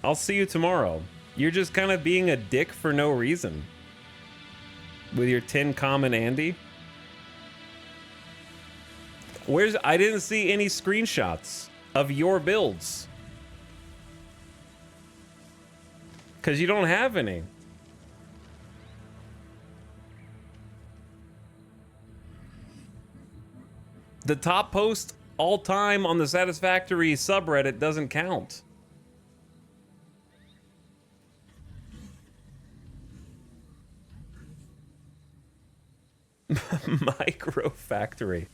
I'll see you tomorrow. You're just kind of being a dick for no reason. With your tin common Andy. I didn't see any screenshots of your builds. Because you don't have any. The top post all time on the Satisfactory subreddit doesn't count. Micro factory.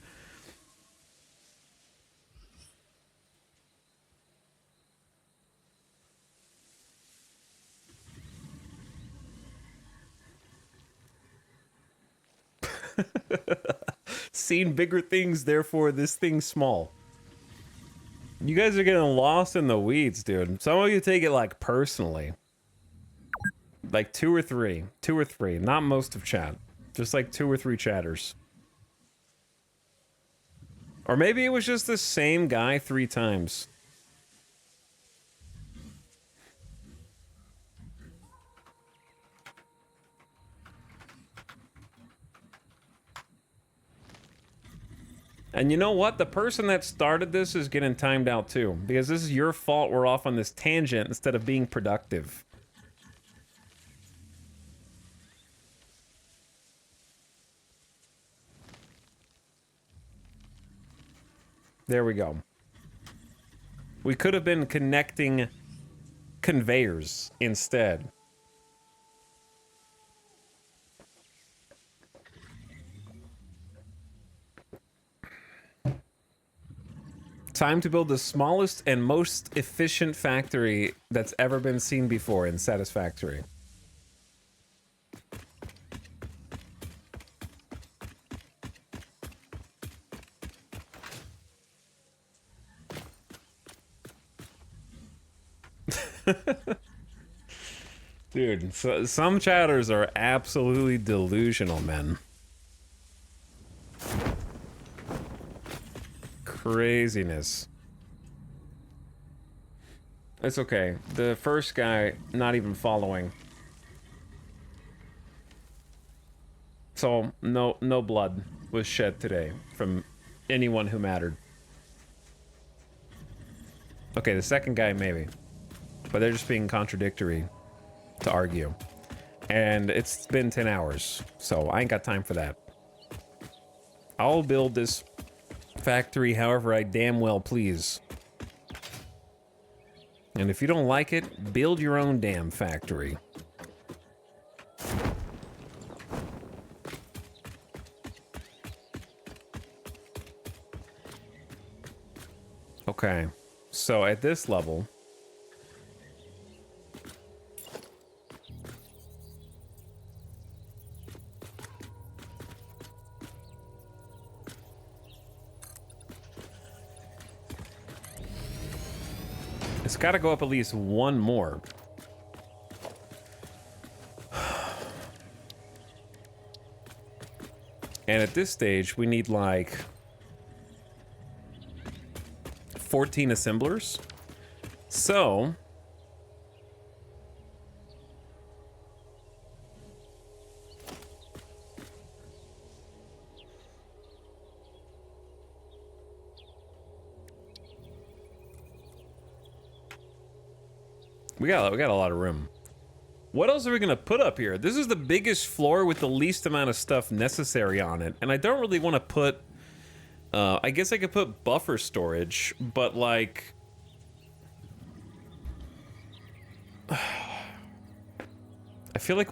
Seen bigger things, therefore this thing's small. You guys are getting lost in the weeds, dude. Some of you take it like personally. Like 2 or 3. 2 or 3. Not most of chat. Just like 2 or 3 chatters. Or maybe it was just the same guy 3 times. And you know what? The person that started this is getting timed out too. Because this is your fault we're off on this tangent instead of being productive. There we go. We could have been connecting conveyors instead. Time to build the smallest and most efficient factory that's ever been seen before in Satisfactory. Dude, so some chatters are absolutely delusional, men. Craziness. It's okay. The first guy, not even following. So, no blood was shed today from anyone who mattered. Okay, the second guy, maybe. But they're just being contradictory to argue. And it's been 10 hours, so I ain't got time for that. I'll build this factory however I damn well please. And if you don't like it, build your own damn factory. Okay, so at this level, it's got to go up at least one more. And at this stage, we need like 14 assemblers. So we got a lot of room. What else are we gonna put up here? This is the biggest floor with the least amount of stuff necessary on it, and I don't really want to put. I guess I could put buffer storage, but like, I feel like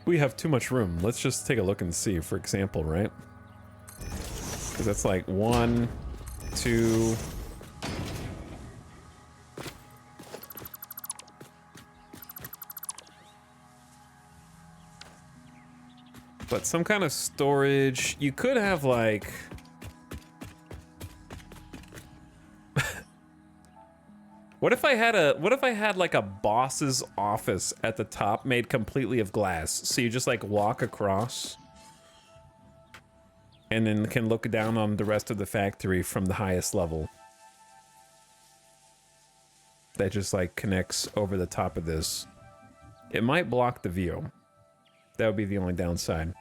we have too much room. Let's just take a look and see, for example, right? Because that's like 1, 2. But some kind of storage. You could have like what if I had like a boss's office at the top made completely of glass, so you just like walk across and then can look down on the rest of the factory from the highest level. That just like connects over the top of this. It might block the view. That would be the only downside.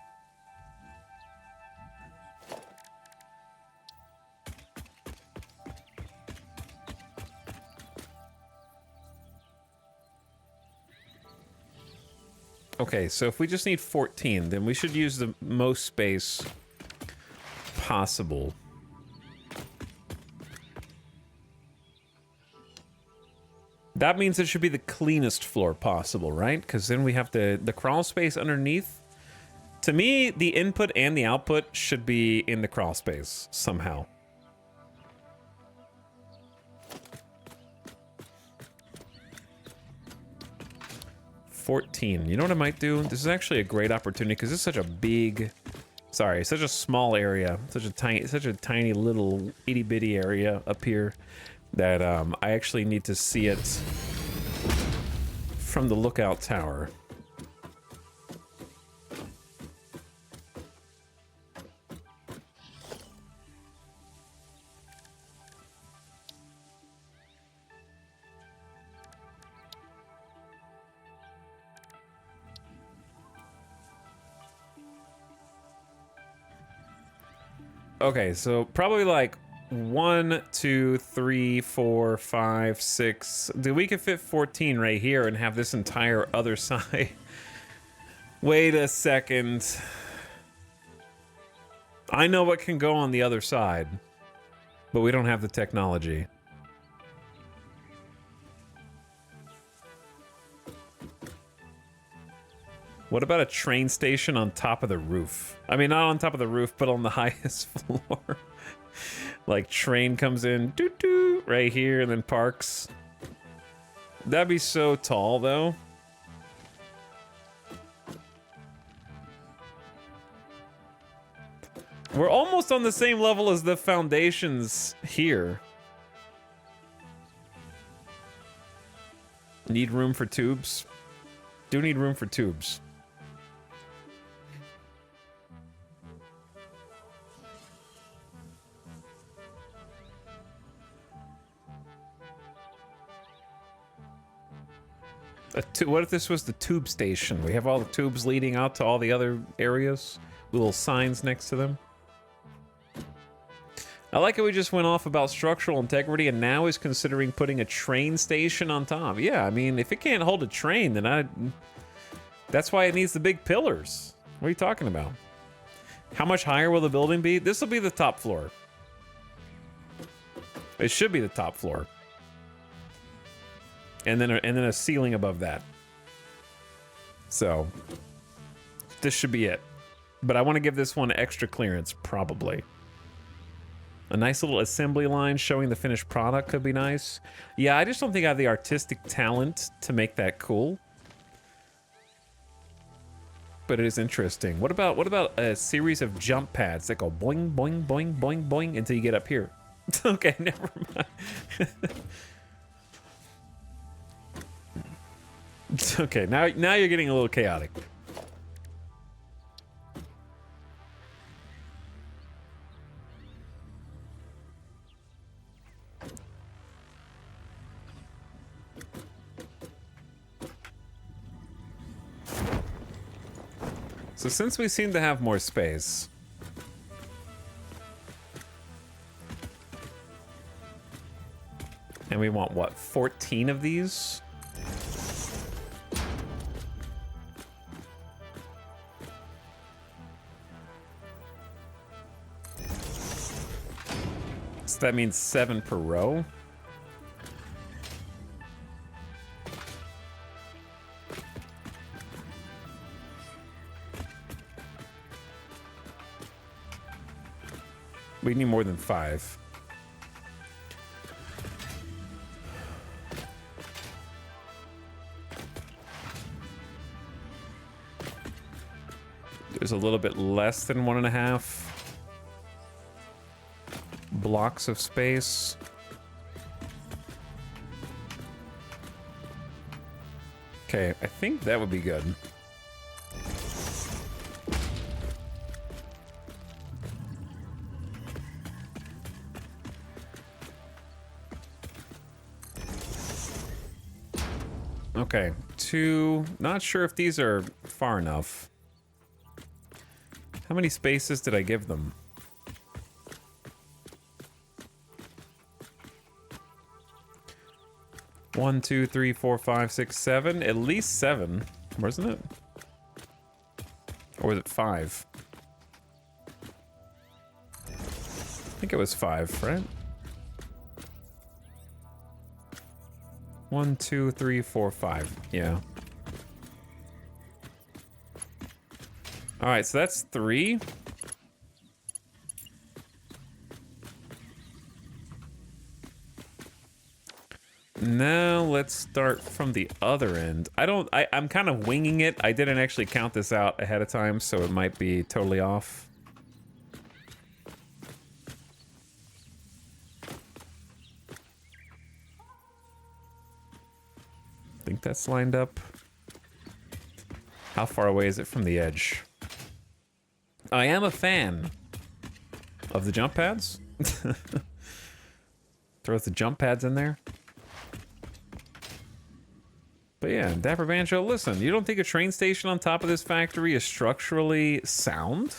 Okay, so if we just need 14, then we should use the most space possible. That means it should be the cleanest floor possible, right? Because then we have the crawl space underneath. To me, the input and the output should be in the crawl space somehow. $14. You know what I might do? This is actually a great opportunity because this is such a big Sorry, such a small area, such a tiny little itty bitty area up here that I actually need to see it from the lookout tower. Okay, so probably like 1, 2, 3, 4, 5, 6. Dude, we could fit 14 right here and have this entire other side. Wait a second. I know what can go on the other side, but we don't have the technology. What about a train station on top of the roof? I mean, not on top of the roof, but on the highest floor. Like, train comes in, doo-doo, right here, and then parks. That'd be so tall, though. We're almost on the same level as the foundations here. Need room for tubes? Do need room for tubes. What if this was the tube station? We have all the tubes leading out to all the other areas, little signs next to them. I like how we just went off about structural integrity and now is considering putting a train station on top. Yeah, I mean, if it can't hold a train, then that's why it needs the big pillars. What are you talking about? How much higher will the building be? This will be the top floor. It should be the top floor. And then a ceiling above that. So this should be it. But I want to give this one extra clearance, probably. A nice little assembly line showing the finished product could be nice. Yeah, I just don't think I have the artistic talent to make that cool. But it is interesting. What about a series of jump pads that go boing, boing, boing, boing, boing until you get up here? Okay, never mind. Okay, now you're getting a little chaotic. So since we seem to have more space, and we want what, 14 of these? So that means 7 per row. We need more than 5. There's a little bit less than 1.5 blocks of space. Okay, I think that would be good. Okay, 2. Not sure if these are far enough. How many spaces did I give them? One, 2, 3, 4, 5, 6, 7. At least 7, wasn't it? Or was it 5? I think it was 5, right? 1, 2, 3, 4, 5. Yeah. All right, so that's 3. Now let's start from the other end. I'm kind of winging it. I didn't actually count this out ahead of time, so it might be totally off. think that's lined up. How far away is it from the edge? I am a fan of the jump pads. Throw the jump pads in there. But yeah, Dapper Banjo, listen, you don't think a train station on top of this factory is structurally sound?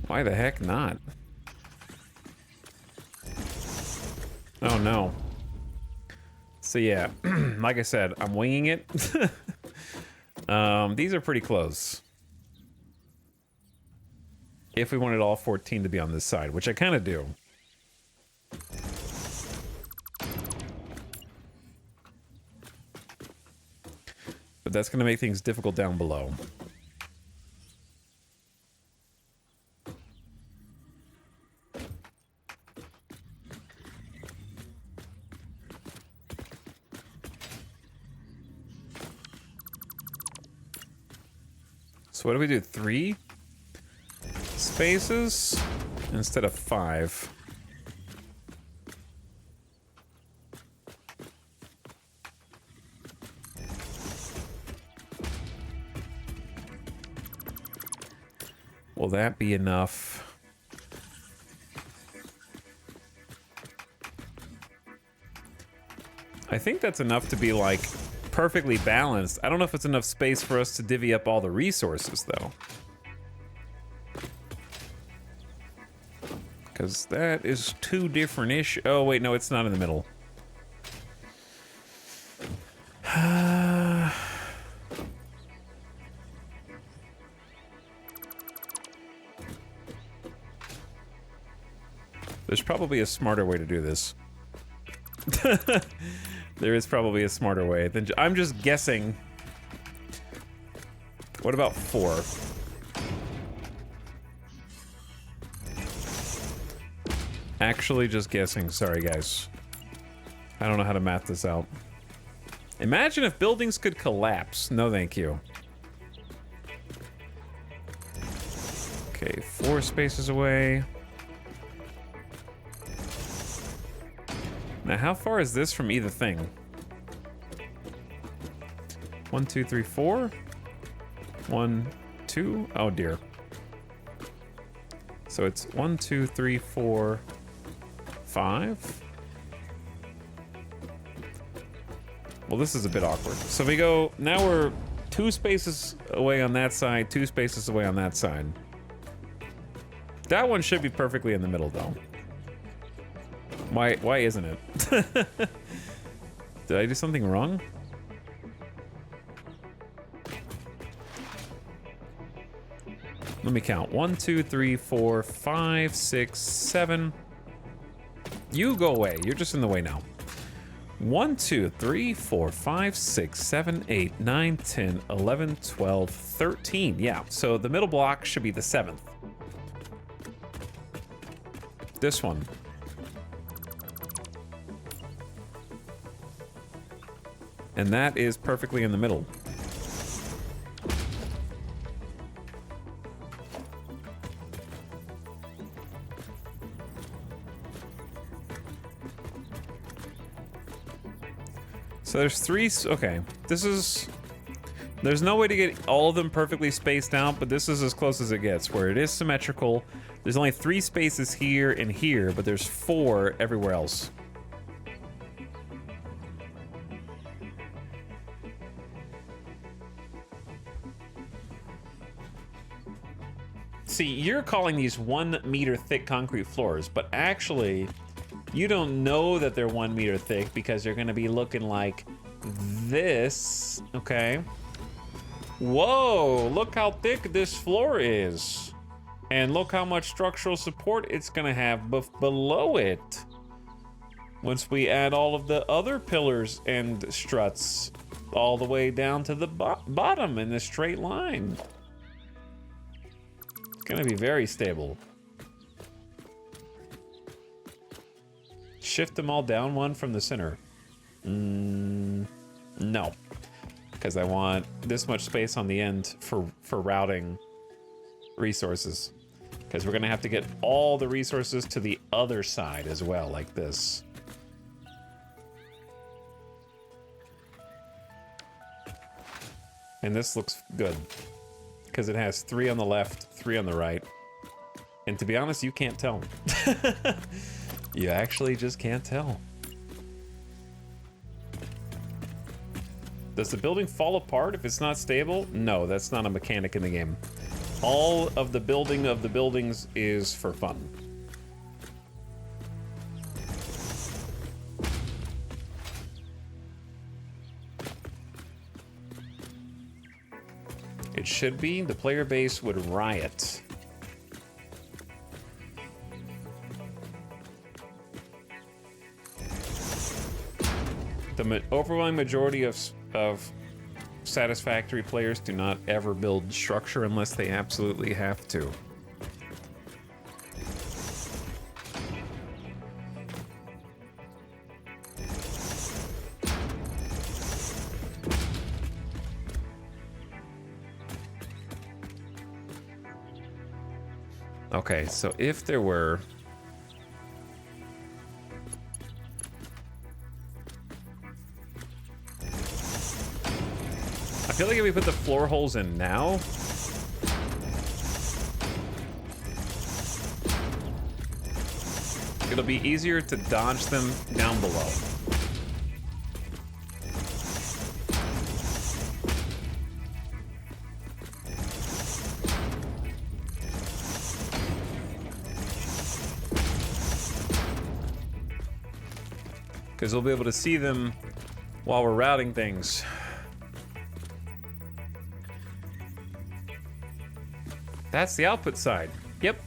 Why the heck not? Oh no. So yeah, like I said, I'm winging it. These are pretty close. If we wanted all 14 to be on this side, which I kind of do. But that's going to make things difficult down below. So what do we do? 3 spaces instead of 5. Will that be enough? I think that's enough to be like perfectly balanced. I don't know if it's enough space for us to divvy up all the resources though. Because that is 2 different issues. Oh wait, no, it's not in the middle. There's probably a smarter way to do this. There is probably a smarter way. I'm just guessing. What about 4? Actually just guessing. Sorry, guys. I don't know how to math this out. Imagine if buildings could collapse. No, thank you. Okay, 4 spaces away. Now, how far is this from either thing? 1, 2, 3, 4. 1, 2. Oh dear. So it's 1, 2, 3, 4, 5. Well, this is a bit awkward. So we go, now we're 2 spaces away on that side, 2 spaces away on that side. That one should be perfectly in the middle, though. Why isn't it? Did I do something wrong? Let me count. 1, 2, 3, 4, 5, 6, 7. You go away. You're just in the way now. 1, 2, 3, 4, 5, 6, 7, 8, 9, 10, 11, 12, 13. Yeah, so the middle block should be the 7th. This one. And that is perfectly in the middle. So there's 3, okay. This is, there's no way to get all of them perfectly spaced out, but this is as close as it gets, where it is symmetrical. There's only 3 spaces here and here, but there's 4 everywhere else. See, you're calling these 1 meter thick concrete floors, but actually, you don't know that they're 1 meter thick because they're gonna be looking like this, okay? Whoa, look how thick this floor is. And look how much structural support it's gonna have below it. Once we add all of the other pillars and struts all the way down to the bottom in this straight line. Gonna be very stable. Shift them all down 1 from the center. No, because I want this much space on the end for routing. resources. Because we're going to have to get all the resources to the other side as well, like this. And this looks good. Because it has 3 on the left, 3 on the right. And to be honest, you can't tell. You actually just can't tell. Does the building fall apart if it's not stable? No, that's not a mechanic in the game. All of the building of the buildings is for fun. It should be. The player base would riot. The overwhelming majority of Satisfactory players do not ever build structure unless they absolutely have to. Okay, so if there were... I feel like if we put the floor holes in now, it'll be easier to dodge them down below. Because we'll be able to see them while we're routing things. That's the output side. Yep.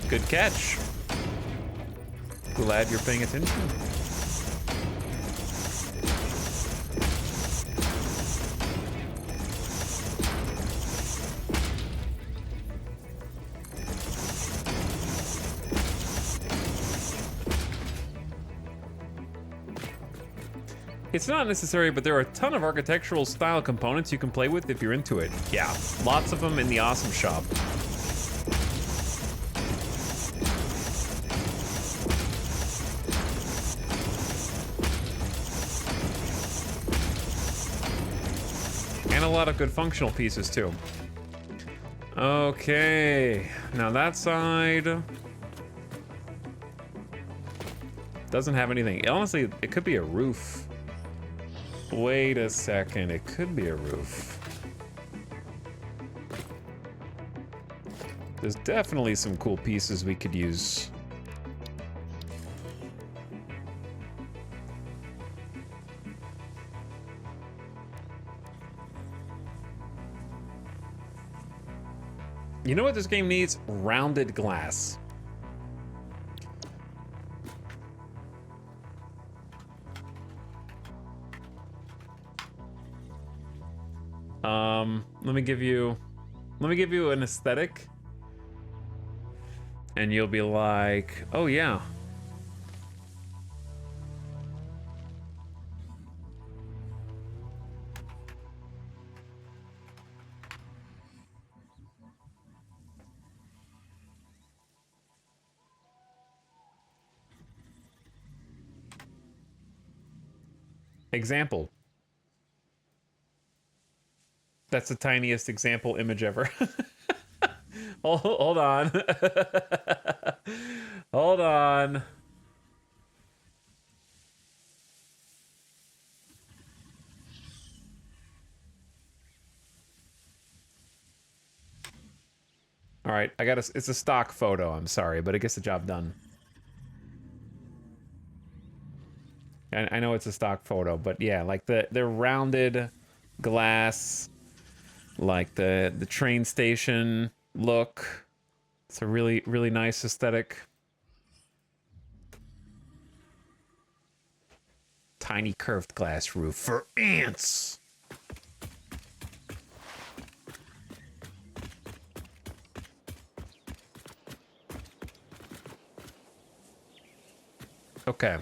Good catch. Glad you're paying attention. It's not necessary, but there are a ton of architectural style components you can play with if you're into it. Yeah, lots of them in the Awesome Shop. And a lot of good functional pieces too. Okay, now that side doesn't have anything. Honestly, it could be a roof. Wait a second, it could be a roof. There's definitely some cool pieces we could use. You know what this game needs? Rounded glass. Let me give you an aesthetic, and you'll be like, oh yeah. Example. That's the tiniest example image ever. Hold on. Hold on. All right, it's a stock photo, I'm sorry, but it gets the job done. I know it's a stock photo, but yeah, like the rounded glass, like the train station look. It's a really, really nice aesthetic. Tiny curved glass roof for ants. Okay.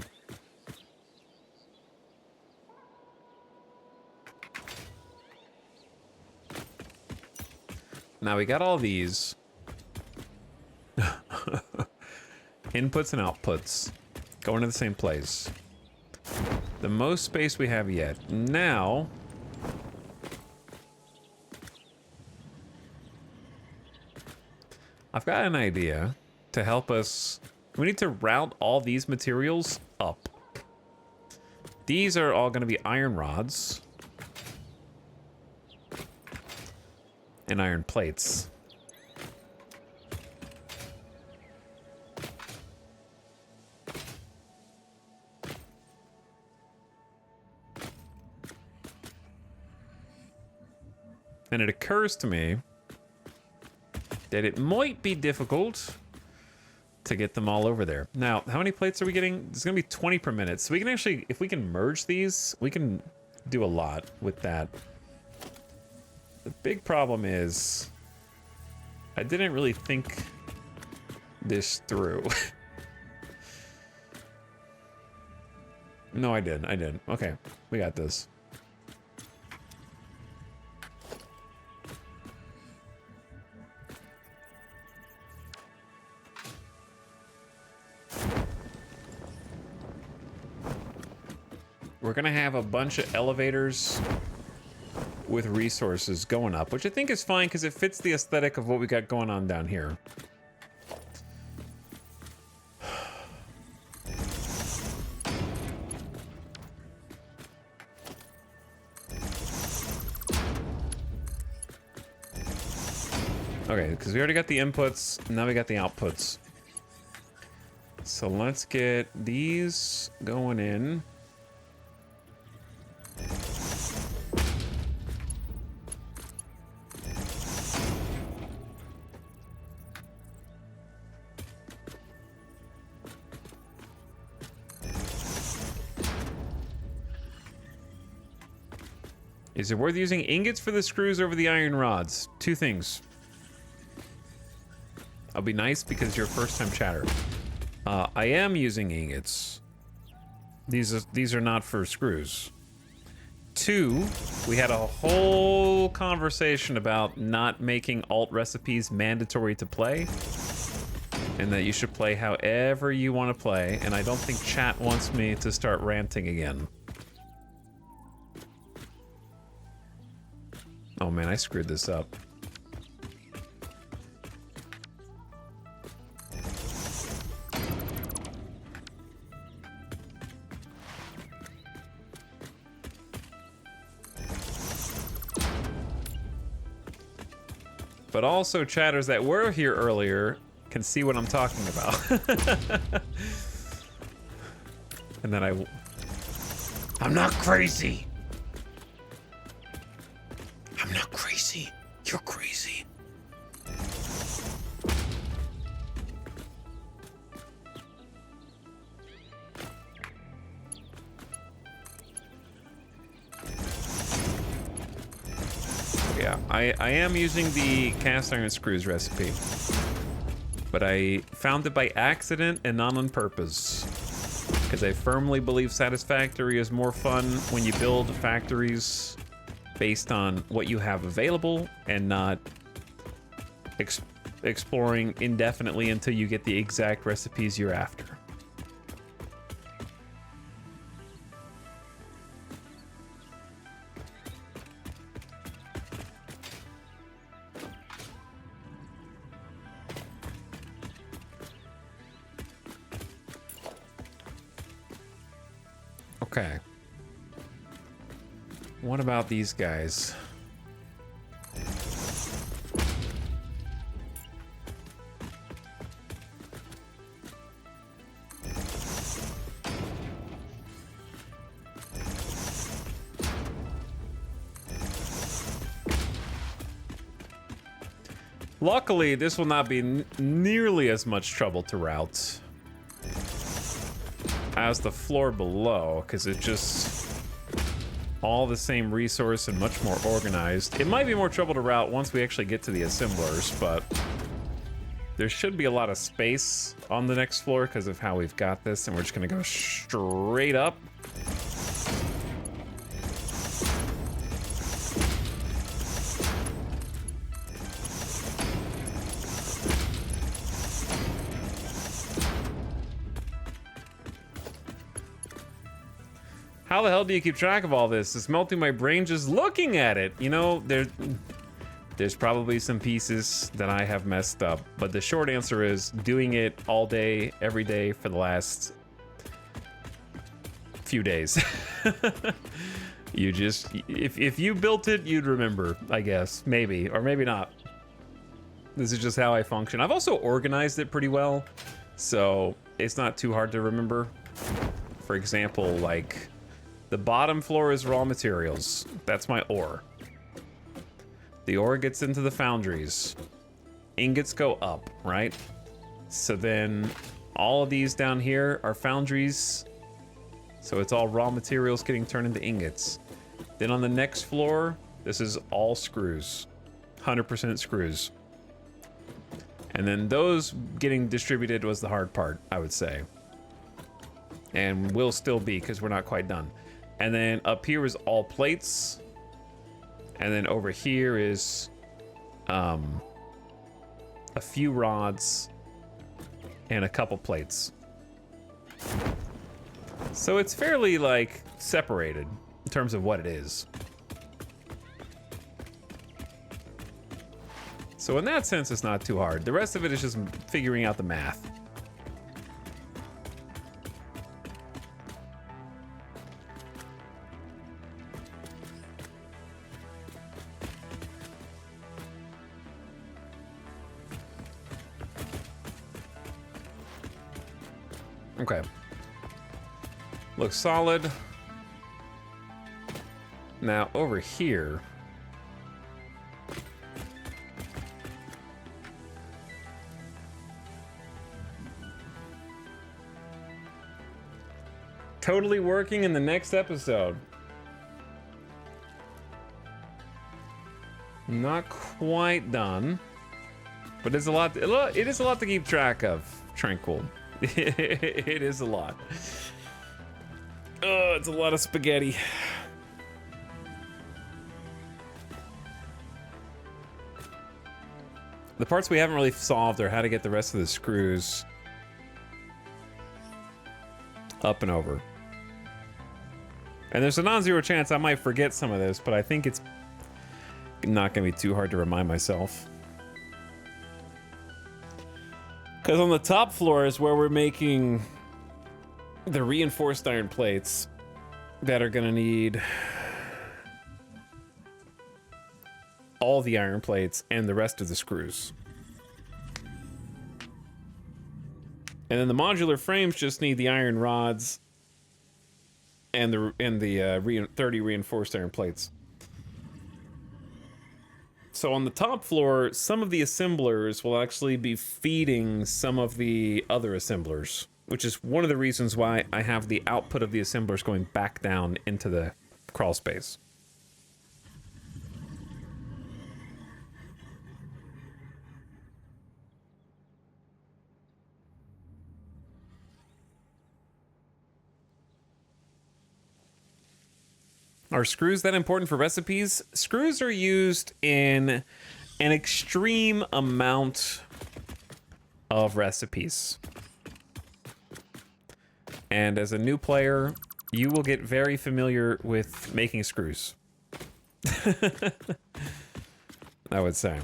Now we got all these. Inputs and outputs going to the same place. The most space we have yet. Now, I've got an idea to help us. We need to route all these materials up. These are all going to be iron rods and iron plates. And it occurs to me that it might be difficult to get them all over there. Now, how many plates are we getting? There's gonna be 20 per minute. So we can actually, if we can merge these, we can do a lot with that. The big problem is, I didn't really think this through. No, I did. Okay, we got this. We're gonna have a bunch of elevators with resources going up, which I think is fine because it fits the aesthetic of what we got going on down here. Okay, because we already got the inputs, now we got the outputs. So let's get these going in. Is it worth using ingots for the screws over the iron rods? Two things. I'll be nice because you're a first-time chatter. I am using ingots. These are not for screws. Two, we had a whole conversation about not making alt recipes mandatory to play, and that you should play however you want to play, and I don't think chat wants me to start ranting again. Oh man, I screwed this up. But also chatters that were here earlier can see what I'm talking about. And then I'm not crazy. I'm not crazy. You're crazy. Yeah, I am using the cast iron screws recipe, but I found it by accident and not on purpose, because I firmly believe Satisfactory is more fun when you build factories based on what you have available and not exploring indefinitely until you get the exact recipes you're after. Okay. What about these guys? Luckily, this will not be nearly as much trouble to route as the floor below, because it's just all the same resource and much more organized. It might be more trouble to route once we actually get to the assemblers, but there should be a lot of space on the next floor because of how we've got this, and we're just gonna go straight up. How the hell do you keep track of all this? It's melting my brain just looking at it. You know, there's probably some pieces that I have messed up, but the short answer is doing it all day, every day for the last few days. You just, if you built it, you'd remember, I guess. Maybe, or maybe not. This is just how I function. I've also organized it pretty well, so it's not too hard to remember. For example, like, the bottom floor is raw materials. That's my ore. The ore gets into the foundries. Ingots go up, right? So then all of these down here are foundries. So it's all raw materials getting turned into ingots. Then on the next floor, this is all screws. 100% screws. And then those getting distributed was the hard part, I would say. And will still be, because we're not quite done. And then up here is all plates. And then over here is a few rods and a couple plates. So it's fairly, like, separated in terms of what it is. So in that sense, it's not too hard. The rest of it is just figuring out the math. Okay. Looks solid. Now over here, totally working in the next episode. Not quite done, but it's a lot. It is a lot to keep track of. Tranquil. It is a lot. Oh, it's a lot of spaghetti. The parts we haven't really solved are how to get the rest of the screws up and over. And there's a non-zero chance I might forget some of this, but I think it's not going to be too hard to remind myself. Because on the top floor is where we're making the reinforced iron plates that are going to need all the iron plates and the rest of the screws. And then the modular frames just need the iron rods and the 30 reinforced iron plates. So on the top floor, some of the assemblers will actually be feeding some of the other assemblers, which is one of the reasons why I have the output of the assemblers going back down into the crawl space. Are screws that important for recipes? Screws are used in an extreme amount of recipes. And as a new player, you will get very familiar with making screws. I would say.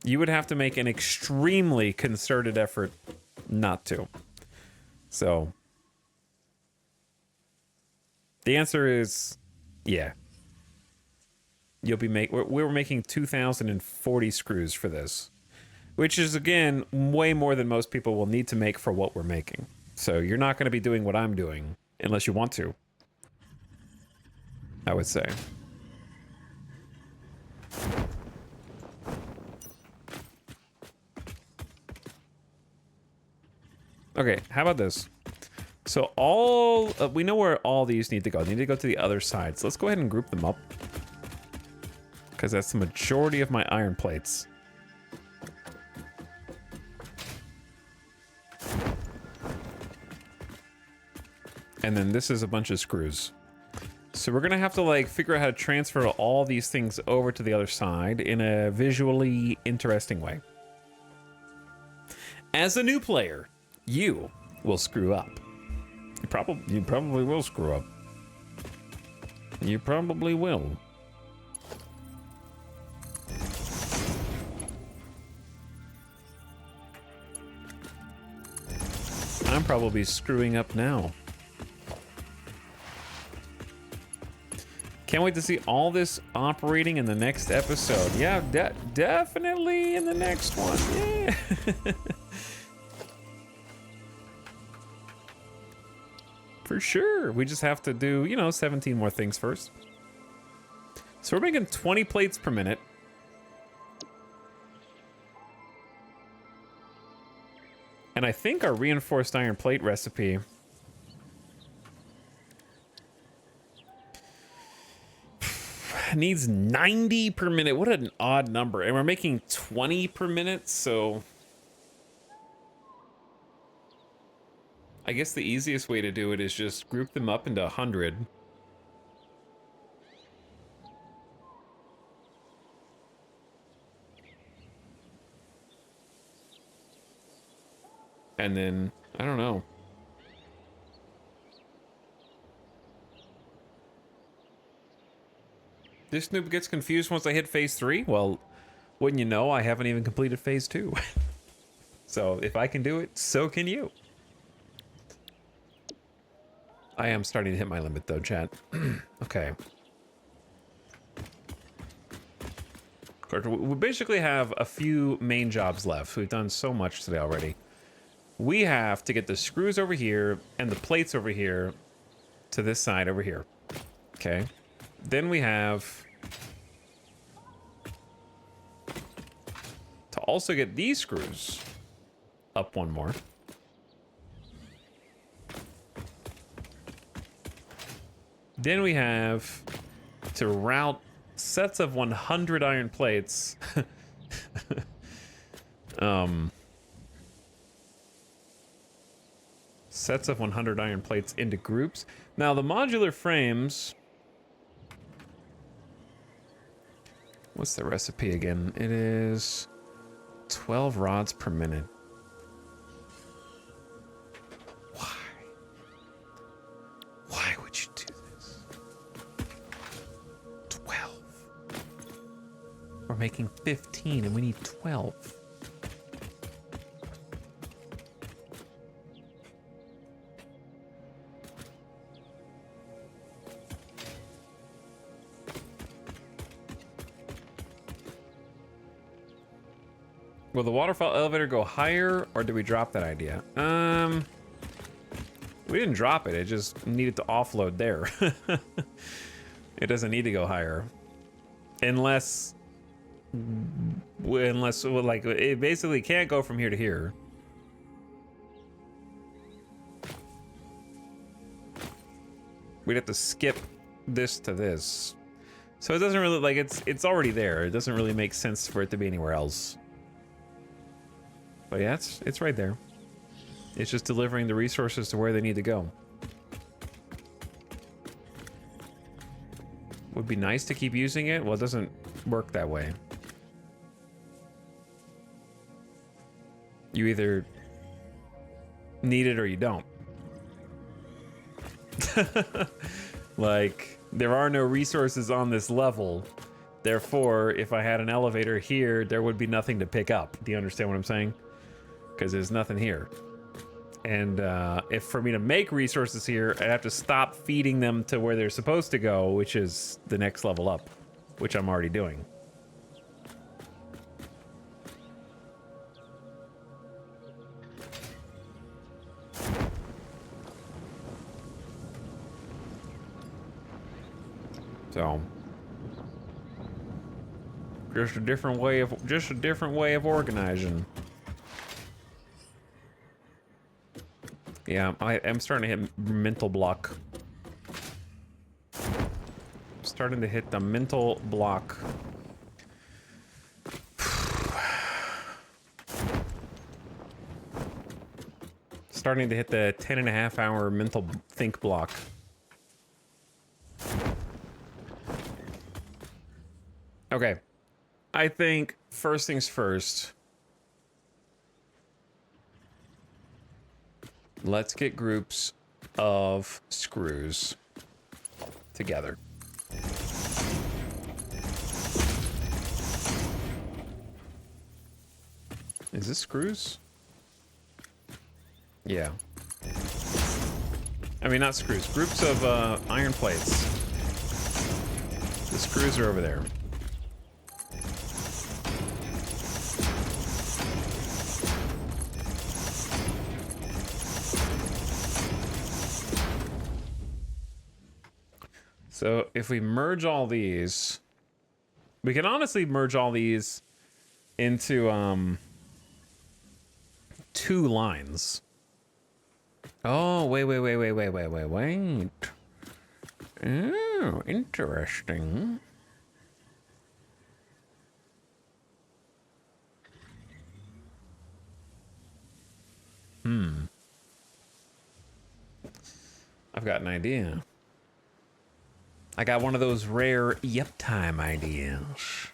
You would have to make an extremely concerted effort not to. So the answer is, yeah. You'll be we're making 2,040 screws for this, which is again way more than most people will need to make for what we're making. So you're not going to be doing what I'm doing unless you want to, I would say. Okay, how about this? So we know where all these need to go. They need to go to the other side. So let's go ahead and group them up, because that's the majority of my iron plates. And then this is a bunch of screws. So we're gonna have to like figure out how to transfer all these things over to the other side in a visually interesting way. As a new player, you will screw up. You're You probably will screw up. You probably will. I'm probably screwing up now. Can't wait to see all this operating in the next episode. Yeah, definitely in the next one. Yeah. For sure. We just have to do, you know, 17 more things first. So we're making 20 plates per minute. And I think our reinforced iron plate recipe needs 90 per minute. What an odd number. And we're making 20 per minute, so I guess the easiest way to do it is just group them up into 100. And then, I don't know. This noob gets confused once I hit phase 3? Well, wouldn't you know, I haven't even completed phase 2. So if I can do it, so can you. I am starting to hit my limit though, chat. Okay. We basically have a few main jobs left. We've done so much today already. We have to get the screws over here and the plates over here to this side over here. Okay. Then we have to also get these screws up one more. Then we have to route sets of 100 iron plates. Sets of 100 iron plates into groups. Now the modular frames. What's the recipe again? It is 12 rods per minute. Why? Why would you do this? 12. We're making 15 and we need 12. Will the waterfall elevator go higher, or do we drop that idea? We didn't drop it. It just needed to offload there. It doesn't need to go higher, unless well, like it basically can't go from here to here. We'd have to skip this to this, so it doesn't really like it's already there. It doesn't really make sense for it to be anywhere else. But yeah, it's right there. It's just delivering the resources to where they need to go. Would be nice to keep using it. Well, it doesn't work that way. You either need it or you don't. Like, there are no resources on this level. Therefore, if I had an elevator here, there would be nothing to pick up. Do you understand what I'm saying? Because there's nothing here. And if for me to make resources here, I'd have to stop feeding them to where they're supposed to go, which is the next level up, which I'm already doing. So just a different way of organizing. Yeah, I'm starting to hit mental block. Starting to hit the mental block. Starting to hit the 10.5-hour mental think block. Okay. I think first things first. Let's get groups of screws together. Is this screws? Yeah. I mean, not screws. Groups of iron plates. The screws are over there. So if we merge all these, we can honestly merge all these into 2 lines. Oh, wait. Oh, interesting. I've got an idea. I got one of those rare yep time ideas.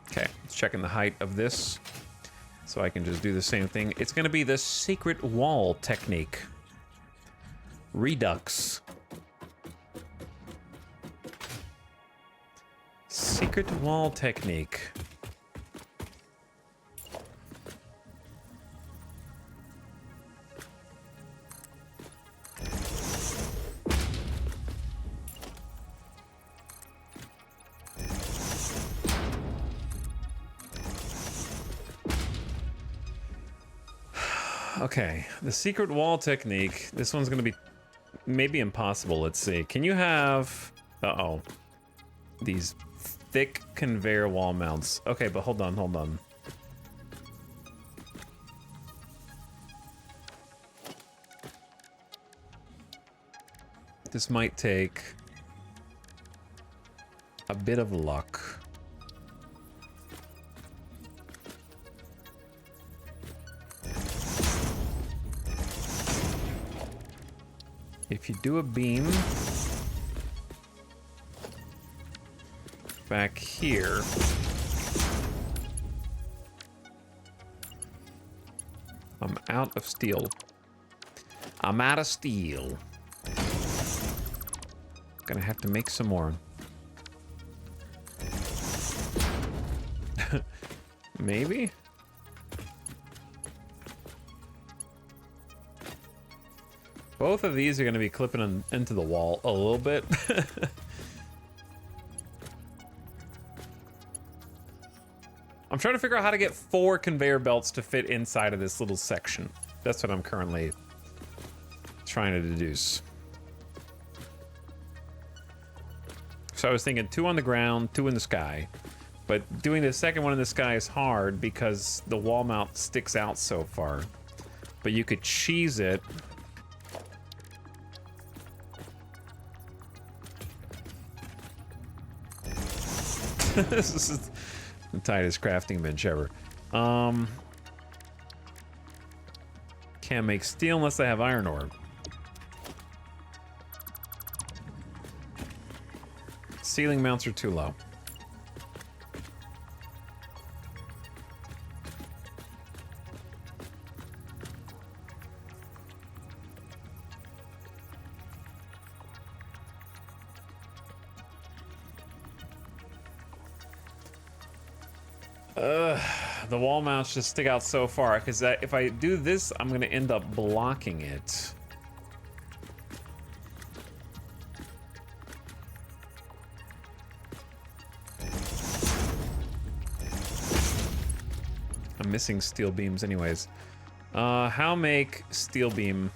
Okay, let's check in the height of this so I can just do the same thing. It's going to be the secret wall technique. Redux. Secret wall technique. Okay, the secret wall technique. This one's gonna be maybe impossible. Let's see. Can you have... Uh-oh. These thick conveyor wall mounts. Okay, but hold on. This might take a bit of luck. If you do a beam back here, I'm out of steel. I'm out of steel. Gonna have to make some more. Maybe? Both of these are going to be clipping into the wall a little bit. I'm trying to figure out how to get 4 conveyor belts to fit inside of this little section. That's what I'm currently trying to deduce. So I was thinking 2 on the ground, 2 in the sky. But doing the second one in the sky is hard because the wall mount sticks out so far. But you could cheese it. This is the tightest crafting bench ever. Can't make steel unless I have iron ore. Ceiling mounts are too low. The wall mounts just stick out so far because if I do this, I'm gonna end up blocking it. I'm missing steel beams anyways. How make steel beam?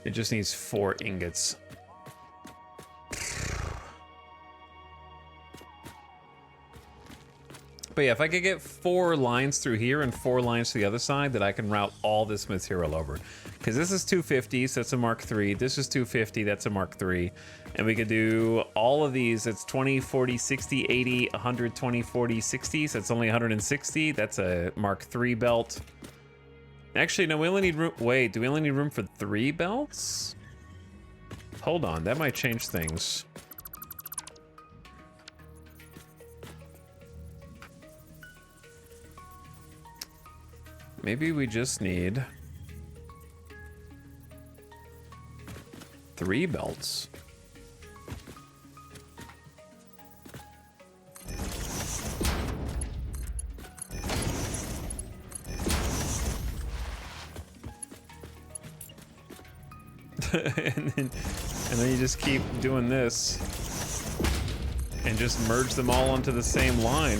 It just needs 4 ingots. But yeah, if I could get 4 lines through here and 4 lines to the other side, that I can route all this material over. Because this is 250, so that's a Mark III. This is 250, that's a Mark III. And we could do all of these. It's 20, 40, 60, 80, 120, 40, 60. So it's only 160. That's a Mark III belt. Actually, no, we only need room. Wait, do we only need room for 3 belts? Hold on, that might change things. Maybe we just need 3 belts. and then you just keep doing this and just merge them all onto the same line.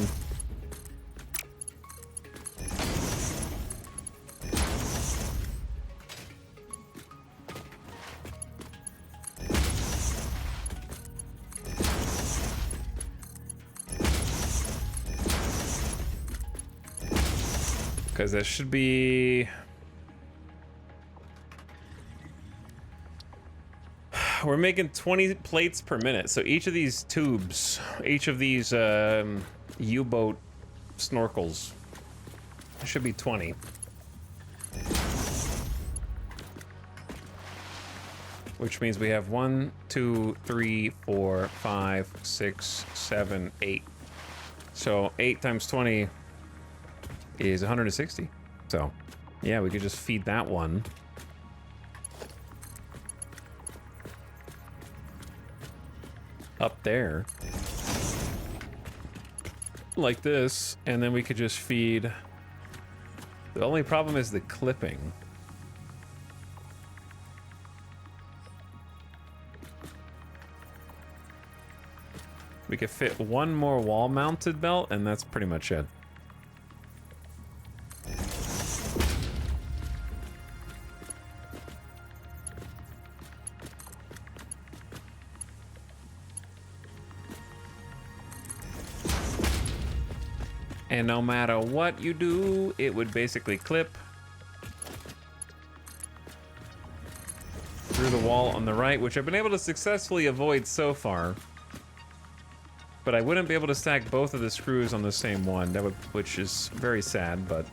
Because that should be... We're making 20 plates per minute, so each of these tubes, each of these U-boat snorkels should be 20. Which means we have 1, 2, 3, 4, 5, 6, 7, 8. So 8 times 20 is 160. So yeah, we could just feed that one. Up there. Like this, and then we could just feed. The only problem is the clipping. We could fit 1 more wall-mounted belt, and that's pretty much it. And no matter what you do, it would basically clip through the wall on the right, which I've been able to successfully avoid so far. But I wouldn't be able to stack both of the screws on the same one, that would, which is very sad, but...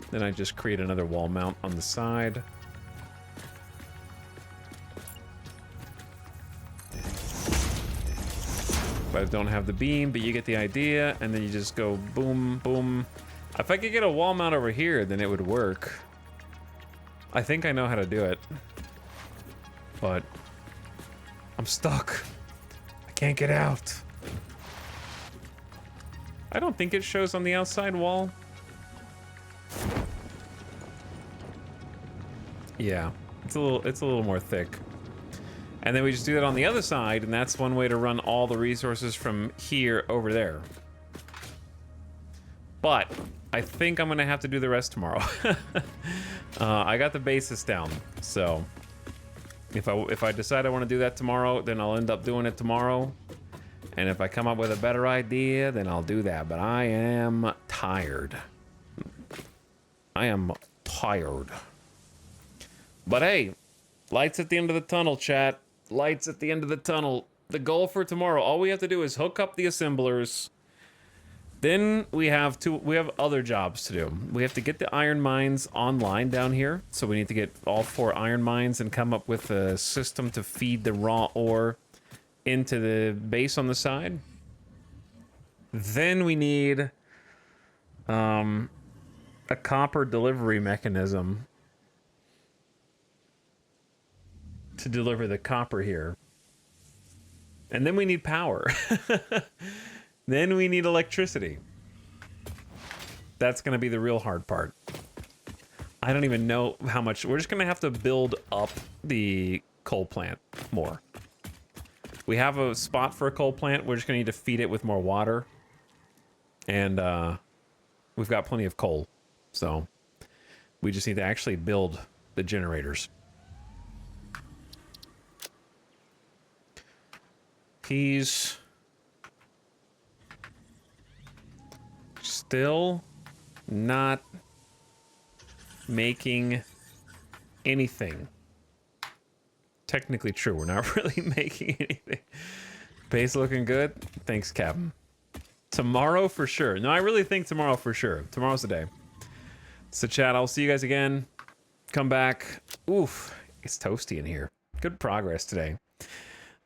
Then I just create another wall mount on the side. But I don't have the beam, but you get the idea, and then you just go boom, boom. If I could get a wall mount over here, then it would work. I think I know how to do it. But I'm stuck. I can't get out. I don't think it shows on the outside wall. Yeah, it's a little more thick. And then we just do that on the other side, and that's one way to run all the resources from here over there. But I think I'm gonna have to do the rest tomorrow. I got the basis down, so if I decide I want to do that tomorrow, then I'll end up doing it tomorrow. And if I come up with a better idea, then I'll do that. But I am tired. I am tired. But hey, lights at the end of the tunnel, chat. Lights at the end of the tunnel. The goal for tomorrow, all we have to do is hook up the assemblers. Then we have other jobs to do. We have to get the iron mines online down here. So we need to get all 4 iron mines and come up with a system to feed the raw ore into the base on the side. Then we need a copper delivery mechanism to deliver the copper here. And then we need power. Then we need electricity. That's gonna be the real hard part. I don't even know how much. We're just gonna have to build up the coal plant more. We have a spot for a coal plant. We're just gonna need to feed it with more water. And we've got plenty of coal. So we just need to actually build the generators. He's still not making anything. Technically true, we're not really making anything. Base looking good. Thanks, Captain. Tomorrow for sure. No, I really think tomorrow for sure. Tomorrow's the day. So chat, I'll see you guys again. Come back. Oof, it's toasty in here. Good progress today.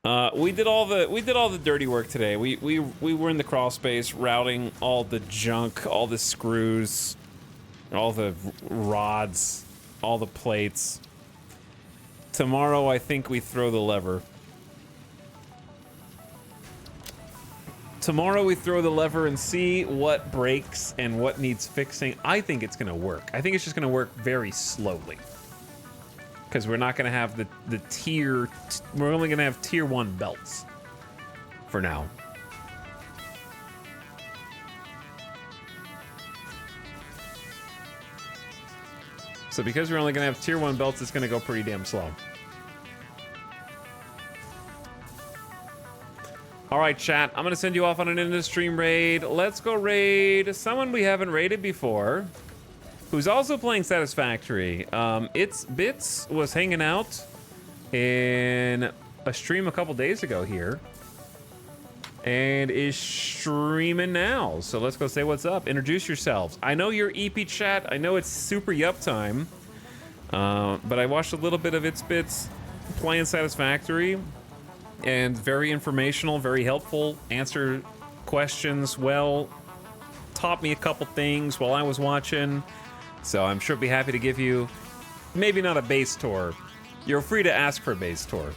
We did all the dirty work today. We were in the crawl space routing all the junk, all the screws, all the rods, all the plates. Tomorrow I think we throw the lever. Tomorrow we throw the lever and see what breaks and what needs fixing. I think it's gonna work. I think it's just gonna work very slowly. Because we're not gonna have the tier, we're only gonna have tier 1 belts for now. So because we're only gonna have tier 1 belts, it's gonna go pretty damn slow. All right, chat, I'm gonna send you off on an in-the-stream raid. Let's go raid someone we haven't raided before, who's also playing Satisfactory. It's Bits was hanging out in a stream a couple days ago here, and is streaming now. So let's go say what's up. Introduce yourselves. I know you're EP chat. I know it's super yup time, but I watched a little bit of It's Bits playing Satisfactory. And very informational, very helpful, answer questions well, taught me a couple things while I was watching. So I'm sure I'd be happy to give you, maybe not a base tour. You're free to ask for a base tour.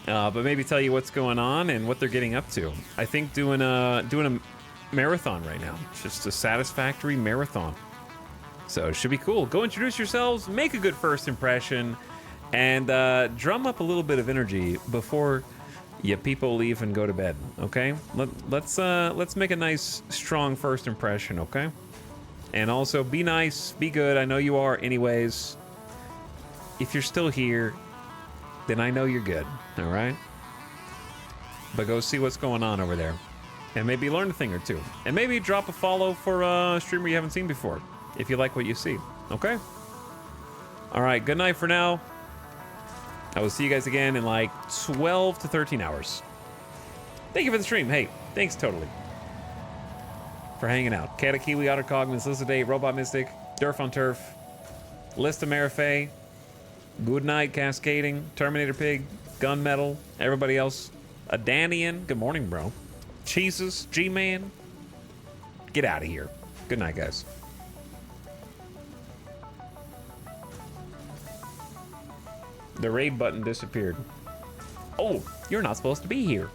But maybe tell you what's going on and what they're getting up to. I think doing a marathon right now. It's just a Satisfactory marathon. So it should be cool. Go introduce yourselves, make a good first impression, and drum up a little bit of energy before you people leave and go to bed, okay? Let's make a nice, strong first impression, okay? And also, be nice, be good. I know you are anyways. If you're still here, then I know you're good, all right? But go see what's going on over there. And maybe learn a thing or two. And maybe drop a follow for a streamer you haven't seen before, if you like what you see, okay? All right, good night for now. I will see you guys again in like 12 to 13 hours. Thank you for the stream. Hey, thanks totally for hanging out. Katakiwi, Ottercogman, Slicidate, Robot Mystic, Durf on Turf, List of Marifay, Good Night, Cascading, Terminator Pig, Gunmetal, everybody else. Adanian, good morning, bro. Cheeses, G-Man. Get out of here. Good night, guys. The raid button disappeared. Oh, you're not supposed to be here.